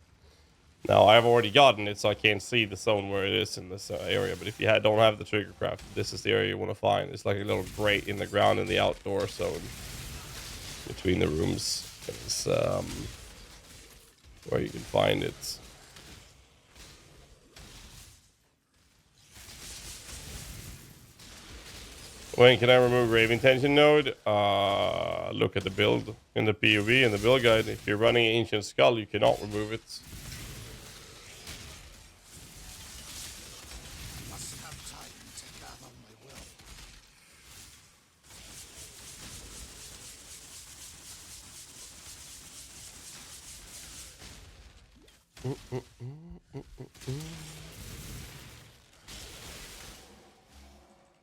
Now I've already gotten it, so I can't see the zone where it is in this area. But if you don't have the trigger craft, this is the area you want to find. It's like a little grate in the ground in the outdoor zone between the rooms. It's where you can find it. When can I remove Grave Intention node? Look at the build in the PoE and the build guide. If you're running Ancient Skull, you cannot remove it.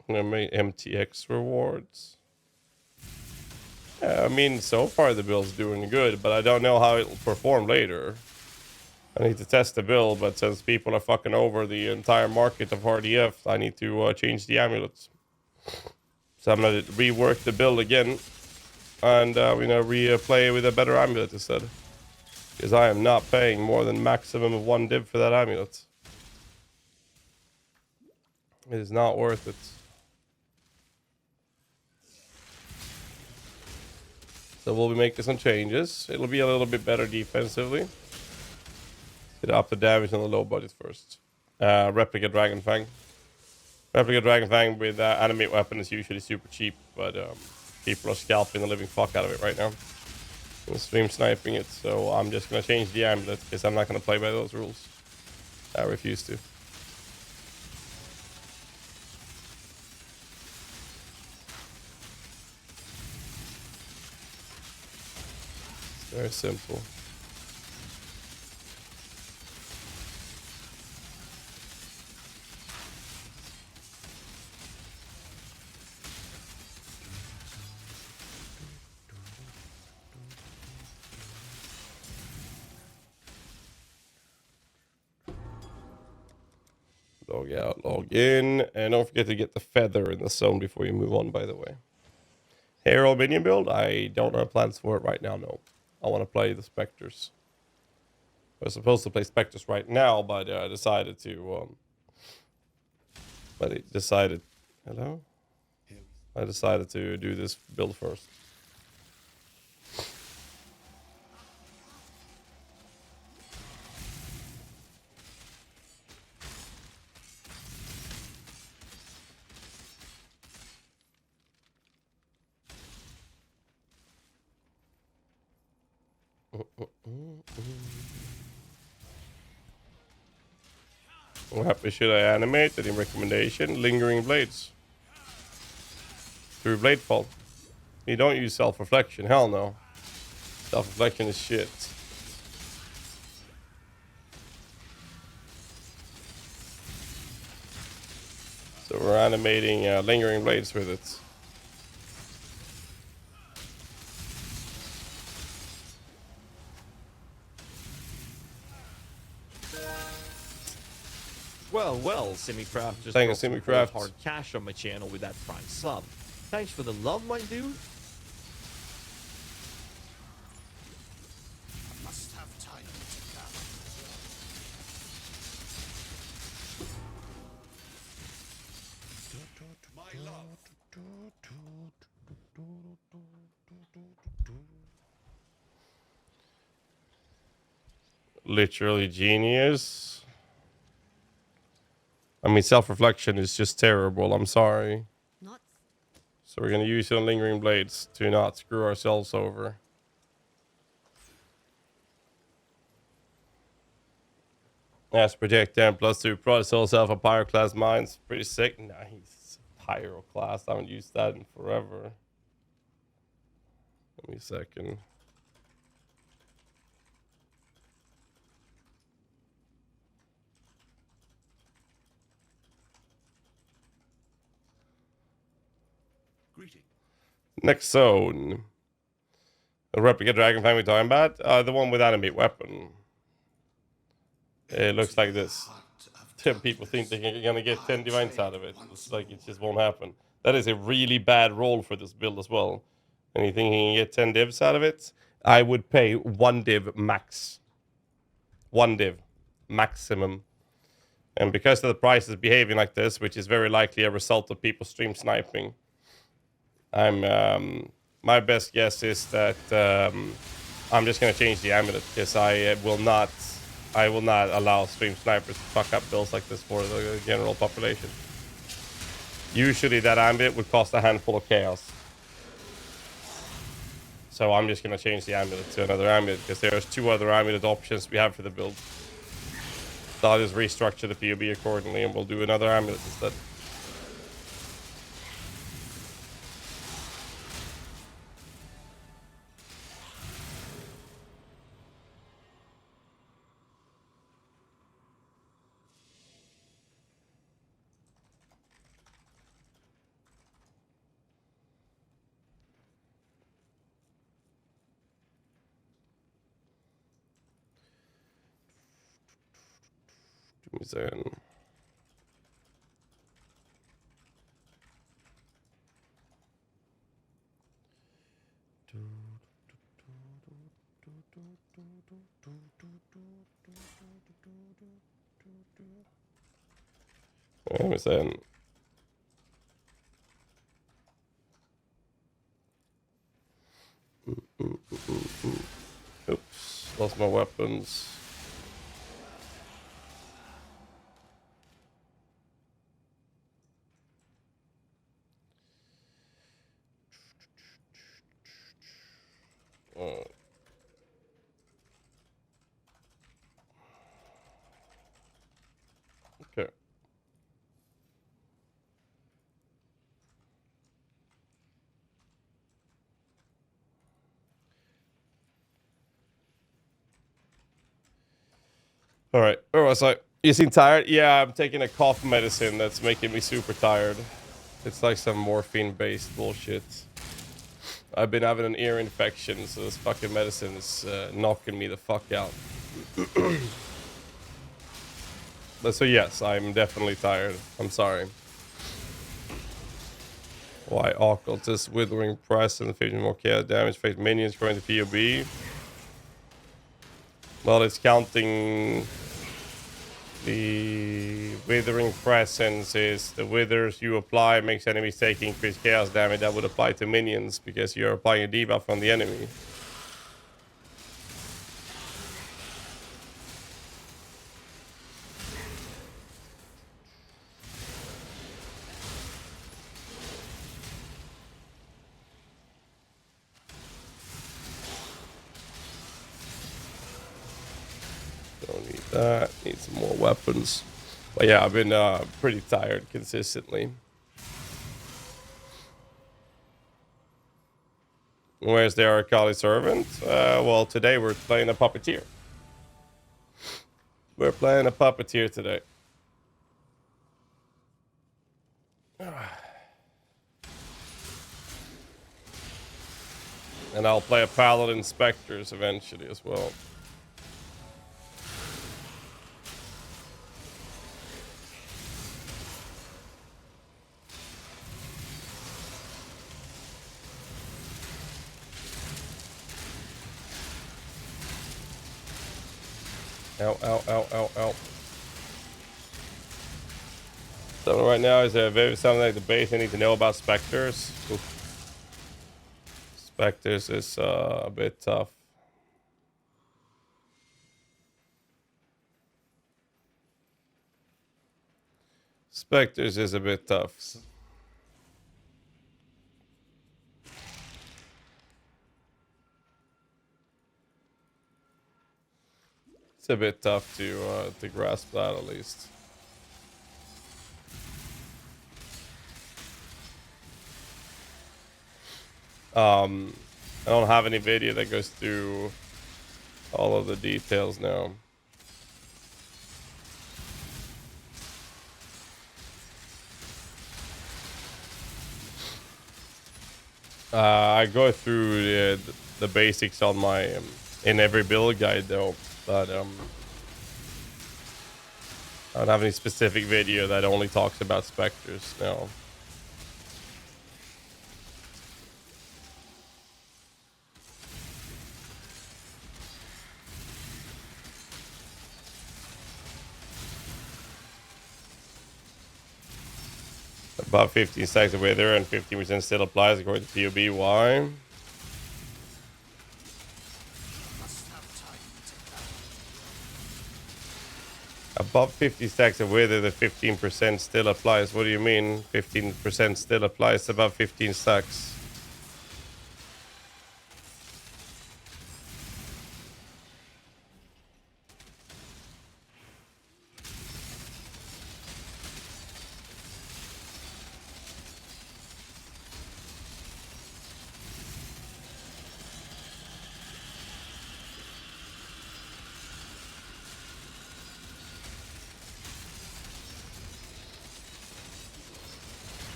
I'm gonna make MTX rewards. Yeah, I mean, so far the build's doing good, but I don't know how it'll perform later. I need to test the build, but since people are fucking over the entire market of RDF, I need to change the amulets. So I'm gonna rework the build again, and we're gonna replay with a better amulet instead. Because I am not paying more than maximum of 1 div for that amulet. It is not worth it. So we'll be making some changes. It'll be a little bit better defensively. Get up the damage on the low budget first. Replica Dragon Fang. Replica Dragon Fang with animate weapon is usually super cheap, but people are scalping the living fuck out of it right now. I'm stream sniping it, so I'm just gonna change the amulet because I'm not gonna play by those rules. I refuse to. It's very simple. Log out, log in, and don't forget to get the feather in the zone before you move on, by the way. Herald Minion build, I don't have plans for it right now, no. I want to play the Spectres. I was supposed to play Spectres right now, but I decided to, hello? I decided to do this build first. How happy should I animate? Any recommendation? Lingering Blades. Through Bladefall. You don't use self-reflection. Hell no. Self-reflection is shit. So we're animating Lingering Blades with it. Well, Simicraft just Thank you, dropped some Simicraft. cold hard cash on my channel with that prime sub. Thanks for the love, my dude. I must have time to gather. My love. Literally genius. I mean, self-reflection is just terrible. I'm sorry. Not So we're going to use some Lingering Blades to not screw ourselves over. As Project 10 +2 Pro Soul Self a Pyro class mines. Pretty sick. Nice. Pyro class. I haven't used that in forever. Give me a second. Greeting. Next zone. A replica dragon fang we're talking about. The one with animate weapon. It looks like this. 10 people think they're gonna get 10 divines out of it. It's like it just won't happen. That is a really bad roll for this build as well. And you think you can get 10 divs out of it? I would pay 1 div max. 1 div. maximum. And because the price is behaving like this, which is very likely a result of people stream sniping, my best guess is that I'm just gonna change the amulet, because I will not allow stream snipers to fuck up builds like this for the general population. Usually that amulet would cost a handful of chaos. So I'm just gonna change the amulet to another amulet, because there's 2 other amulet options we have for the build. So I'll just restructure the PoB accordingly, and we'll do another amulet instead. Then oops, lost my weapons. Okay. All right. Where was I? You seem tired? Yeah, I'm taking a cough medicine that's making me super tired. It's like some morphine-based bullshit. I've been having an ear infection, so this fucking medicine is knocking me the fuck out. But so yes, I'm definitely tired. I'm sorry. Why occultist withering press and 50 more chaos damage face minions going to PoB? Well, it's counting the withering presence is the withers you apply makes enemies take increased chaos damage. That would apply to minions because you're applying a debuff on the enemy. Don't need that. Need some more weapons. But yeah, I've been pretty tired consistently. Where's the Arcali servant? Well, today we're playing a puppeteer. We're playing a puppeteer today. And I'll play a paladin specters eventually as well. Ow, ow, ow, ow, ow. So right now is something like the base I need to know about specters. Oof. Specters is a bit tough. Specters is a bit tough. It's a bit tough to grasp that at least. I don't have any video that goes through all of the details now. I go through the basics on my in every build guide though, but I don't have any specific video that only talks about specters now. About 15 stacks of wither and 15% still applies according to POB. Why? Above 50 stacks of wither, the 15% still applies. What do you mean 15% still applies above 15 stacks?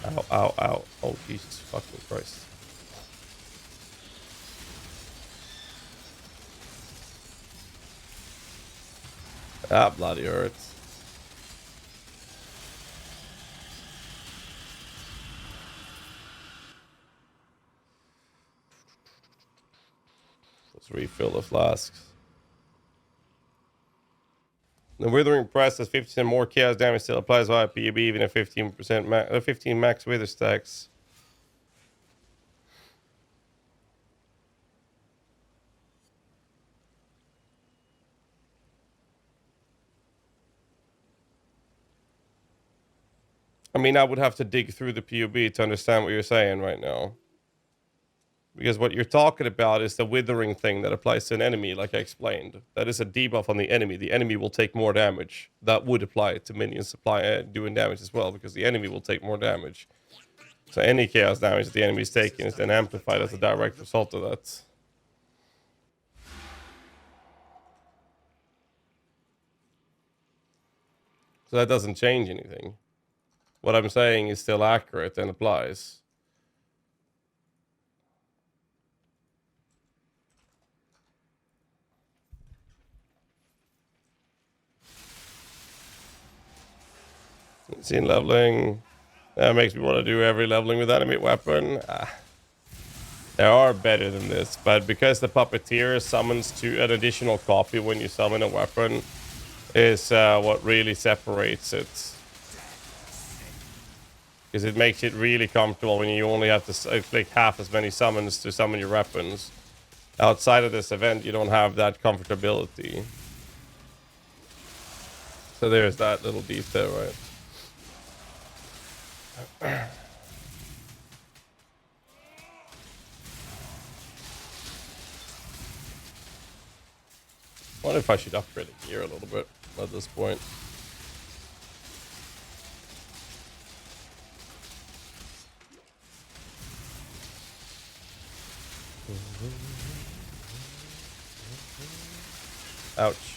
Ow, ow, ow. Oh, Jesus fucking Christ. Ah, bloody hurts. Let's refill the flasks. The Withering Press has 50% more chaos damage, still applies via PB, even at 15% 15 max wither stacks. I mean, I would have to dig through the PUB to understand what you're saying right now. Because what you're talking about is the withering thing that applies to an enemy, like I explained. That is a debuff on the enemy. The enemy will take more damage. That would apply to minions doing damage as well, because the enemy will take more damage. So any chaos damage that the enemy is taking is then amplified as a direct result of that. So that doesn't change anything. What I'm saying is still accurate and applies. Seen leveling. That makes me want to do every leveling with animate weapon. There are better than this, but because the puppeteer summons to an additional copy when you summon a weapon is what really separates it. Because it makes it really comfortable when you only have to click half as many summons to summon your weapons. Outside of this event, you don't have that comfortability. So there's that little detail, right? I wonder if I should upgrade the gear a little bit at this point. Ouch.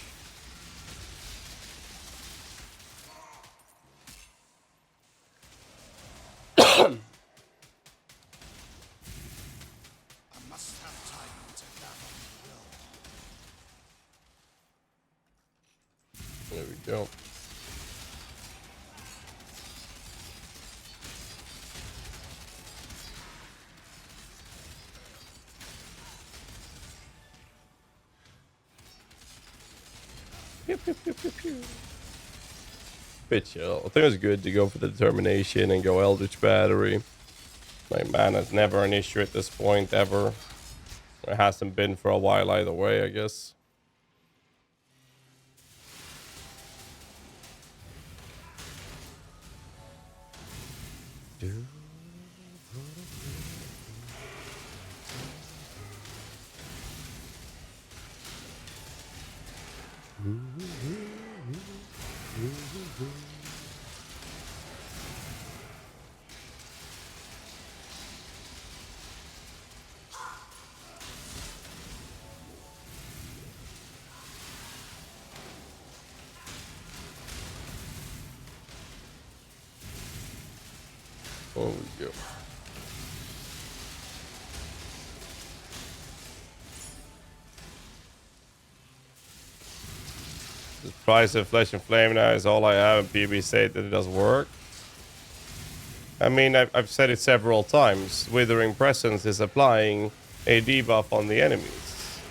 There we go. Pew, pew, pew, pew, pew. Bit chill. I think it's good to go for the determination and go Eldritch Battery. My mana's never an issue at this point, ever. It hasn't been for a while either way, I guess. Oh, we go. The price of Flesh and Flame now is all I have, and PB said that it doesn't work. I mean, I've said it several times. Withering Presence is applying a debuff on the enemies,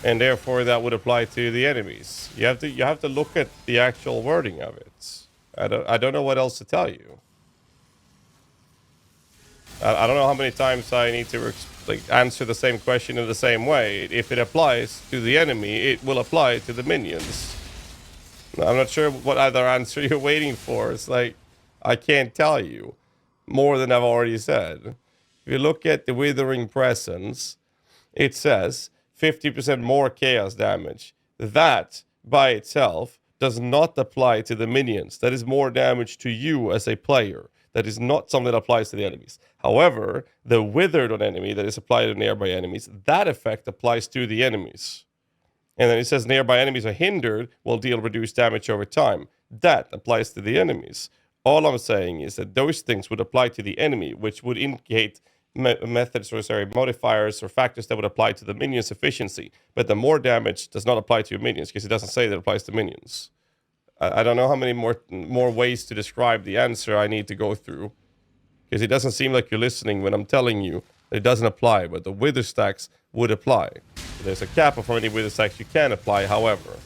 and therefore that would apply to the enemies. You have to look at the actual wording of it. I don't know what else to tell you. I don't know how many times I need to answer the same question in the same way. If it applies to the enemy, it will apply to the minions. I'm not sure what other answer you're waiting for. It's like, I can't tell you more than I've already said. If you look at the Withering Presence, it says 50% more chaos damage. That, by itself, does not apply to the minions. That is more damage to you as a player. That is not something that applies to the enemies. However, the Withered on enemy that is applied to nearby enemies, that effect applies to the enemies. And then it says nearby enemies are hindered, will deal reduced damage over time. That applies to the enemies. All I'm saying is that those things would apply to the enemy, which would indicate methods or modifiers or factors that would apply to the minions' efficiency. But the more damage does not apply to your minions, because it doesn't say that it applies to minions. I don't know how many more ways to describe the answer I need to go through. Because it doesn't seem like you're listening when I'm telling you that it doesn't apply, but the wither stacks would apply. There's a cap of how many wither stacks you can apply, however.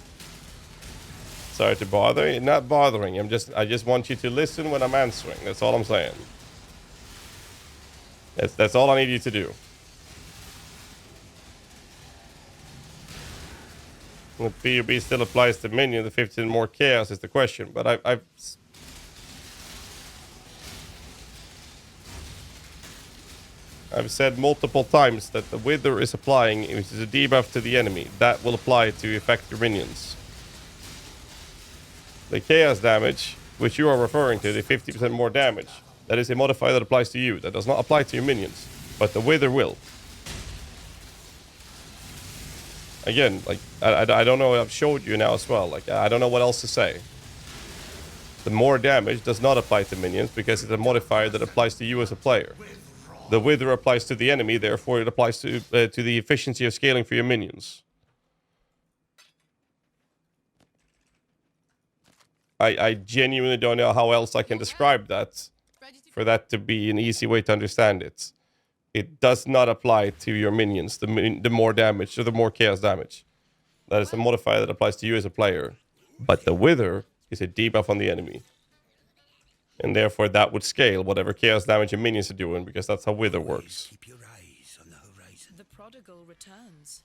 Sorry to bother. You're not bothering. I just want you to listen when I'm answering. That's all I'm saying. That's all I need you to do. The PUB still applies to minion. The 15 more chaos is the question. But I've said multiple times that the Wither is applying, which is a debuff to the enemy. That will apply to affect your minions. The chaos damage, which you are referring to, the 50% more damage, that is a modifier that applies to you. That does not apply to your minions, but the Wither will. Again, like, I don't know, I've showed you now as well. Like, I don't know what else to say. The more damage does not apply to minions because it's a modifier that applies to you as a player. The Wither applies to the enemy, therefore it applies to the efficiency of scaling for your minions. I genuinely don't know how else I can describe that for that to be an easy way to understand it. It does not apply to your minions, the more damage or the more chaos damage. That is a modifier that applies to you as a player. But the Wither is a debuff on the enemy. And therefore that would scale whatever chaos damage your minions are doing, because that's how Wither works. Keep your eyes on the horizon. The prodigal returns.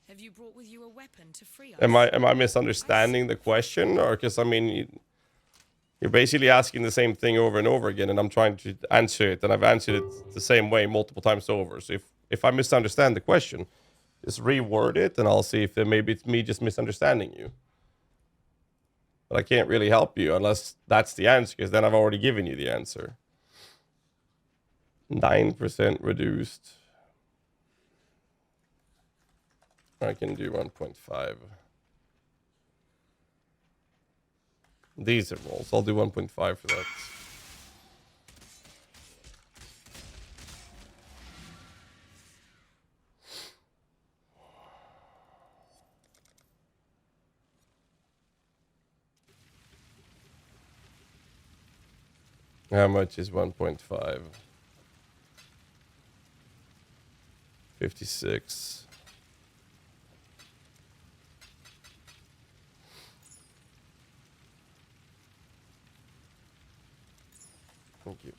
Have you brought with you a weapon to free us? Am I misunderstanding the question? Or because, I mean, you're basically asking the same thing over and over again, and I'm trying to answer it, and I've answered it the same way multiple times over. So if I misunderstand the question, just reword it, and I'll see if maybe it's me just misunderstanding you. But I can't really help you unless that's the answer, because then I've already given you the answer. 9% reduced. I can do 1.5. Decent rolls. I'll do 1.5 for that. How much is 1.5? 56. Thank you.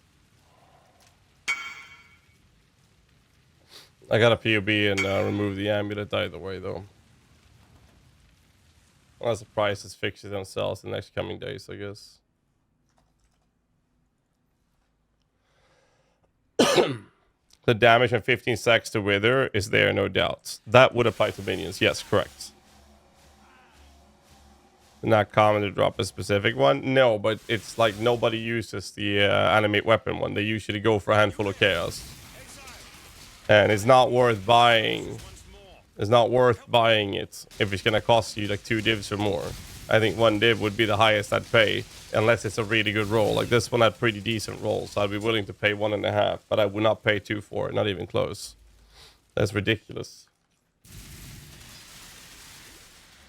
I got a POB and remove the amulet either way, though. Unless the prices fix it themselves in the next coming days, I guess. The damage from 15 stacks to Wither is there, no doubt. That would apply to minions. Yes, correct. Not common to drop a specific one. No, but it's like nobody uses the animate weapon one. They usually go for a handful of chaos. And it's not worth buying. It's not worth buying it if it's going to cost you like 2 divs or more. I think 1 div would be the highest I'd pay, unless it's a really good roll. Like this one had pretty decent rolls, so I'd be willing to pay 1.5, but I would not pay 2 for it, not even close. That's ridiculous.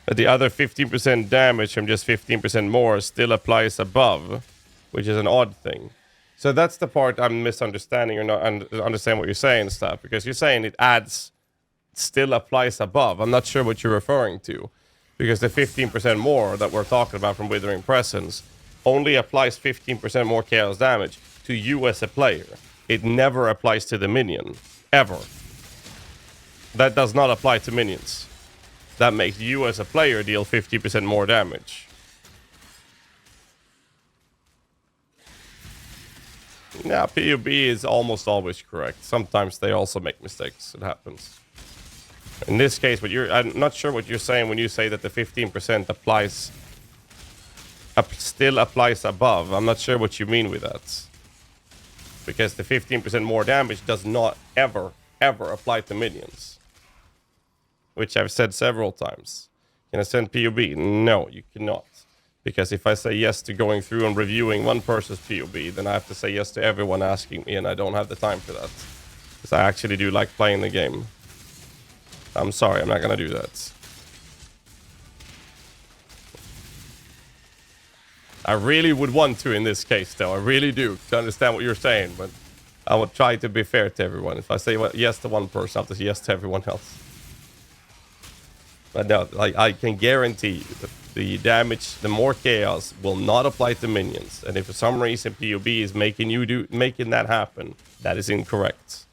But the other 15% damage from just 15% more still applies above, which is an odd thing. So that's the part I'm misunderstanding or not understand what you're saying and stuff, because you're saying it adds, still applies above. I'm not sure what you're referring to. Because the 15% more that we're talking about from Withering Presence only applies 15% more chaos damage to you as a player. it never applies to the minion. Ever. That does not apply to minions. That makes you as a player deal 50% more damage. Yeah, PUB is almost always correct. Sometimes they also make mistakes. It happens. In this case, I'm not sure what you're saying when you say that the 15% applies... still applies above. I'm not sure what you mean with that. Because the 15% more damage does not ever apply to minions. Which I've said several times. Can I send PUB? No, you cannot. Because if I say yes to going through and reviewing one person's PUB, then I have to say yes to everyone asking me, and I don't have the time for that. Because I actually do like playing the game. I'm sorry, I'm not gonna do that. I really would want to in this case, though. I really do, to understand what you're saying, but I would try to be fair to everyone. If I say yes to one person, I have to say yes to everyone else. But no, like, I can guarantee you that the damage, the more chaos, will not apply to minions. And if for some reason PUB is making that happen, that is incorrect.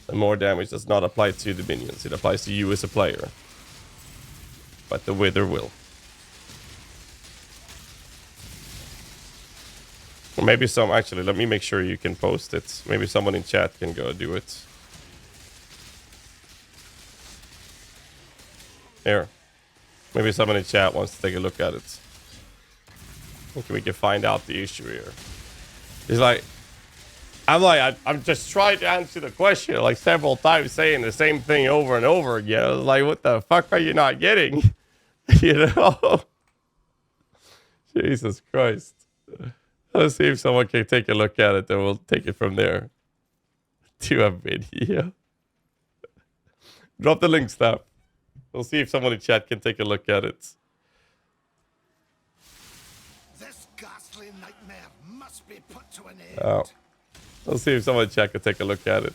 The more damage does not apply to the minions. It applies to you as a player. But the Wither will. Or maybe actually, let me make sure you can post it. Maybe someone in chat can go do it. Here. Maybe someone in chat wants to take a look at it. I think we can find out the issue here. He's like... I'm just trying to answer the question like several times, saying the same thing over and over again. I was like, what the fuck are you not getting? You know? Jesus Christ. Let's see if someone can take a look at it, then we'll take it from there. To a video. Drop the link, Snap. We'll see if someone in chat can take a look at it. This ghastly nightmare must be put to an end. Oh. Let's see if someone in chat can take a look at it.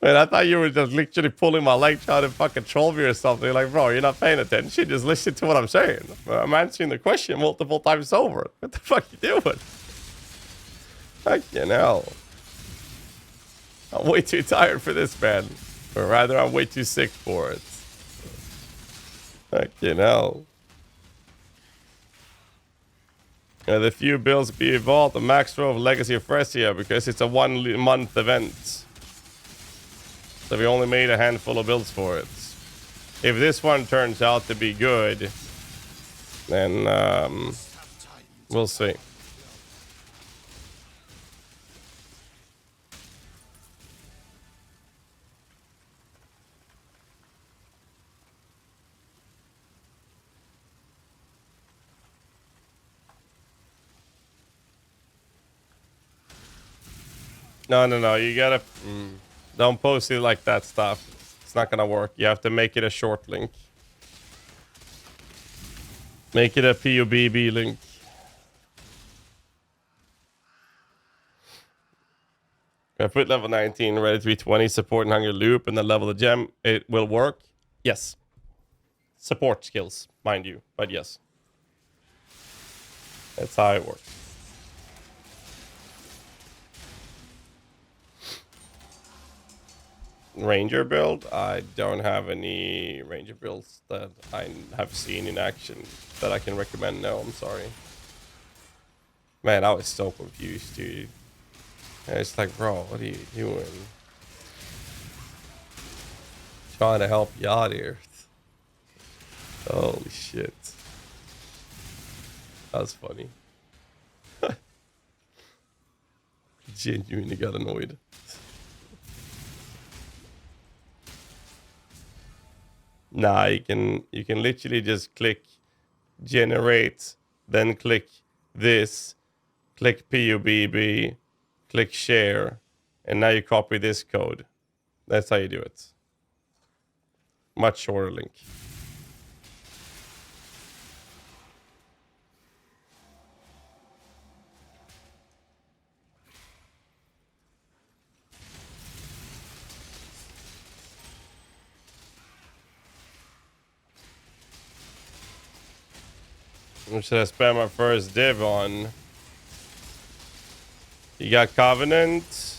Man, I thought you were just literally pulling my leg trying to fucking troll me or something. Like, bro, you're not paying attention. Just listen to what I'm saying. I'm answering the question multiple times over. What the fuck you doing? Fucking hell. I'm way too tired for this, man. Or rather, I'm way too sick for it. Fucking hell. The few builds be evolved, the max row of Legacy of Phrecia, because it's a 1 month event. So we only made a handful of builds for it. If this one turns out to be good, then we'll see. No, you gotta... Don't post it like that stuff. It's not gonna work. You have to make it a short link. Make it a PUBB link. I put level 19, ready to be 20, support and hunger loop, and then level the gem. It will work. Yes. Support skills, mind you, but yes. That's how it works. Ranger build? I don't have any ranger builds that I have seen in action that I can recommend. No, I'm sorry. Man, I was so confused, dude. And it's like, bro, what are you doing? Trying to help you out here. Holy shit. That was funny. Genuinely got annoyed. Nah, you can literally just click generate, then click this, click PUBB, click share, and now you copy this code. That's how you do it. Much shorter link. What should I spend my first div on? You got Covenant. If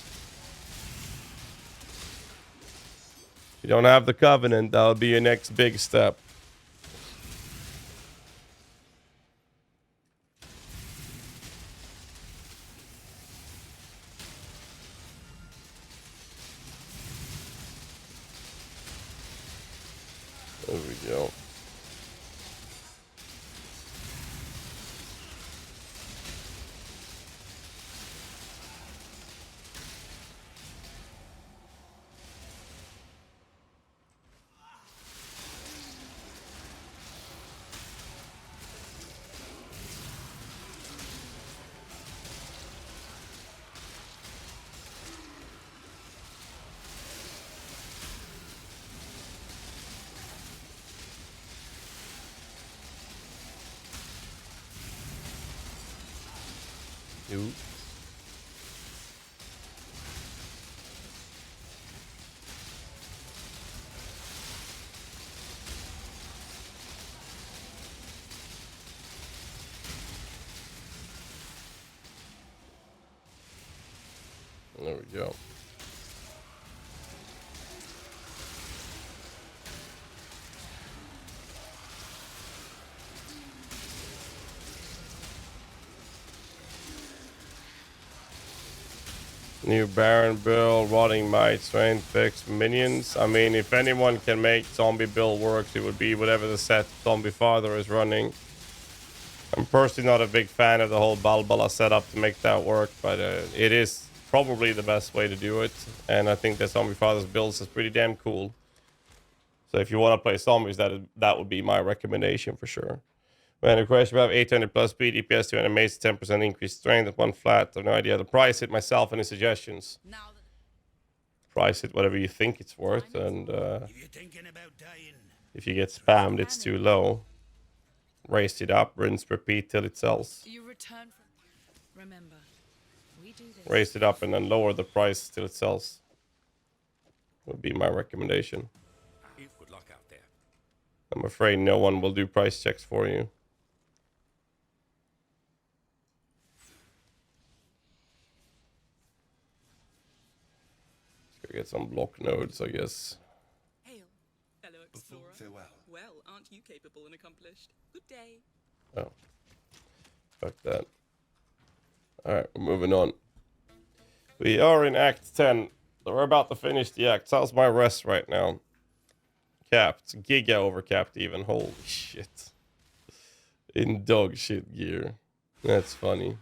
you don't have the Covenant, that'll be your next big step. There we go. Ooh. There we go. New Baron build, Rotting Might, Strength, Fix, Minions. I mean, if anyone can make zombie build works, it would be whatever the set Zombie Father is running. I'm personally not a big fan of the whole Balbala setup to make that work, but it is probably the best way to do it. And I think that Zombie Father's builds is pretty damn cool. So if you want to play zombies, that would be my recommendation for sure. When the question about 800 plus speed, DPS 200 mace, 10% increased strength at one flat. I have no idea. The price it myself. Any suggestions? Price it whatever you think it's worth, and if you get spammed, it's too low. Raise it up, rinse, repeat till it sells. You return from... Remember, we do this. Raise it up and then lower the price till it sells. Would be my recommendation. Good luck out there. I'm afraid no one will do price checks for you. Get some block nodes, I guess. Hail, fellow explorer. Farewell. Well, aren't you capable and accomplished? Good day. Oh. Fuck that. Alright, we're moving on. We are in Act 10. So we're about to finish the act. How's my rest right now? Capped. Giga overcapped even. Holy shit. In dog shit gear. That's funny.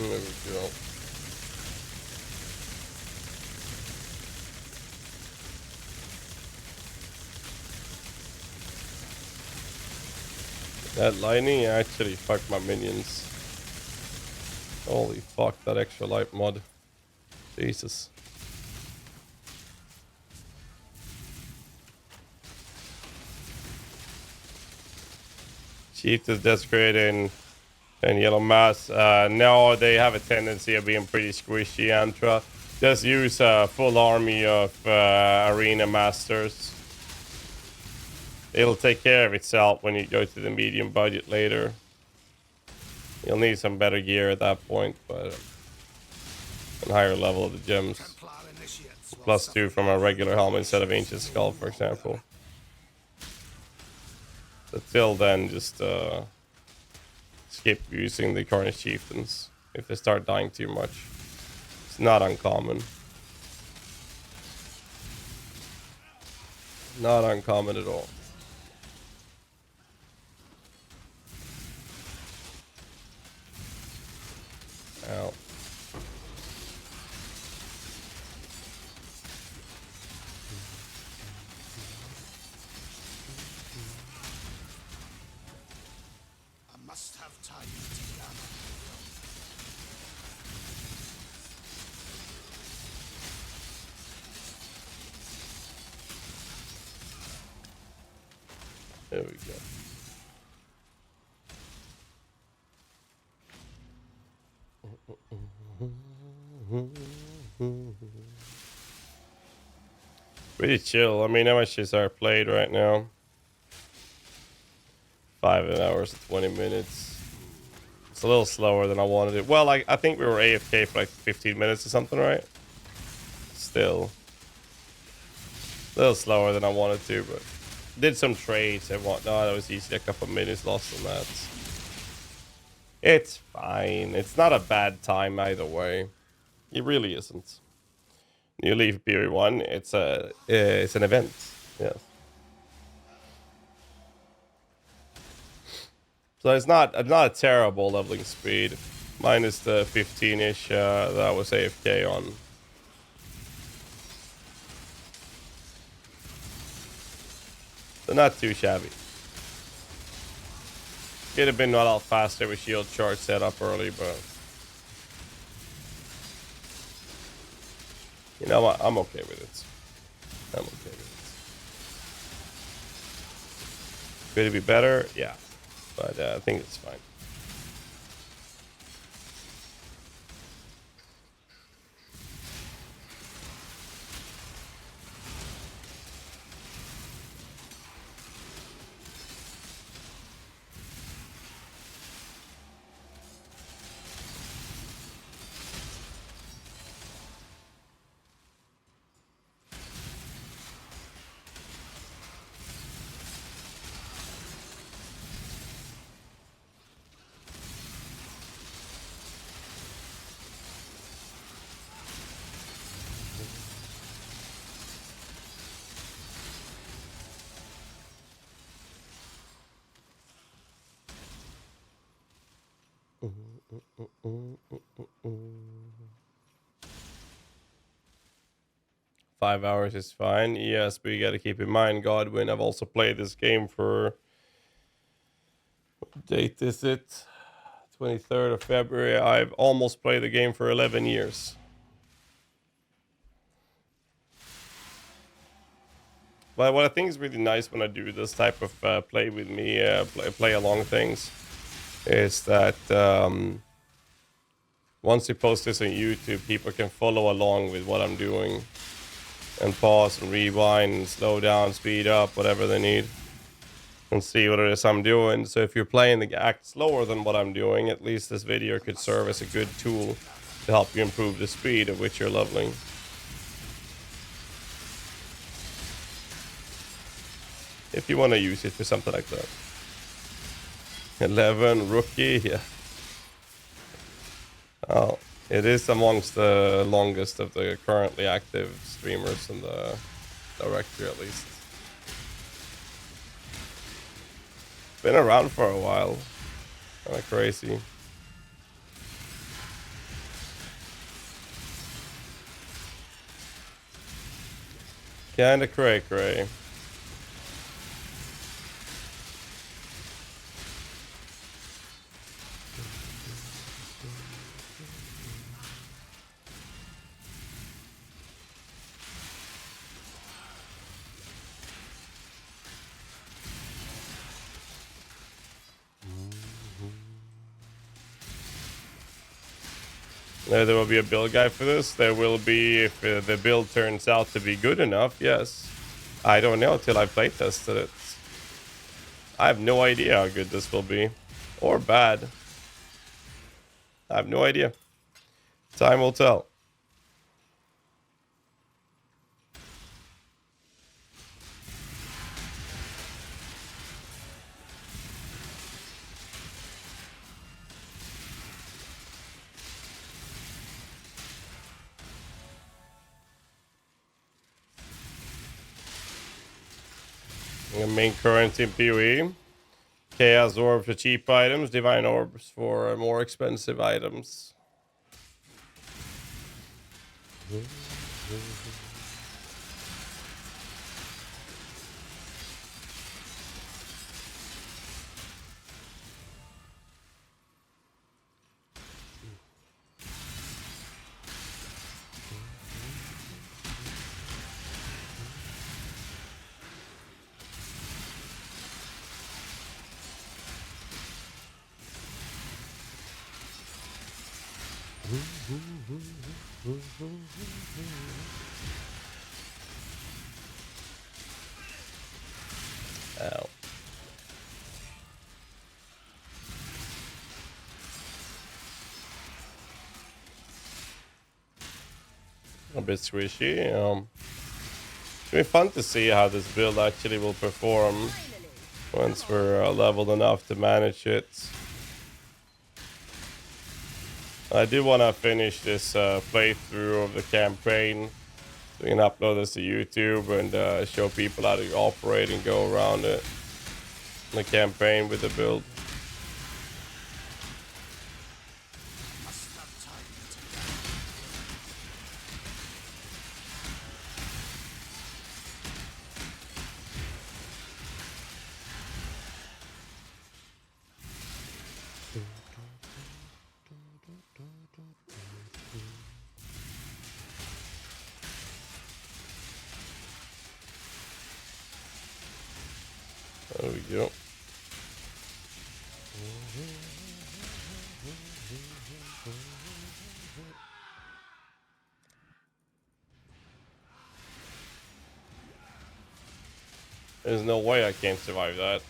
There we go. That lightning actually fucked my minions. Holy fuck, that extra light mod. Jesus. Chief is desecrating and yellow mass. No, they have a tendency of being pretty squishy, Antra. Just use a full army of arena masters. It'll take care of itself when you go to the medium budget later. You'll need some better gear at that point, but a higher level of the gems. +2 from a regular helmet instead of Ancient Skull, for example. But till then, just skip using the Carnage Chieftains if they start dying too much. It's not uncommon. Not uncommon at all. Ow. I must have time to gather. There we go. Pretty chill. I mean, how much is our played right now? 5 hours and 20 minutes. It's a little slower than I wanted it. Well, I think we were AFK for like 15 minutes or something, right? Still. A little slower than I wanted to, but did some trades and whatnot. That was easy. A couple minutes lost on that. It's fine. It's not a bad time either way. It really isn't. You leave period 1. It's an event. Yes. So it's not a terrible leveling speed. Minus the 15-ish that I was AFK on. So not too shabby. Could have been a lot faster with shield charge set up early, but you know what? I'm okay with it. I'm okay with it. Could it be better? Yeah, but I think it's fine. Five hours is fine. Yes, but you got to keep in mind, Godwin, I've also played this game for... What date is it? 23rd of February. I've almost played the game for 11 years. But what I think is really nice when I do this type of play with me, play along things, is that once you post this on YouTube, people can follow along with what I'm doing and pause and rewind and slow down, speed up, whatever they need, and see what it is I'm doing. So if you're playing the act slower than what I'm doing, at least this video could serve as a good tool to help you improve the speed at which you're leveling. If you want to use it for something like that. 11, rookie, yeah. Oh, it is amongst the longest of the currently active streamers in the directory, at least. Been around for a while. Kinda crazy. Kinda cray-cray. There will be a build guide for this. There will be if the build turns out to be good enough, yes. I don't know till I play tested it. I have no idea how good this will be. Or bad. I have no idea. Time will tell. The main currency in PoE. Chaos Orbs for cheap items, Divine Orbs for more expensive items. Ow. A bit squishy. It's gonna be fun to see how this build actually will perform once we're leveled enough to manage it. I do want to finish this playthrough of the campaign. So we can upload this to YouTube and show people how to operate and go around it. The campaign with the build. There we go. There's no way I can't survive that.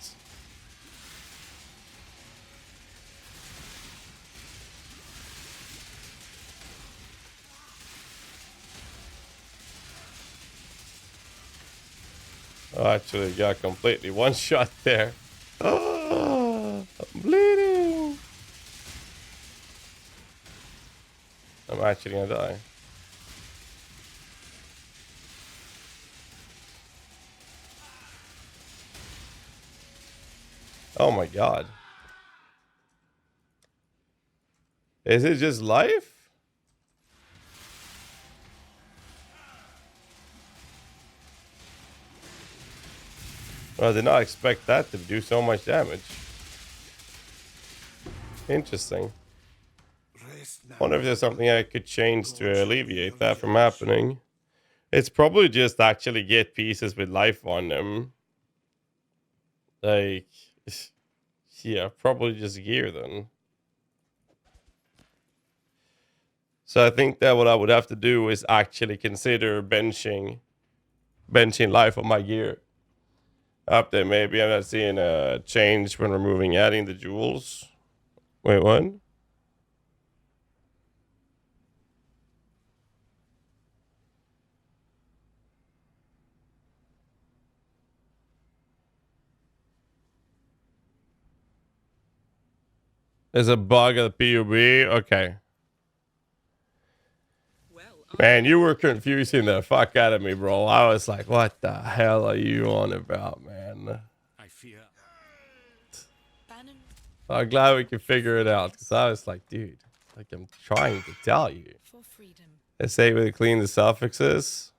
Oh, actually got completely one shot there. Oh, I'm bleeding. I'm actually gonna die. Oh my god. Is it just life? Well, I did not expect that to do so much damage. Interesting. Wonder if there's something I could change to alleviate that from happening. It's probably just actually get pieces with life on them. Like, yeah, probably just gear then. So I think that what I would have to do is actually consider benching life on my gear. Update maybe. I'm not seeing a change when removing adding the jewels. Wait, what? There's a bug of the PoE? Okay. Man, you were confusing the fuck out of me, bro. I was like, what the hell are you on about, man? I fear. I'm glad we can figure it out, because I was like, dude, like I'm trying to tell you. For freedom. Let's say we clean the suffixes.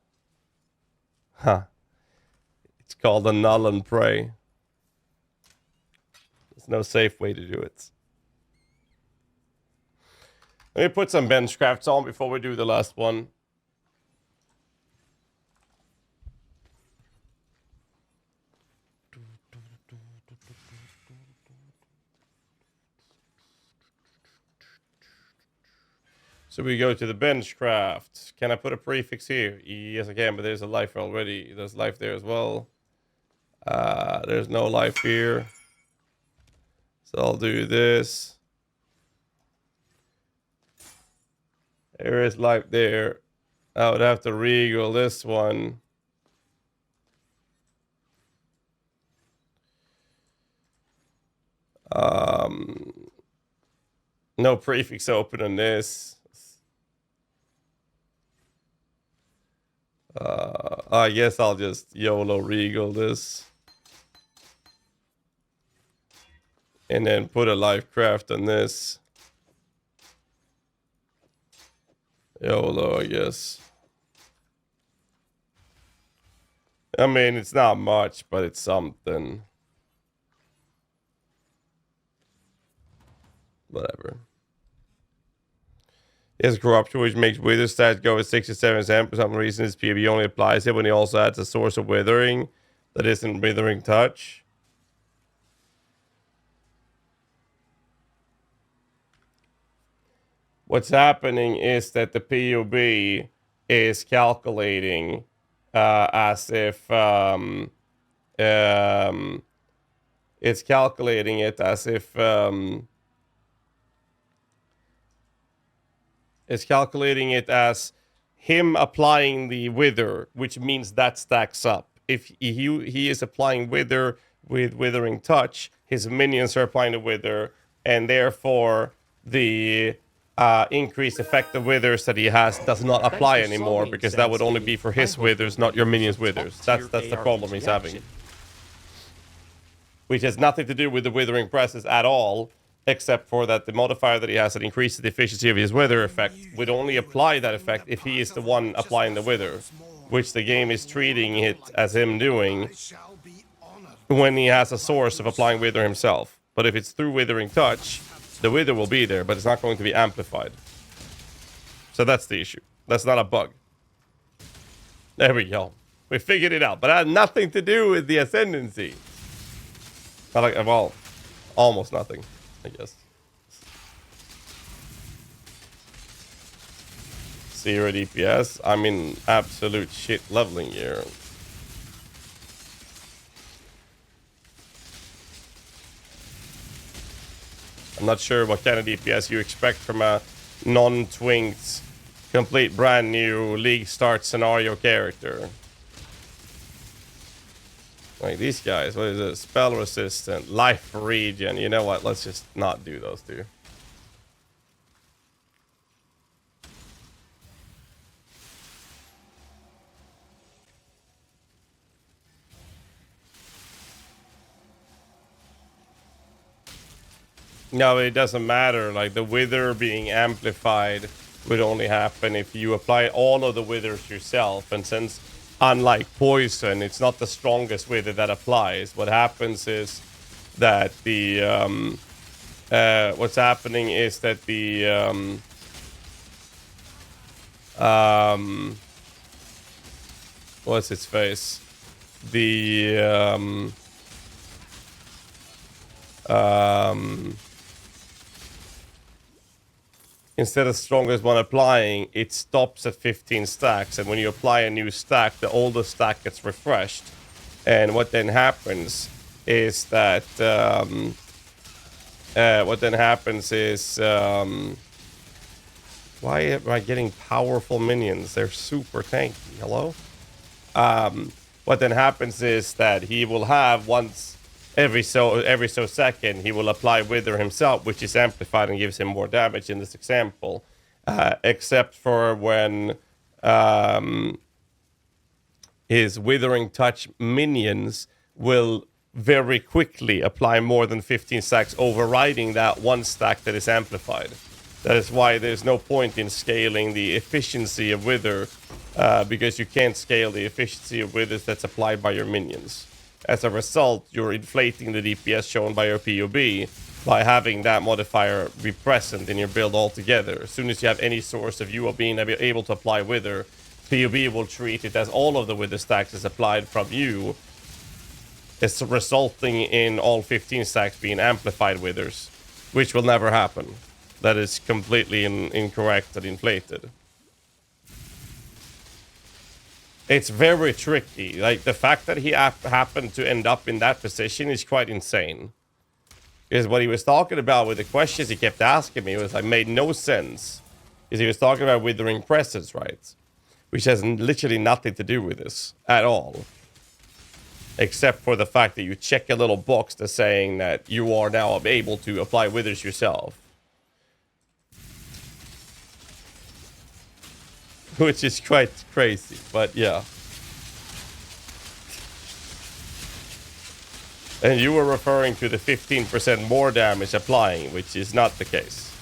Huh. It's called a null and pray. There's no safe way to do it. Let me put some bench crafts on before we do the last one. So we go to the bench craft. Can I put a prefix here? Yes, I can, but there's a life already. There's life there as well. There's no life here. So I'll do this. There is life there. I would have to regal this one. No prefix open on this. I guess I'll just YOLO regal this. And then put a life craft on this. YOLO, I guess. I mean, it's not much, but it's something. Whatever. Yes, corruption, which makes wither stats go at 67%. For some reason, this PvE only applies it when he also adds a source of withering that isn't withering touch. what's happening is that the POB is calculating as if it's calculating it as if it's calculating it as him applying the wither, which means that stacks up. If he is applying wither with withering touch, his minions are applying the wither, and therefore the increased effect of withers that he has does not apply anymore, because that would only be for his withers, not your minions' withers. That's the problem he's having. Which has nothing to do with the withering presses at all, except for that the modifier that he has that increases the efficiency of his wither effect would only apply that effect if he is the one applying the wither, which the game is treating it as him doing when he has a source of applying wither himself. But if it's through withering touch, the wither will be there, but it's not going to be amplified. So that's the issue. That's not a bug. There we go. We figured it out, but it had nothing to do with the ascendancy. Well, almost nothing, I guess. 0 DPS. I'm in absolute shit leveling here. I'm not sure what kind of DPS you expect from a non-twinked, complete brand new League Start scenario character. Like these guys, what is it? Spell resistant, life regen. You know what? Let's just not do those two. No, it doesn't matter. Like the wither being amplified would only happen if you apply all of the withers yourself, and since unlike poison, it's not the strongest wither that applies. What happens is that the what's happening is that the what's its face? The instead of strongest one applying, it stops at 15 stacks, and when you apply a new stack, the older stack gets refreshed. And what then happens is that why am I getting powerful minions? They're super tanky. Hello? What then happens is that he will have once every so second, he will apply wither himself, which is amplified and gives him more damage in this example, except for when his withering touch minions will very quickly apply more than 15 stacks, overriding that one stack that is amplified. That is why there's no point in scaling the efficiency of wither, because you can't scale the efficiency of withers that's applied by your minions. As a result, you're inflating the DPS shown by your POB by having that modifier be present in your build altogether. As soon as you have any source of you being able to apply wither, POB will treat it as all of the wither stacks is applied from you. It's resulting in all 15 stacks being amplified withers, which will never happen. That is completely incorrect and inflated. It's very tricky. Like, the fact that he happened to end up in that position is quite insane. Because what he was talking about with the questions he kept asking me was like made no sense. Because he was talking about withering presses, right? Which has literally nothing to do with this at all. Except for the fact that you check a little box that's saying that you are now able to apply withers yourself. Which is quite crazy, but yeah. And you were referring to the 15% more damage applying, which is not the case.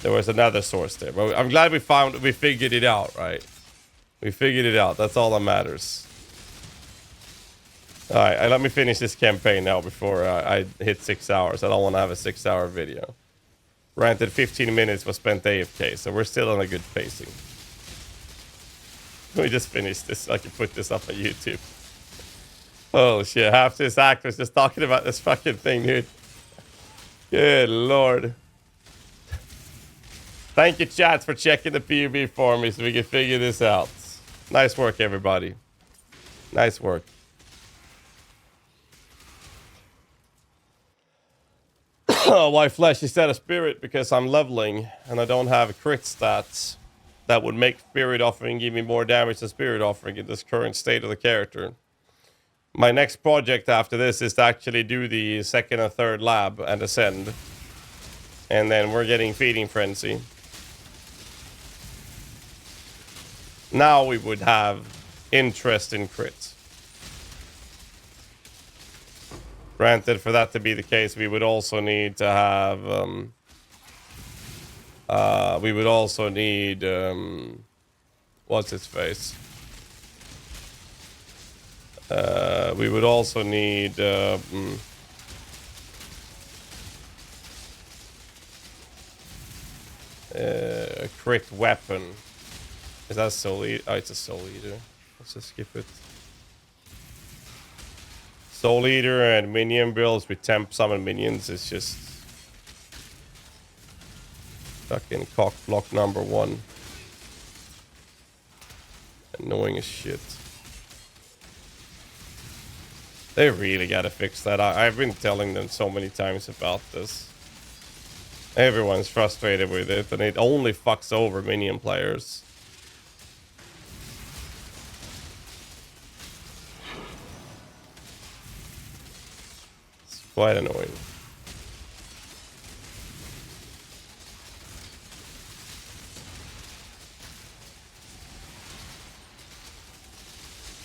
There was another source there, but I'm glad we figured it out, right? We figured it out. That's all that matters. All right, let me finish this campaign now before I hit 6 hours. I don't want to have a 6-hour video. Granted, 15 minutes was spent AFK, so we're still on a good pacing. Let me just finish this so I can put this up on YouTube. Oh shit, half this act was just talking about this fucking thing, dude. Good lord. Thank you, chat, for checking the PUB for me so we can figure this out. Nice work, everybody. Nice work. Why flesh instead of spirit? Because I'm leveling and I don't have crit stats that would make spirit offering give me more damage than spirit offering in this current state of the character. My next project after this is to actually do the second and third lab and ascend. And then we're getting feeding frenzy. Now we would have interest in crits. Granted, for that to be the case, we would also need to have we would also need what's its face? We would also need a crit weapon. Is that Soul Eater? Oh, it's a Soul Eater. Let's just skip it. Soul Eater and Minion builds with temp summon minions is just fucking cock block number 1. Annoying as shit. They really gotta fix that. I've been telling them so many times about this. Everyone's frustrated with it, and it only fucks over minion players. It's quite annoying.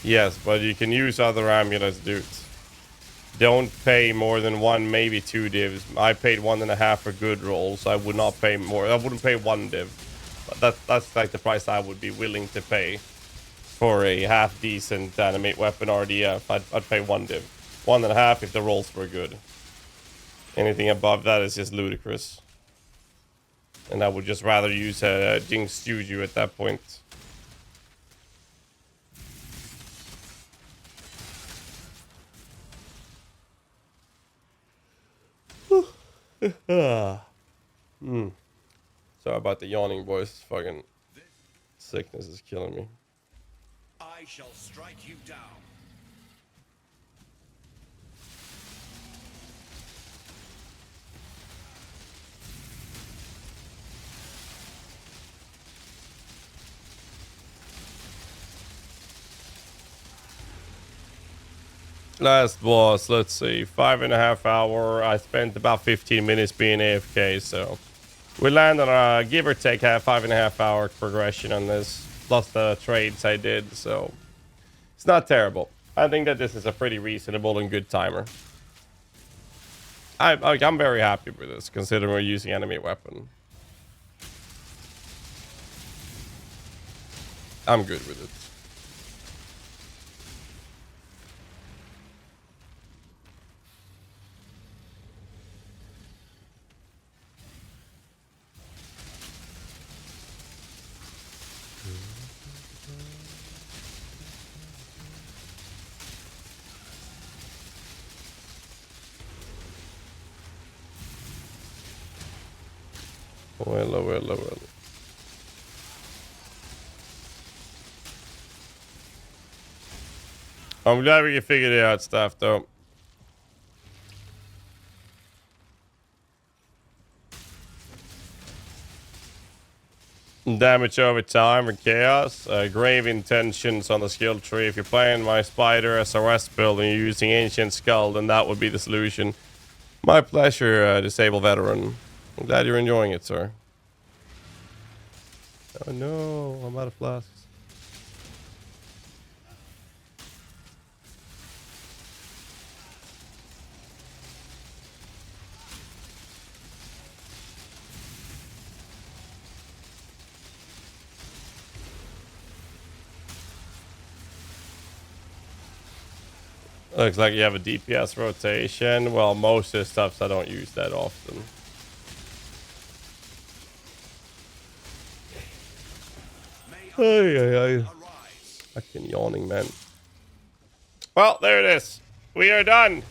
Yes, but you can use other amulets, dude. Don't pay more than 1, maybe 2 divs. I paid 1.5 for good rolls. I would not pay more. I wouldn't pay 1 div. But that's like the price I would be willing to pay for a half decent animate weapon RDF. I'd pay 1 div. 1.5 if the rolls were good. Anything above that is just ludicrous. And I would just rather use a Jinx Juju at that point. Sorry about the yawning, boys. Fucking sickness is killing me. I shall strike you down. Last boss, let's see, 5.5 hour. I spent about 15 minutes being AFK, so we land on a give or take 5.5 hour progression on this, plus the trades I did, so it's not terrible. I think that this is a pretty reasonable and good timer. I'm very happy with this, considering we're using enemy weapon. I'm good with it. Well. I'm glad we figured it out, stuff though. Damage over time and chaos. Grave intentions on the skill tree. If you're playing my spider as a rest build and you're using ancient skull, then that would be the solution. My pleasure, disabled veteran. I'm glad you're enjoying it, sir. Oh no, I'm out of flasks. Looks like you have a DPS rotation. Well, most of the stuffs I don't use that often. Ay. Fucking yawning, man. Well, there it is. We are done.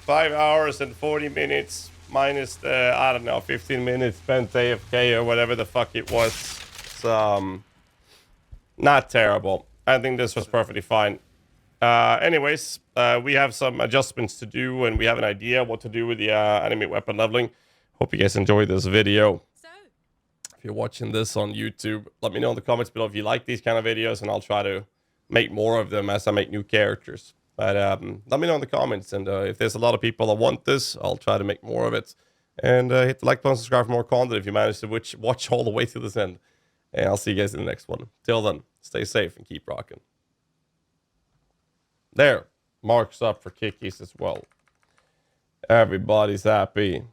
5 hours and 40 minutes. minus the, I don't know, 15 minutes spent AFK or whatever the fuck it was. It's not terrible. I think this was perfectly fine. Anyways, we have some adjustments to do, and we have an idea what to do with the enemy weapon leveling. Hope you guys enjoyed this video. If you're watching this on YouTube, let me know in the comments below if you like these kind of videos, and I'll try to make more of them as I make new characters. But let me know in the comments, and if there's a lot of people that want this, I'll try to make more of it. And hit the like button, subscribe for more content if you managed to watch all the way to this end. And I'll see you guys in the next one. Till then, stay safe and keep rocking. There, marks up for kickies as well. Everybody's happy.